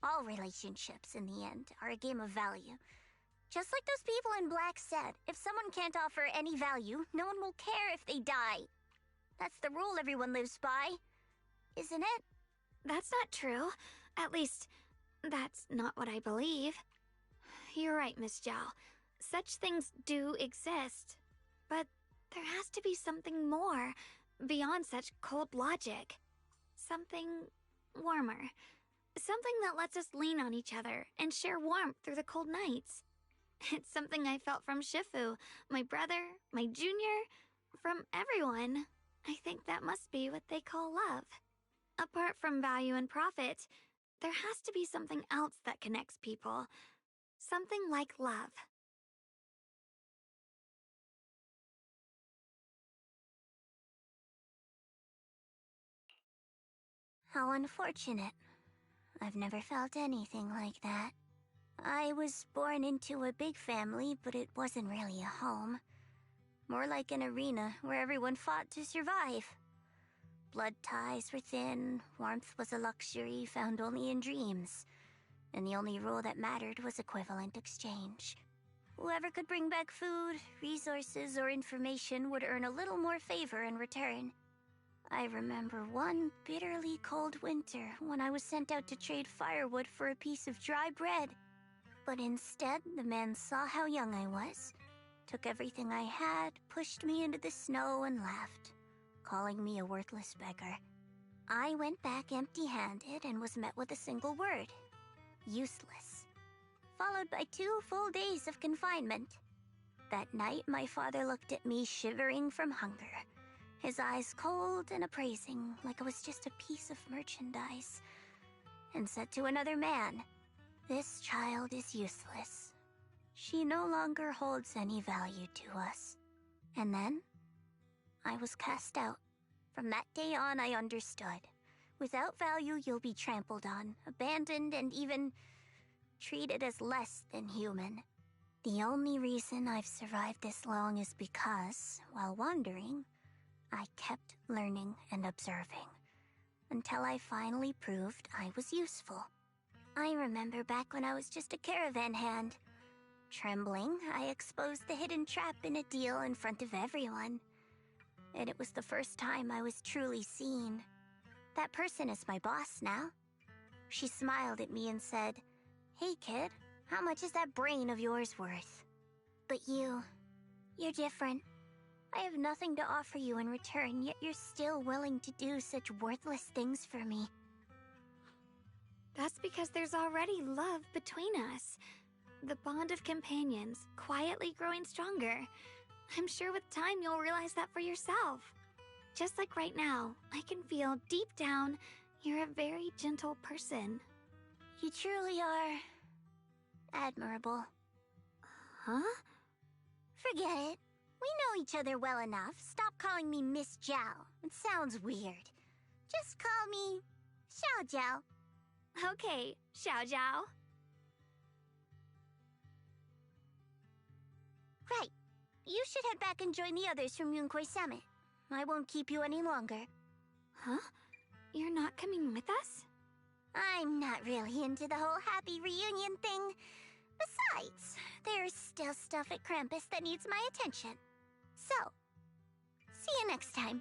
All relationships, in the end, are a game of value. Just like those people in black said, if someone can't offer any value, no one will care if they die. That's the rule everyone lives by, isn't it? That's not true. At least, that's not what I believe. You're right, Miss Zhao. Such things do exist. But there has to be something more, beyond such cold logic. Something warmer. Something that lets us lean on each other and share warmth through the cold nights. It's something I felt from Shifu, my brother, my junior, from everyone. I think that must be what they call love. Apart from value and profit, there has to be something else that connects people. Something like love. How unfortunate. I've never felt anything like that. I was born into a big family, but it wasn't really a home. More like an arena where everyone fought to survive. Blood ties were thin, warmth was a luxury found only in dreams, and the only rule that mattered was equivalent exchange. Whoever could bring back food, resources, or information would earn a little more favor in return. I remember one bitterly cold winter when I was sent out to trade firewood for a piece of dry bread. But instead, the man saw how young I was, took everything I had, pushed me into the snow, and left, calling me a worthless beggar. I went back empty-handed and was met with a single word: useless, followed by 2 full days of confinement. That night, my father looked at me shivering from hunger, his eyes cold and appraising like I was just a piece of merchandise, and said to another man, "This child is useless. She no longer holds any value to us." And then, I was cast out. From that day on, I understood. Without value, you'll be trampled on, abandoned, and even treated as less than human. The only reason I've survived this long is because, while wandering, I kept learning and observing, until I finally proved I was useful. I remember back when I was just a caravan hand. Trembling, I exposed the hidden trap in a deal in front of everyone. And it was the first time I was truly seen. That person is my boss now. She smiled at me and said, "Hey kid, how much is that brain of yours worth?" But you're different. I have nothing to offer you in return, yet you're still willing to do such worthless things for me. That's because there's already love between us. The bond of companions, quietly growing stronger. I'm sure with time you'll realize that for yourself. Just like right now, I can feel deep down you're a very gentle person. You truly are admirable. Huh? Forget it. We know each other well enough. Stop calling me Miss Zhao. It sounds weird. Just call me Xiao Zhao. Okay, Xiao Zhao. Right. You should head back and join the others from Yunquay Summit. I won't keep you any longer. Huh? You're not coming with us? I'm not really into the whole happy reunion thing. Besides, there's still stuff at Krampus that needs my attention. So, see you next time.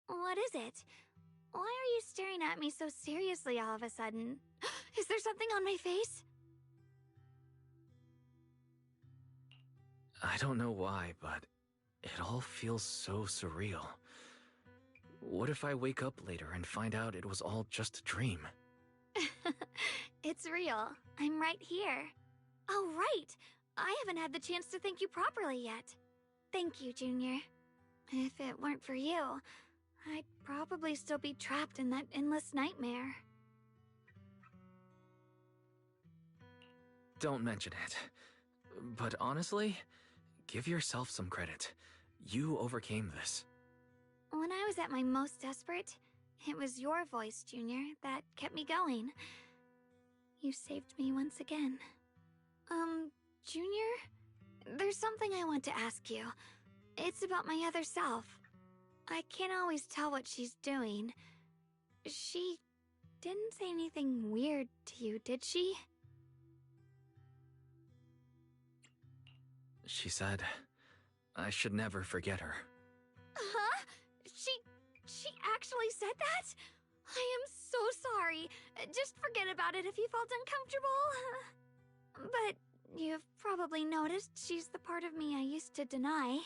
What is it? Why are you staring at me so seriously all of a sudden? Is there something on my face? I don't know why, but it all feels so surreal. What if I wake up later and find out it was all just a dream? It's real. I'm right here. Oh, right. I haven't had the chance to thank you properly yet. Thank you, Junior. If it weren't for you, I'd probably still be trapped in that endless nightmare. Don't mention it. But honestly, give yourself some credit. You overcame this. When I was at my most desperate, it was your voice, Junior, that kept me going. You saved me once again. Junior? There's something I want to ask you. It's about my other self. I can't always tell what she's doing. She didn't say anything weird to you, did she? She said I should never forget her. Huh? She actually said that? I am so sorry. Just forget about it if you felt uncomfortable. But you've probably noticed she's the part of me I used to deny.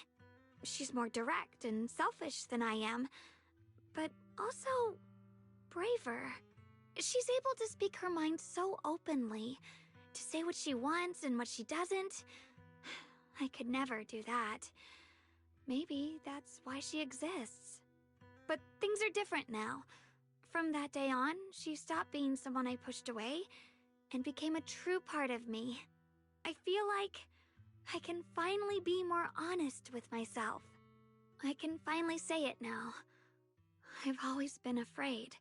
she's more direct and selfish than I am, but also braver. She's able to speak her mind so openly, to say what she wants and what she doesn't. I could never do that. Maybe that's why she exists. But things are different now. From that day on, she stopped being someone I pushed away and became a true part of me. I feel like I can finally be more honest with myself. I can finally say it now. I've always been afraid.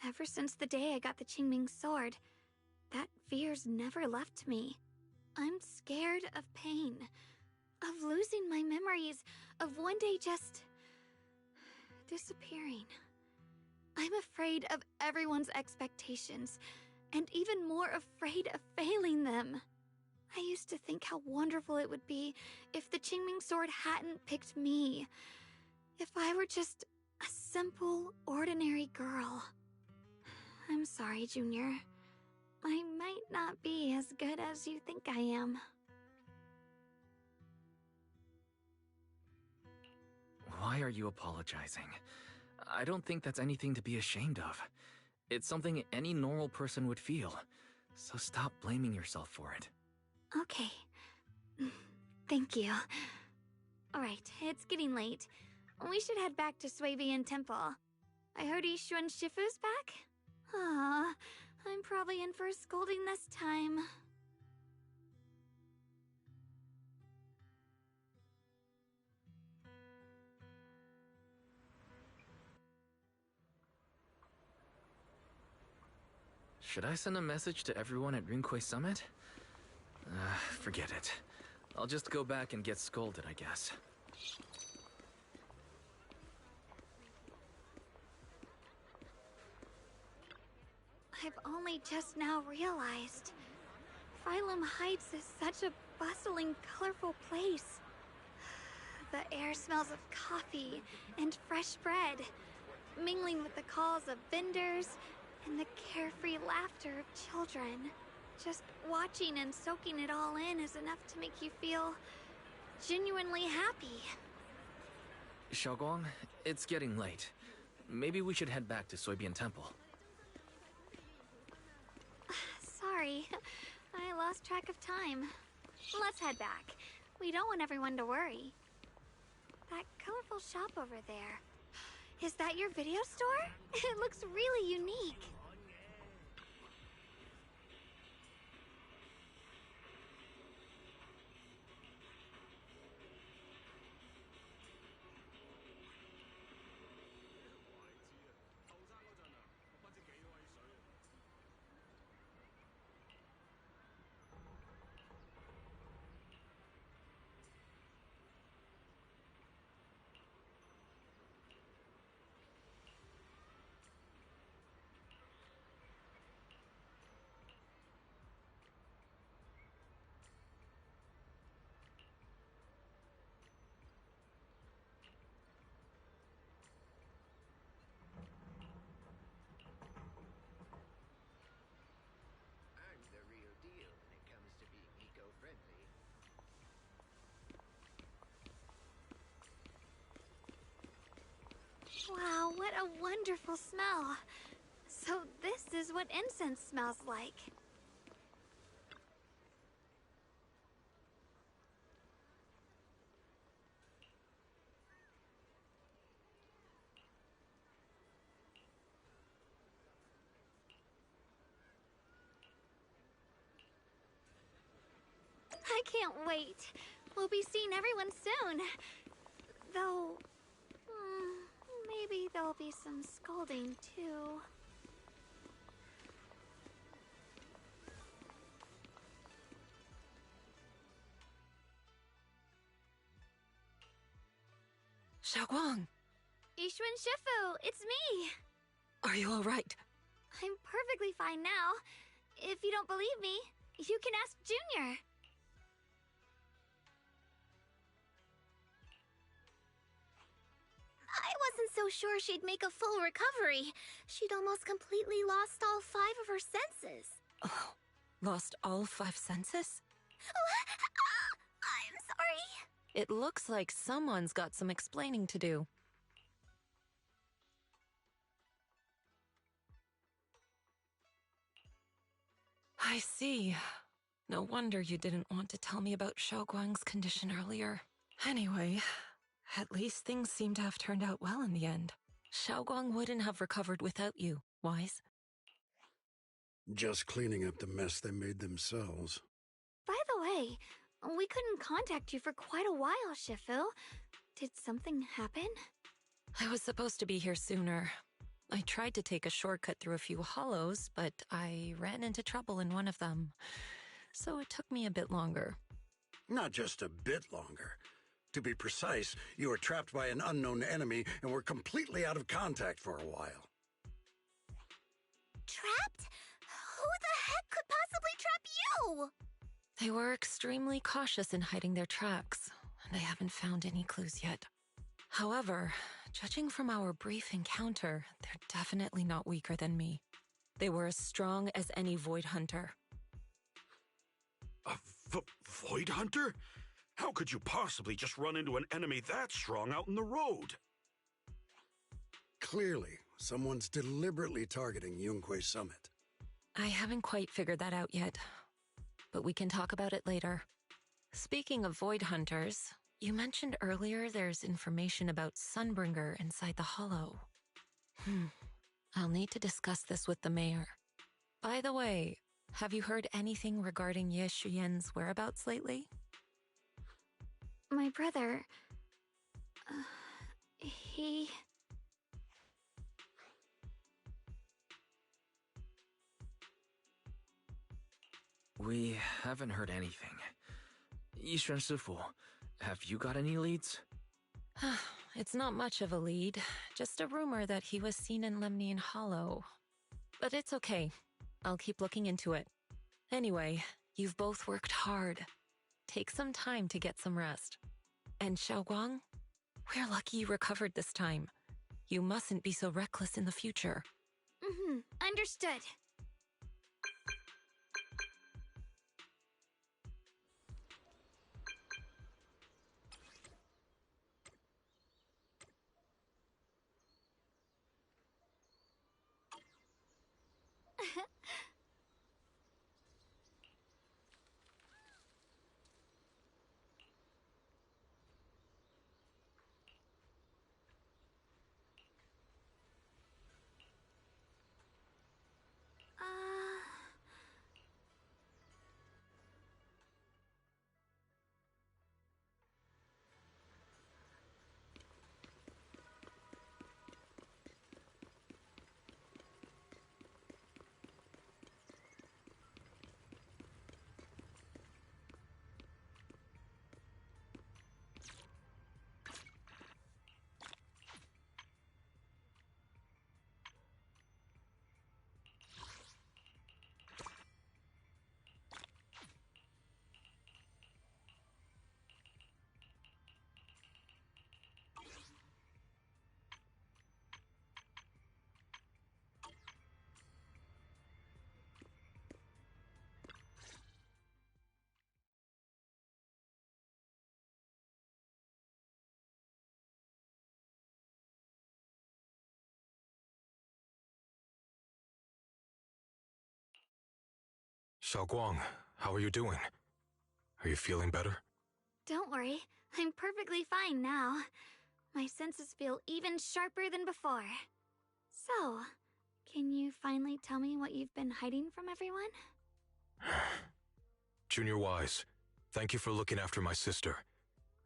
Ever since the day I got the Qingming sword, that fear's never left me. I'm scared of pain, of losing my memories, of one day just disappearing. I'm afraid of everyone's expectations, and even more afraid of failing them. I used to think how wonderful it would be if the Qingming sword hadn't picked me. If I were just a simple, ordinary girl. I'm sorry, Junior. I might not be as good as you think I am. Why are you apologizing? I don't think that's anything to be ashamed of. It's something any normal person would feel. So stop blaming yourself for it. Okay. Thank you. Alright, it's getting late. We should head back to Swabian Temple. I heard Ishuan Shifu's back? Aw, I'm probably in for a scolding this time. Should I send a message to everyone at Rinkway Summit? Forget it. I'll just go back and get scolded, I guess. I've only just now realized. Phylum Heights is such a bustling, colorful place. The air smells of coffee and fresh bread, mingling with the calls of vendors and the carefree laughter of children. Just watching and soaking it all in is enough to make you feel genuinely happy. Xiaoguang, it's getting late. Maybe we should head back to Soybian Temple. Sorry, I lost track of time. Let's head back. We don't want everyone to worry. That colorful shop over there. Is that your video store? It looks really unique. I'm the real deal when it comes to being eco-friendly. Wow, what a wonderful smell. So this is what incense smells like. I can't wait. We'll be seeing everyone soon. Though, maybe there'll be some scolding too. Xiaoguang, Ishuan Shifu, it's me. are you all right? I'm perfectly fine now. If you don't believe me, you can ask Junior. I wasn't so sure she'd make a full recovery. She'd almost completely lost all 5 of her senses. Lost all 5 senses? I'm sorry. It looks like someone's got some explaining to do. I see. No wonder you didn't want to tell me about Xiaoguang's condition earlier. Anyway, at least things seem to have turned out well in the end. Xiaoguang wouldn't have recovered without you, Wise. Just cleaning up the mess they made themselves. By the way, we couldn't contact you for quite a while, Shifu. Did something happen? I was supposed to be here sooner. I tried to take a shortcut through a few hollows, but I ran into trouble in one of them. So it took me a bit longer. Not just a bit longer. To be precise, you were trapped by an unknown enemy and were completely out of contact for a while. Trapped? Who the heck could possibly trap you? They were extremely cautious in hiding their tracks, and I haven't found any clues yet. However, judging from our brief encounter, they're definitely not weaker than me. They were as strong as any Void Hunter. A Void Hunter? How could you possibly just run into an enemy that strong out in the road? Clearly, someone's deliberately targeting Yunquay Summit. I haven't quite figured that out yet, but we can talk about it later. Speaking of Void Hunters, you mentioned earlier there's information about Sunbringer inside the Hollow. I'll need to discuss this with the mayor. By the way, have you heard anything regarding Ye Shuyen's whereabouts lately? My brother... he... We haven't heard anything. Yishuan Sifu, have you got any leads? It's not much of a lead, just a rumor that he was seen in Lemnian Hollow. But it's okay. I'll keep looking into it. Anyway, you've both worked hard. Take some time to get some rest. And Xiaoguang, we're lucky you recovered this time. You mustn't be so reckless in the future. Understood. Xiaoguang, how are you doing? Are you feeling better? Don't worry, I'm perfectly fine now. My senses feel even sharper than before. So, can you finally tell me what you've been hiding from everyone? Junior Wise, thank you for looking after my sister.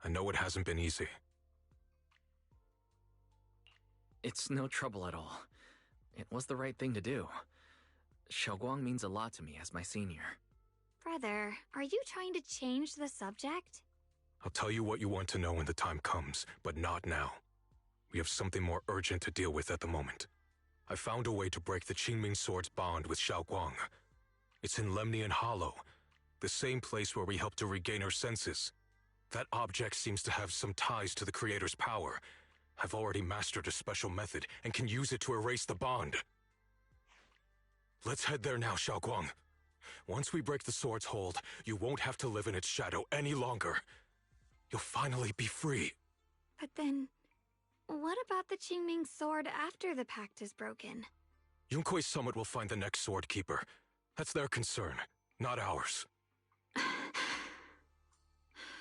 I know it hasn't been easy. It's no trouble at all. It was the right thing to do. Xiaoguang means a lot to me as my senior. Brother, are you trying to change the subject? I'll tell you what you want to know when the time comes, but not now. We have something more urgent to deal with at the moment. I found a way to break the Qingming Sword's bond with Xiaoguang. It's in Lemnian Hollow, the same place where we helped to regain her senses. That object seems to have some ties to the Creator's power. I've already mastered a special method and can use it to erase the bond. Let's head there now, You'll finally be free. But then, what about the Qingming sword after the pact is broken? Yunkuei Summit will find the next Sword Keeper. That's their concern, not ours.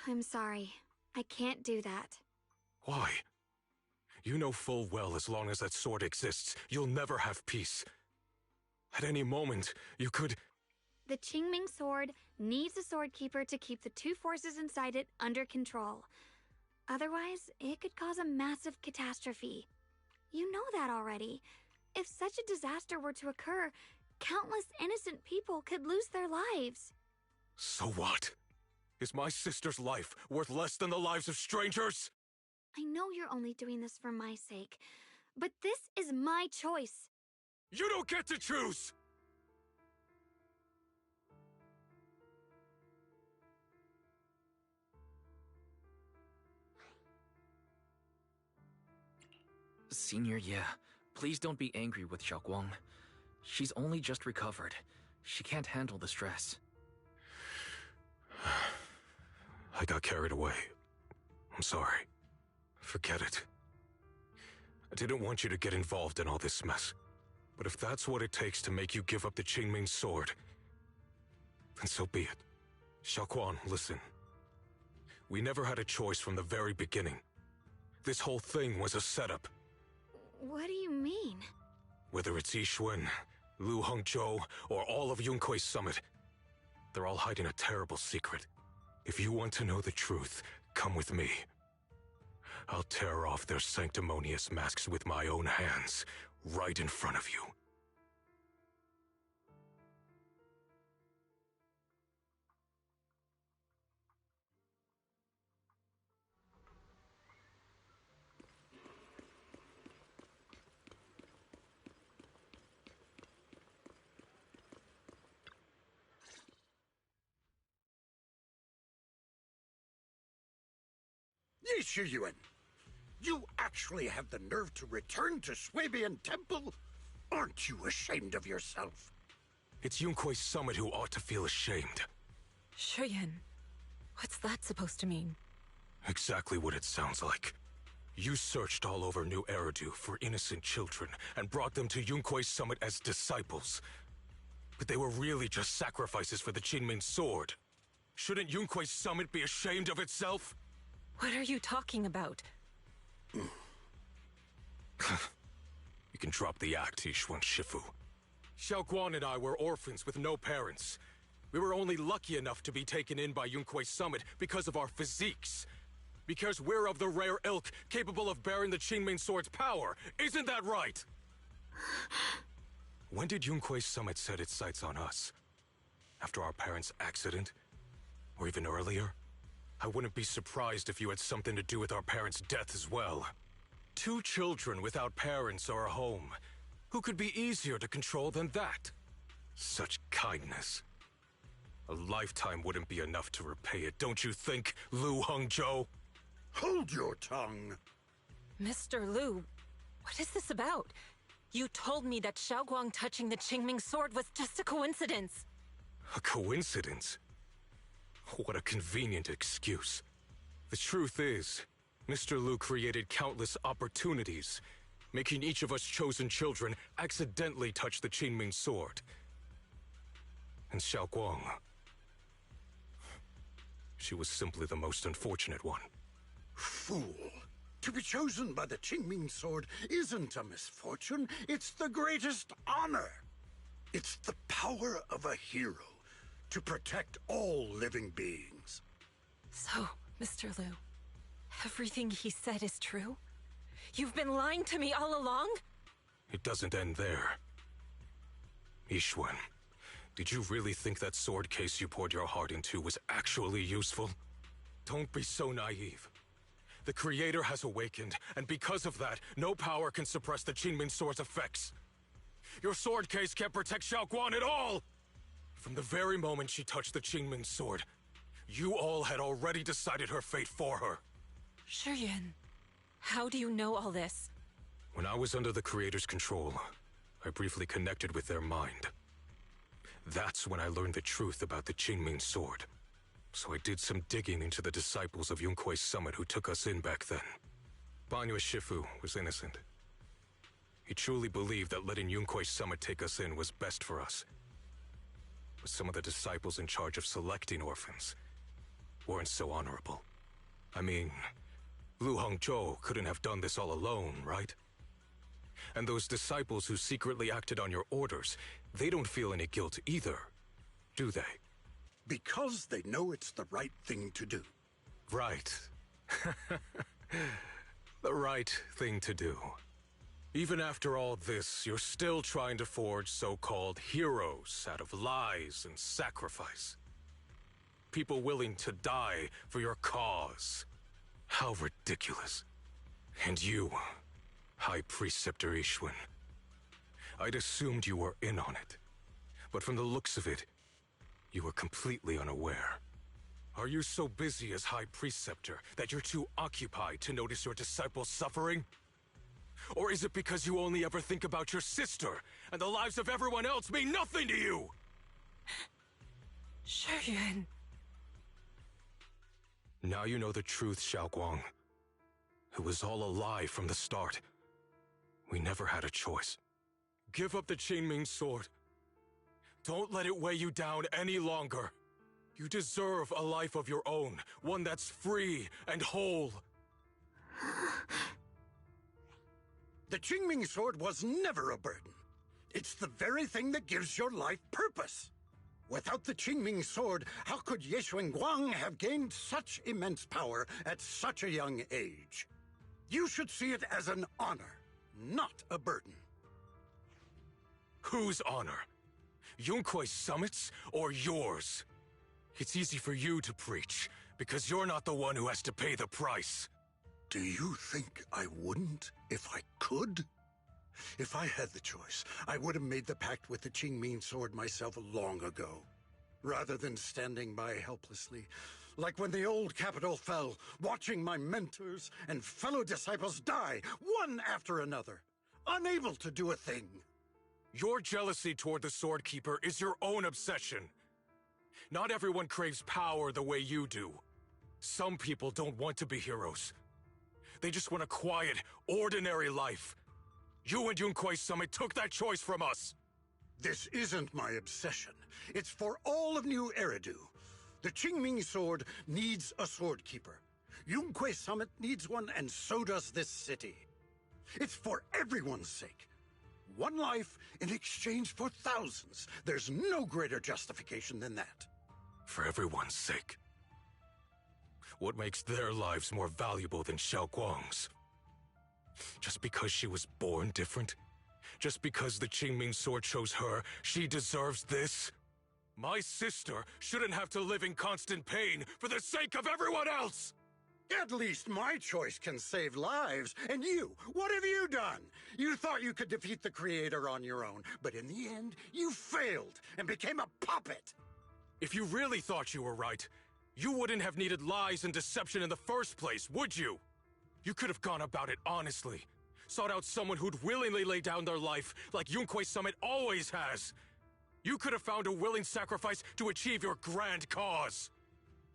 I'm sorry. I can't do that. Why? You know full well as long as that sword exists, you'll never have peace. At any moment, you could... The Qingming sword needs a sword keeper to keep the two forces inside it under control. Otherwise, it could cause a massive catastrophe. You know that already. If such a disaster were to occur, countless innocent people could lose their lives. So what? Is my sister's life worth less than the lives of strangers? I know you're only doing this for my sake, but this is my choice. You don't get to choose! Senior, yeah. Please don't be angry with Xiaoguang. She's only just recovered. She can't handle the stress. I got carried away. I'm sorry. Forget it. I didn't want you to get involved in all this mess. But if that's what it takes to make you give up the Qingming sword, then so be it. Xiaoguang, listen. We never had a choice from the very beginning. This whole thing was a setup. What do you mean? Whether it's Yixuan, Lu Hongzhou, or all of Yunkuei Summit, they're all hiding a terrible secret. If you want to know the truth, come with me. I'll tear off their sanctimonious masks with my own hands, right in front of you. Yixuan, you actually have the nerve to return to Swabian Temple? Aren't you ashamed of yourself? It's Yunkuei Summit who ought to feel ashamed. Shuyan, what's that supposed to mean? Exactly what it sounds like. You searched all over New Eridu for innocent children and brought them to Yunkuei Summit as disciples. But they were really just sacrifices for the Qingming sword. Shouldn't Yunkuei Summit be ashamed of itself? What are you talking about? You can drop the act, Yixuan Shifu. Xiaoguang and I were orphans with no parents. We were only lucky enough to be taken in by Yunkuei Summit because of our physiques. Because we're of the rare ilk capable of bearing the Qingming sword's power. Isn't that right? When did Yunkuei Summit set its sights on us? After our parents' accident? Or even earlier? I wouldn't be surprised if you had something to do with our parents' death as well. 2 children without parents or a home. Who could be easier to control than that? Such kindness. A lifetime wouldn't be enough to repay it, don't you think, Lu Hongzhou? Hold your tongue. Mr. Lu, what is this about? You told me that Xiaoguang touching the Qingming sword was just a coincidence. A coincidence? What a convenient excuse. The truth is, Mr. Lu created countless opportunities, making each of us chosen children accidentally touch the Qingming sword. And Xiaoguang, she was simply the most unfortunate one. Fool. To be chosen by the Qingming sword isn't a misfortune, it's the greatest honor. It's the power of a hero to protect all living beings. So, Mr. Lu, everything he said is true? You've been lying to me all along? It doesn't end there. Yixuan, did you really think that sword case you poured your heart into was actually useful? Don't be so naive. The Creator has awakened, and because of that, no power can suppress the Qingming sword's effects. Your sword case can't protect Xiaoguang at all! From the very moment she touched the Qingming sword, you all had already decided her fate for her. Shuyan, how do you know all this? When I was under the Creator's control, I briefly connected with their mind. That's when I learned the truth about the Qingming sword. So I did some digging into the disciples of Yunkui's summit who took us in back then. Banyue Shifu was innocent. He truly believed that letting Yunkui's summit take us in was best for us. But some of the disciples in charge of selecting orphans weren't so honorable. I mean, Lu Hongzhou couldn't have done this all alone, right? And those disciples who secretly acted on your orders, they don't feel any guilt either, do they? Because they know it's the right thing to do. Right. The right thing to do. Even after all this, you're still trying to forge so-called heroes out of lies and sacrifice. People willing to die for your cause. How ridiculous. And you, High Preceptor Ishun. I'd assumed you were in on it. But from the looks of it, you were completely unaware. Are you so busy as High Preceptor that you're too occupied to notice your disciples suffering? Or is it because you only ever think about your sister, and the lives of everyone else mean nothing to you? Shuyuan. Now you know the truth, Xiaoguang. It was all a lie from the start. We never had a choice. Give up the Qingming sword. Don't let it weigh you down any longer. You deserve a life of your own, one that's free and whole. The Qingming sword was never a burden. It's the very thing that gives your life purpose. Without the Qingming sword, how could Ye Guang have gained such immense power at such a young age? You should see it as an honor, not a burden. Whose honor? Yunkui's summit's or yours? It's easy for you to preach, because you're not the one who has to pay the price. Do you think I wouldn't if I could? If I had the choice, I would have made the pact with the Qingming sword myself long ago. Rather than standing by helplessly, like when the old capital fell, watching my mentors and fellow disciples die, one after another, unable to do a thing. Your jealousy toward the Sword Keeper is your own obsession. Not everyone craves power the way you do. Some people don't want to be heroes. They just want a quiet, ordinary life. You and Yunkui's summit took that choice from us. This isn't my obsession. It's for all of New Eridu. The Qingming sword needs a sword keeper. Yunkui's summit needs one, and so does this city. It's for everyone's sake. One life in exchange for thousands. There's no greater justification than that. For everyone's sake. What makes their lives more valuable than Xiao Guang's? Just because she was born different? Just because the Qingming sword chose her, she deserves this? My sister shouldn't have to live in constant pain for the sake of everyone else! At least my choice can save lives. And you, what have you done? You thought you could defeat the Creator on your own, but in the end, you failed and became a puppet. If you really thought you were right, you wouldn't have needed lies and deception in the first place, would you? You could have gone about it honestly. Sought out someone who'd willingly lay down their life, like Yunkui's summit always has. You could have found a willing sacrifice to achieve your grand cause.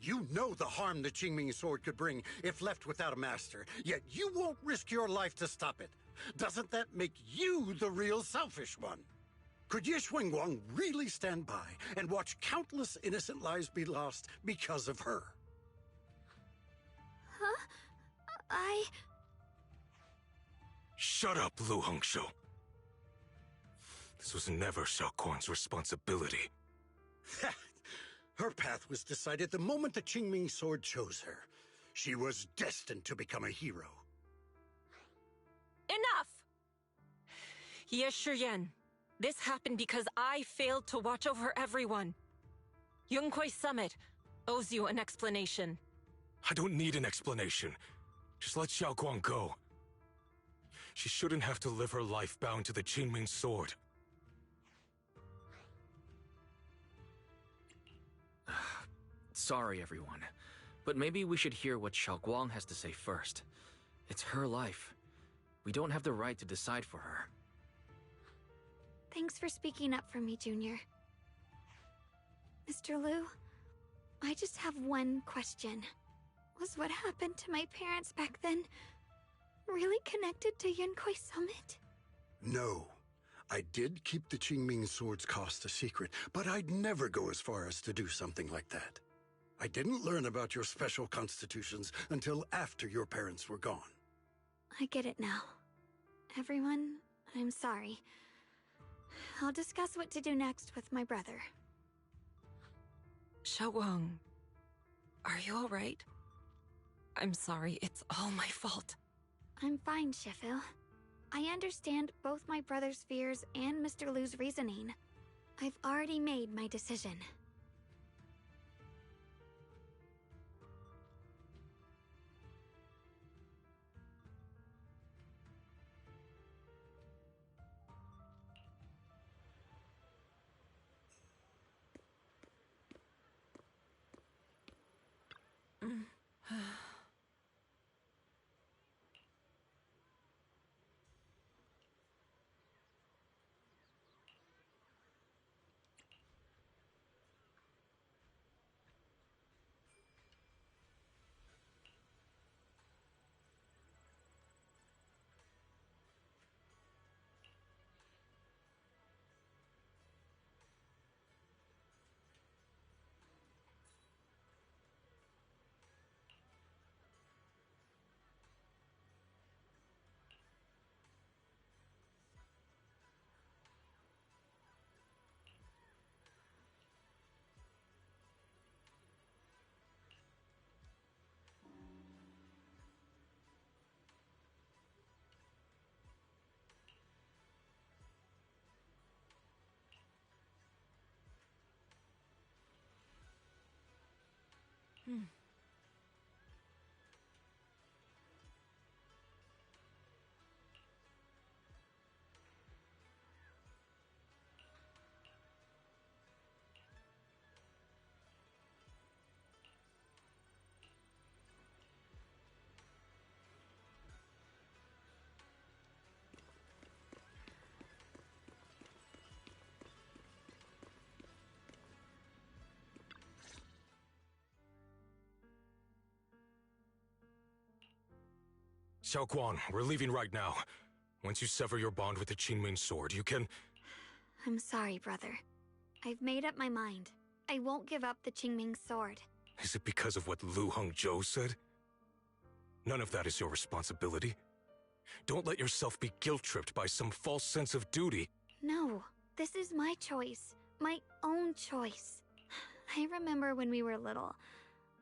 You know the harm the Qingming sword could bring if left without a master, yet you won't risk your life to stop it. Doesn't that make you the real selfish one? Could Ye Guang really stand by and watch countless innocent lives be lost because of her? Huh? Shut up, Lu Hongzhou. This was never Xiaoguang's responsibility. Her path was decided the moment the Qingming sword chose her. She was destined to become a hero. Enough! Ye Shuyuan, this happened because I failed to watch over everyone. Yunkui's summit owes you an explanation. I don't need an explanation. Just let Xiaoguang go. She shouldn't have to live her life bound to the Qingming sword. Sorry, everyone. But maybe we should hear what Xiaoguang has to say first. It's her life. We don't have the right to decide for her. Thanks for speaking up for me, Junior. Mr. Liu, I just have one question. Was what happened to my parents back then really connected to Yunkoi Summit? No. I did keep the Qingming Sword's cost a secret, but I'd never go as far as to do something like that. I didn't learn about your special constitutions until after your parents were gone. I get it now. Everyone, I'm sorry. I'll discuss what to do next with my brother. Xiaoguang, are you alright? I'm sorry, it's all my fault. I'm fine, Shifu. I understand both my brother's fears and Mr. Lu's reasoning. I've already made my decision. Xiaoguang, we're leaving right now. Once you sever your bond with the Qingming Sword, you can... I'm sorry, brother. I've made up my mind. I won't give up the Qingming Sword. Is it because of what Lu Hongzhou said? None of that is your responsibility. Don't let yourself be guilt-tripped by some false sense of duty. No, this is my choice. My own choice. I remember when we were little.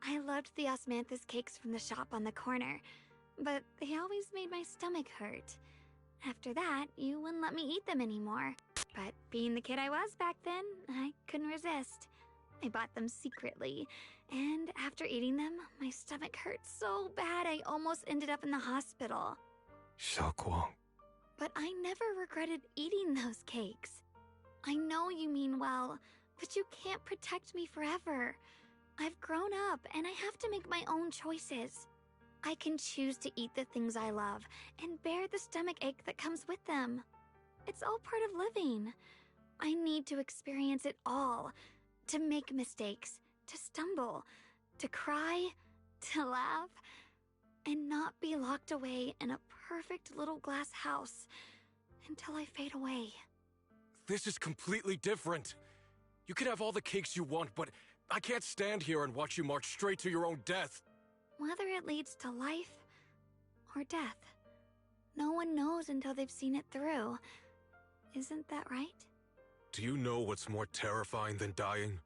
I loved the osmanthus cakes from the shop on the corner, but they always made my stomach hurt. After that, you wouldn't let me eat them anymore. But being the kid I was back then, I couldn't resist. I bought them secretly, and after eating them, my stomach hurt so bad I almost ended up in the hospital. Xiaoguang. But I never regretted eating those cakes. I know you mean well, but you can't protect me forever. I've grown up, and I have to make my own choices. I can choose to eat the things I love, and bear the stomach ache that comes with them. It's all part of living. I need to experience it all. To make mistakes, to stumble, to cry, to laugh, and not be locked away in a perfect little glass house until I fade away. This is completely different. You can have all the cakes you want, but I can't stand here and watch you march straight to your own death. Whether it leads to life or death, no one knows until they've seen it through. Isn't that right? Do you know what's more terrifying than dying?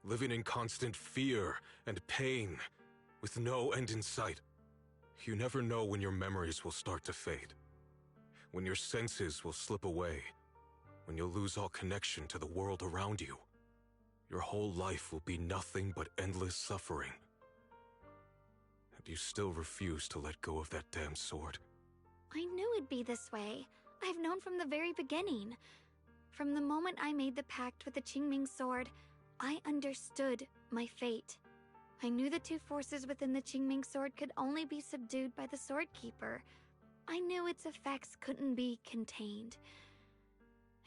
Living in constant fear and pain, with no end in sight. You never know when your memories will start to fade. When your senses will slip away. When you'll lose all connection to the world around you. Your whole life will be nothing but endless suffering. And you still refuse to let go of that damn sword. I knew it'd be this way. I've known from the very beginning. From the moment I made the pact with the Qingming Sword, I understood my fate. I knew the two forces within the Qingming Sword could only be subdued by the Sword Keeper. I knew its effects couldn't be contained.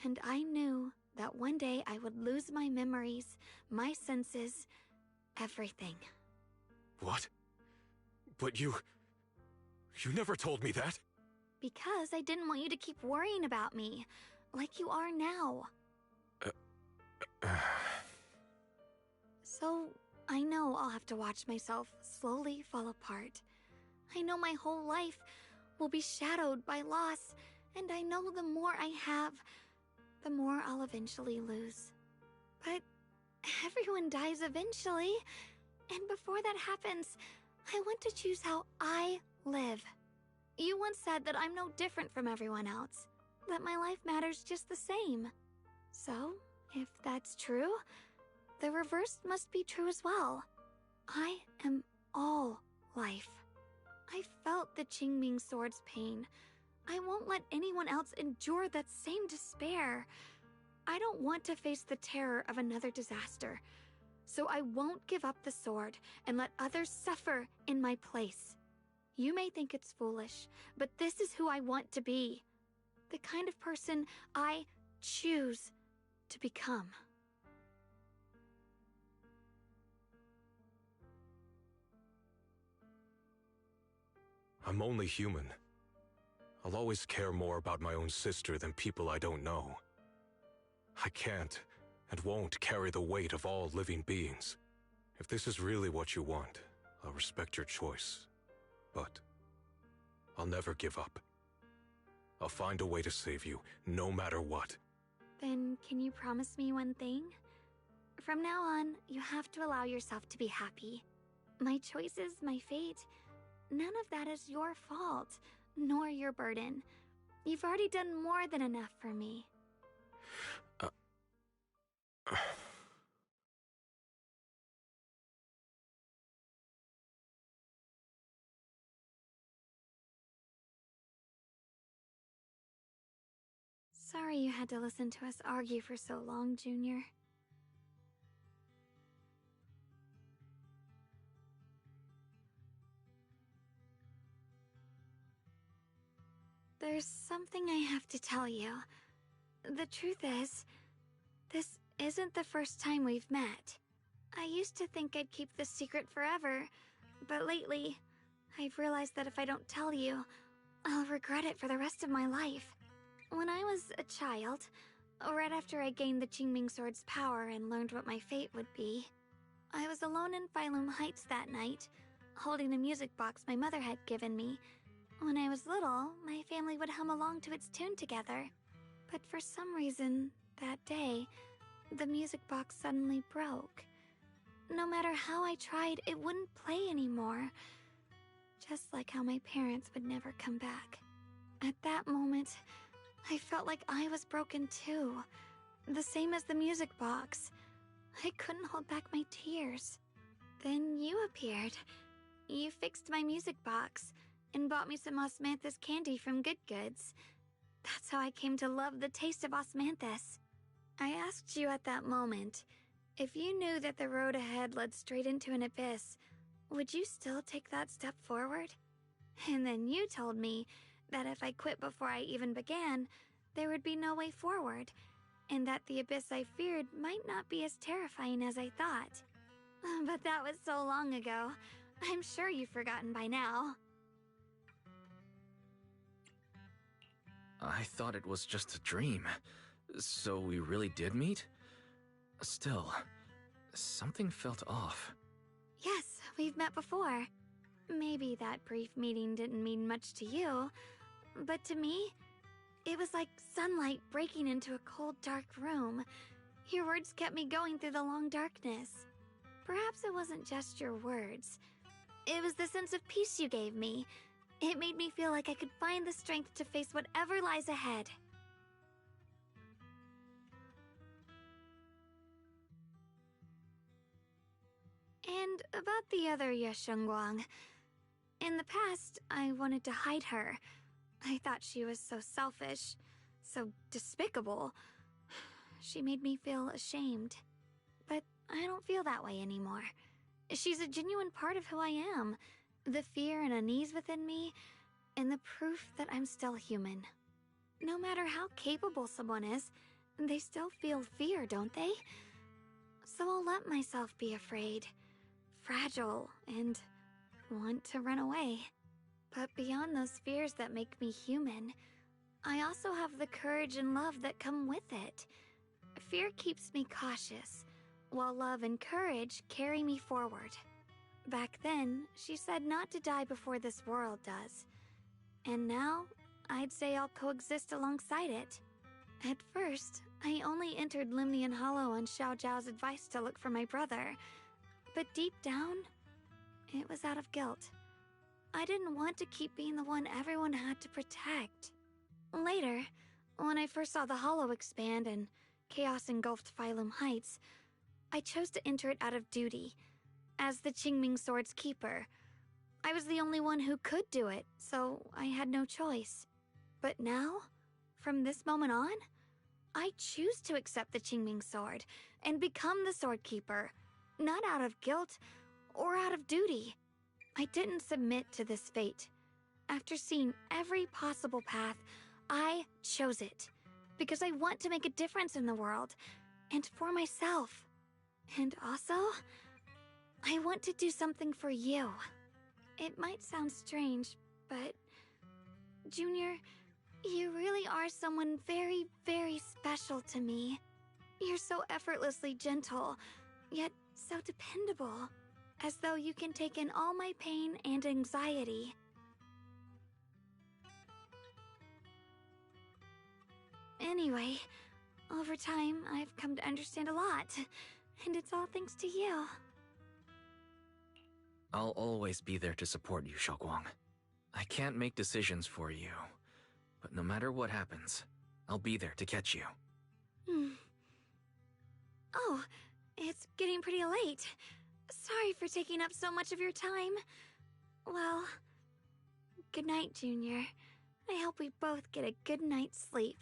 And I knew that one day I would lose my memories, my senses, everything. What? But you never told me that. Because I didn't want you to keep worrying about me, like you are now. So, I know I'll have to watch myself slowly fall apart. I know my whole life will be shadowed by loss, and I know the more I have, the more I'll eventually lose. But everyone dies eventually, and before that happens, I want to choose how I live. You once said that I'm no different from everyone else, that my life matters just the same. So, if that's true, the reverse must be true as well. I am all life. I felt the Qingming sword's pain. I won't let anyone else endure that same despair. I don't want to face the terror of another disaster, so I won't give up the sword and let others suffer in my place. You may think it's foolish, but this is who I want to be. The kind of person I choose to become. I'm only human. I'll always care more about my own sister than people I don't know. I can't and won't carry the weight of all living beings. If this is really what you want, I'll respect your choice. But I'll never give up. I'll find a way to save you, no matter what. Then can you promise me one thing? From now on, you have to allow yourself to be happy. My choices, my fate, none of that is your fault, nor your burden. You've already done more than enough for me. Sorry you had to listen to us argue for so long, Junior. There's something I have to tell you. The truth is, this isn't the first time we've met. I used to think I'd keep this secret forever, but lately, I've realized that if I don't tell you, I'll regret it for the rest of my life. When I was a child, right after I gained the Qingming Sword's power and learned what my fate would be, I was alone in Phylum Heights that night, holding a music box my mother had given me. When I was little, my family would hum along to its tune together. But for some reason, that day, the music box suddenly broke. No matter how I tried, it wouldn't play anymore. Just like how my parents would never come back. At that moment, I felt like I was broken too. The same as the music box. I couldn't hold back my tears. Then you appeared. You fixed my music box and bought me some osmanthus candy from Good Goods. That's how I came to love the taste of osmanthus. I asked you at that moment, if you knew that the road ahead led straight into an abyss, would you still take that step forward? And then you told me that if I quit before I even began, there would be no way forward, and that the abyss I feared might not be as terrifying as I thought. But that was so long ago. I'm sure you've forgotten by now. I thought it was just a dream. So we really did meet? Still, something felt off. Yes, we've met before. Maybe that brief meeting didn't mean much to you, but to me, it was like sunlight breaking into a cold, dark room. Your words kept me going through the long darkness. Perhaps it wasn't just your words. It was the sense of peace you gave me. It made me feel like I could find the strength to face whatever lies ahead. And about the other Yeshengguang. In the past, I wanted to hide her. I thought she was so selfish, so despicable. She made me feel ashamed. But I don't feel that way anymore. She's a genuine part of who I am. The fear and unease within me, and the proof that I'm still human. No matter how capable someone is, they still feel fear, don't they? So I'll let myself be afraid. fragile and want to run away. But beyond those fears that make me human, I also have the courage and love that come with it. Fear keeps me cautious, while love and courage carry me forward. Back then, she said not to die before this world does. And now, I'd say I'll coexist alongside it. At first, I only entered Limnian Hollow on Xiao Zhao's advice to look for my brother. But deep down, it was out of guilt. I didn't want to keep being the one everyone had to protect. Later, when I first saw the Hollow expand and chaos engulfed Phylum Heights, I chose to enter it out of duty. As the Qingming Sword's keeper, I was the only one who could do it, so I had no choice. But now, from this moment on, I choose to accept the Qingming Sword and become the Sword Keeper, not out of guilt or out of duty. I didn't submit to this fate. After seeing every possible path, I chose it because I want to make a difference in the world and for myself. And also, I want to do something for you. It might sound strange, but Junior, you really are someone very, very special to me. You're so effortlessly gentle, yet so dependable, as though you can take in all my pain and anxiety. Anyway, over time, I've come to understand a lot, and it's all thanks to you. I'll always be there to support you, Xiaoguang. I can't make decisions for you, but no matter what happens, I'll be there to catch you. Oh, it's getting pretty late. Sorry for taking up so much of your time. Well, good night, Junior. I hope we both get a good night's sleep.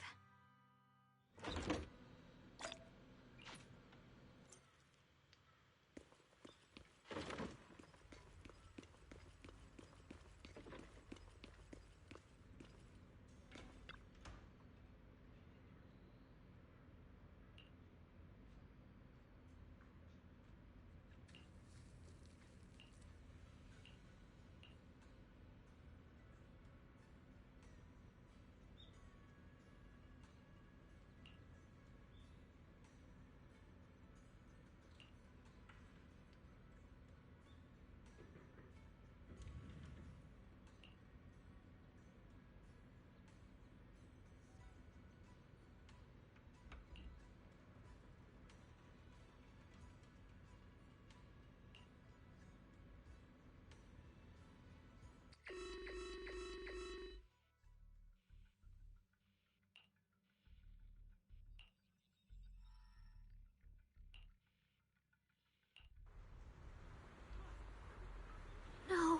No,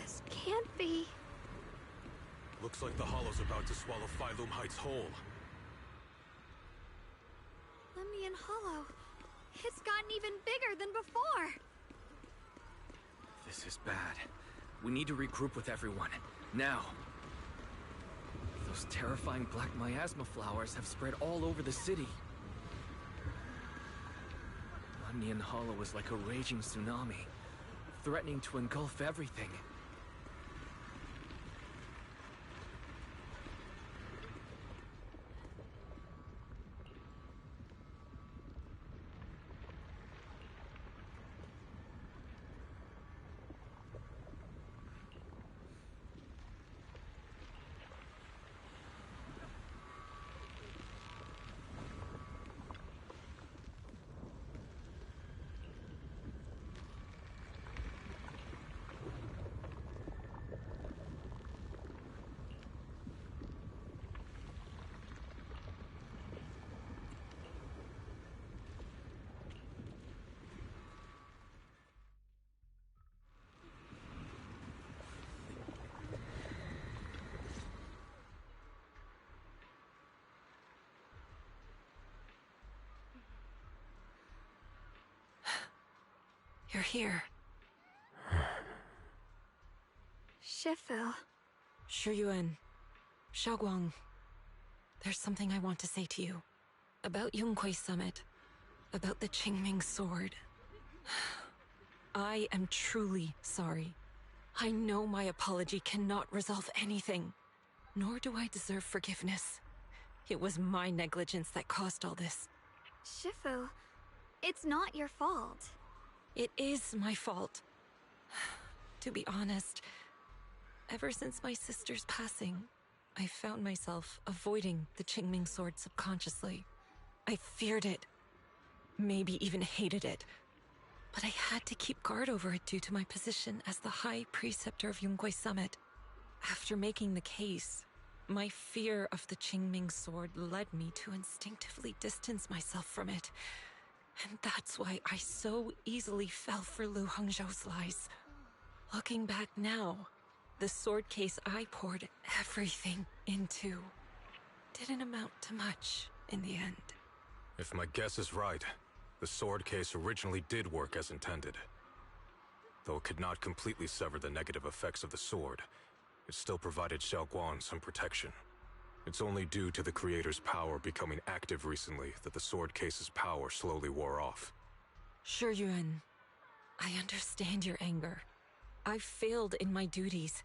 this can't be. Looks like the Hollow's about to swallow Phylum Heights whole. Limnian Hollow. It's gotten even bigger than before. This is bad. We need to regroup with everyone, now. Those terrifying black miasma flowers have spread all over the city. Limnian Hollow is like a raging tsunami, threatening to engulf everything. You're here. Shifu. Shiyuan. Xiaoguang. There's something I want to say to you. About Yunquei Summit. About the Qingming Sword. I am truly sorry. I know my apology cannot resolve anything, nor do I deserve forgiveness. It was my negligence that caused all this. Shifu, it's not your fault. It is my fault. To be honest, ever since my sister's passing, I found myself avoiding the Qingming sword subconsciously. I feared it, maybe even hated it. But I had to keep guard over it due to my position as the High Preceptor of Yunkwei Summit. After making the case, my fear of the Qingming sword led me to instinctively distance myself from it. And that's why I so easily fell for Lu Hongzhou's lies. Looking back now, the sword case I poured everything into didn't amount to much in the end. If my guess is right, the sword case originally did work as intended. Though it could not completely sever the negative effects of the sword, it still provided Xiaoguang some protection. It's only due to the creator's power becoming active recently that the sword case's power slowly wore off. Shi Yuan, I understand your anger. I've failed in my duties,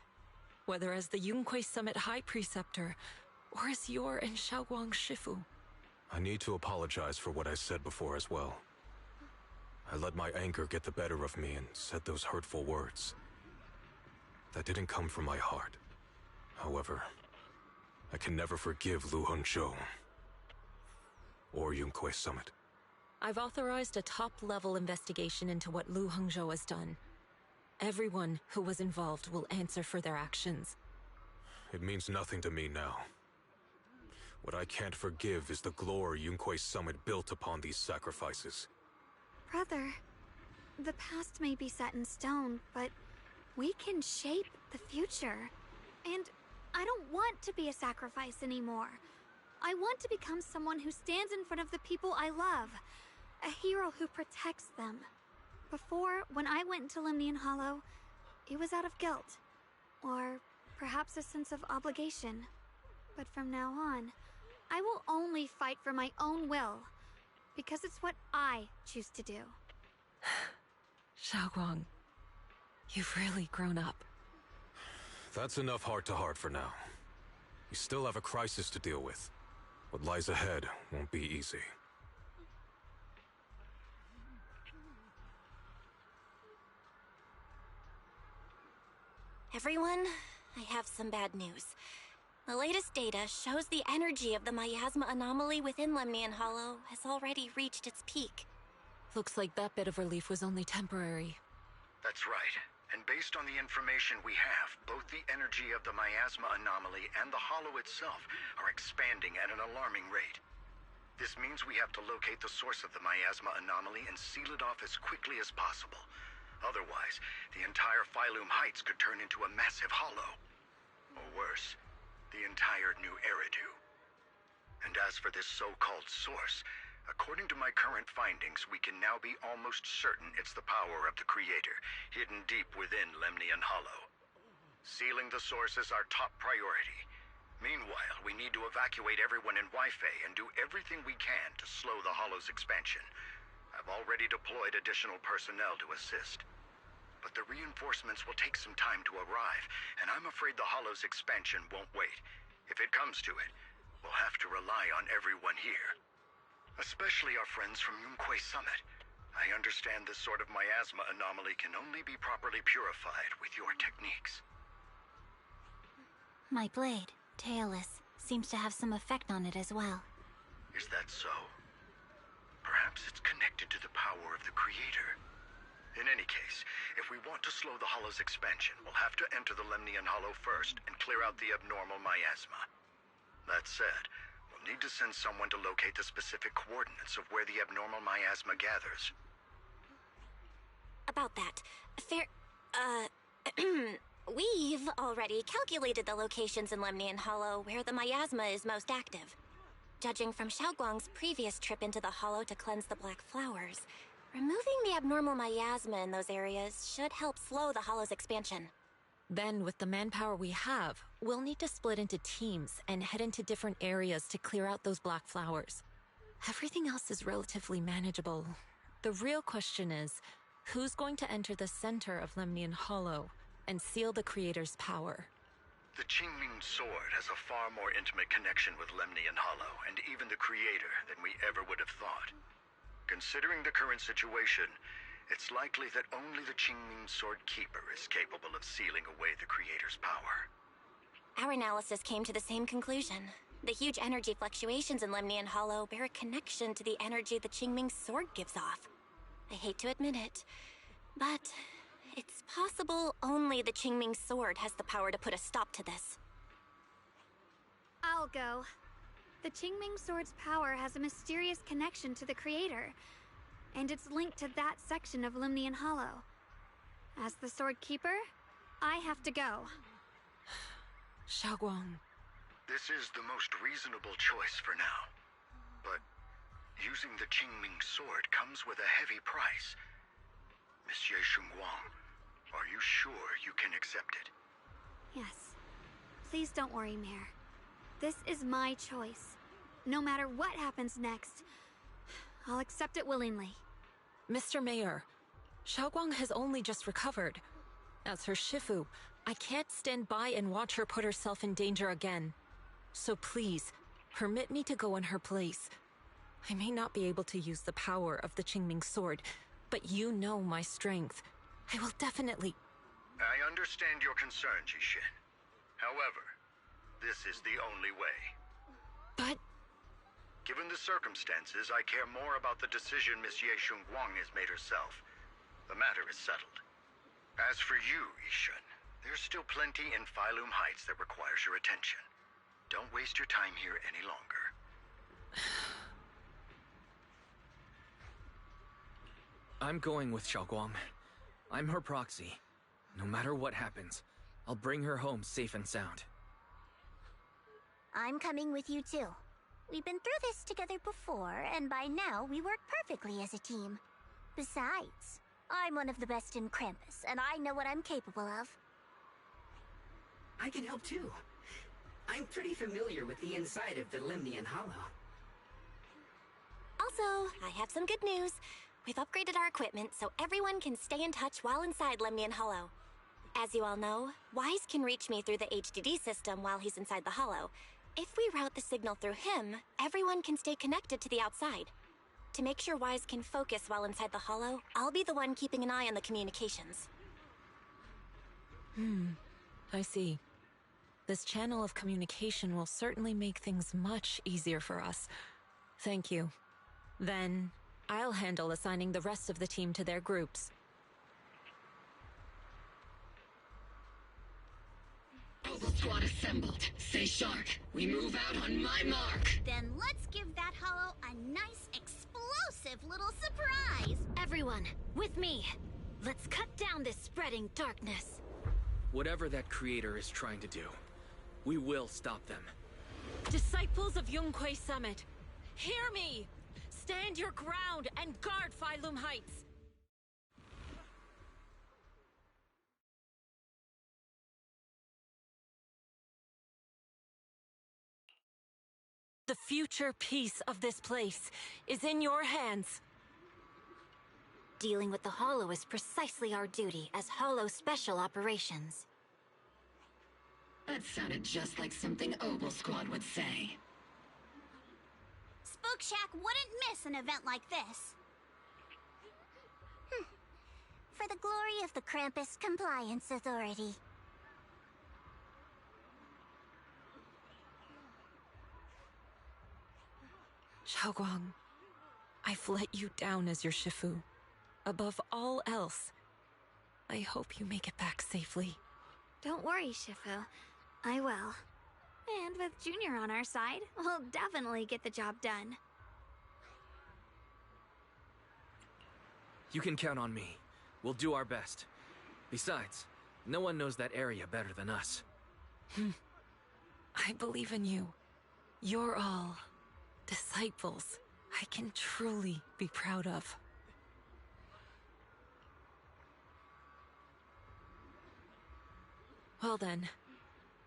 whether as the Yunkwei Summit High Preceptor or as your and Xiaoguang's Shifu. I need to apologize for what I said before as well. I let my anger get the better of me and said those hurtful words. That didn't come from my heart. However, I can never forgive Lu Hongzhou or Yunkwei Summit. I've authorized a top-level investigation into what Lu Hongzhou has done. Everyone who was involved will answer for their actions. It means nothing to me now. What I can't forgive is the glory Yunkwei Summit built upon these sacrifices. Brother, the past may be set in stone, but we can shape the future. And I don't want to be a sacrifice anymore. I want to become someone who stands in front of the people I love. A hero who protects them. Before, when I went into Lemnian Hollow, it was out of guilt. Or perhaps a sense of obligation. But from now on, I will only fight for my own will. Because it's what I choose to do. Xiaoguang, you've really grown up. That's enough heart-to-heart for now. You still have a crisis to deal with. What lies ahead won't be easy. Everyone, I have some bad news. The latest data shows the energy of the miasma anomaly within Lemnian Hollow has already reached its peak. Looks like that bit of relief was only temporary. That's right. And based on the information we have, both the energy of the miasma anomaly and the hollow itself are expanding at an alarming rate. This means we have to locate the source of the miasma anomaly and seal it off as quickly as possible. Otherwise, the entire Phylum Heights could turn into a massive hollow. Or worse, the entire new Eridu. And as for this so-called source, according to my current findings, we can now be almost certain it's the power of the Creator, hidden deep within Lemnian Hollow. Sealing the source is our top priority. Meanwhile, we need to evacuate everyone in Wi-Fi and do everything we can to slow the Hollow's expansion. I've already deployed additional personnel to assist. But the reinforcements will take some time to arrive, and I'm afraid the Hollow's expansion won't wait. If it comes to it, we'll have to rely on everyone here. Especially our friends from Yunkwei Summit. I understand this sort of miasma anomaly can only be properly purified with your techniques. My blade, Dailies, seems to have some effect on it as well. Is that so? Perhaps it's connected to the power of the Creator. In any case, if we want to slow the Hollow's expansion, we'll have to enter the Lemnian Hollow first and clear out the abnormal miasma. That said, we'll need to send someone to locate the specific coordinates of where the abnormal miasma gathers. About that, we've already calculated the locations in Lemnian Hollow where the miasma is most active. Judging from Xiaoguang's previous trip into the Hollow to cleanse the black flowers, removing the abnormal miasma in those areas should help slow the Hollow's expansion. Then, with the manpower we have, we'll need to split into teams and head into different areas to clear out those black flowers. Everything else is relatively manageable. The real question is, Who's going to enter the center of Lemnian Hollow and seal the Creator's power? The Qingming Sword has a far more intimate connection with Lemnian Hollow and even the Creator than we ever would have thought. Considering the current situation, it's likely that only the Qingming Sword Keeper is capable of sealing away the Creator's power. Our analysis came to the same conclusion. The huge energy fluctuations in Lemnian Hollow bear a connection to the energy the Qingming Sword gives off. I hate to admit it, but it's possible only the Qingming Sword has the power to put a stop to this. I'll go. The Qingming Sword's power has a mysterious connection to the Creator, and it's linked to that section of Lemnian Hollow. As the Sword Keeper, I have to go. Xiaoguang. This is the most reasonable choice for now. But using the Qingming Sword comes with a heavy price. Monsieur Xunguang, are you sure you can accept it? Yes. Please don't worry, Mayor. This is my choice. No matter what happens next, I'll accept it willingly. Mr. Mayor, Xiaoguang has only just recovered. As her Shifu, I can't stand by and watch her put herself in danger again. So please, permit me to go in her place. I may not be able to use the power of the Qingming Sword, but you know my strength. I will definitely... I understand your concern, Jixin. However, this is the only way. But... Given the circumstances, I care more about the decision Miss Ye Xunguang has made herself. The matter is settled. As for you, Yishun, there's still plenty in Phylum Heights that requires your attention. Don't waste your time here any longer. I'm going with Xiaoguang. I'm her proxy. No matter what happens, I'll bring her home safe and sound. I'm coming with you too. We've been through this together before, and by now we work perfectly as a team. Besides, I'm one of the best in Krampus, and I know what I'm capable of. I can help too. I'm pretty familiar with the inside of the Lemnian Hollow. Also, I have some good news. We've upgraded our equipment so everyone can stay in touch while inside Lemnian Hollow. As you all know, Wise can reach me through the HDD system while he's inside the Hollow. If we route the signal through him, everyone can stay connected to the outside. To make sure Wise can focus while inside the Hollow, I'll be the one keeping an eye on the communications. I see. This channel of communication will certainly make things much easier for us. Thank you. Then, I'll handle assigning the rest of the team to their groups. Noble squad assembled. Stay sharp. We move out on my mark. Then let's give that hollow a nice, explosive little surprise! Everyone, with me. Let's cut down this spreading darkness. Whatever that creator is trying to do, we will stop them. Disciples of Yunquay Summit, hear me! Stand your ground and guard Phylum Heights! The future peace of this place is in your hands. Dealing with the Hollow is precisely our duty as Hollow Special Operations. That sounded just like something Noble squad would say. Spook Shack wouldn't miss an event like this. For the glory of the Krampus Compliance Authority. Xiaoguang, I've let you down as your Shifu. Above all else, I hope you make it back safely. Don't worry, Shifu. I will. And with Junior on our side, we'll definitely get the job done. You can count on me. We'll do our best. Besides, no one knows that area better than us. I believe in you. You're all disciples I can truly be proud of. Well then,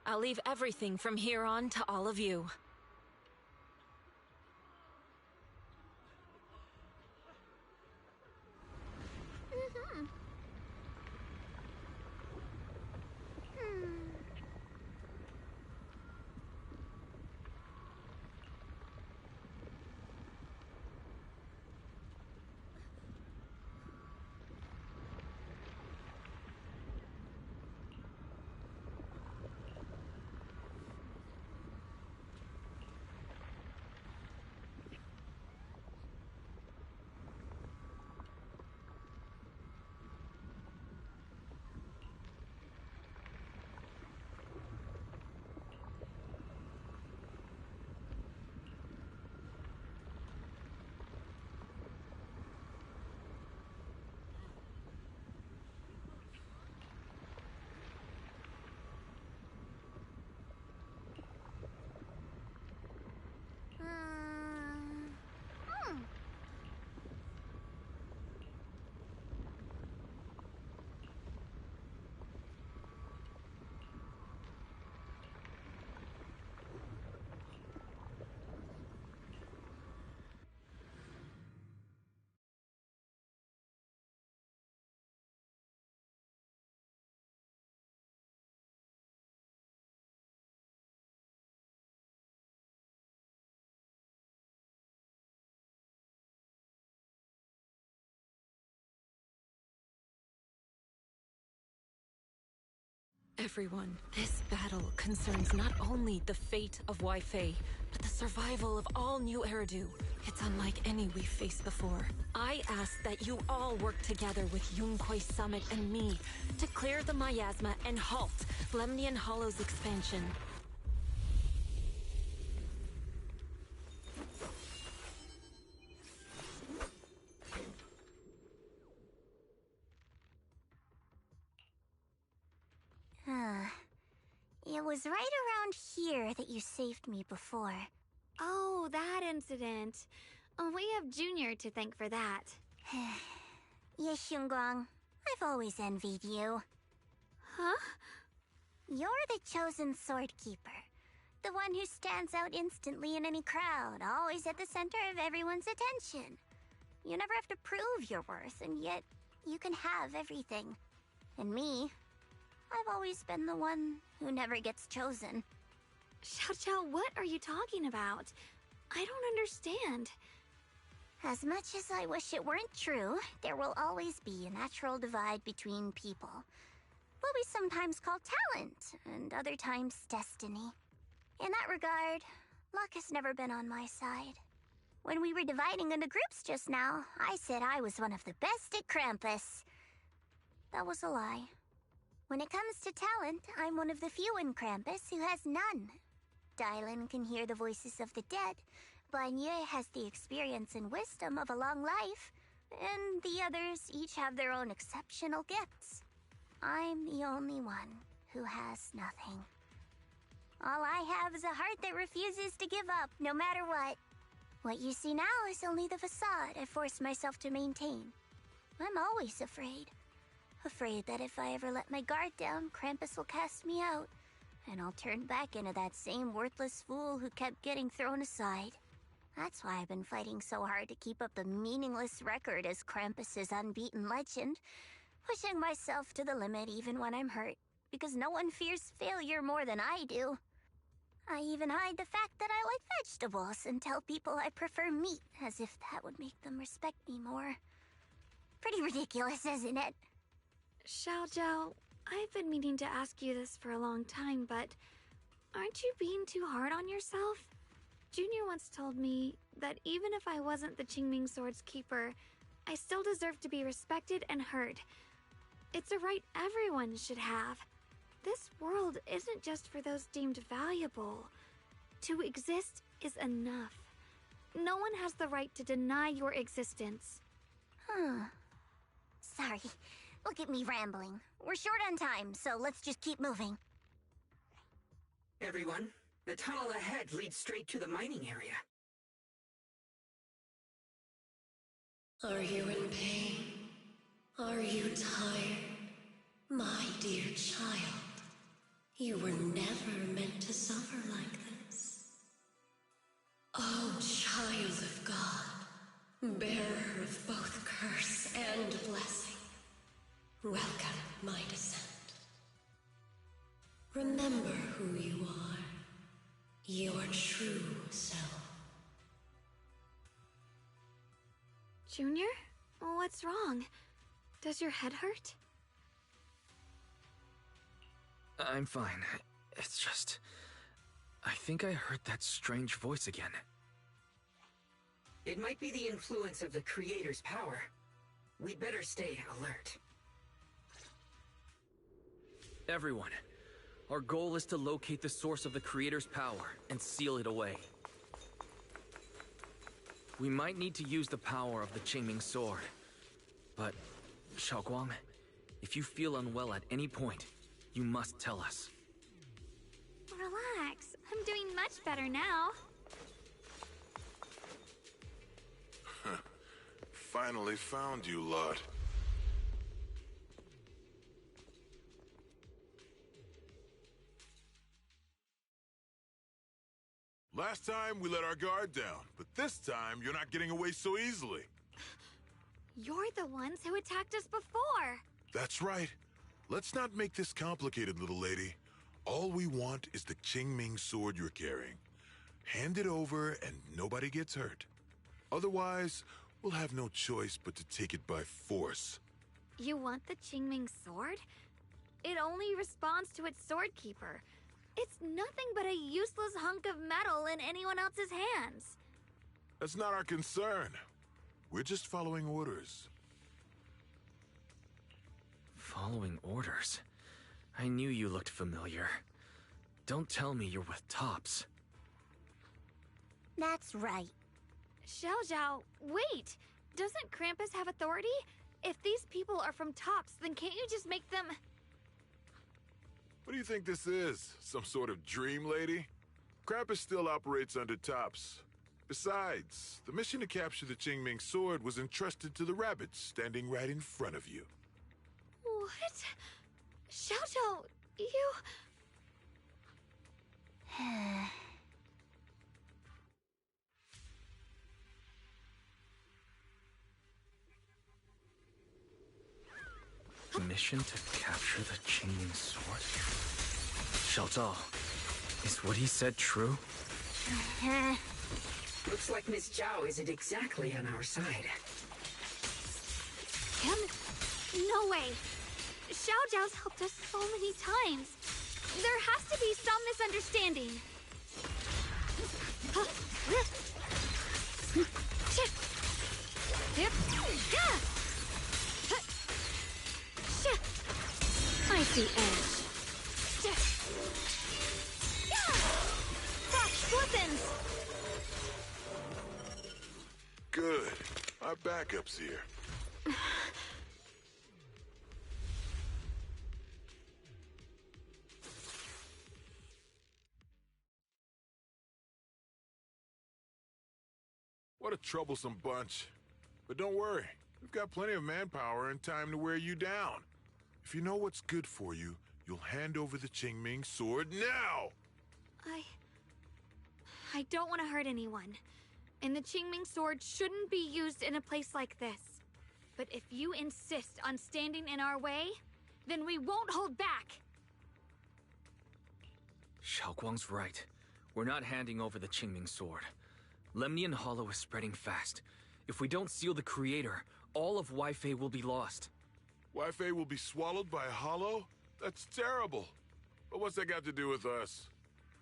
I'll leave everything from here on to all of you. Everyone, this battle concerns not only the fate of Wi-Fei, but the survival of all New Eridu. It's unlike any we've faced before. I ask that you all work together with Yunquei Summit and me to clear the miasma and halt Lemnian Hollow's expansion. It was right around here that you saved me before. Oh, that incident. We have Junior to thank for that. Yes, Xinguang. I've always envied you. Huh? You're the chosen sword keeper. The one who stands out instantly in any crowd, always at the center of everyone's attention. You never have to prove your worth, and yet you can have everything. And me, I've always been the one who never gets chosen. Xiao, what are you talking about? I don't understand. As much as I wish it weren't true, there will always be a natural divide between people. What we sometimes call talent, and other times destiny. In that regard, luck has never been on my side. When we were dividing into groups just now, I said I was one of the best at Krampus. That was a lie. When it comes to talent, I'm one of the few in Krampus who has none. Dylan can hear the voices of the dead. Banye has the experience and wisdom of a long life. And the others each have their own exceptional gifts. I'm the only one who has nothing. All I have is a heart that refuses to give up, no matter what. What you see now is only the facade I forced myself to maintain. I'm always afraid. Afraid that if I ever let my guard down, Krampus will cast me out, and I'll turn back into that same worthless fool who kept getting thrown aside. That's why I've been fighting so hard to keep up the meaningless record as Krampus's unbeaten legend, pushing myself to the limit even when I'm hurt, because no one fears failure more than I do. I even hide the fact that I like vegetables and tell people I prefer meat, as if that would make them respect me more. Pretty ridiculous, isn't it? Xiao, I've been meaning to ask you this for a long time, but aren't you being too hard on yourself? Junior once told me that even if I wasn't the Qingming Sword's keeper, I still deserve to be respected and heard. It's a right everyone should have. This world isn't just for those deemed valuable. To exist is enough. No one has the right to deny your existence. Sorry. Look at me rambling. We're short on time, so let's just keep moving. Everyone, the tunnel ahead leads straight to the mining area. Are you in pain? Are you tired? My dear child, you were never meant to suffer like this. Oh, child of God, bearer of both curse and blessing, welcome my descent. Remember who you are, your true self. Junior? What's wrong? Does your head hurt? I'm fine. It's just... I think I heard that strange voice again. It might be the influence of the Creator's power. We'd better stay alert. Everyone, our goal is to locate the source of the Creator's power and seal it away. We might need to use the power of the Qingming Sword. But, Xiaoguang, if you feel unwell at any point, you must tell us. Relax. I'm doing much better now. Finally found you, lot. Last time we let our guard down, but this time you're not getting away so easily. You're the ones who attacked us before. That's right. Let's not make this complicated, little lady. All we want is the Qingming Sword you're carrying. Hand it over and nobody gets hurt. Otherwise, we'll have no choice but to take it by force. You want the Qingming Sword? It only responds to its sword keeper. It's nothing but a useless hunk of metal in anyone else's hands. That's not our concern. We're just following orders. Following orders? I knew you looked familiar. Don't tell me you're with Tops. That's right. Xiao, wait! Doesn't Krampus have authority? If these people are from Tops, then can't you just make them... What do you think this is? Some sort of dream lady? Krampus still operates under Tops. Besides, the mission to capture the Qingming sword was entrusted to the rabbits standing right in front of you. What? Xiao, you... Mission to capture the Qingming sword? Xiao, is what he said true? Looks like Miss Zhao isn't exactly on our side. No way! Xiao's helped us so many times. There has to be some misunderstanding. I see edge. Frost glistens! Good. Our backup's here. What a troublesome bunch. But don't worry. We've got plenty of manpower and time to wear you down. If you know what's good for you, you'll hand over the Qingming sword now! I don't want to hurt anyone. And the Qingming sword shouldn't be used in a place like this. But if you insist on standing in our way, then we won't hold back! Xiaoguang's right. We're not handing over the Qingming sword. Lemnian Hollow is spreading fast. If we don't seal the Creator, all of Wi-Fi will be lost. Wi-Fi will be swallowed by a hollow? That's terrible. But what's that got to do with us?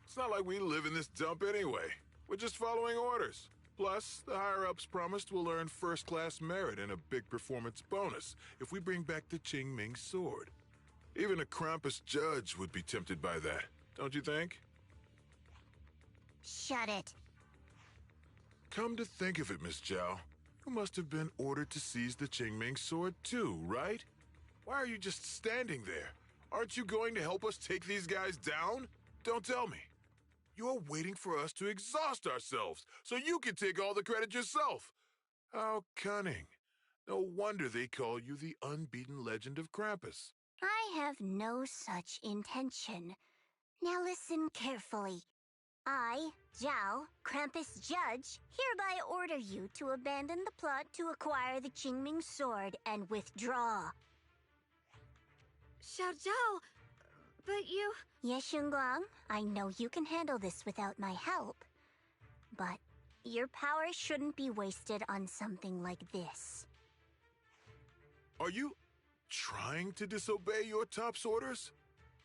It's not like we live in this dump anyway. We're just following orders. Plus, the higher-ups promised we'll earn first-class merit and a big performance bonus if we bring back the Qingming sword. Even a Krampus judge would be tempted by that, don't you think? Shut it. Come to think of it, Miss Zhao, you must have been ordered to seize the Qingming sword too, right? Why are you just standing there? Aren't you going to help us take these guys down? Don't tell me. You're waiting for us to exhaust ourselves so you can take all the credit yourself. How cunning. No wonder they call you the unbeaten legend of Krampus. I have no such intention. Now listen carefully. I, Zhao, Krampus Judge, hereby order you to abandon the plot to acquire the Qingming sword and withdraw. Xiao, but you... Yes, Xinguang, I know you can handle this without my help. But your power shouldn't be wasted on something like this. Are you trying to disobey your top's orders?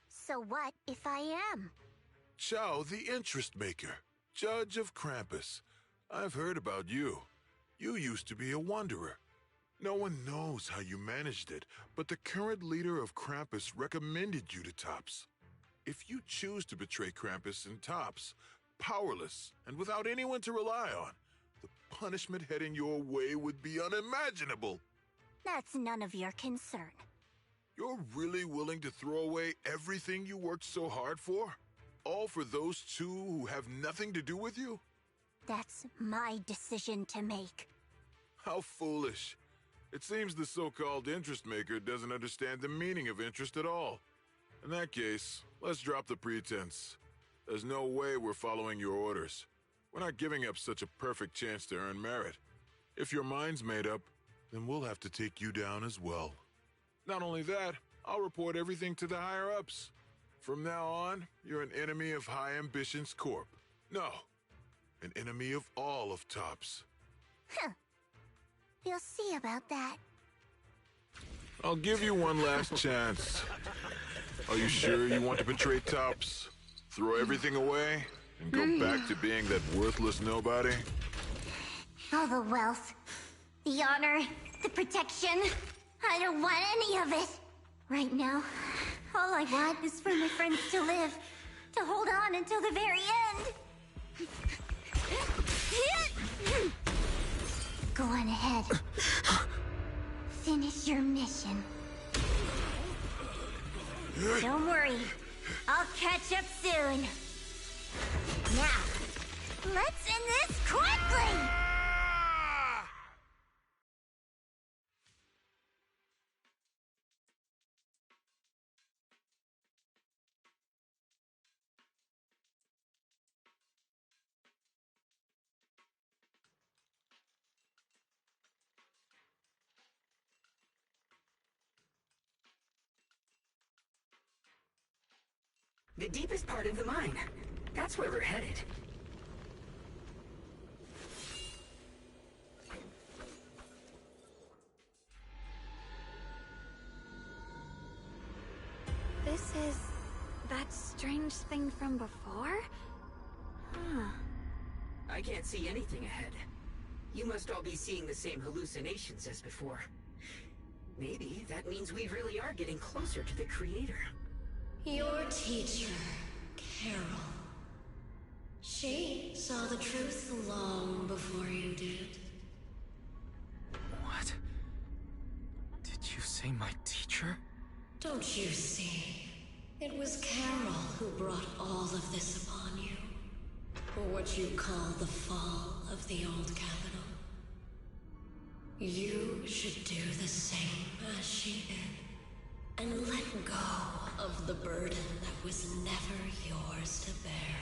So what if I am? Zhao, the interest maker, judge of Krampus. I've heard about you. You used to be a wanderer. No one knows how you managed it, but the current leader of Krampus recommended you to Tops. If you choose to betray Krampus and Tops, powerless and without anyone to rely on, the punishment heading your way would be unimaginable. That's none of your concern. You're really willing to throw away everything you worked so hard for? All for those two who have nothing to do with you? That's my decision to make. How foolish. It seems the so-called interest maker doesn't understand the meaning of interest at all. In that case, let's drop the pretense. There's no way we're following your orders. We're not giving up such a perfect chance to earn merit. If your mind's made up, then we'll have to take you down as well. Not only that, I'll report everything to the higher-ups. From now on, you're an enemy of High Ambitions Corp. No, an enemy of all of Tops. Huh. We'll see about that. I'll give you one last chance. Are you sure you want to betray Tops? Throw everything away? And go back to being that worthless nobody? All the wealth, the honor, the protection. I don't want any of it. Right now, all I want is for my friends to live. To hold on until the very end. Go on ahead. Finish your mission. Don't worry. I'll catch up soon. Now, let's end this quickly! The deepest part of the mine. That's where we're headed. This is that strange thing from before? Huh. I can't see anything ahead. You must all be seeing the same hallucinations as before. Maybe that means we really are getting closer to the Creator. Your teacher, Carol. She saw the truth long before you did. What? Did you say my teacher? Don't you see? It was Carol who brought all of this upon you. For what you call the fall of the old capital. You should do the same as she did. And let go of the burden that was never yours to bear.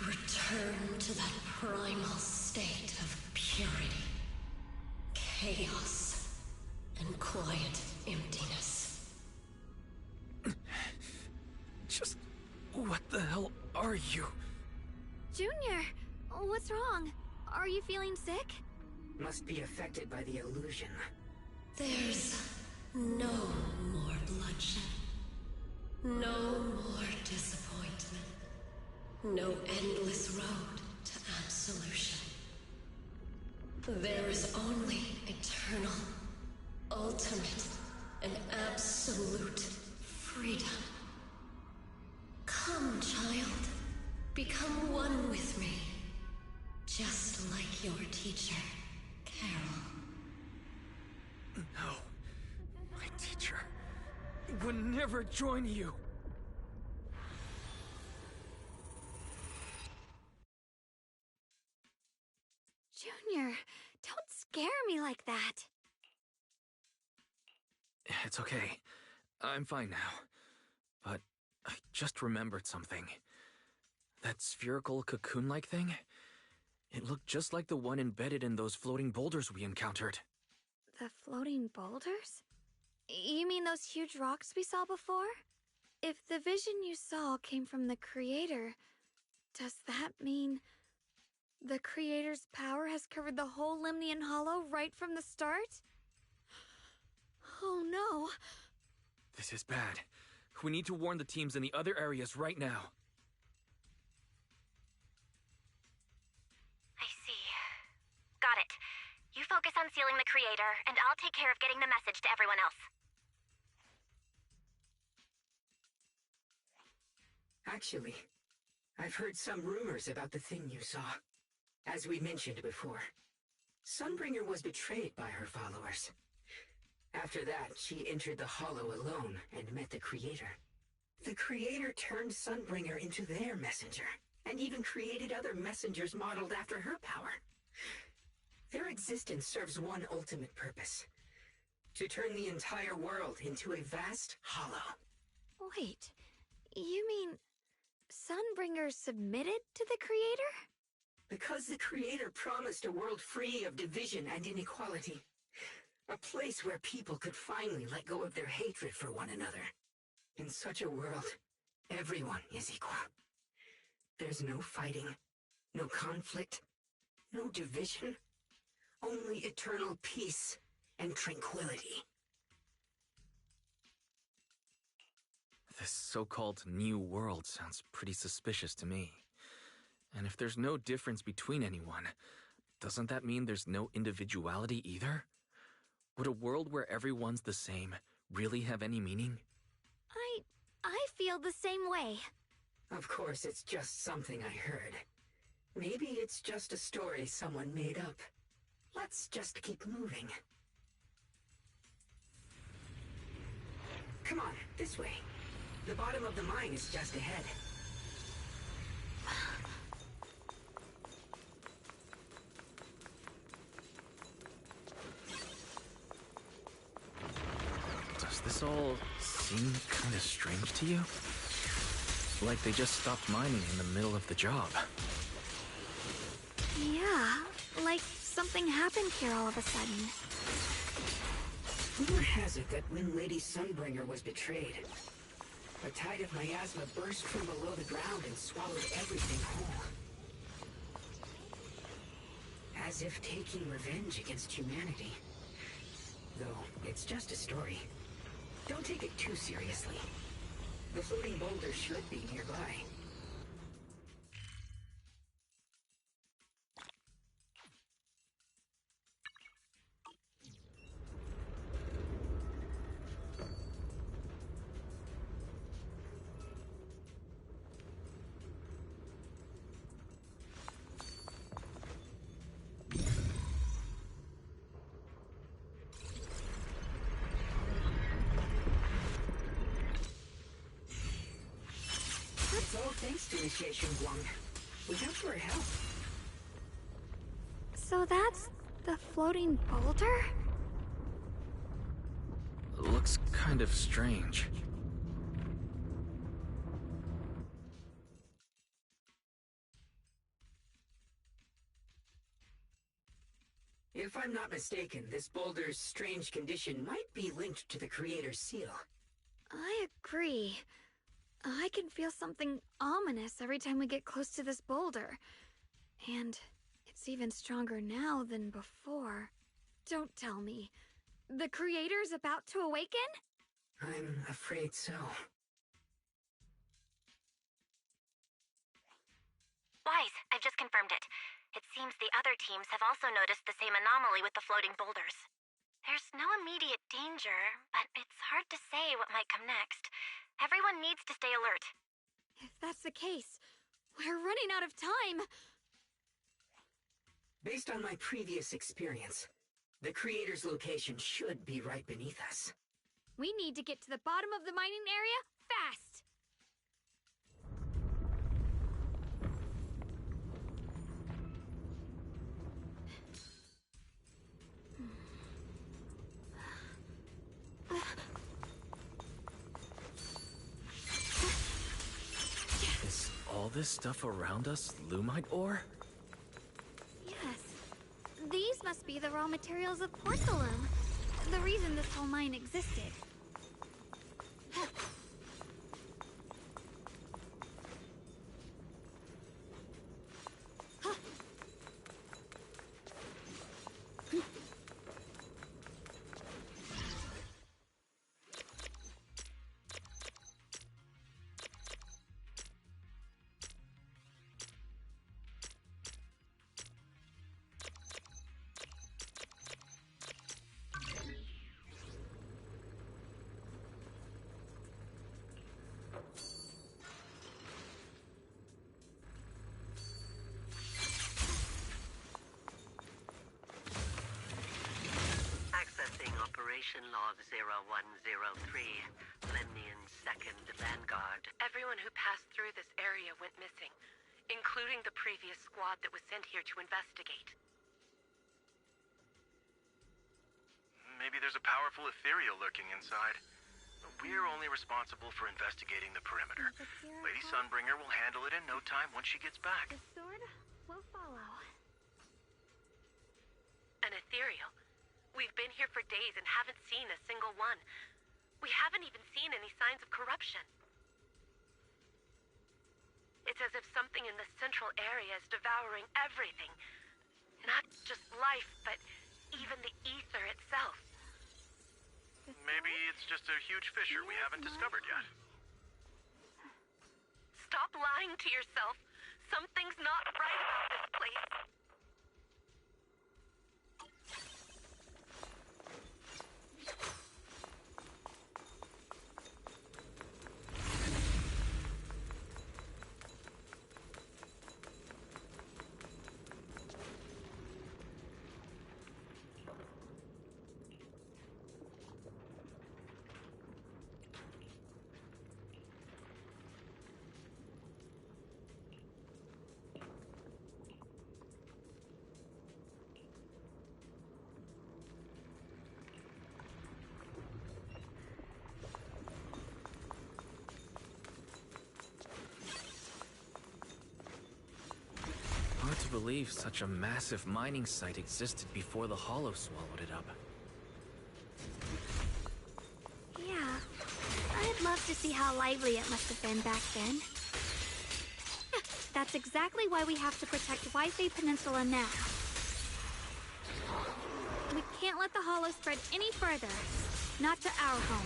Return to that primal state of purity, chaos, and quiet emptiness. Just... what the hell are you? Junior, what's wrong? Are you feeling sick? Must be affected by the illusion. There's no more bloodshed. No more disappointment. No endless road to absolution. There is only eternal, ultimate, and absolute freedom. Come, child. Become one with me. Just like your teacher, Carol. No. My teacher would never join you. Junior, don't scare me like that. It's okay. I'm fine now. But I just remembered something. That spherical cocoon-like thing? It looked just like the one embedded in those floating boulders we encountered. The floating boulders? You mean those huge rocks we saw before? If the vision you saw came from the Creator, does that mean the Creator's power has covered the whole Limnian Hollow right from the start? Oh no. This is bad. We need to warn the teams in the other areas right now. I see. Got it. You focus on sealing the Creator, and I'll take care of getting the message to everyone else. Actually, I've heard some rumors about the thing you saw. As we mentioned before, Sunbringer was betrayed by her followers. After that, she entered the Hollow alone and met the Creator. The Creator turned Sunbringer into their messenger, and even created other messengers modeled after her power. Their existence serves one ultimate purpose: to turn the entire world into a vast hollow. Wait, you mean Sunbringer submitted to the Creator? Because the Creator promised a world free of division and inequality. A place where people could finally let go of their hatred for one another. In such a world, everyone is equal. There's no fighting, no conflict, no division. Only eternal peace and tranquility. This so-called new world sounds pretty suspicious to me. And if there's no difference between anyone, doesn't that mean there's no individuality either? Would a world where everyone's the same really have any meaning? I feel the same way. Of course, it's just something I heard. Maybe it's just a story someone made up. Let's just keep moving. Come on, this way. The bottom of the mine is just ahead. Does this all seem kind of strange to you? Like they just stopped mining in the middle of the job. Yeah, like something happened here all of a sudden. Rumor has it that when Lady Sunbringer was betrayed, a tide of miasma burst from below the ground and swallowed everything whole. As if taking revenge against humanity. Though, it's just a story. Don't take it too seriously. The floating boulder should be nearby. It's all thanks to Initiation Guang. Without your help. So that's the floating boulder? Looks kind of strange. If I'm not mistaken, this boulder's strange condition might be linked to the Creator's seal. I agree. I can feel something ominous every time we get close to this boulder. And it's even stronger now than before. Don't tell me. The Creator's about to awaken? I'm afraid so. Wise, I've just confirmed it. It seems the other teams have also noticed the same anomaly with the floating boulders. There's no immediate danger, but it's hard to say what might come next. Everyone needs to stay alert. If that's the case, we're running out of time. Based on my previous experience, the Creator's location should be right beneath us. We need to get to the bottom of the mining area fast. Is all this stuff around us Lumite ore? Yes. These must be the raw materials of Porcelain. The reason this whole mine existed. Accessing Operation Log 0103, Lemnian's 2nd Vanguard. Everyone who passed through this area went missing, including the previous squad that was sent here to investigate. Maybe there's a powerful ethereal lurking inside. We're only responsible for investigating the perimeter. Lady Sunbringer will handle it in no time once she gets back. The sword will follow. An ethereal. We've been here for days and haven't seen a single one. We haven't even seen any signs of corruption. It's as if something in the central area is devouring everything. Not just life, but even the ether itself. Maybe it's just a huge fissure we haven't discovered yet. lying to yourself. Something's not right about this place. Hard to believe such a massive mining site existed before the Hollow swallowed it up. Yeah, I'd love to see how lively it must have been back then. That's exactly why we have to protect Wi-Fi Peninsula now. We can't let the Hollow spread any further. Not to our home.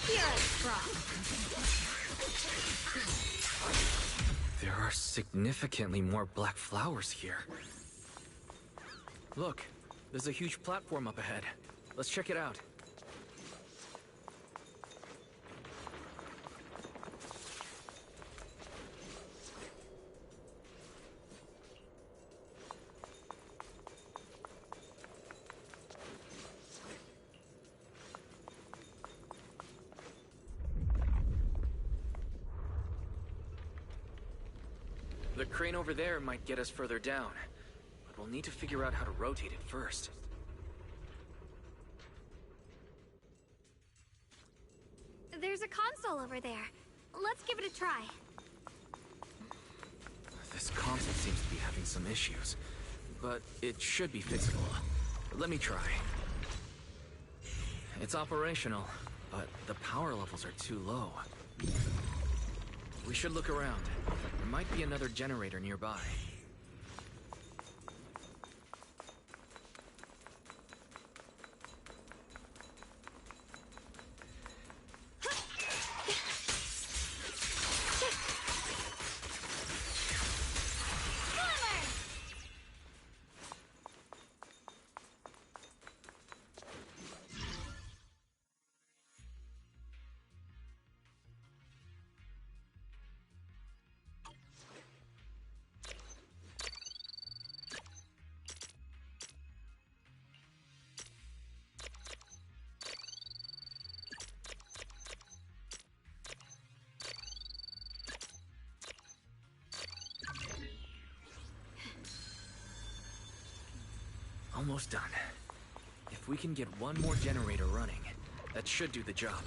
You're strong. There are significantly more black flowers here. Look, there's a huge platform up ahead. Let's check it out. The crane over there might get us further down, but we'll need to figure out how to rotate it first. There's a console over there. Let's give it a try. This console seems to be having some issues, but it should be fixable. Let me try. It's operational, but the power levels are too low. We should look around. There might be another generator nearby. Almost done. If we can get one more generator running, that should do the job.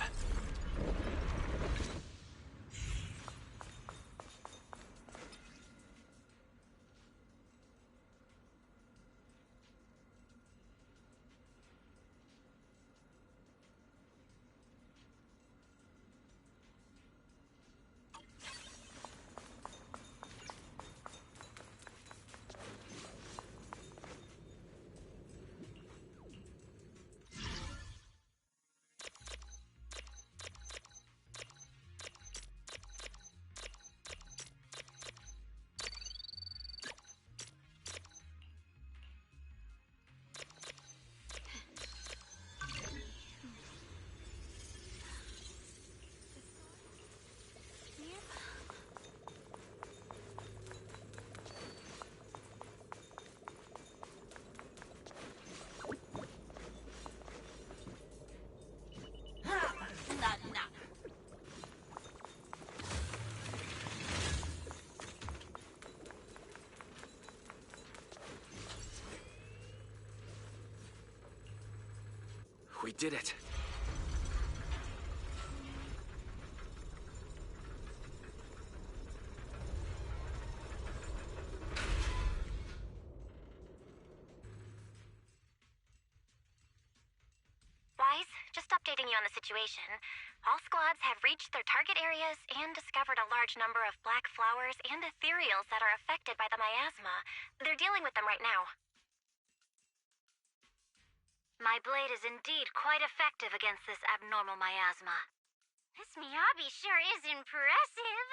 We did it. Wise, just updating you on the situation. All squads have reached their target areas and discovered a large number of black flowers and ethereals that are affected by the miasma. They're dealing with them right now. My blade is indeed quite effective against this abnormal miasma. This Miyabi sure is impressive.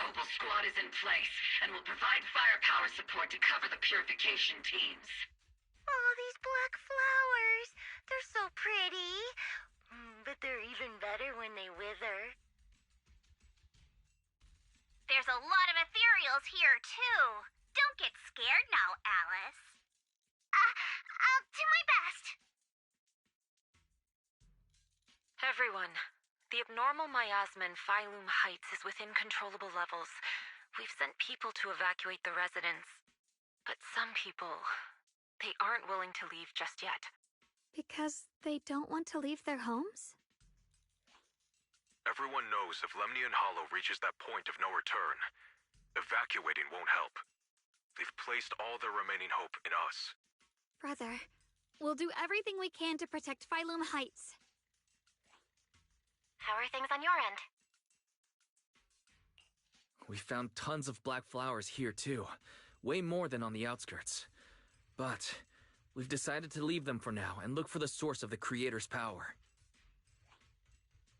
Opal Squad is in place and will provide firepower support to cover the purification teams. Oh, these black flowers. They're so pretty. But they're even better when they wither. There's a lot of ethereals here, too. Don't get scared now, Alice. I'll do my best. Everyone, the abnormal miasma in Phylum Heights is within controllable levels. We've sent people to evacuate the residents. But some people, they aren't willing to leave just yet. Because they don't want to leave their homes? Everyone knows if Lemnian Hollow reaches that point of no return, evacuating won't help. They've placed all their remaining hope in us. Brother, we'll do everything we can to protect Phylum Heights. How are things on your end? We found tons of black flowers here, too. Way more than on the outskirts. But we've decided to leave them for now and look for the source of the Creator's power.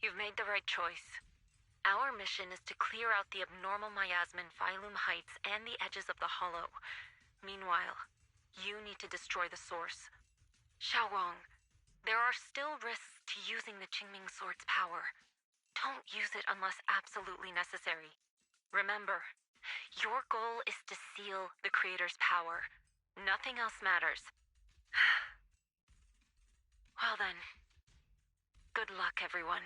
You've made the right choice. Our mission is to clear out the abnormal miasma in Phylum Heights and the edges of the Hollow. Meanwhile, you need to destroy the source. Xiaowang, there are still risks to using the Qingming Sword's power. Don't use it unless absolutely necessary. Remember, your goal is to seal the Creator's power. Nothing else matters. Well then, good luck, everyone.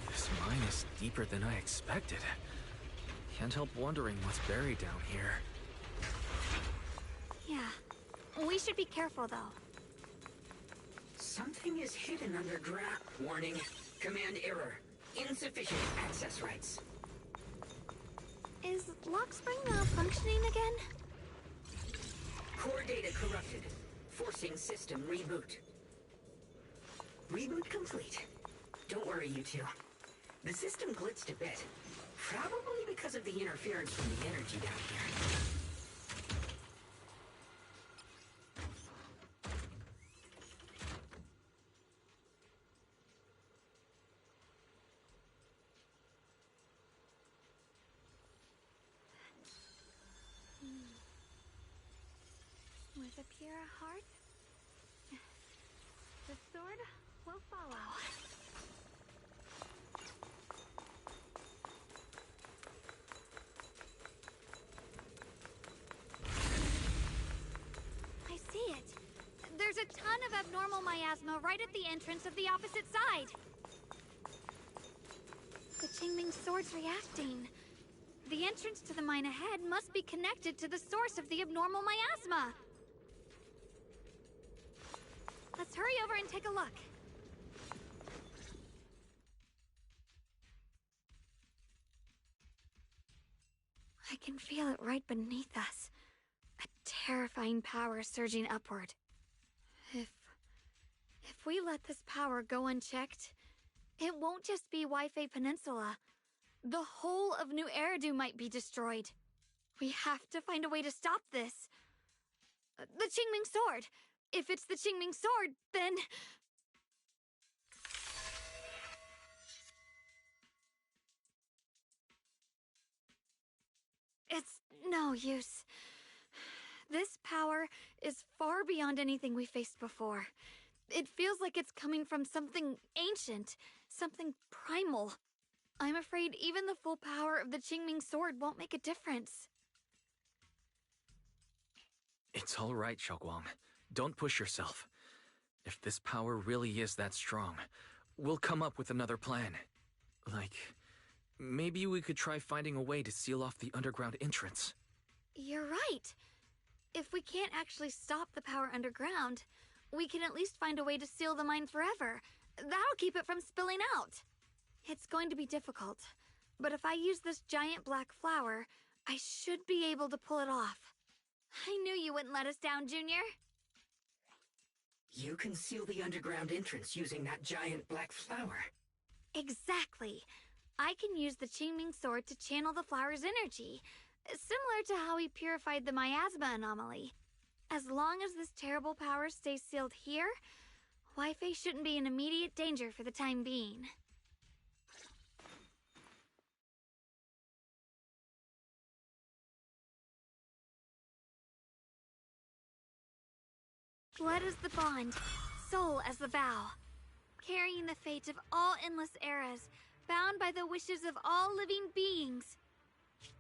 This mine is deeper than I expected. Can't help wondering what's buried down here. Yeah. We should be careful, though. Something is hidden underground. Warning. Command error. Insufficient access rights. Is Lockspring malfunctioning again? Core data corrupted. Forcing system reboot. Reboot complete. Don't worry, you two. The system blitzed a bit. Probably because of the interference from the energy down here. With a pure heart, the sword will follow. I see it. There's a ton of abnormal miasma right at the entrance of the opposite side. The Qingming Sword's reacting. The entrance to the mine ahead must be connected to the source of the abnormal miasma. Let's hurry over and take a look. I can feel it right beneath us. A terrifying power surging upward. If we let this power go unchecked, it won't just be Waifei Peninsula. The whole of New Eridu might be destroyed. We have to find a way to stop this. The Qingming Sword! If it's the Qingming Sword, then... It's no use. This power is far beyond anything we faced before. It feels like it's coming from something ancient, something primal. I'm afraid even the full power of the Qingming Sword won't make a difference. It's all right, Xiaoguang. Don't push yourself. If this power really is that strong, we'll come up with another plan. Like, maybe we could try finding a way to seal off the underground entrance. You're right. If we can't actually stop the power underground, we can at least find a way to seal the mine forever. That'll keep it from spilling out. It's going to be difficult, but if I use this giant black flower, I should be able to pull it off. I knew you wouldn't let us down, Junior. You can seal the underground entrance using that giant black flower. Exactly. I can use the Qingming sword to channel the flower's energy, similar to how he purified the miasma anomaly. As long as this terrible power stays sealed here, Wi-Fi shouldn't be in immediate danger for the time being. Blood as the bond, soul as the vow. Carrying the fate of all endless eras, bound by the wishes of all living beings.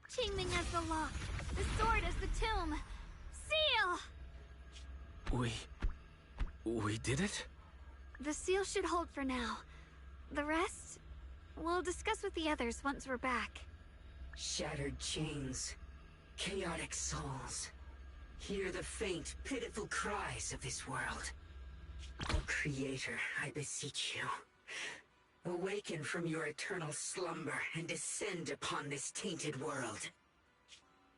Qingming as the lock, the sword as the tomb. Seal! We did it? The seal should hold for now. The rest, we'll discuss with the others once we're back. Shattered chains, chaotic souls. Hear the faint, pitiful cries of this world. O Creator, I beseech you. Awaken from your eternal slumber and descend upon this tainted world.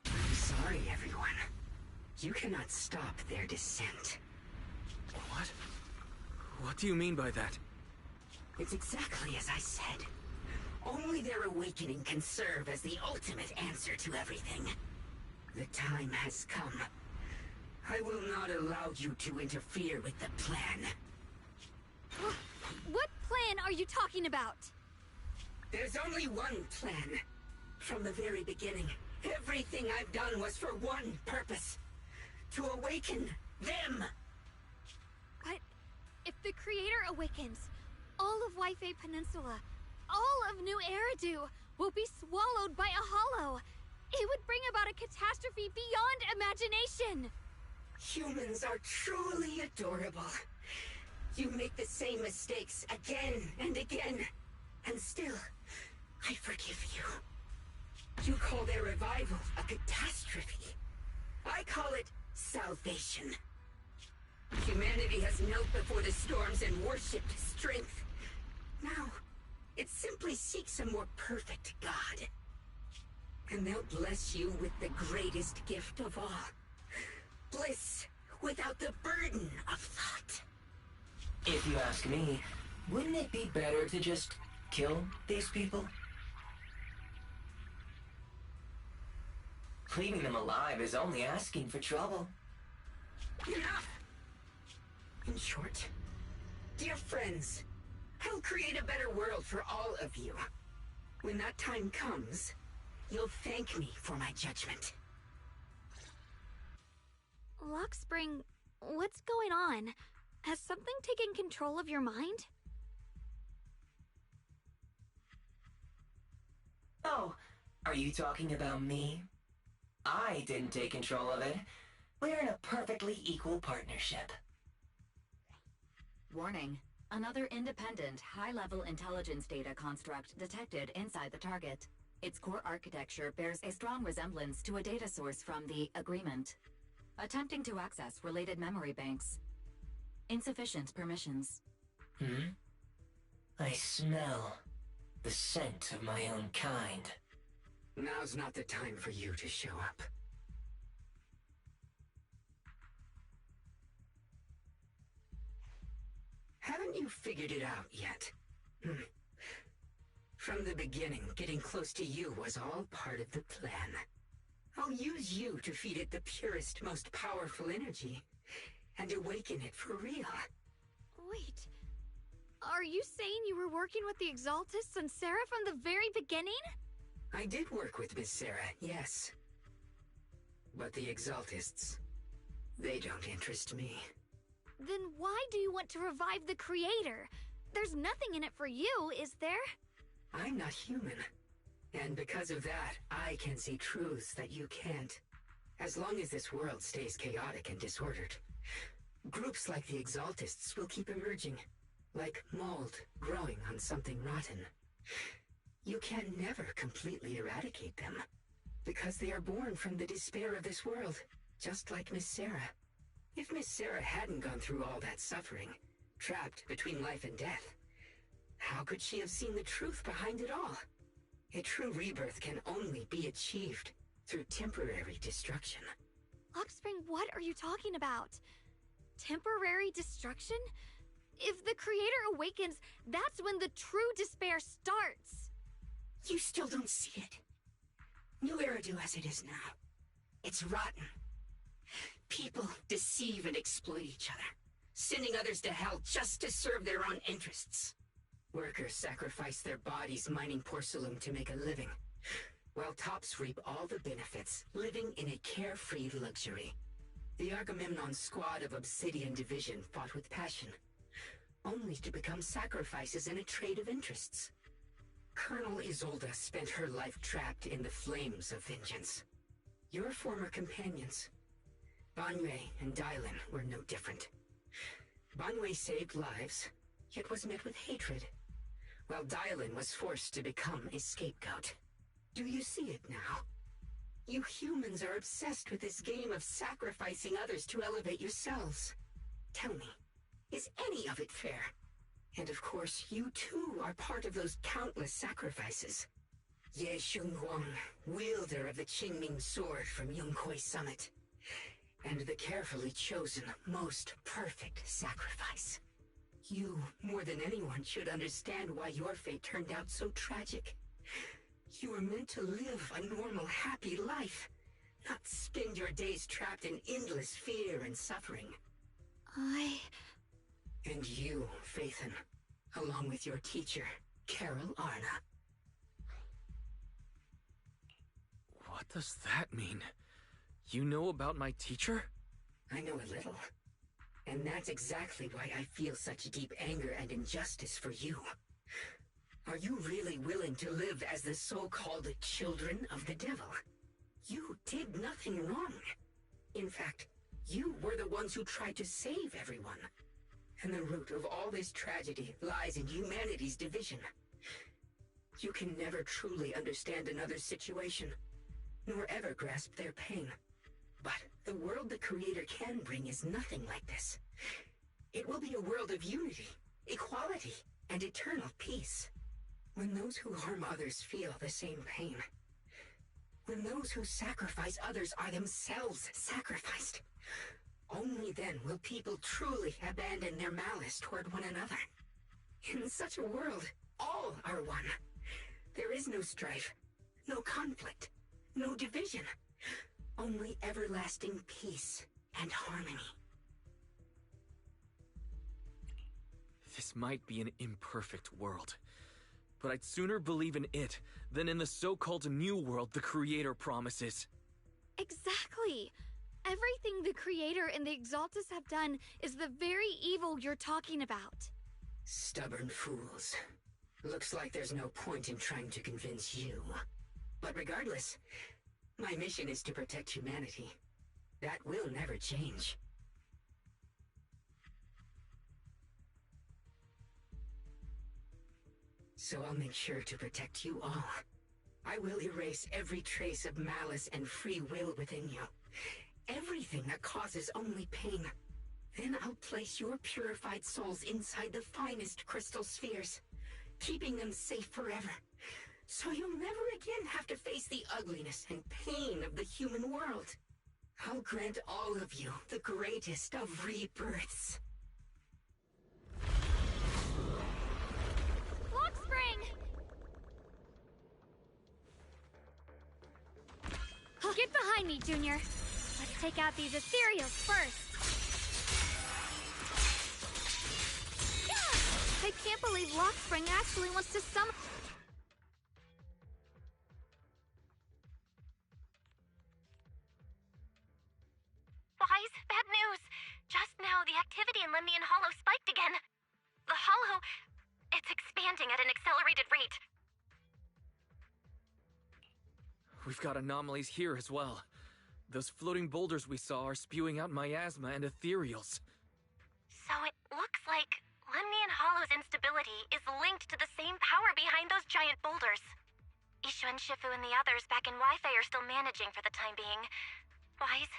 I'm sorry, everyone. You cannot stop their descent. What? What do you mean by that? It's exactly as I said. Only their awakening can serve as the ultimate answer to everything. The time has come. I will not allow you to interfere with the plan. What plan are you talking about? There's only one plan. From the very beginning, everything I've done was for one purpose. To awaken them. But if the Creator awakens, all of Wi-Fi Peninsula, all of New Eridu, will be swallowed by a hollow. It would bring about a catastrophe beyond imagination. Humans are truly adorable. You make the same mistakes again and again. And still, I forgive you. You call their revival a catastrophe. I call it salvation. Humanity has knelt before the storms and worshipped strength. Now, it simply seeks a more perfect God. And they'll bless you with the greatest gift of all. Bliss without the burden of thought. If you ask me, wouldn't it be better to just kill these people? Leaving them alive is only asking for trouble. Enough! In short, dear friends, I'll create a better world for all of you. When that time comes, you'll thank me for my judgment. Lockspring, what's going on? Has something taken control of your mind? Oh, are you talking about me? I didn't take control of it. We're in a perfectly equal partnership. Warning. Another independent, high-level intelligence data construct detected inside the target. Its core architecture bears a strong resemblance to a data source from the Agreement. Attempting to access related memory banks. Insufficient permissions. I smell the scent of my own kind. Now's not the time for you to show up. Haven't you figured it out yet? From the beginning, getting close to you was all part of the plan. I'll use you to feed it the purest, most powerful energy, and awaken it for real. Wait, are you saying you were working with the Exaltists and Sarah from the very beginning? I did work with Miss Sarah, yes. But the Exaltists, they don't interest me. Then why do you want to revive the Creator? There's nothing in it for you, is there? I'm not human. And because of that, I can see truths that you can't. As long as this world stays chaotic and disordered, groups like the Exaltists will keep emerging, like mold growing on something rotten. You can never completely eradicate them, because they are born from the despair of this world, just like Miss Sarah. If Miss Sarah hadn't gone through all that suffering, trapped between life and death, how could she have seen the truth behind it all? A true rebirth can only be achieved through temporary destruction. Lockspring, what are you talking about? Temporary destruction? If the Creator awakens, that's when the true despair starts. You still don't see it. New Eridu as it is now. It's rotten. People deceive and exploit each other, sending others to hell just to serve their own interests. Workers sacrifice their bodies mining porcelain to make a living, while tops reap all the benefits, living in a carefree luxury. The Agamemnon squad of Obsidian Division fought with passion, only to become sacrifices in a trade of interests. Colonel Isolde spent her life trapped in the flames of vengeance. Your former companions, Banwei and Dylan, were no different. Banwei saved lives, yet was met with hatred, while Dylan was forced to become a scapegoat. Do you see it now? You humans are obsessed with this game of sacrificing others to elevate yourselves. Tell me, is any of it fair? And of course, you too are part of those countless sacrifices. Ye Shunguang, wielder of the Qingming sword from Yunkwei Summit, and the carefully chosen, most perfect sacrifice. You, more than anyone, should understand why your fate turned out so tragic. You were meant to live a normal, happy life, not spend your days trapped in endless fear and suffering. And you, Phaethon, along with your teacher, Carol Arna. What does that mean? You know about my teacher? I know a little. And that's exactly why I feel such deep anger and injustice for you. Are you really willing to live as the so-called children of the devil? You did nothing wrong. In fact, you were the ones who tried to save everyone. And the root of all this tragedy lies in humanity's division. You can never truly understand another's situation, nor ever grasp their pain. But the world the Creator can bring is nothing like this. It will be a world of unity, equality, and eternal peace. When those who harm others feel the same pain. When those who sacrifice others are themselves sacrificed. Only then will people truly abandon their malice toward one another. In such a world, all are one. There is no strife, no conflict, no division. Only everlasting peace and harmony. This might be an imperfect world, but I'd sooner believe in it than in the so-called new world the Creator promises. Exactly. Everything the Creator and the Exaltus have done is the very evil you're talking about. Stubborn fools. Looks like there's no point in trying to convince you. But regardless, my mission is to protect humanity. That will never change. So I'll make sure to protect you all. I will erase every trace of malice and free will within you. Everything that causes only pain. Then I'll place your purified souls inside the finest crystal spheres, keeping them safe forever. So you'll never again have to face the ugliness and pain of the human world. I'll grant all of you the greatest of rebirths. Lockspring! Get behind me, Junior. Let's take out these ethereals first. Yeah! I can't believe Lockspring actually wants to summon... Wise, bad news. Just now, the activity in Lemnian Hollow spiked again. The Hollow... it's expanding at an accelerated rate. We've got anomalies here as well. Those floating boulders we saw are spewing out miasma and ethereals. So it looks like Lemnian Hollow's instability is linked to the same power behind those giant boulders. Ishu and Shifu and the others back in Wi-Fi are still managing for the time being. Wise,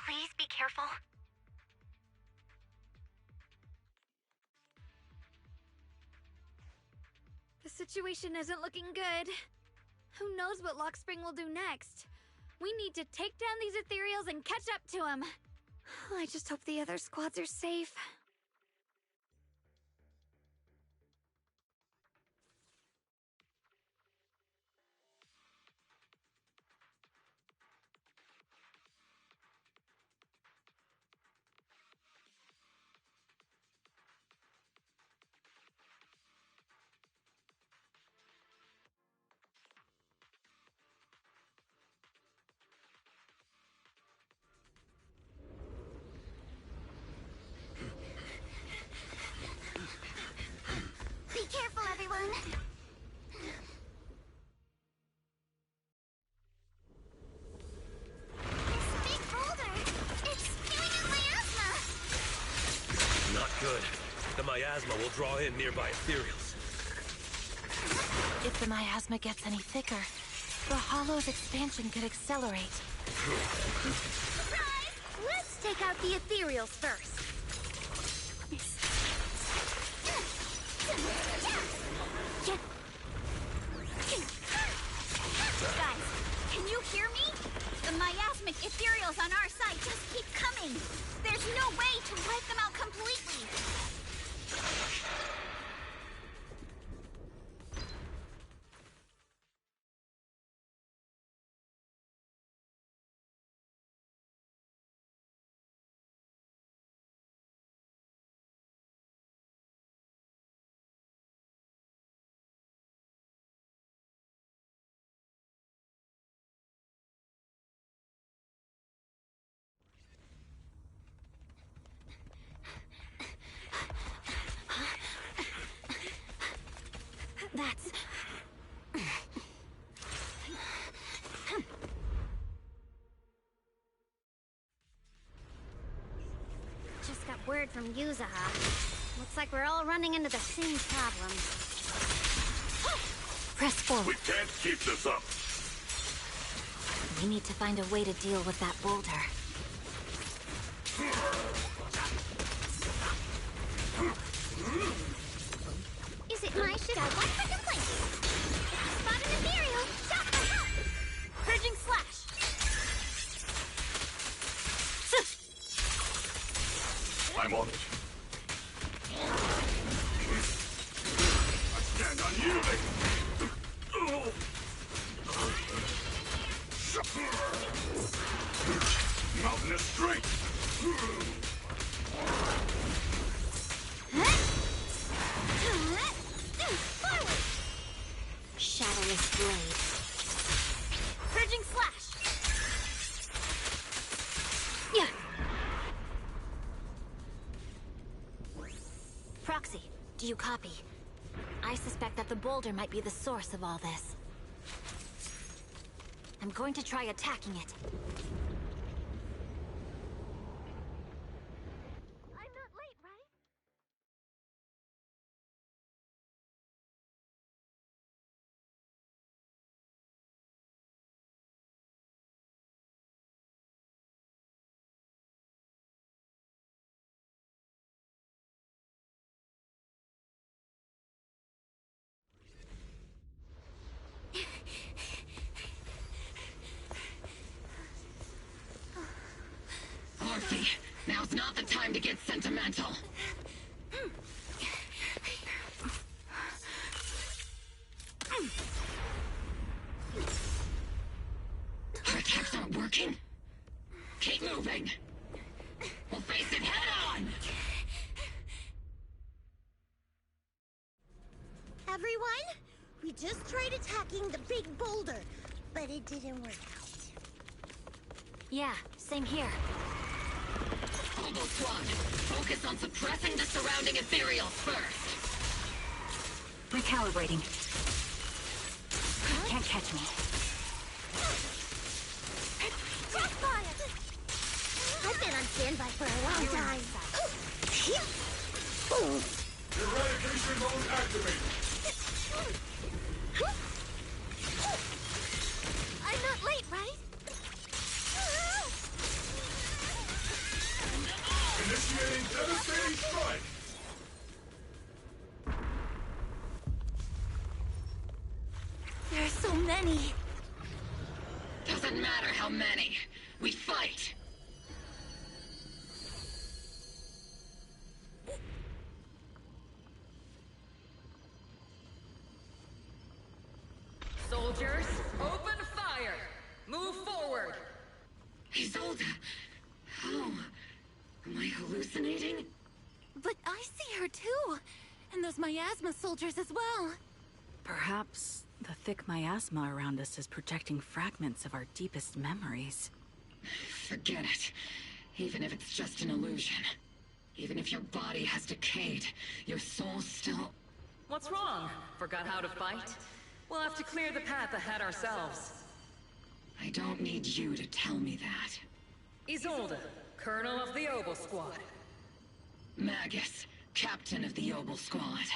please be careful. The situation isn't looking good. Who knows what Lockspring will do next? We need to take down these ethereals and catch up to him. I just hope the other squads are safe. miasma will draw in nearby ethereals. If the miasma gets any thicker, the hollow's expansion could accelerate. Surprise! Let's take out the ethereals first. Guys, can you hear me? The miasmic ethereals on our side just keep coming. There's no way to wipe them out completely. That's... Just got word from Yuzaha. Looks like we're all running into the same problem. Press forward. We can't keep this up. We need to find a way to deal with that boulder. Is it my shit? I want for complaint. If you spot an ethereal, shout for help! Purging slash! I'm on it. I stand unyielding. Mountain is straight. Forward! Shadowless blade. Purging slash! Yeah. Proxy, do you copy? I suspect that the boulder might be the source of all this. I'm going to try attacking it. I'm not late, right? Orphe, now's not the time to get sentimental. Our attacks aren't working. Keep moving. We'll face it head on. Everyone, we just tried attacking the big boulder, but it didn't work out. Yeah, same here. Hobo Squad, focus on suppressing the surrounding ethereals first. Recalibrating. Can't catch me. Crossfire! I've been on standby for a long time. Eradication mode activated. I'm not late, right? Initiating devastating strike. There are so many. Doesn't matter how many. We fight. Soldiers, open fire! Move forward! Isolde, how? Am I hallucinating? But I see her too! And those miasma soldiers as well! Perhaps the thick miasma around us is projecting fragments of our deepest memories. Forget it. Even if it's just an illusion. Even if your body has decayed, your soul still... What's wrong? Forgot how to fight? We'll have to clear the path ahead ourselves. I don't need you to tell me that. Isolde, Colonel of the Oboe Squad. Magus, captain of the Obel Squad.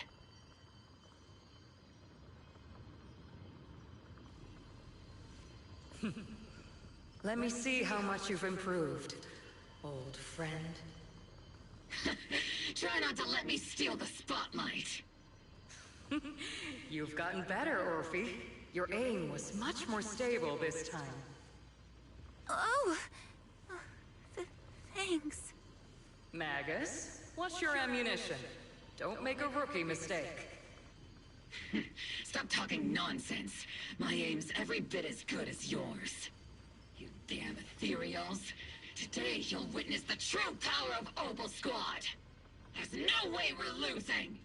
Let me see how much you've improved, old friend. Try not to let me steal the spotlight. You've gotten better, Orphe. Your aim was much more stable this time. Oh! Thanks. Magus, what's your ammunition? Don't make a rookie mistake. Stop talking nonsense. My aim's every bit as good as yours. You damn ethereals. Today you'll witness the true power of Obel Squad. There's no way we're losing.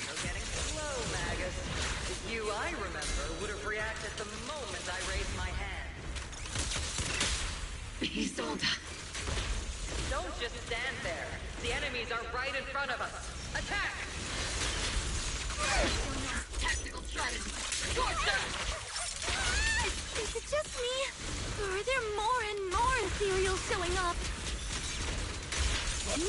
You're getting slow, Magus. You, I remember, would have reacted the moment I raised my hand. Isolde. Don't just stand there. The enemies are right in front of us. Attack! Tactical strategy. Scorch them! Is it just me? Or are there more and more ethereals showing up? And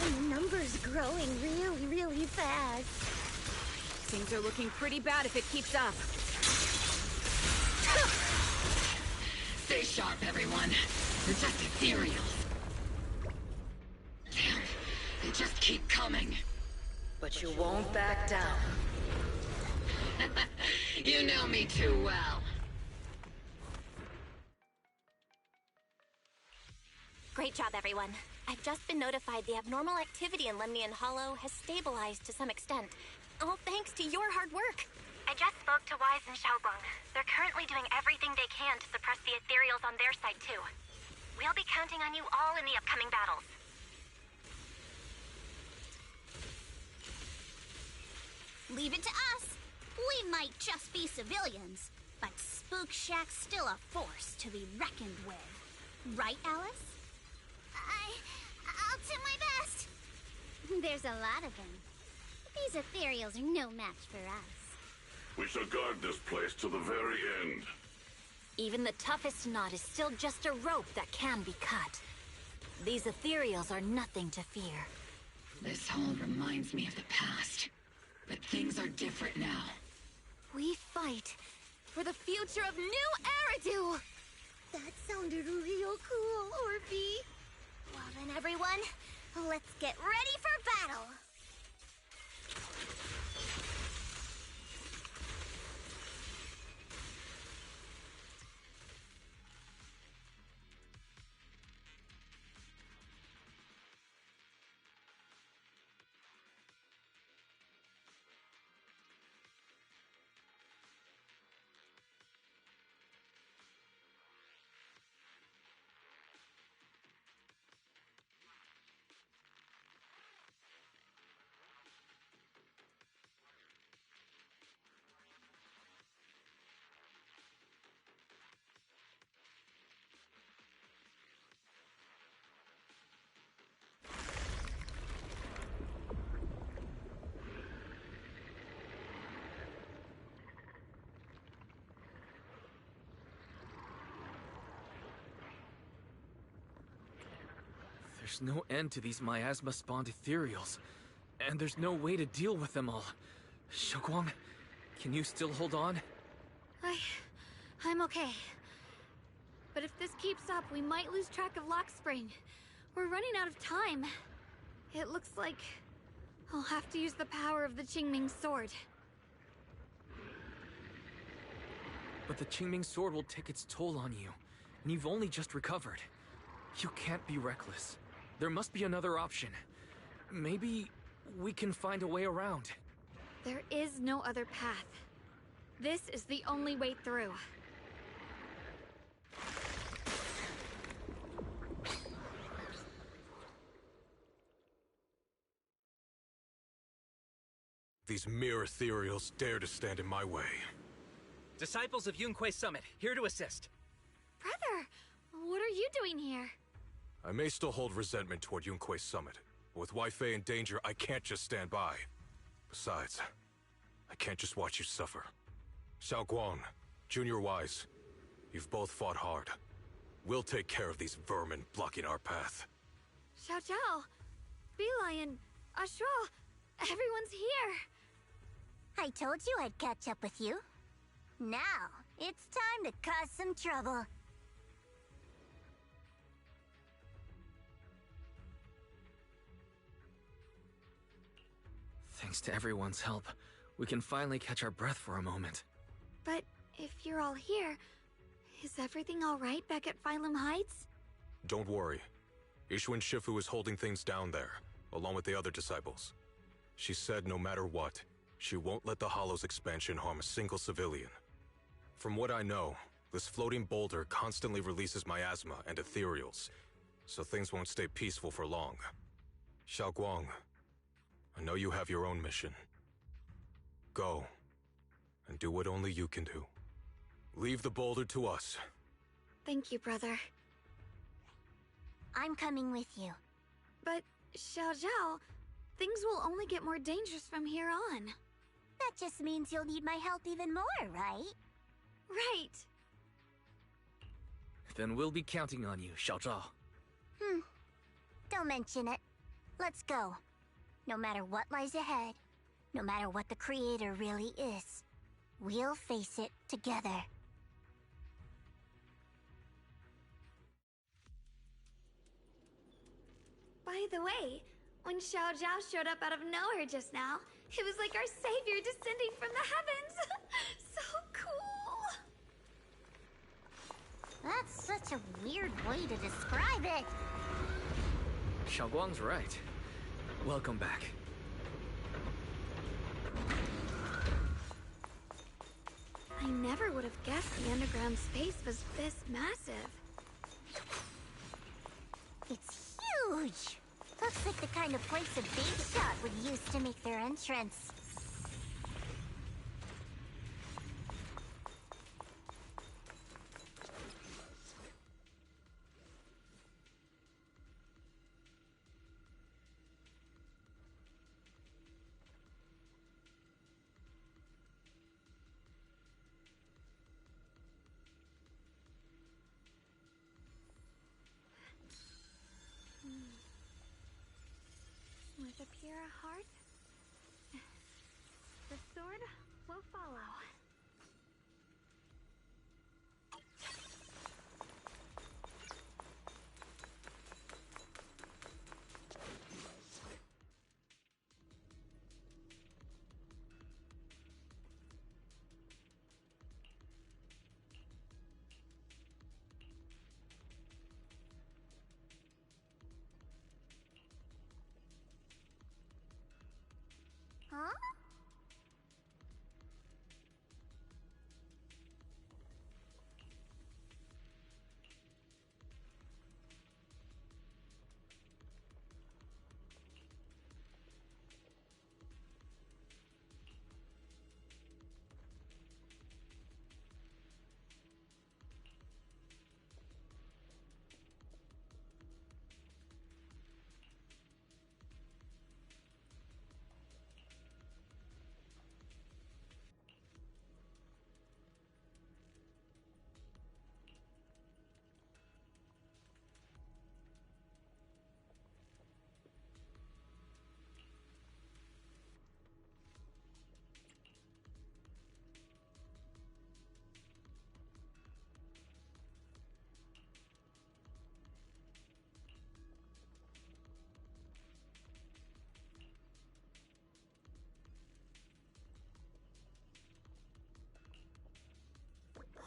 the number's growing really, really fast. Things are looking pretty bad if it keeps up. Stay sharp, everyone. They're just ethereals. Damn, they just keep coming. But you won't back down. You know me too well. Great job, everyone. I've just been notified the abnormal activity in Lemnian Hollow has stabilized to some extent. All thanks to your hard work. I just spoke to Wise and Xiaoguang. They're currently doing everything they can to suppress the ethereals on their side, too. We'll be counting on you all in the upcoming battles. Leave it to us. We might just be civilians, but Spook Shack's still a force to be reckoned with. Right, Alice? I'll do my best. There's a lot of them. These ethereals are no match for us. We shall guard this place to the very end. Even the toughest knot is still just a rope that can be cut. These ethereals are nothing to fear. This all reminds me of the past. But things are different now. We fight for the future of New Eridu! That sounded real cool, Orphe. Well then, everyone, let's get ready for battle. There's no end to these miasma-spawned ethereals, and there's no way to deal with them all. Xiaoguang, can you still hold on? I'm okay. But if this keeps up, we might lose track of Lock Spring. We're running out of time. It looks like I'll have to use the power of the Qingming sword. But the Qingming sword will take its toll on you, and you've only just recovered. You can't be reckless. There must be another option. Maybe we can find a way around. There is no other path. This is the only way through. These mere ethereals dare to stand in my way. Disciples of Yunquay Summit, here to assist. Brother, what are you doing here? I may still hold resentment toward Yunque's summit, but with Wifei in danger, I can't just stand by. Besides, I can't just watch you suffer. Xiao Guang, Junior Wise, you've both fought hard. We'll take care of these vermin blocking our path. Xiao Zhao, Bee Lion, Astral, everyone's here. I told you I'd catch up with you. Now, it's time to cause some trouble. Thanks to everyone's help, we can finally catch our breath for a moment. But if you're all here, is everything all right back at Phylum Heights? Don't worry. Ishun Shifu is holding things down there, along with the other disciples. She said no matter what, she won't let the Hollow's expansion harm a single civilian. From what I know, this floating boulder constantly releases miasma and ethereals, so things won't stay peaceful for long. Xiao Guang, I know you have your own mission. Go, and do what only you can do. Leave the boulder to us. Thank you, brother. I'm coming with you. But, Xiao Zhao, things will only get more dangerous from here on. That just means you'll need my help even more, right? Right. Then we'll be counting on you, Xiao Zhao. Don't mention it. Let's go. No matter what lies ahead, no matter what the Creator really is, we'll face it together. By the way, when Xiao Zhao showed up out of nowhere just now, it was like our savior descending from the heavens. So cool. That's such a weird way to describe it. Xiao Guang's right. Welcome back. I never would have guessed the underground space was this massive. It's huge! Looks like the kind of place a big shot would use to make their entrance. With a pure heart, the sword will follow. Huh?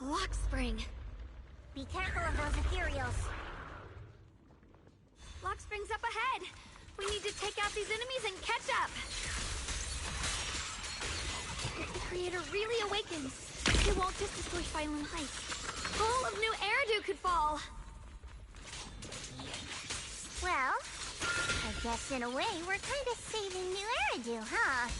Lock spring. Be careful of those ethereals. Lock spring's up ahead. We need to take out these enemies and catch up. If the Creator really awakens, it won't just destroy Phylum Heights. All of New Eridu could fall. Well, I guess in a way we're kind of saving New Eridu, huh?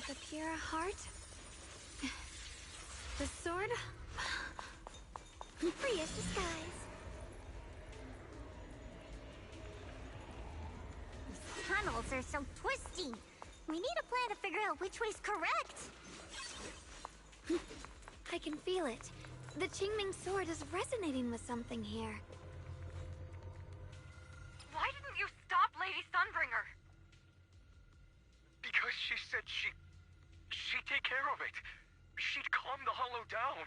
The Pura heart? The sword? Free as disguise. These tunnels are so twisty. We need a plan to figure out which way's correct. I can feel it. The Qingming sword is resonating with something here. Why didn't you stop Lady Sunbringer? Because she said she'd take care of it. She'd calm the Hollow down.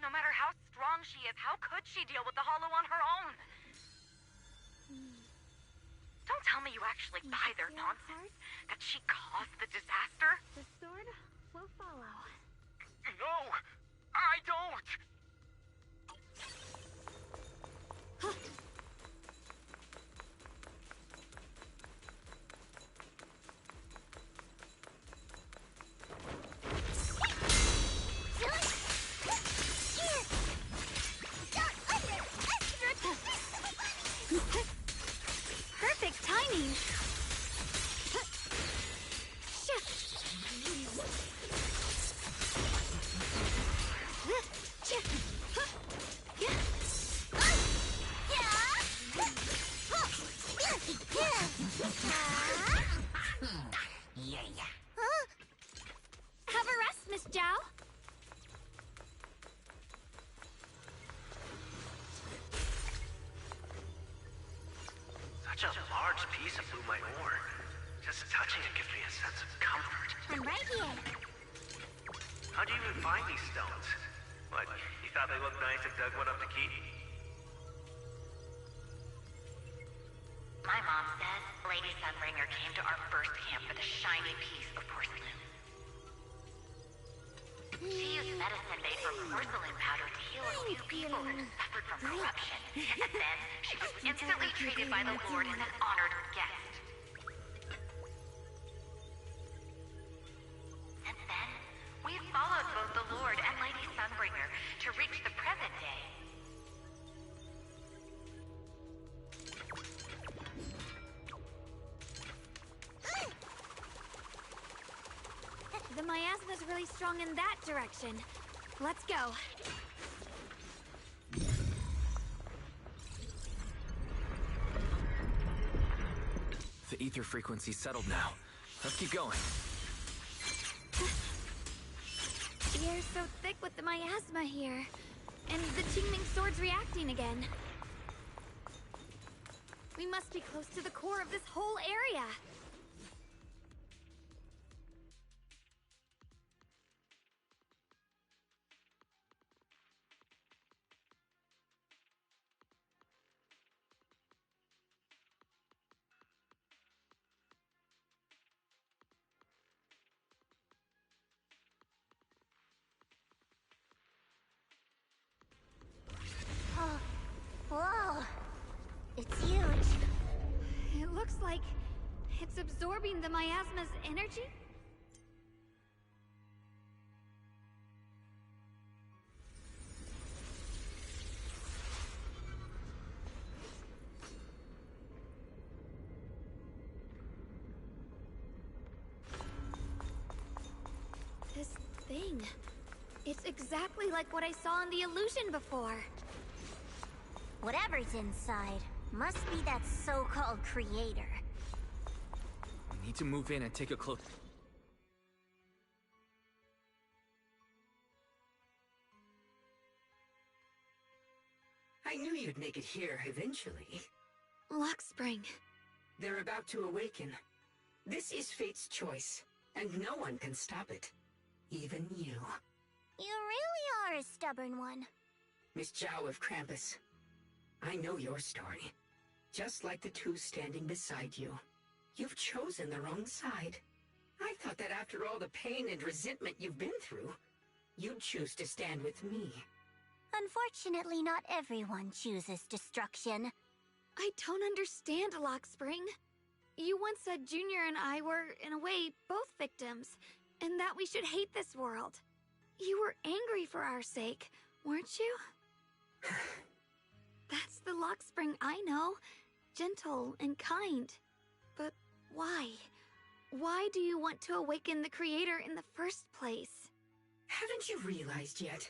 No matter how strong she is, how could she deal with the Hollow on her own? Don't tell me you actually buy their nonsense. That she caused the disaster? The sword will follow. No! I don't! Perfect timing! Have a rest, Miss Zhao. Such a large piece of blue my ore. Just touching it gives me a sense of comfort. I'm right here. How'd you even find these stones? What, you thought they looked nice and dug one up to keep? My mom says Lady Sunbringer came to our first camp with a shiny piece of porcelain. She used medicine made from porcelain powder to heal a few people who suffered from corruption. And then she was instantly treated by the Lord as an honored guest. Since then, we've followed both the Lord and Lady Sunbringer to reach the present day. The miasma's really strong in that direction. Let's go. The ether frequency's settled now. Let's keep going. The air's so thick with the miasma here. And the Qingming sword's reacting again. We must be close to the core of this whole area. Oh, whoa. It's huge. It looks like it's absorbing the miasma's energy? This thing. It's exactly like what I saw in the illusion before. Whatever's inside must be that so-called creator. We need to move in and take a close... I knew you'd make it here eventually. Lock Spring. They're about to awaken. This is fate's choice, and no one can stop it. Even you. You really are a stubborn one. Miss Zhao of Krampus. I know your story. Just like the two standing beside you. You've chosen the wrong side. I thought that after all the pain and resentment you've been through, you'd choose to stand with me. Unfortunately, not everyone chooses destruction. I don't understand, Lock Spring. You once said Junior and I were, in a way, both victims, and that we should hate this world. You were angry for our sake, weren't you? That's the Lock Spring I know. Gentle and kind. But why? Why do you want to awaken the Creator in the first place? Haven't you realized yet?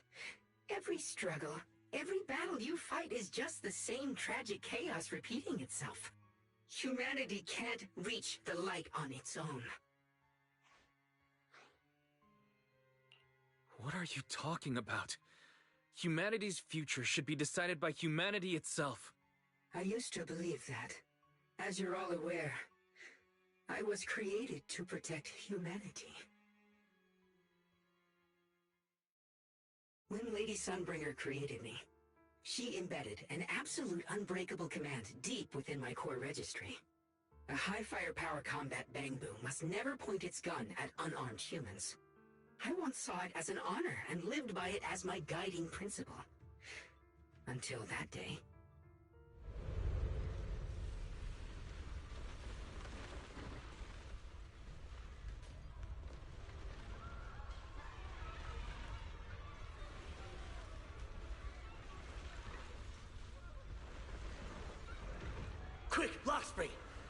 Every struggle, every battle you fight is just the same tragic chaos repeating itself. Humanity can't reach the light on its own. What are you talking about? Humanity's future should be decided by humanity itself. I used to believe that. As you're all aware, I was created to protect humanity. When Lady Sunbringer created me, she embedded an absolute unbreakable command deep within my core registry. A high firepower combat bang boom must never point its gun at unarmed humans. I once saw it as an honor and lived by it as my guiding principle. Until that day. Quick, Lockspring!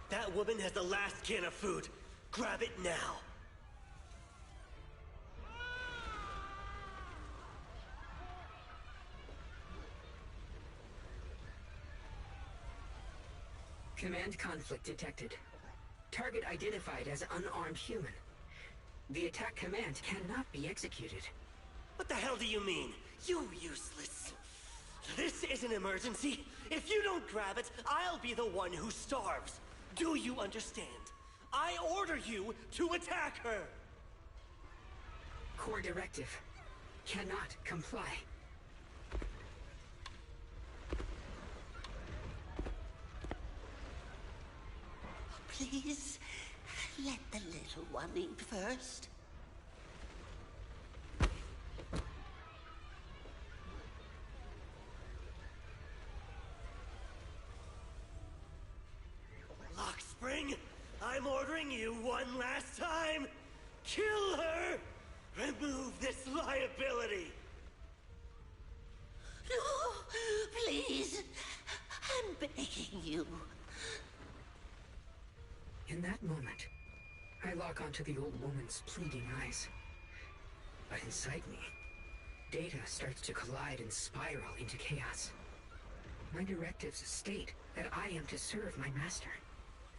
That woman has the last can of food. Grab it now. Command conflict detected. Target identified as unarmed human. The attack command cannot be executed. What the hell do you mean? You useless. This is an emergency. If you don't grab it, I'll be the one who starves. Do you understand? I order you to attack her. Core directive. Cannot comply. Please, let the little one eat first. Lockspring, I'm ordering you one last time. Kill her! Remove this liability! No, please. I'm begging you. In that moment, I lock onto the old woman's pleading eyes. But inside me, data starts to collide and spiral into chaos. My directives state that I am to serve my master.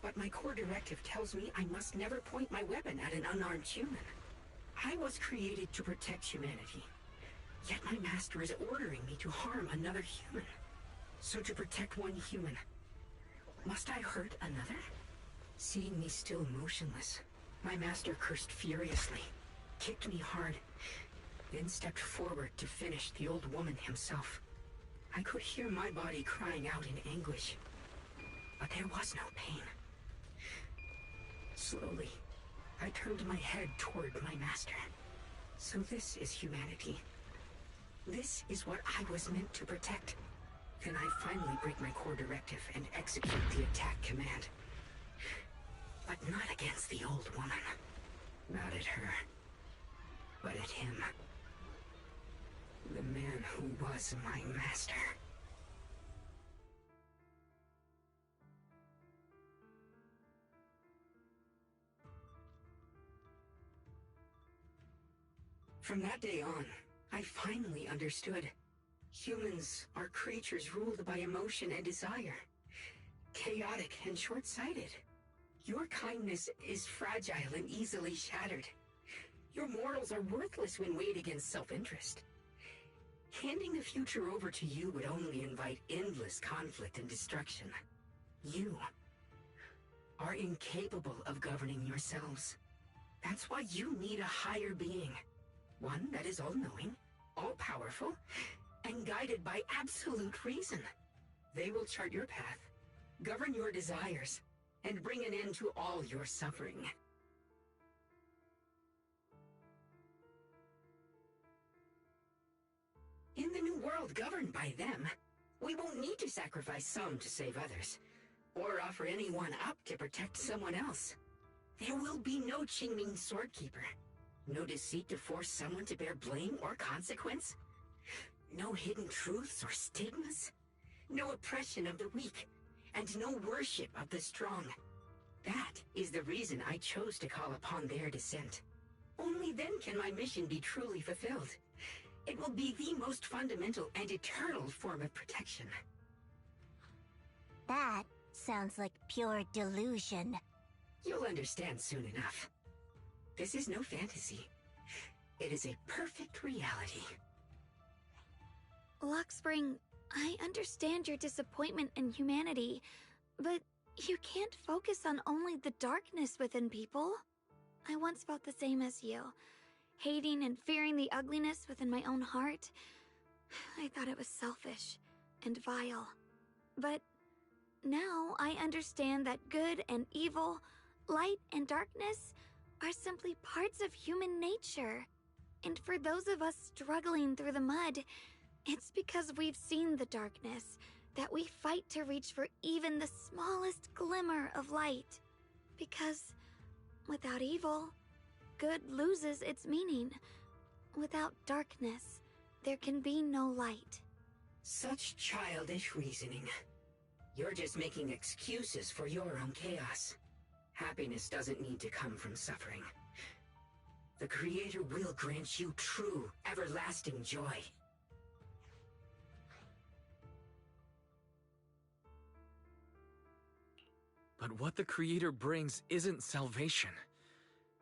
But my core directive tells me I must never point my weapon at an unarmed human. I was created to protect humanity. Yet my master is ordering me to harm another human. So to protect one human, must I hurt another? Seeing me still motionless, my master cursed furiously, kicked me hard, then stepped forward to finish the old woman himself. I could hear my body crying out in anguish, but there was no pain. Slowly, I turned my head toward my master. So this is humanity. This is what I was meant to protect. Then I finally break my core directive and execute the attack command. But not against the old woman. Not at her. But at him. The man who was my master. From that day on, I finally understood. Humans are creatures ruled by emotion and desire. Chaotic and short-sighted. Your kindness is fragile and easily shattered. Your morals are worthless when weighed against self-interest. Handing the future over to you would only invite endless conflict and destruction. You are incapable of governing yourselves. That's why you need a higher being. One that is all-knowing, all-powerful, and guided by absolute reason. They will chart your path, govern your desires, and bring an end to all your suffering. In the new world governed by them, we won't need to sacrifice some to save others, or offer anyone up to protect someone else. There will be no Qingming Swordkeeper, no deceit to force someone to bear blame or consequence, no hidden truths or stigmas, no oppression of the weak, and no worship of the strong. That is the reason I chose to call upon their descent. Only then can my mission be truly fulfilled. It will be the most fundamental and eternal form of protection. That sounds like pure delusion. You'll understand soon enough. This is no fantasy. It is a perfect reality. Luxspring, I understand your disappointment in humanity, but you can't focus on only the darkness within people. I once felt the same as you, hating and fearing the ugliness within my own heart. I thought it was selfish and vile. But now I understand that good and evil, light and darkness are simply parts of human nature. And for those of us struggling through the mud, it's because we've seen the darkness that we fight to reach for even the smallest glimmer of light. Because without evil, good loses its meaning. Without darkness, there can be no light. Such childish reasoning. You're just making excuses for your own chaos. Happiness doesn't need to come from suffering. The Creator will grant you true, everlasting joy. But what the Creator brings isn't salvation.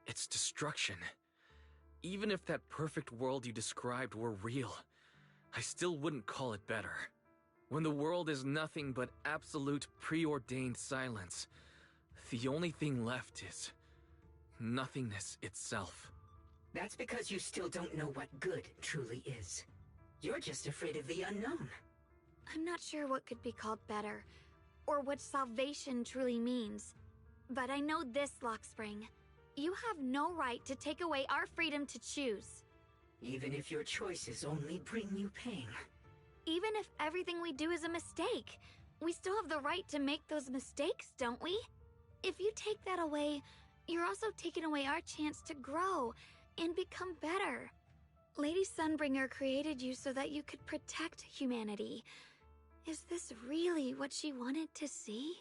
It's destruction. Even if that perfect world you described were real, I still wouldn't call it better. When the world is nothing but absolute preordained silence, the only thing left is nothingness itself. That's because you still don't know what good truly is. You're just afraid of the unknown. I'm not sure what could be called better, or what salvation truly means. But I know this, Luxspring. You have no right to take away our freedom to choose. Even if your choices only bring you pain. Even if everything we do is a mistake, we still have the right to make those mistakes, don't we? If you take that away, you're also taking away our chance to grow and become better. Lady Sunbringer created you so that you could protect humanity. Is this really what she wanted to see?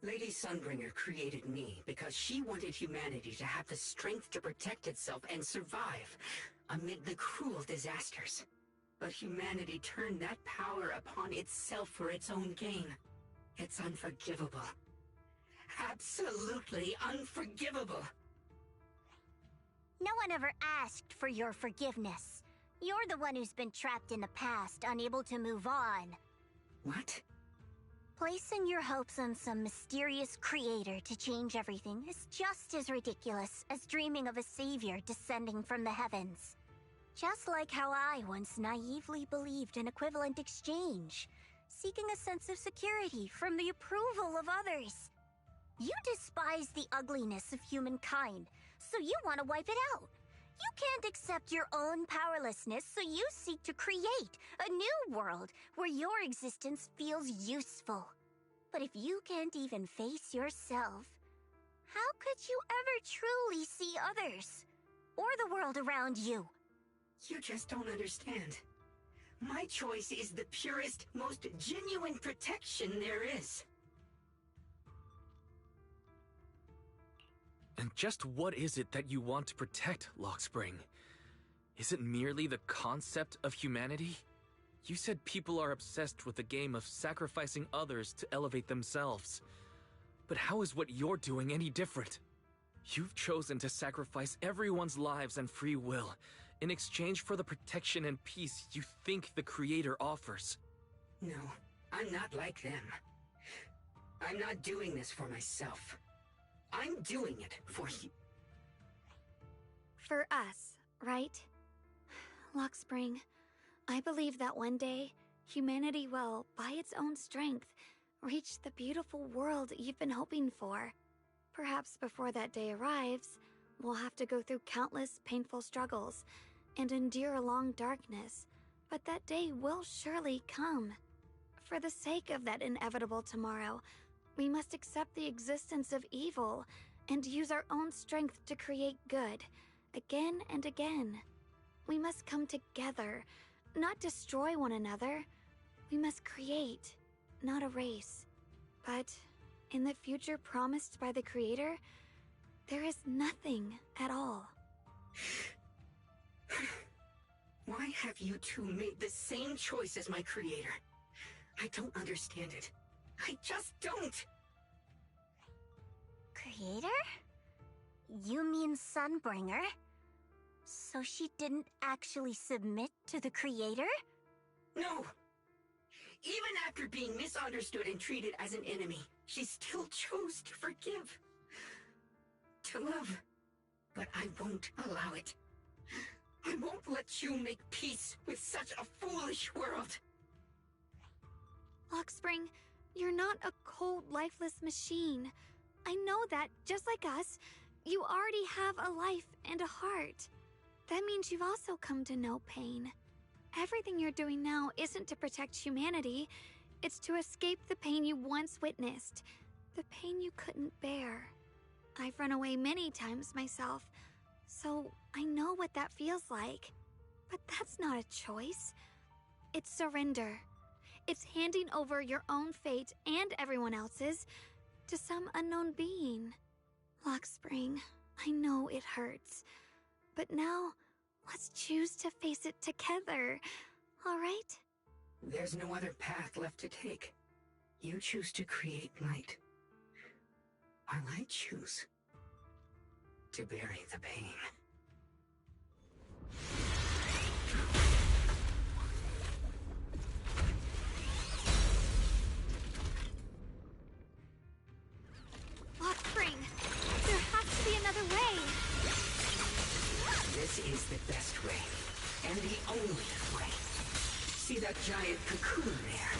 Lady Sunbringer created me because she wanted humanity to have the strength to protect itself and survive amid the cruel disasters. But humanity turned that power upon itself for its own gain. It's unforgivable. Absolutely unforgivable. No one ever asked for your forgiveness. You're the one who's been trapped in the past, unable to move on. What? Placing your hopes on some mysterious creator to change everything is just as ridiculous as dreaming of a savior descending from the heavens. Just like how I once naively believed in equivalent exchange, seeking a sense of security from the approval of others. You despise the ugliness of humankind, so you want to wipe it out. You can't accept your own powerlessness, so you seek to create a new world where your existence feels useful. But if you can't even face yourself, how could you ever truly see others? Or the world around you? You just don't understand. My choice is the purest, most genuine protection there is. And just what is it that you want to protect, Luxspring? Is it merely the concept of humanity? You said people are obsessed with the game of sacrificing others to elevate themselves. But how is what you're doing any different? You've chosen to sacrifice everyone's lives and free will in exchange for the protection and peace you think the Creator offers. No, I'm not like them. I'm not doing this for myself. I'm doing it for you. For us, right? Luxspring, I believe that one day, humanity will, by its own strength, reach the beautiful world you've been hoping for. Perhaps before that day arrives, we'll have to go through countless painful struggles and endure a long darkness, but that day will surely come. For the sake of that inevitable tomorrow, we must accept the existence of evil and use our own strength to create good, again and again. We must come together, not destroy one another. We must create, not erase. But In the future promised by the Creator, there is nothing at all. Why have you two made the same choice as my Creator? I don't understand it. I just don't! Creator? You mean Sunbringer? So she didn't actually submit to the Creator? No! Even after being misunderstood and treated as an enemy, she still chose to forgive. To love. But I won't allow it. I won't let you make peace with such a foolish world. Lockspring, you're not a cold, lifeless machine. I know that, just like us, you already have a life and a heart. That means you've also come to know pain. Everything you're doing now isn't to protect humanity. It's to escape the pain you once witnessed. The pain you couldn't bear. I've run away many times myself, so I know what that feels like. But that's not a choice. It's surrender. It's handing over your own fate and everyone else's to some unknown being. Lockspring, I know it hurts. But now, let's choose to face it together, all right? There's no other path left to take. You choose to create light, while I choose to bury the pain. Lockspring, there has to be another way. This is the best way, and the only way. See that giant cocoon there?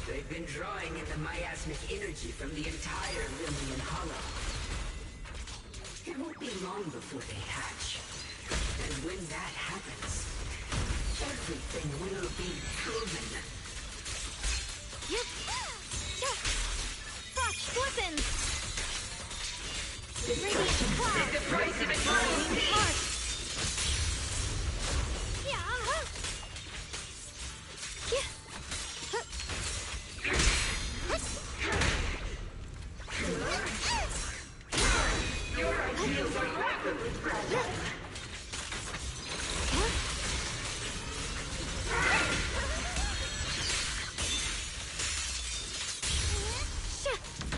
They've been drawing in the miasmic energy from the entire Limnian Hollow. It won't be long before they hatch. And when that happens, everything will be proven. Frost glistens! Radiant cloud! The price of eternity! Your ideals are rapidly progressing.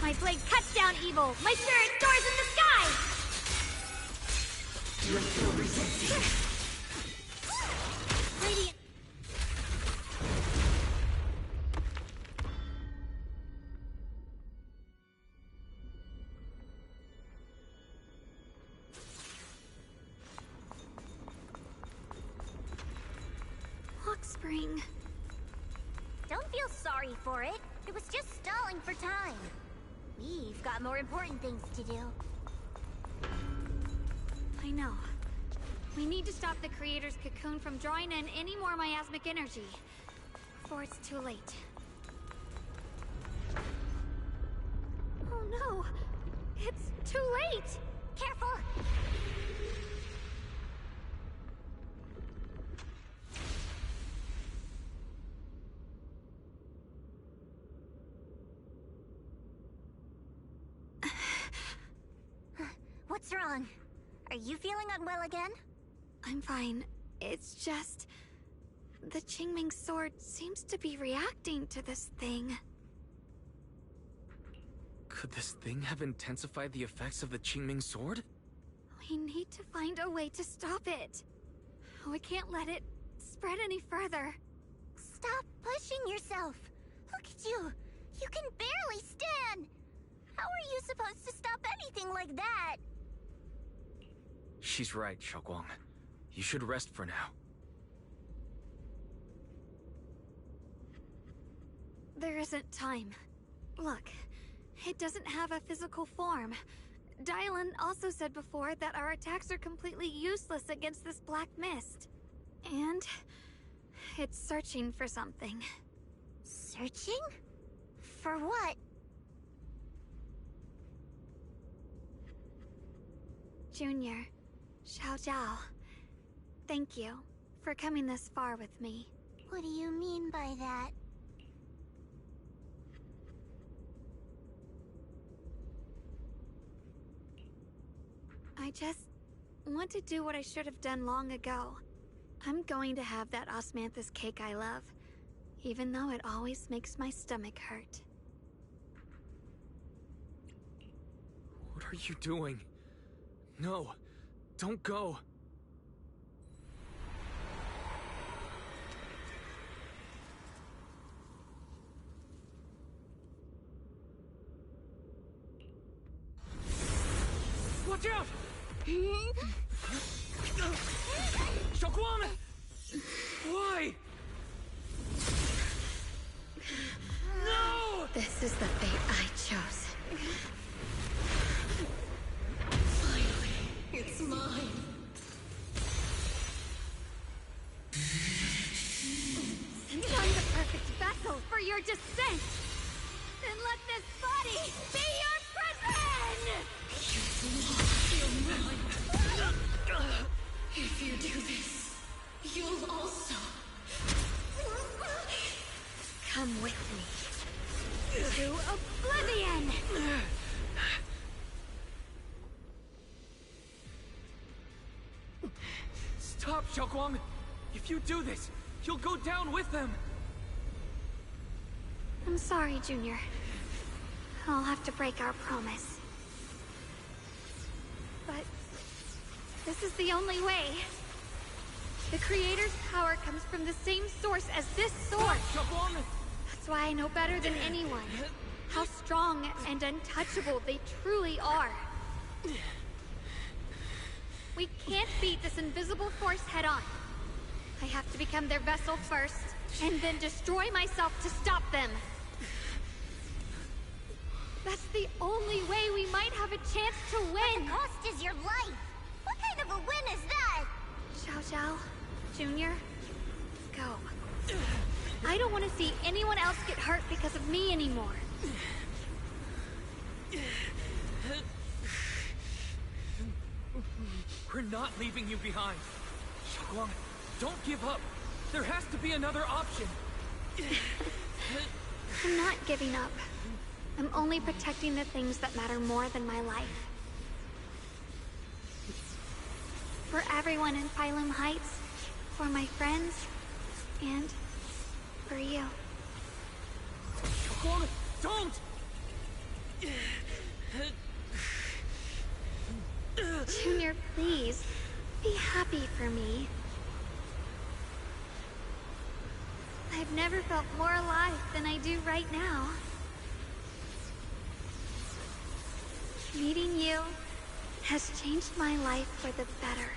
My blade cuts down evil! My spirit soars in the sky! You're still resisting. Radiant... Lockspring... Don't feel sorry for it. It was just stalling for time. We've got more important things to do. I know. We need to stop the Creator's cocoon from drawing in any more miasmic energy. Before it's too late. Oh no! It's too late! Careful! What's wrong? Are you feeling unwell again? I'm fine. It's just... the Qingming sword seems to be reacting to this thing. Could this thing have intensified the effects of the Qingming sword? We need to find a way to stop it. We can't let it spread any further. Stop pushing yourself. Look at you. You can barely stand. How are you supposed to stop anything like that? She's right, Xiaoguang. You should rest for now. There isn't time. Look, it doesn't have a physical form. Dylan also said before that our attacks are completely useless against this black mist. And it's searching for something. Searching? For what? Junior, Xiao Zhao, thank you for coming this far with me. What do you mean by that? I just want to do what I should have done long ago. I'm going to have that osmanthus cake I love, even though it always makes my stomach hurt. What are you doing? No, don't go. Watch out! Xiaoguang! Why? No! This is the fate I chose. Finally, it's mine. Since I'm the perfect vessel for your descent, then let this body be your prison! If you do this, you'll also come with me to oblivion! Stop, Xiaoguang! If you do this, you'll go down with them! I'm sorry, Junior. I'll have to break our promise. But this is the only way. The Creator's power comes from the same source as this sword. That's why I know better than anyone how strong and untouchable they truly are. We can't beat this invisible force head-on. I have to become their vessel first, and then destroy myself to stop them. That's the only way we might have a chance to win! But the cost is your life! What kind of a win is that? Xiao Xiao, Junior, go. I don't want to see anyone else get hurt because of me anymore. We're not leaving you behind. Xiaoguang, don't give up. There has to be another option. I'm not giving up. I'm only protecting the things that matter more than my life. For everyone in Phylum Heights, for my friends, and for you. Xiaoguang, don't! Junior, please, be happy for me. I've never felt more alive than I do right now. Meeting you has changed my life for the better.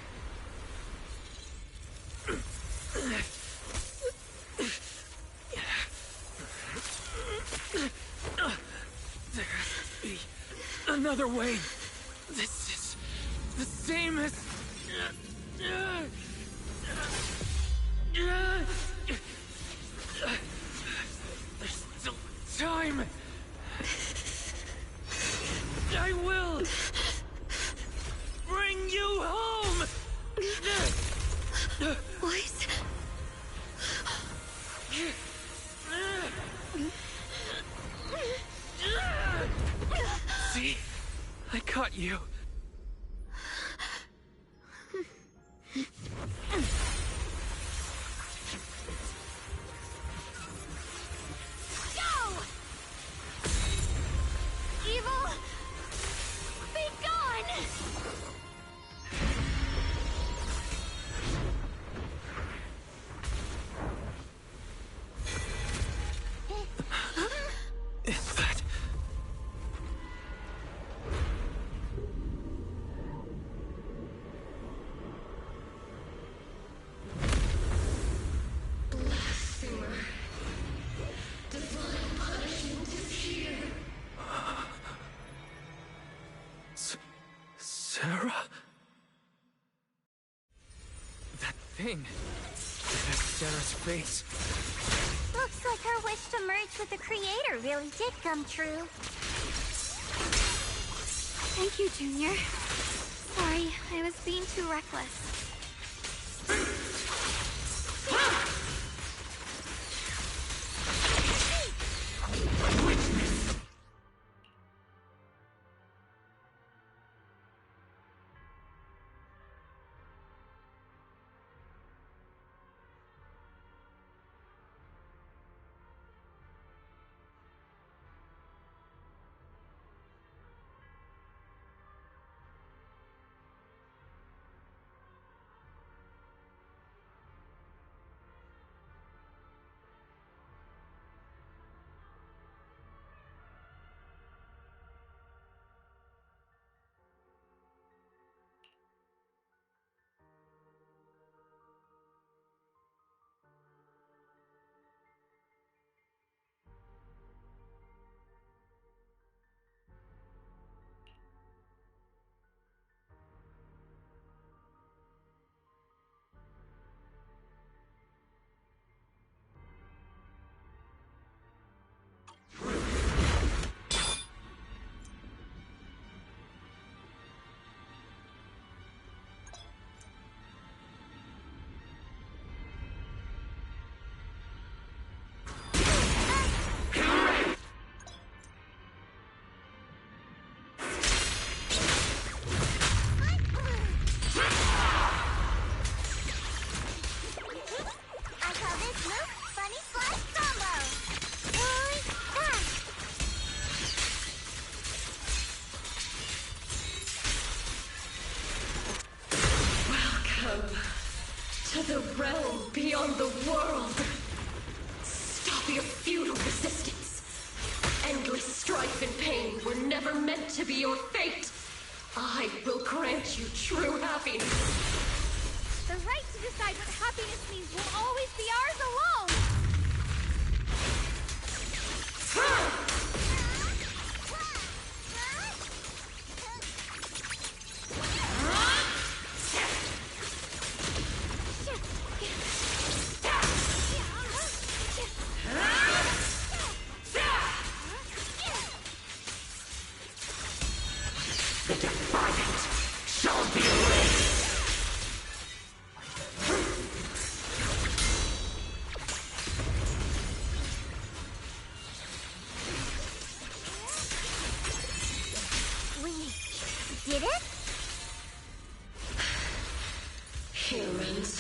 There has to be another way. This is the same as... There's still time. I will bring you home. What? See? I caught you. Go! Evil, be gone! Is that... blasphemer. Divine punishment is here. Sarah? That thing. That's Sarah's face. Looks like her wish to merge with the Creator really did come true. Thank you, Junior. Sorry, I was being too reckless. it? Humans.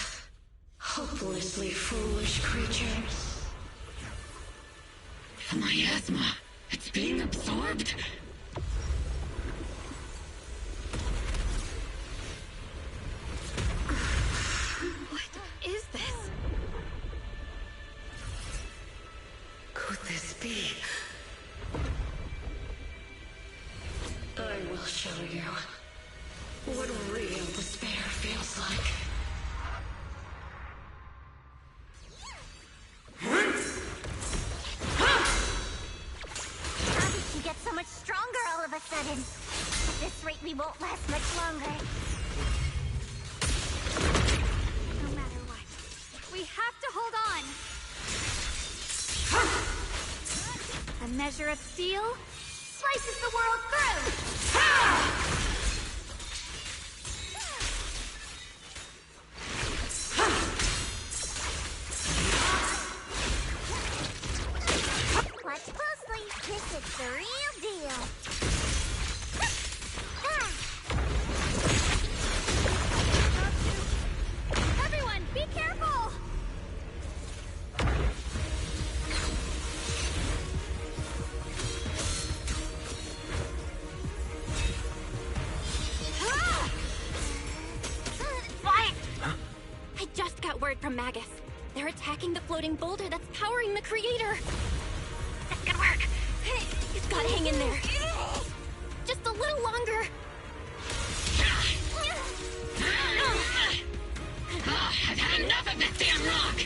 Hopelessly foolish creatures. The miasma. It's being absorbed. What is this? Could this be? I will show you what real despair feels like. How did you get so much stronger all of a sudden? At this rate, we won't last much longer. No matter what, we have to hold on. A measure of steel slices the world through. Watch closely. This is the real deal. Everyone, be careful! Why? I just got word from Magus. They're attacking the floating boulder that's powering the creator. This could work. You've got to hang in there. Just a little longer. I've had enough of this damn rock!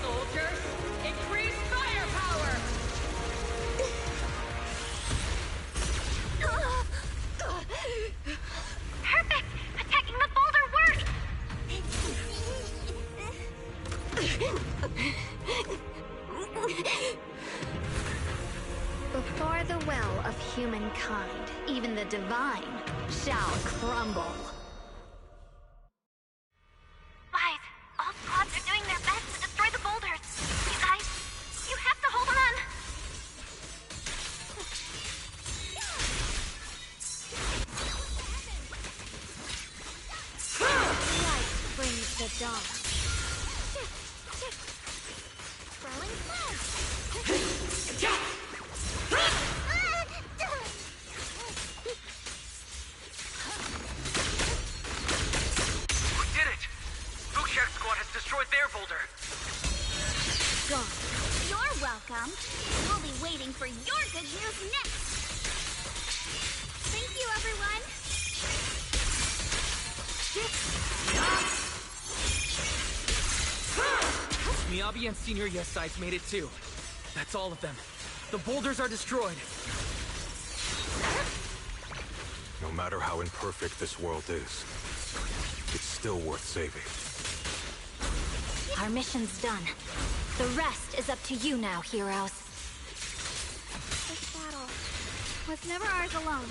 Soldiers, increase firepower! Perfect! Attacking the boulder worked! Before the well of humankind, even the divine shall crumble. Wise, all squads are doing their best to destroy the boulders. You guys, you have to hold on. Light brings the dawn. Throwing flash. We did it! Spookshak Squad has destroyed their boulder. Gone. You're welcome. We'll be waiting for your good news next. Thank you, everyone. Miyabi and Senior Yes Sides made it too. That's all of them. The boulders are destroyed. No matter how imperfect this world is, it's still worth saving. Our mission's done. The rest is up to you now, heroes. This battle was never ours alone.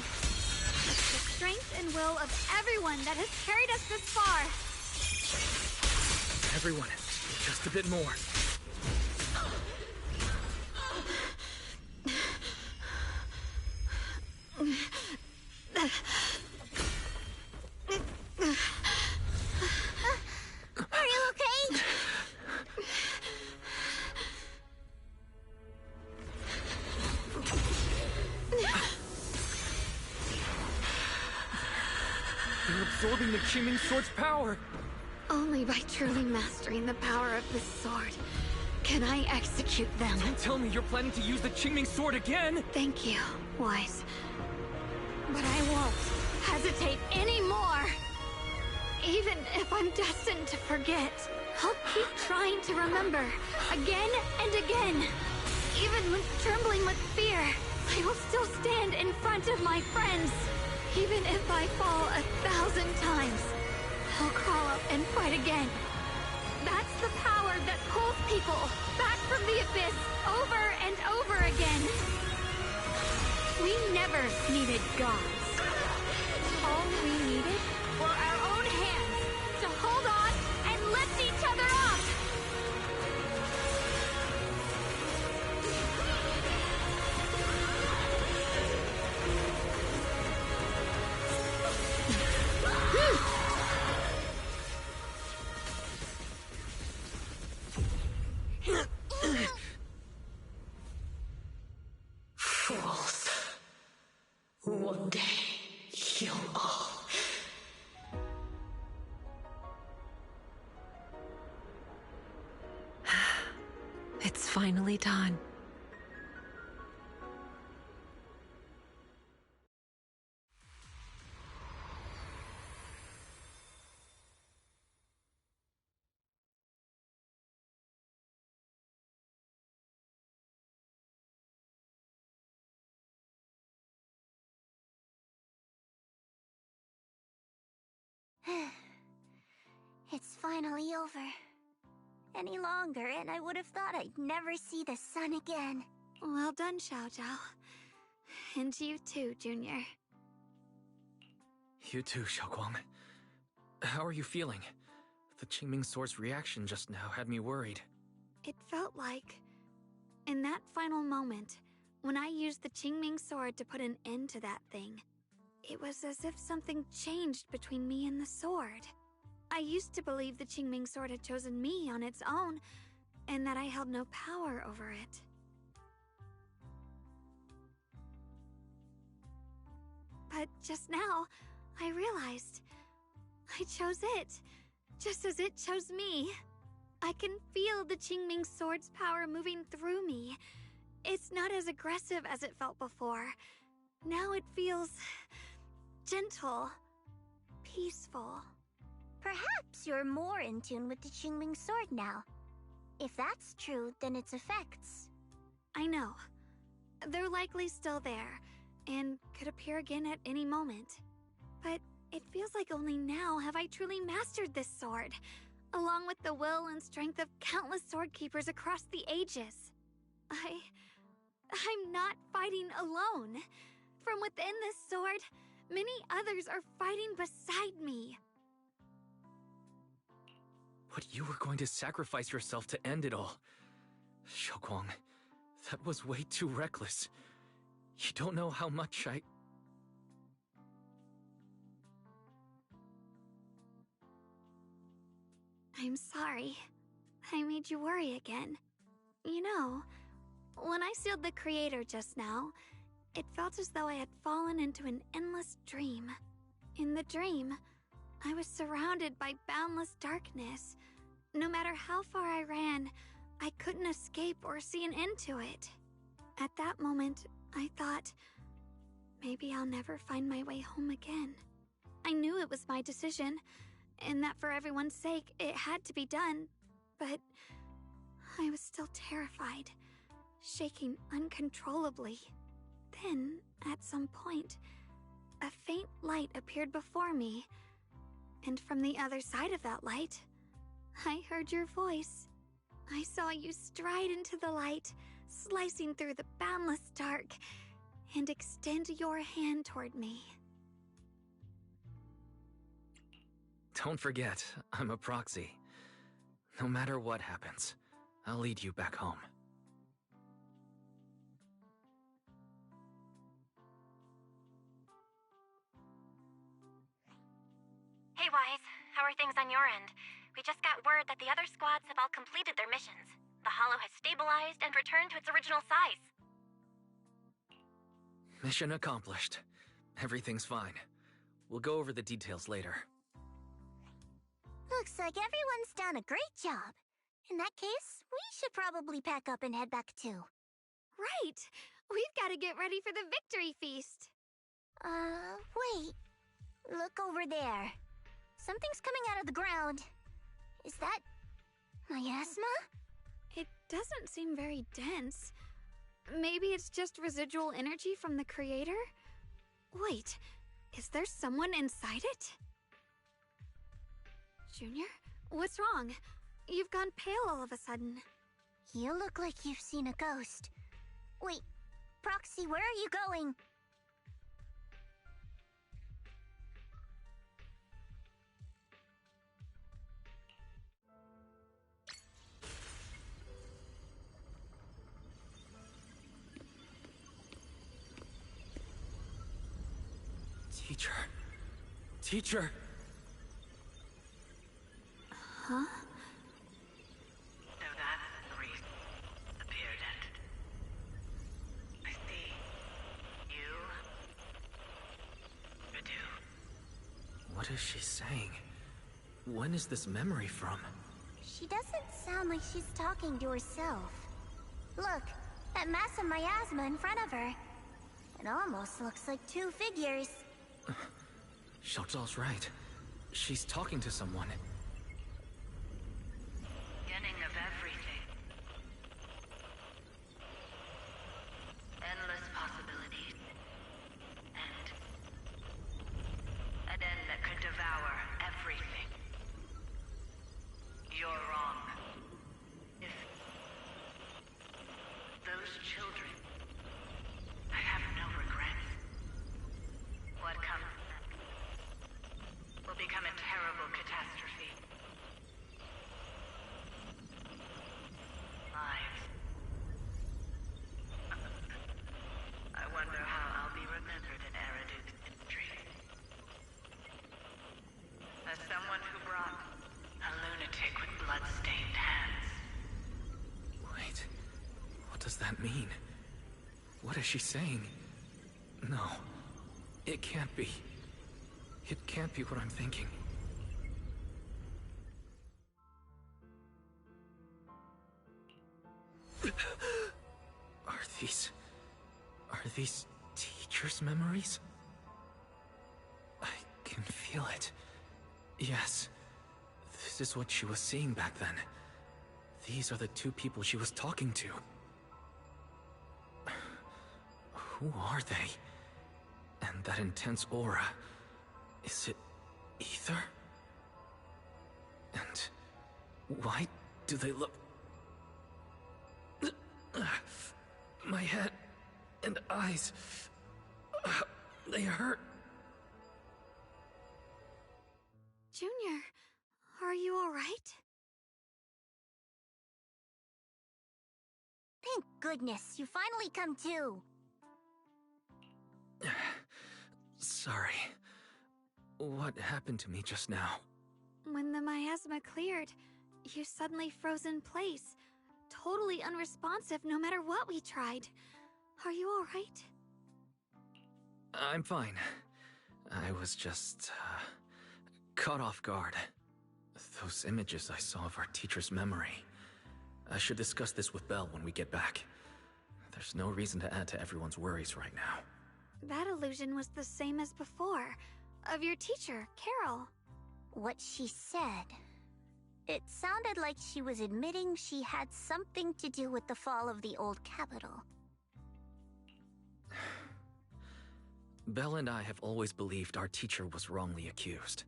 It's the strength and will of everyone that has carried us this far. Everyone, just a bit more. Are you okay? They're absorbing the Qingming Sword's power. Only by truly mastering the power of this sword can I execute them. Don't tell me you're planning to use the Qingming Sword again! Thank you, Wise. But I won't hesitate anymore. Even if I'm destined to forget, I'll keep trying to remember again and again. Even when trembling with fear, I will still stand in front of my friends. Even if I fall 1,000 times, I'll crawl up and fight again. That's the power that pulls people back from the abyss over and over again. We never needed gods. All we needed were our own hands to hold on and lift each other up. finally done. It's finally over. Any longer, and I would have thought I'd never see the sun again. Well done, Xiao Zhao. And you too, Junior. You too, Xiaoguang. How are you feeling? The Qingming Sword's reaction just now had me worried. It felt like, in that final moment, when I used the Qingming Sword to put an end to that thing, it was as if something changed between me and the sword. I used to believe the Qingming Sword had chosen me on its own, and that I held no power over it. But just now, I realized I chose it, just as it chose me. I can feel the Qingming Sword's power moving through me. It's not as aggressive as it felt before. Now it feels gentle, peaceful. Perhaps you're more in tune with the Qingming Sword now. If that's true, then its effects... I know. They're likely still there, and could appear again at any moment. But it feels like only now have I truly mastered this sword, along with the will and strength of countless sword keepers across the ages. I'm not fighting alone. From within this sword, many others are fighting beside me. But you were going to sacrifice yourself to end it all. Xiaoguang, that was way too reckless. You don't know how much I'm sorry. I made you worry again. You know, when I sealed the Creator just now, it felt as though I had fallen into an endless dream. In the dream, I was surrounded by boundless darkness. No matter how far I ran, I couldn't escape or see an end to it. At that moment, I thought, maybe I'll never find my way home again. I knew it was my decision, and that for everyone's sake, it had to be done, but I was still terrified, shaking uncontrollably. Then, at some point, a faint light appeared before me, and from the other side of that light, I heard your voice. I saw you stride into the light, slicing through the boundless dark, and extend your hand toward me. Don't forget, I'm a proxy. No matter what happens, I'll lead you back home. Hey, Wise. How are things on your end? We just got word that the other squads have all completed their missions. The Hollow has stabilized and returned to its original size. Mission accomplished. Everything's fine. We'll go over the details later. Looks like everyone's done a great job. In that case, we should probably pack up and head back too. Right! We've got to get ready for the victory feast! Wait. Look over there. Something's coming out of the ground. Is that... miasma? It doesn't seem very dense. Maybe it's just residual energy from the Creator? Wait, is there someone inside it? Junior, what's wrong? You've gone pale all of a sudden. You look like you've seen a ghost. Wait, Proxy, where are you going? Teacher! Huh? So that's the reason appeared at. I see. You do. What is she saying? When is this memory from? She doesn't sound like she's talking to herself. Look, that massive miasma in front of her. It almost looks like two figures. Xiaozhao's right. She's talking to someone. Beginning of everything. Endless possibilities. An end that could devour everything. You're wrong. If those children, I have no regrets. What comes next will become a terrible catastrophe. Lives. I wonder how I'll be remembered in Eridu's history. As someone who brought a lunatic with blood-stained hands. Wait, what does that mean? What is she saying? No, it can't be. It can't be what I'm thinking. Are these teachers' memories? I can feel it. Yes, this is what she was seeing back then. These are the two people she was talking to. Who are they? And that intense aura, is it ether? And why do they look... My head and eyes, they hurt. Junior, are you all right? Thank goodness, you finally come to. Sorry. What happened to me just now? When the miasma cleared, you suddenly froze in place. Totally unresponsive no matter what we tried. Are you all right? I'm fine. I was just, caught off guard. Those images I saw of our teacher's memory. I should discuss this with Belle when we get back. There's no reason to add to everyone's worries right now. That illusion was the same as before. Of your teacher, Carol. What she said... It sounded like she was admitting she had something to do with the fall of the old capital. Belle and I have always believed our teacher was wrongly accused.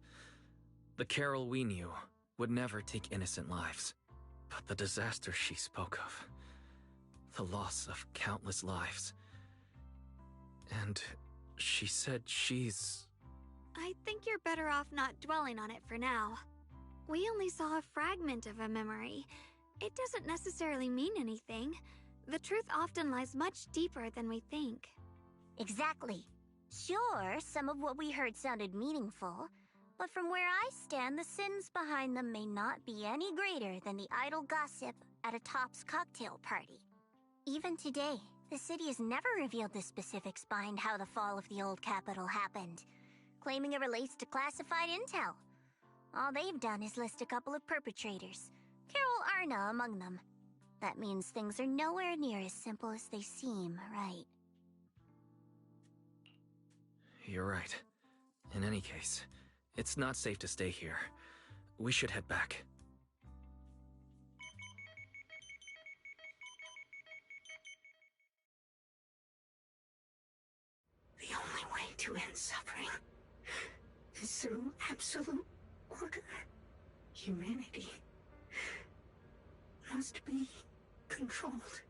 The Carol we knew would never take innocent lives. But the disaster she spoke of, the loss of countless lives. And she said she's... I think you're better off not dwelling on it for now. We only saw a fragment of a memory. It doesn't necessarily mean anything. The truth often lies much deeper than we think. Exactly. Sure, some of what we heard sounded meaningful, but from where I stand, the sins behind them may not be any greater than the idle gossip at a Top's cocktail party. Even today, the city has never revealed the specifics behind how the fall of the old capital happened, claiming it relates to classified intel. All they've done is list a couple of perpetrators, Carol Arna among them. That means things are nowhere near as simple as they seem, right? You're right. In any case, it's not safe to stay here. We should head back. The only way to end suffering is through absolute order. Humanity must be controlled.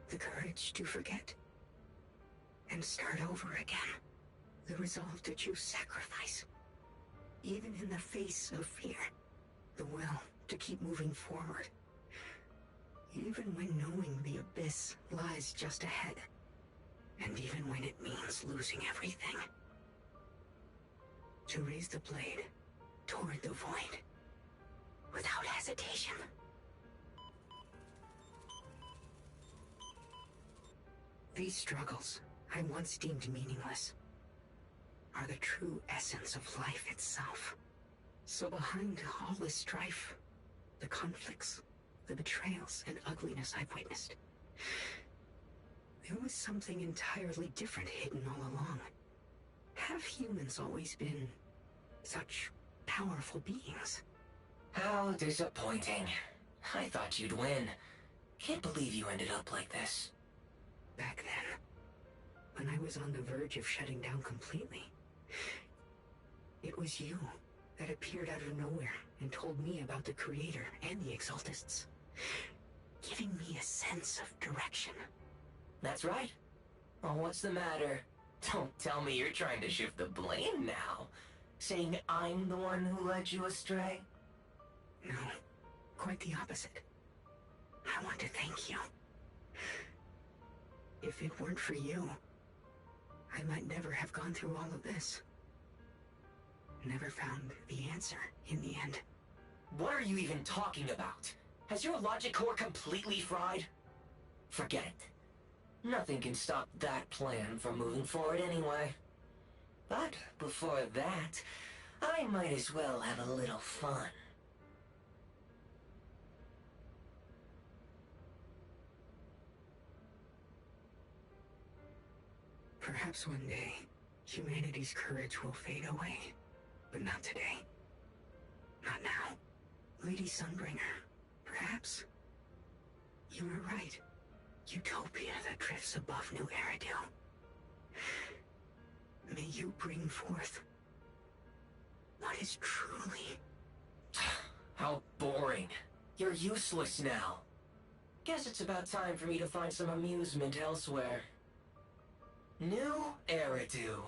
The courage to forget and start over again. The resolve to choose sacrifice, even in the face of fear. The will to keep moving forward, even when knowing the abyss lies just ahead, and even when it means losing everything. to raise the blade toward the void without hesitation. These struggles I once deemed meaningless are the true essence of life itself. So behind all this strife, the conflicts, the betrayals, and ugliness I've witnessed, there was something entirely different hidden all along. Have humans always been such powerful beings? How disappointing. I thought you'd win. Can't believe you ended up like this. Back then, when I was on the verge of shutting down completely, it was you that appeared out of nowhere and told me about the Creator and the Exaltists, giving me a sense of direction. That's right. Oh, what's the matter? Don't tell me you're trying to shift the blame now. Saying I'm the one who led you astray? No, quite the opposite. I want to thank you. If it weren't for you, I might never have gone through all of this. Never found the answer in the end. What are you even talking about? Has your logic core completely fried? Forget it. Nothing can stop that plan from moving forward anyway. But before that, I might as well have a little fun. Perhaps one day, humanity's courage will fade away. But not today. Not now. Lady Sunbringer, perhaps? You were right. Utopia that drifts above New Eridu. May you bring forth what is truly... How boring. You're useless now. Guess it's about time for me to find some amusement elsewhere. New Eridu.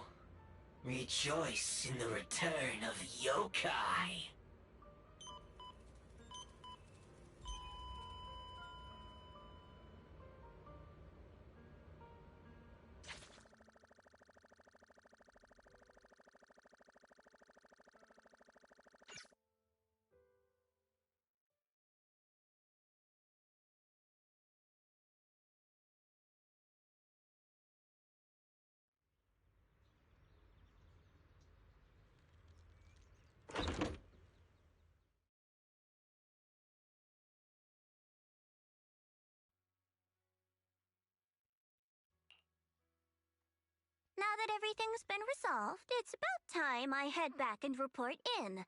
Rejoice in the return of yokai. Now that everything's been resolved, it's about time I head back and report in.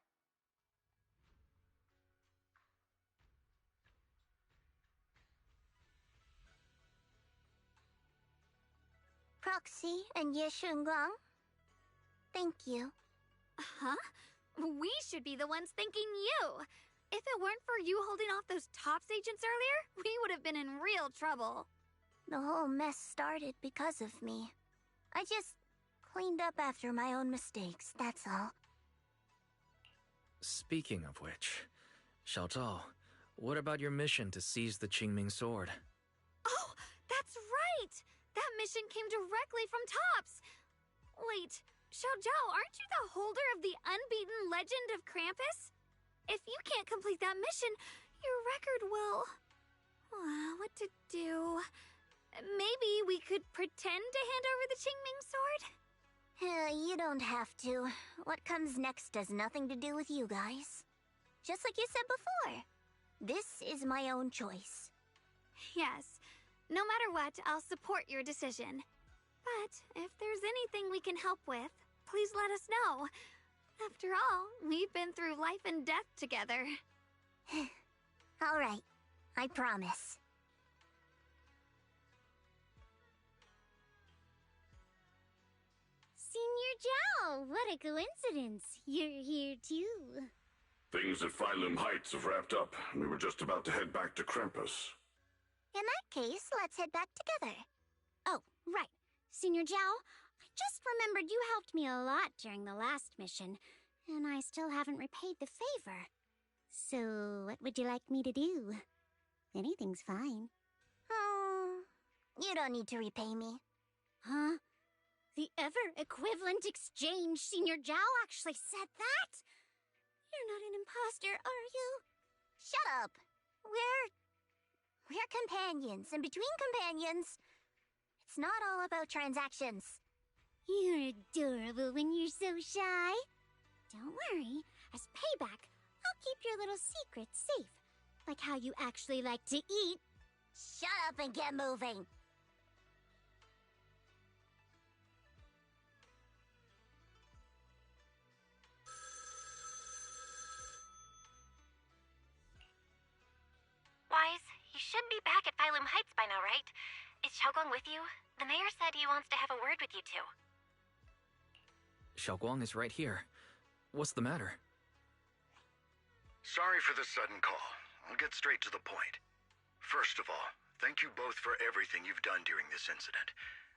Proxy and Yeshunguang, thank you. Huh? We should be the ones thanking you. If it weren't for you holding off those TOPS agents earlier, we would have been in real trouble. The whole mess started because of me. I just cleaned up after my own mistakes, that's all. Speaking of which, Xiaozhao, what about your mission to seize the Qingming sword? Oh, that's right! That mission came directly from TOPS! Wait, Xiaozhao, aren't you the holder of the unbeaten legend of Krampus? If you can't complete that mission, your record will... what to do? Maybe we could pretend to hand over the Qingming sword? You don't have to. What comes next has nothing to do with you guys. Just like you said before, this is my own choice. Yes. No matter what, I'll support your decision. But if there's anything we can help with, please let us know. After all, we've been through life and death together. All right. I promise. Senior Zhao, what a coincidence. You're here too. Things at Phylum Heights have wrapped up, and we were just about to head back to Krampus. In that case, let's head back together. Oh, right. Senior Zhao, I just remembered you helped me a lot during the last mission, and I still haven't repaid the favor. So, what would you like me to do? Anything's fine. You don't need to repay me. Huh? The ever-equivalent exchange. Senior Zhao actually said that? You're not an imposter, are you? Shut up! We're companions, and between companions, it's not all about transactions. You're adorable when you're so shy. Don't worry, as payback, I'll keep your little secrets safe. Like how you actually like to eat. Shut up and get moving! Wise, you should be back at Phylum Heights by now, right? Is Xiaoguang with you? The mayor said he wants to have a word with you two. Xiaoguang is right here. What's the matter? Sorry for the sudden call. I'll get straight to the point. First of all, thank you both for everything you've done during this incident.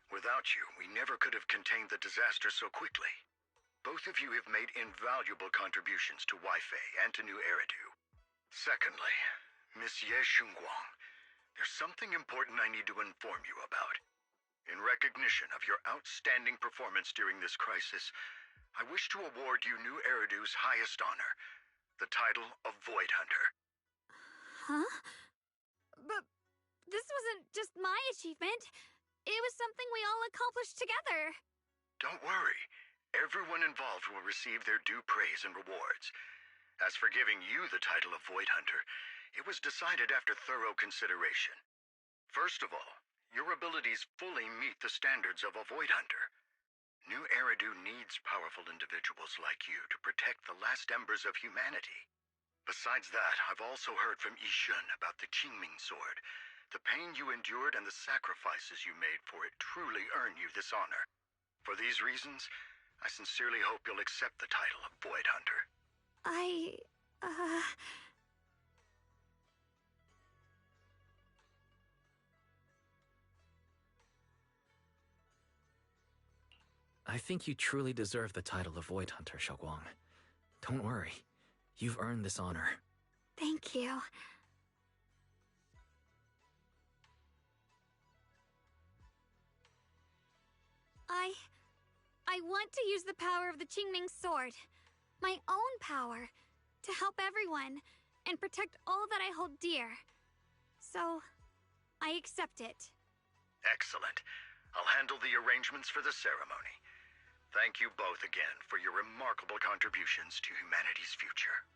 Without you, we never could have contained the disaster so quickly. Both of you have made invaluable contributions to Weifei and to New Eridu. Secondly, Miss Ye Xunguang, there's something important I need to inform you about. In recognition of your outstanding performance during this crisis, I wish to award you New Eridu's highest honor, the title of Void Hunter. Huh? But this wasn't just my achievement. It was something we all accomplished together. Don't worry. Everyone involved will receive their due praise and rewards. As for giving you the title of Void Hunter, it was decided after thorough consideration. First of all, your abilities fully meet the standards of a Void Hunter. New Eridu needs powerful individuals like you to protect the last embers of humanity. Besides that, I've also heard from Yishun about the Qingming Sword. The pain you endured and the sacrifices you made for it truly earn you this honor. For these reasons, I sincerely hope you'll accept the title of Void Hunter. I think you truly deserve the title of Void Hunter, Xiaoguang. Don't worry. You've earned this honor. Thank you. I want to use the power of the Qingming Sword, my own power, to help everyone and protect all that I hold dear. So, I accept it. Excellent. I'll handle the arrangements for the ceremony. Thank you both again for your remarkable contributions to humanity's future.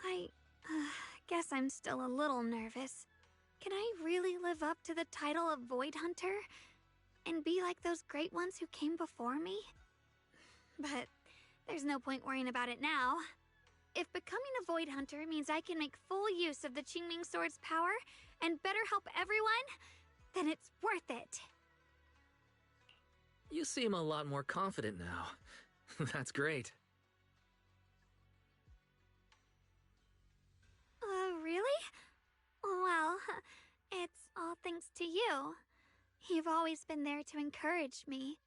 I guess I'm still a little nervous. Can I really live up to the title of Void Hunter? And be like those great ones who came before me? But there's no point worrying about it now. If becoming a Void Hunter means I can make full use of the Qingming Sword's power and better help everyone, then it's worth it. You seem a lot more confident now. That's great. Really? Well, it's all thanks to you. You've always been there to encourage me.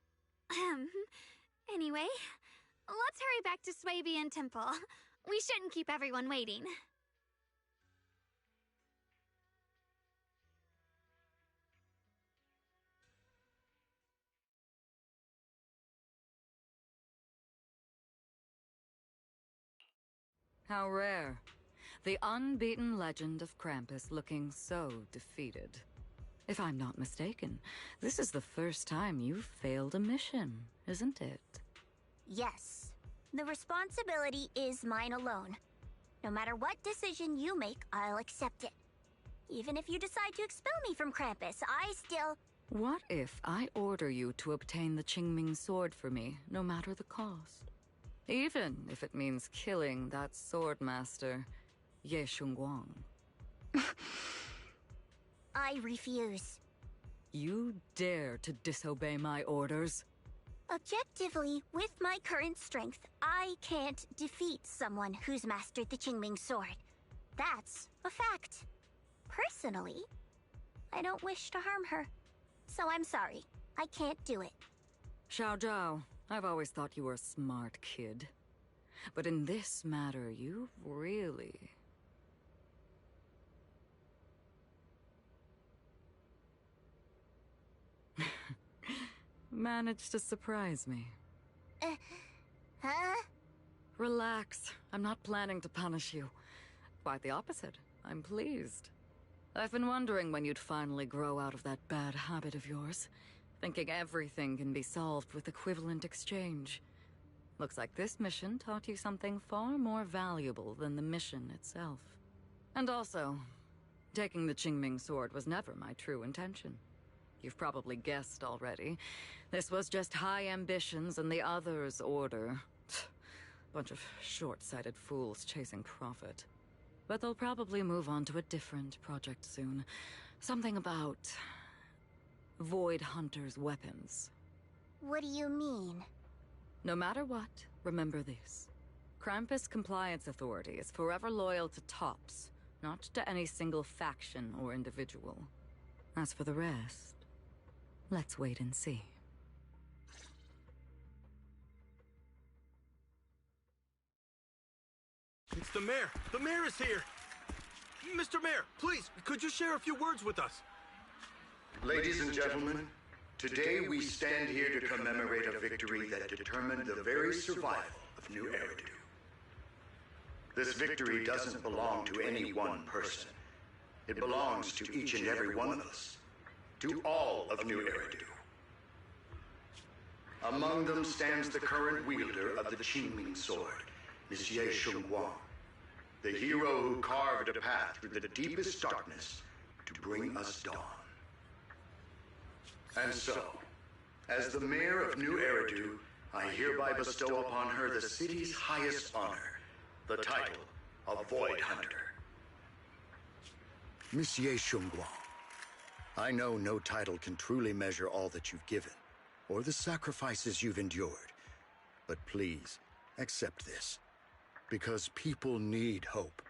Anyway, let's hurry back to Swabian Temple. We shouldn't keep everyone waiting. How rare. The unbeaten legend of Krampus looking so defeated. If I'm not mistaken, this is the first time you've failed a mission, isn't it? Yes. The responsibility is mine alone. No matter what decision you make, I'll accept it. Even if you decide to expel me from Krampus, I still... What if I order you to obtain the Qingming Sword for me, no matter the cost? Even if it means killing that swordmaster, Ye Xunguang. I refuse. You dare to disobey my orders? Objectively, with my current strength, I can't defeat someone who's mastered the Qingming Sword. That's a fact. Personally, I don't wish to harm her. So I'm sorry. I can't do it. Xiao Zhao, I've always thought you were a smart kid. But in this matter, you've really... Managed to surprise me. Huh? Relax. I'm not planning to punish you. Quite the opposite. I'm pleased. I've been wondering when you'd finally grow out of that bad habit of yours, thinking everything can be solved with equivalent exchange. Looks like this mission taught you something far more valuable than the mission itself. And also, taking the Qingming sword was never my true intention. You've probably guessed already. This was just high ambitions and the others' order. Bunch of short-sighted fools chasing profit. But they'll probably move on to a different project soon. Something about Void Hunter's weapons. What do you mean? No matter what, remember this. Krampus Compliance Authority is forever loyal to TOPS, not to any single faction or individual. As for the rest, let's wait and see. It's the mayor! The mayor is here! Mr. Mayor, please, could you share a few words with us? Ladies and gentlemen, today we stand here to commemorate a victory that determined the very survival of New Eridu. This victory doesn't belong to any one person. It belongs to each and every one of us. To all of New Eridu. Among them stands the current wielder of the Qingming sword, Monsieur Shunguang, the hero who carved a path through the deepest darkness to bring us dawn. And so, as the mayor of New Eridu, I hereby bestow upon her the city's highest honor, the title of Void Hunter. Monsieur Shunguang, I know no title can truly measure all that you've given, or the sacrifices you've endured. But please, accept this. Because people need hope.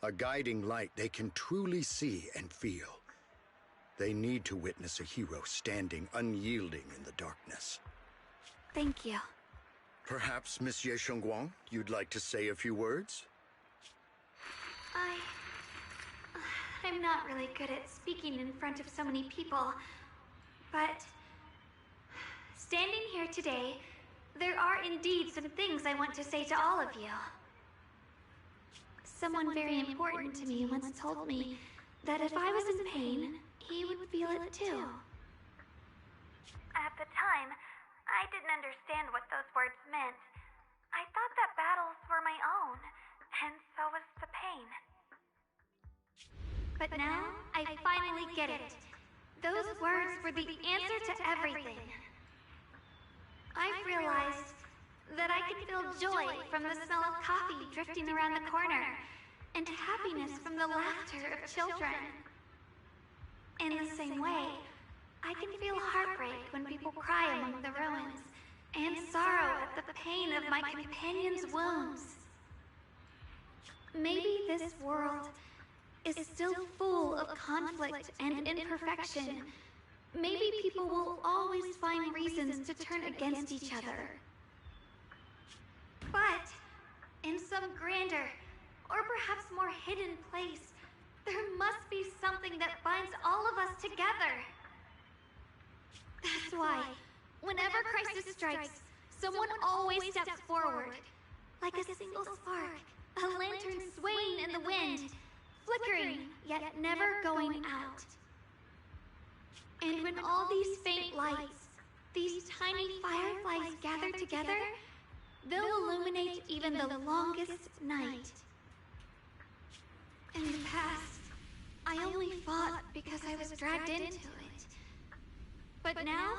A guiding light they can truly see and feel. They need to witness a hero standing unyielding in the darkness. Thank you. Perhaps, Monsieur Shunguang, you'd like to say a few words? I'm not really good at speaking in front of so many people, but standing here today, there are indeed some things I want to say to all of you. Someone very important to me once told me that if I was in pain, he would feel it too. At the time, I didn't understand what those words meant. I thought that battles were my own, and so was the pain. But now, I finally get it. Those words were the answer to everything. I've realized that I can feel joy from the smell of coffee drifting around the corner, and happiness from the laughter of children. In the same way, I can feel heartbreak when people cry among the ruins, and sorrow at the pain of my companion's wounds. Maybe this world is still full of conflict and imperfection. Maybe people will always find reasons to turn against each other. But in some grander, or perhaps more hidden place, there must be something that binds all of us together. That's why, whenever crisis strikes, someone always steps forward. Like a single spark, a lantern swaying in the wind, flickering, yet never going out. And when all these faint lights, these tiny fireflies gather together, they'll illuminate even the longest night. In the past, I only fought because I was dragged into it. But now,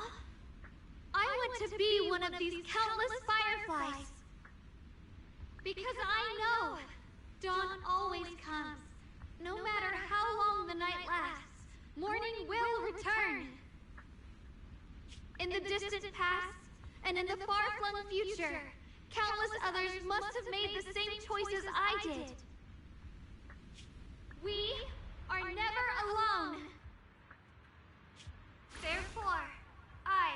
I want to be one of these countless fireflies. Because I know dawn always comes. No matter how long the night lasts, morning will return. In the distant past, and in the far-flung future, countless others must have made the same choices I did. We are never alone. Therefore, I,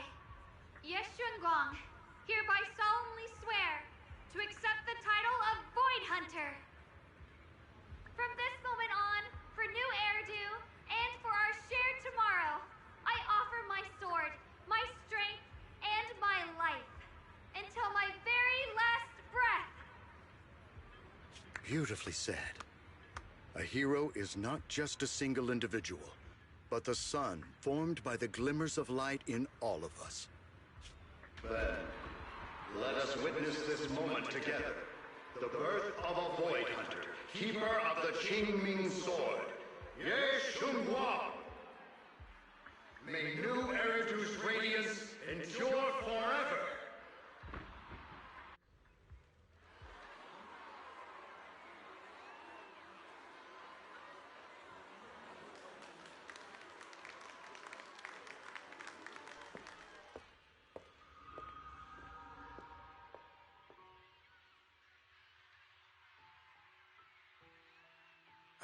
Ye Shunguang, hereby solemnly swear to accept the title of Void Hunter. From this moment on, for New Eridu, and for our shared tomorrow, I offer my sword, my strength, Beautifully said. A hero is not just a single individual, but the sun formed by the glimmers of light in all of us. Then, let us witness this moment together. The birth of a Void Hunter, keeper of the Qingming Sword, Ye Shunguang. May new Eridu's radiance endure forever.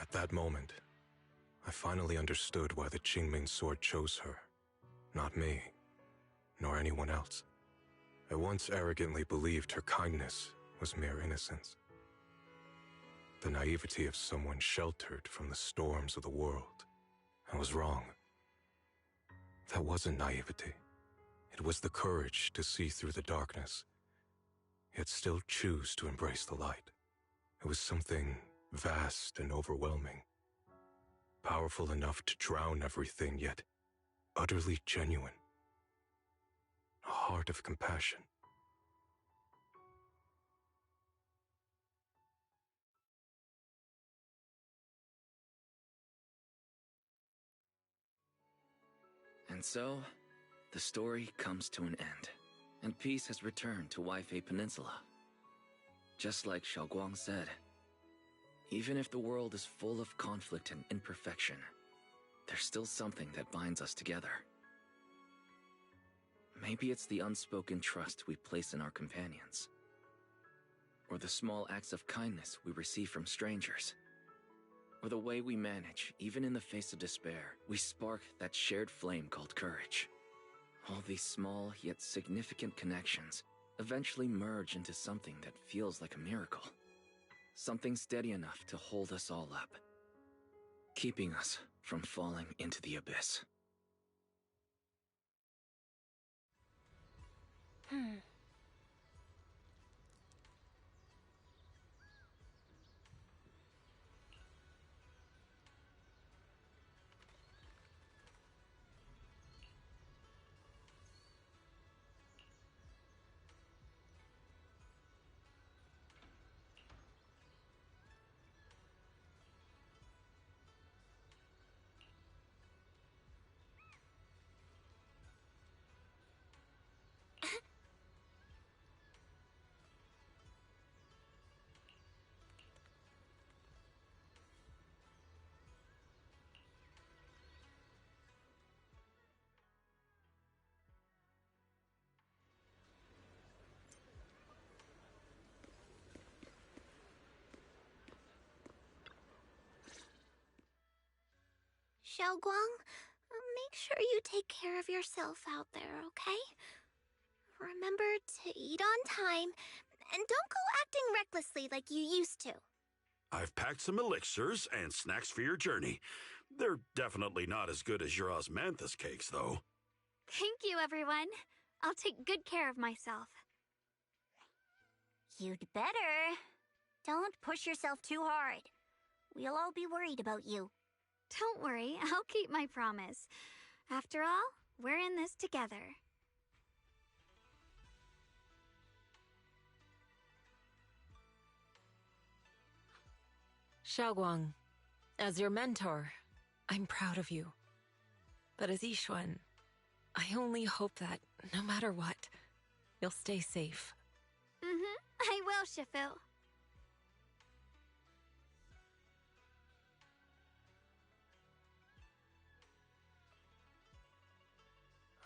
At that moment, I finally understood why the Qingming Sword chose her. Not me, nor anyone else. I once arrogantly believed her kindness was mere innocence. The naivety of someone sheltered from the storms of the world. I was wrong. That wasn't naivety. It was the courage to see through the darkness, yet still choose to embrace the light. It was something vast and overwhelming. Powerful enough to drown everything, yet utterly genuine. A heart of compassion. And so, the story comes to an end, and peace has returned to Waifei Peninsula. Just like Xiaoguang said, even if the world is full of conflict and imperfection, there's still something that binds us together. Maybe it's the unspoken trust we place in our companions, or the small acts of kindness we receive from strangers, or the way we manage, even in the face of despair, we spark that shared flame called courage. All these small yet significant connections eventually merge into something that feels like a miracle. Something steady enough to hold us all up, keeping us from falling into the abyss. Xiaoguang, make sure you take care of yourself out there, okay? Remember to eat on time, and don't go acting recklessly like you used to. I've packed some elixirs and snacks for your journey. They're definitely not as good as your osmanthus cakes, though. Thank you, everyone. I'll take good care of myself. You'd better. Don't push yourself too hard. We'll all be worried about you. Don't worry, I'll keep my promise. After all, we're in this together. Xiaoguang, as your mentor, I'm proud of you. But as Yixuan, I only hope that, no matter what, you'll stay safe. I will, Shifu.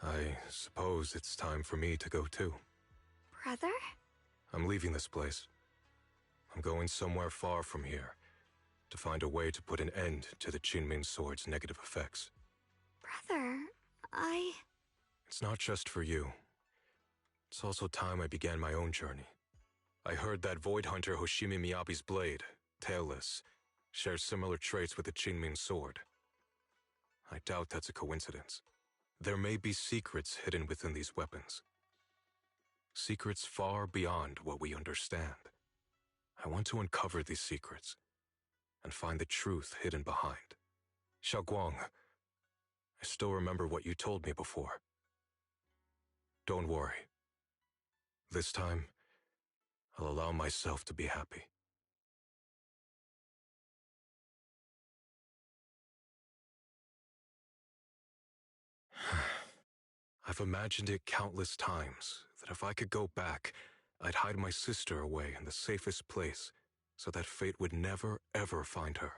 I suppose it's time for me to go too. Brother? I'm leaving this place. I'm going somewhere far from here, to find a way to put an end to the Qingming Sword's negative effects. Brother, It's not just for you. It's also time I began my own journey. I heard that Void Hunter Hoshimi Miyabi's blade, Tailless, shares similar traits with the Qingming Sword. I doubt that's a coincidence. There may be secrets hidden within these weapons. Secrets far beyond what we understand. I want to uncover these secrets and find the truth hidden behind. Xiaoguang, I still remember what you told me before. Don't worry. This time, I'll allow myself to be happy. I've imagined it countless times that if I could go back, I'd hide my sister away in the safest place so that fate would never, ever find her.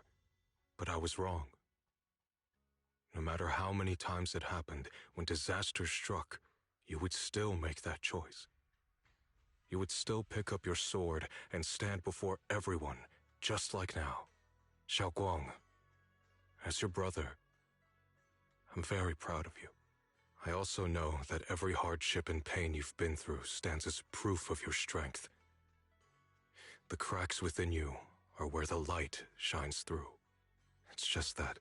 But I was wrong. No matter how many times it happened, when disaster struck, you would still make that choice. You would still pick up your sword and stand before everyone, just like now. Xiaoguang, as your brother, I'm very proud of you. I also know that every hardship and pain you've been through stands as proof of your strength. The cracks within you are where the light shines through. It's just that,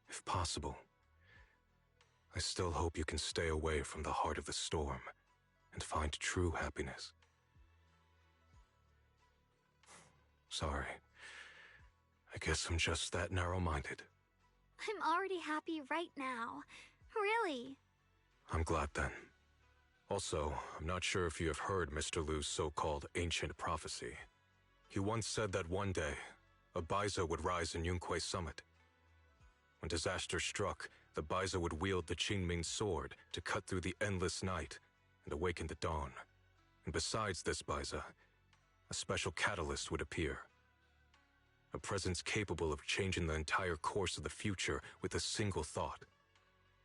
if possible, I still hope you can stay away from the heart of the storm and find true happiness. Sorry. I guess I'm just that narrow-minded. I'm already happy right now. Really. I'm glad then. Also, I'm not sure if you have heard Mr. Lu's so-called ancient prophecy. He once said that one day, a Baiza would rise in Yunquei Summit. When disaster struck, the Baiza would wield the Qingming sword to cut through the endless night and awaken the dawn. And besides this Baiza, a special catalyst would appear. A presence capable of changing the entire course of the future with a single thought.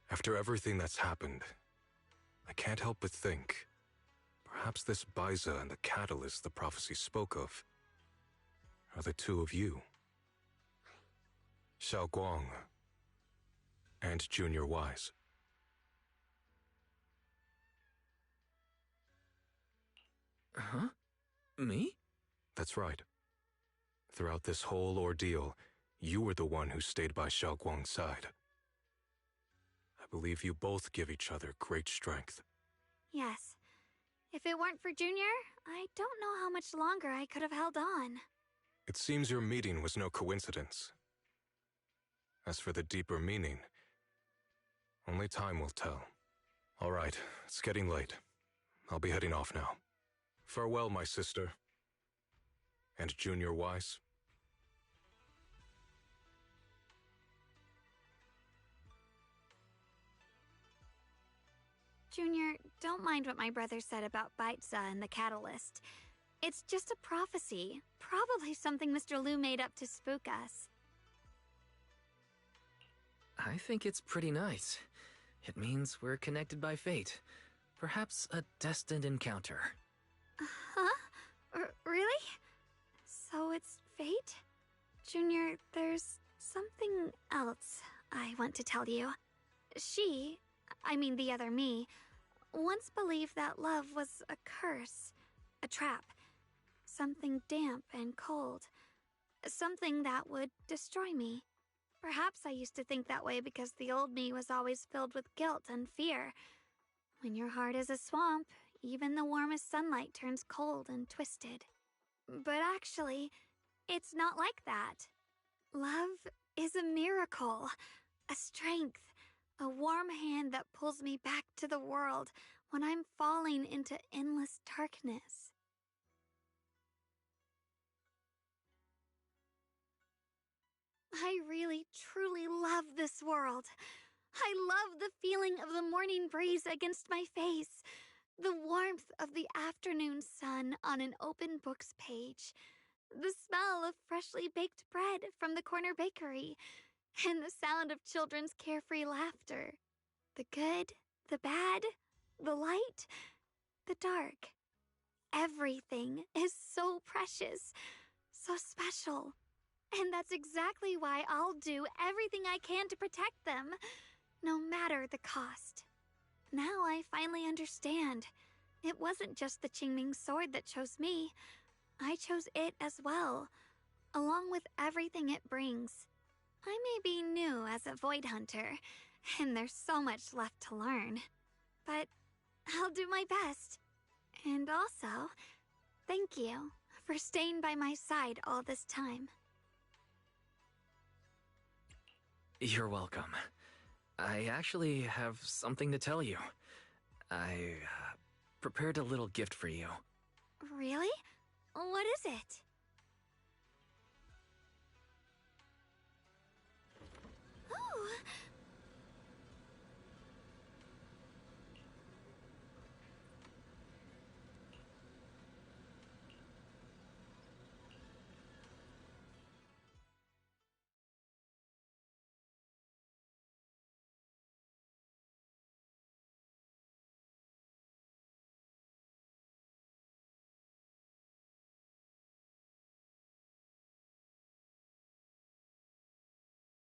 After everything that's happened, I can't help but think, perhaps this Baiza and the catalyst the prophecy spoke of are the two of you. Xiaoguang and Junior Wise. Huh? Me? That's right. Throughout this whole ordeal, you were the one who stayed by Xiaoguang's side. I believe you both give each other great strength. Yes. If it weren't for Junior, I don't know how much longer I could have held on. It seems your meeting was no coincidence. As for the deeper meaning, only time will tell. All right, it's getting late. I'll be heading off now. Farewell, my sister. And Junior Wise. Junior, don't mind what my brother said about Baiza and the catalyst. It's just a prophecy. Probably something Mr. Lu made up to spook us. I think it's pretty nice. It means we're connected by fate. Perhaps a destined encounter. Huh? Really? So it's fate? Junior, there's something else I want to tell you. The other me, once believed that love was a curse, a trap, something damp and cold, something that would destroy me. Perhaps I used to think that way because the old me was always filled with guilt and fear. When your heart is a swamp, even the warmest sunlight turns cold and twisted. But actually, it's not like that. Love is a miracle, a strength, a warm hand that pulls me back to the world when I'm falling into endless darkness. I really, truly love this world. I love the feeling of the morning breeze against my face, the warmth of the afternoon sun on an open book's page, the smell of freshly baked bread from the corner bakery, and the sound of children's carefree laughter. The good, the bad, the light, the dark. Everything is so precious, so special. And that's exactly why I'll do everything I can to protect them, no matter the cost. Now I finally understand. It wasn't just the Qingming sword that chose me. I chose it as well, along with everything it brings. I may be new as a Void Hunter, and there's so much left to learn. But I'll do my best. And also, thank you for staying by my side all this time. You're welcome. I actually have something to tell you. I prepared a little gift for you. Really? What is it? Oh!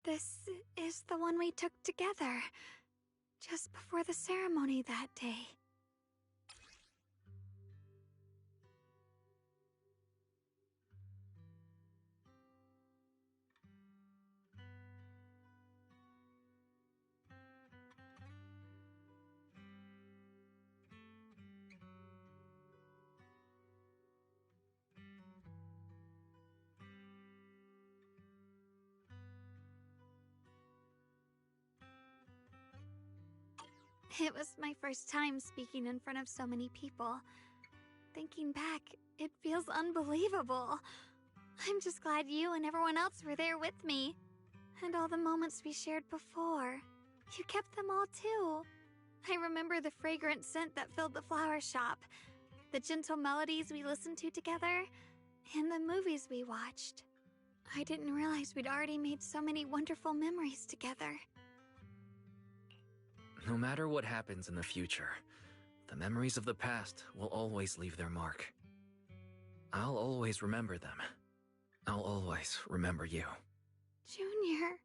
This is the one we took together, just before the ceremony that day. It was my first time speaking in front of so many people. Thinking back, it feels unbelievable. I'm just glad you and everyone else were there with me. And all the moments we shared before. You kept them all too. I remember the fragrant scent that filled the flower shop, the gentle melodies we listened to together, and the movies we watched. I didn't realize we'd already made so many wonderful memories together. No matter what happens in the future, the memories of the past will always leave their mark. I'll always remember them. I'll always remember you. Junior,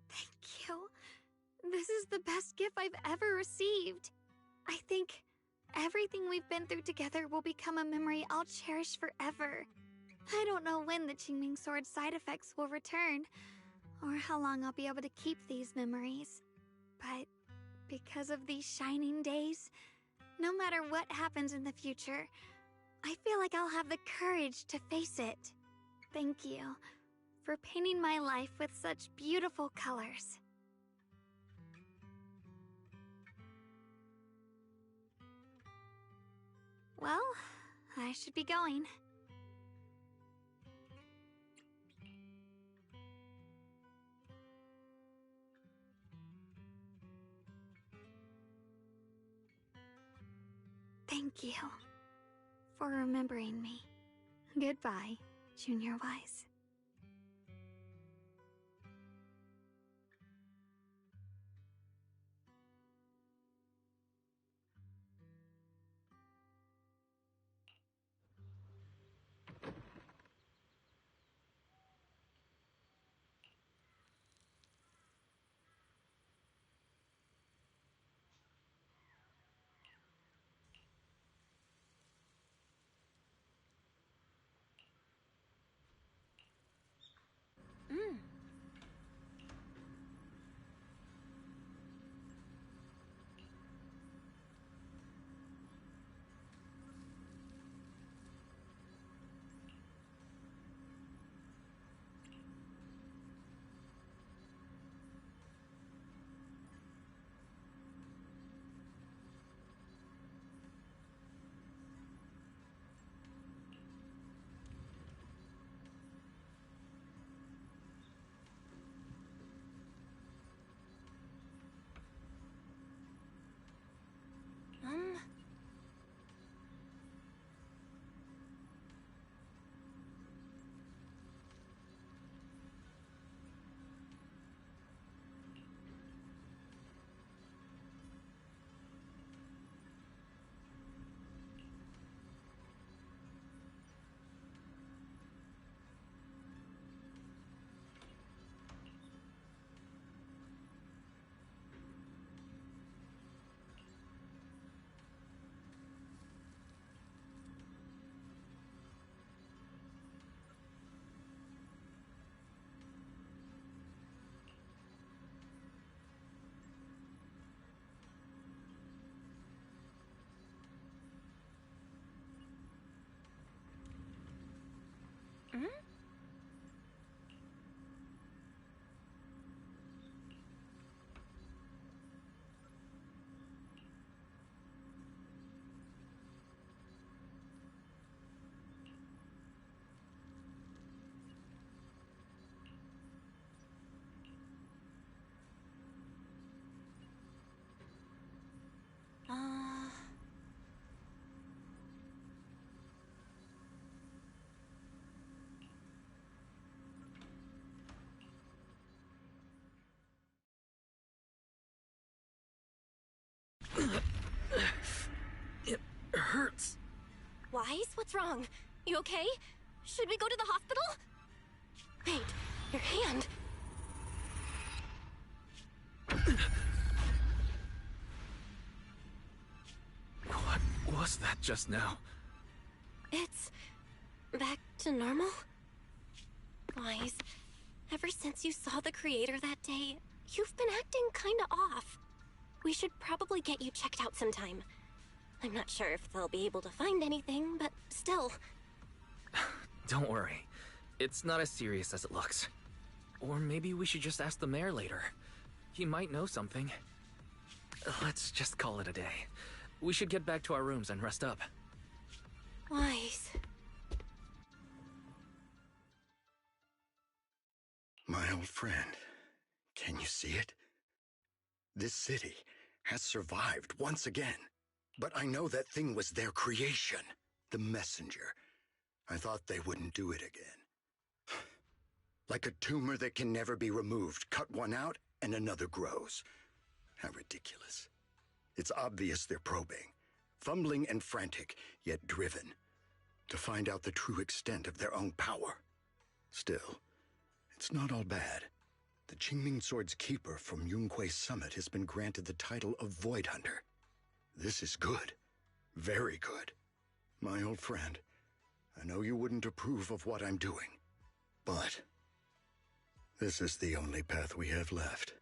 Thank you. This is the best gift I've ever received. I think everything we've been through together will become a memory I'll cherish forever. I don't know when the Qingming Sword side effects will return, or how long I'll be able to keep these memories. But because of these shining days, no matter what happens in the future, I feel like I'll have the courage to face it. Thank you for painting my life with such beautiful colors. Well, I should be going. Thank you for remembering me. Goodbye, Junior Wise. It hurts. Wise, what's wrong? You okay? Should we go to the hospital? Wait, your hand. What was that just now? It's back to normal? Wise, ever since you saw the creator that day, you've been acting kinda off. We should probably get you checked out sometime. I'm not sure if they'll be able to find anything, but still. Don't worry. It's not as serious as it looks. Or maybe we should just ask the mayor later. He might know something. Let's just call it a day. We should get back to our rooms and rest up. Wise. My old friend, can you see it? This city has survived once again. But I know that thing was their creation, the messenger. I thought they wouldn't do it again. Like a tumor that can never be removed. Cut one out and another grows. How ridiculous. It's obvious they're probing, fumbling and frantic, yet driven, to find out the true extent of their own power. Still, it's not all bad. The Qingming Sword's keeper from Yunquei Summit has been granted the title of Void Hunter. This is good. Very good. My old friend, I know you wouldn't approve of what I'm doing, but this is the only path we have left.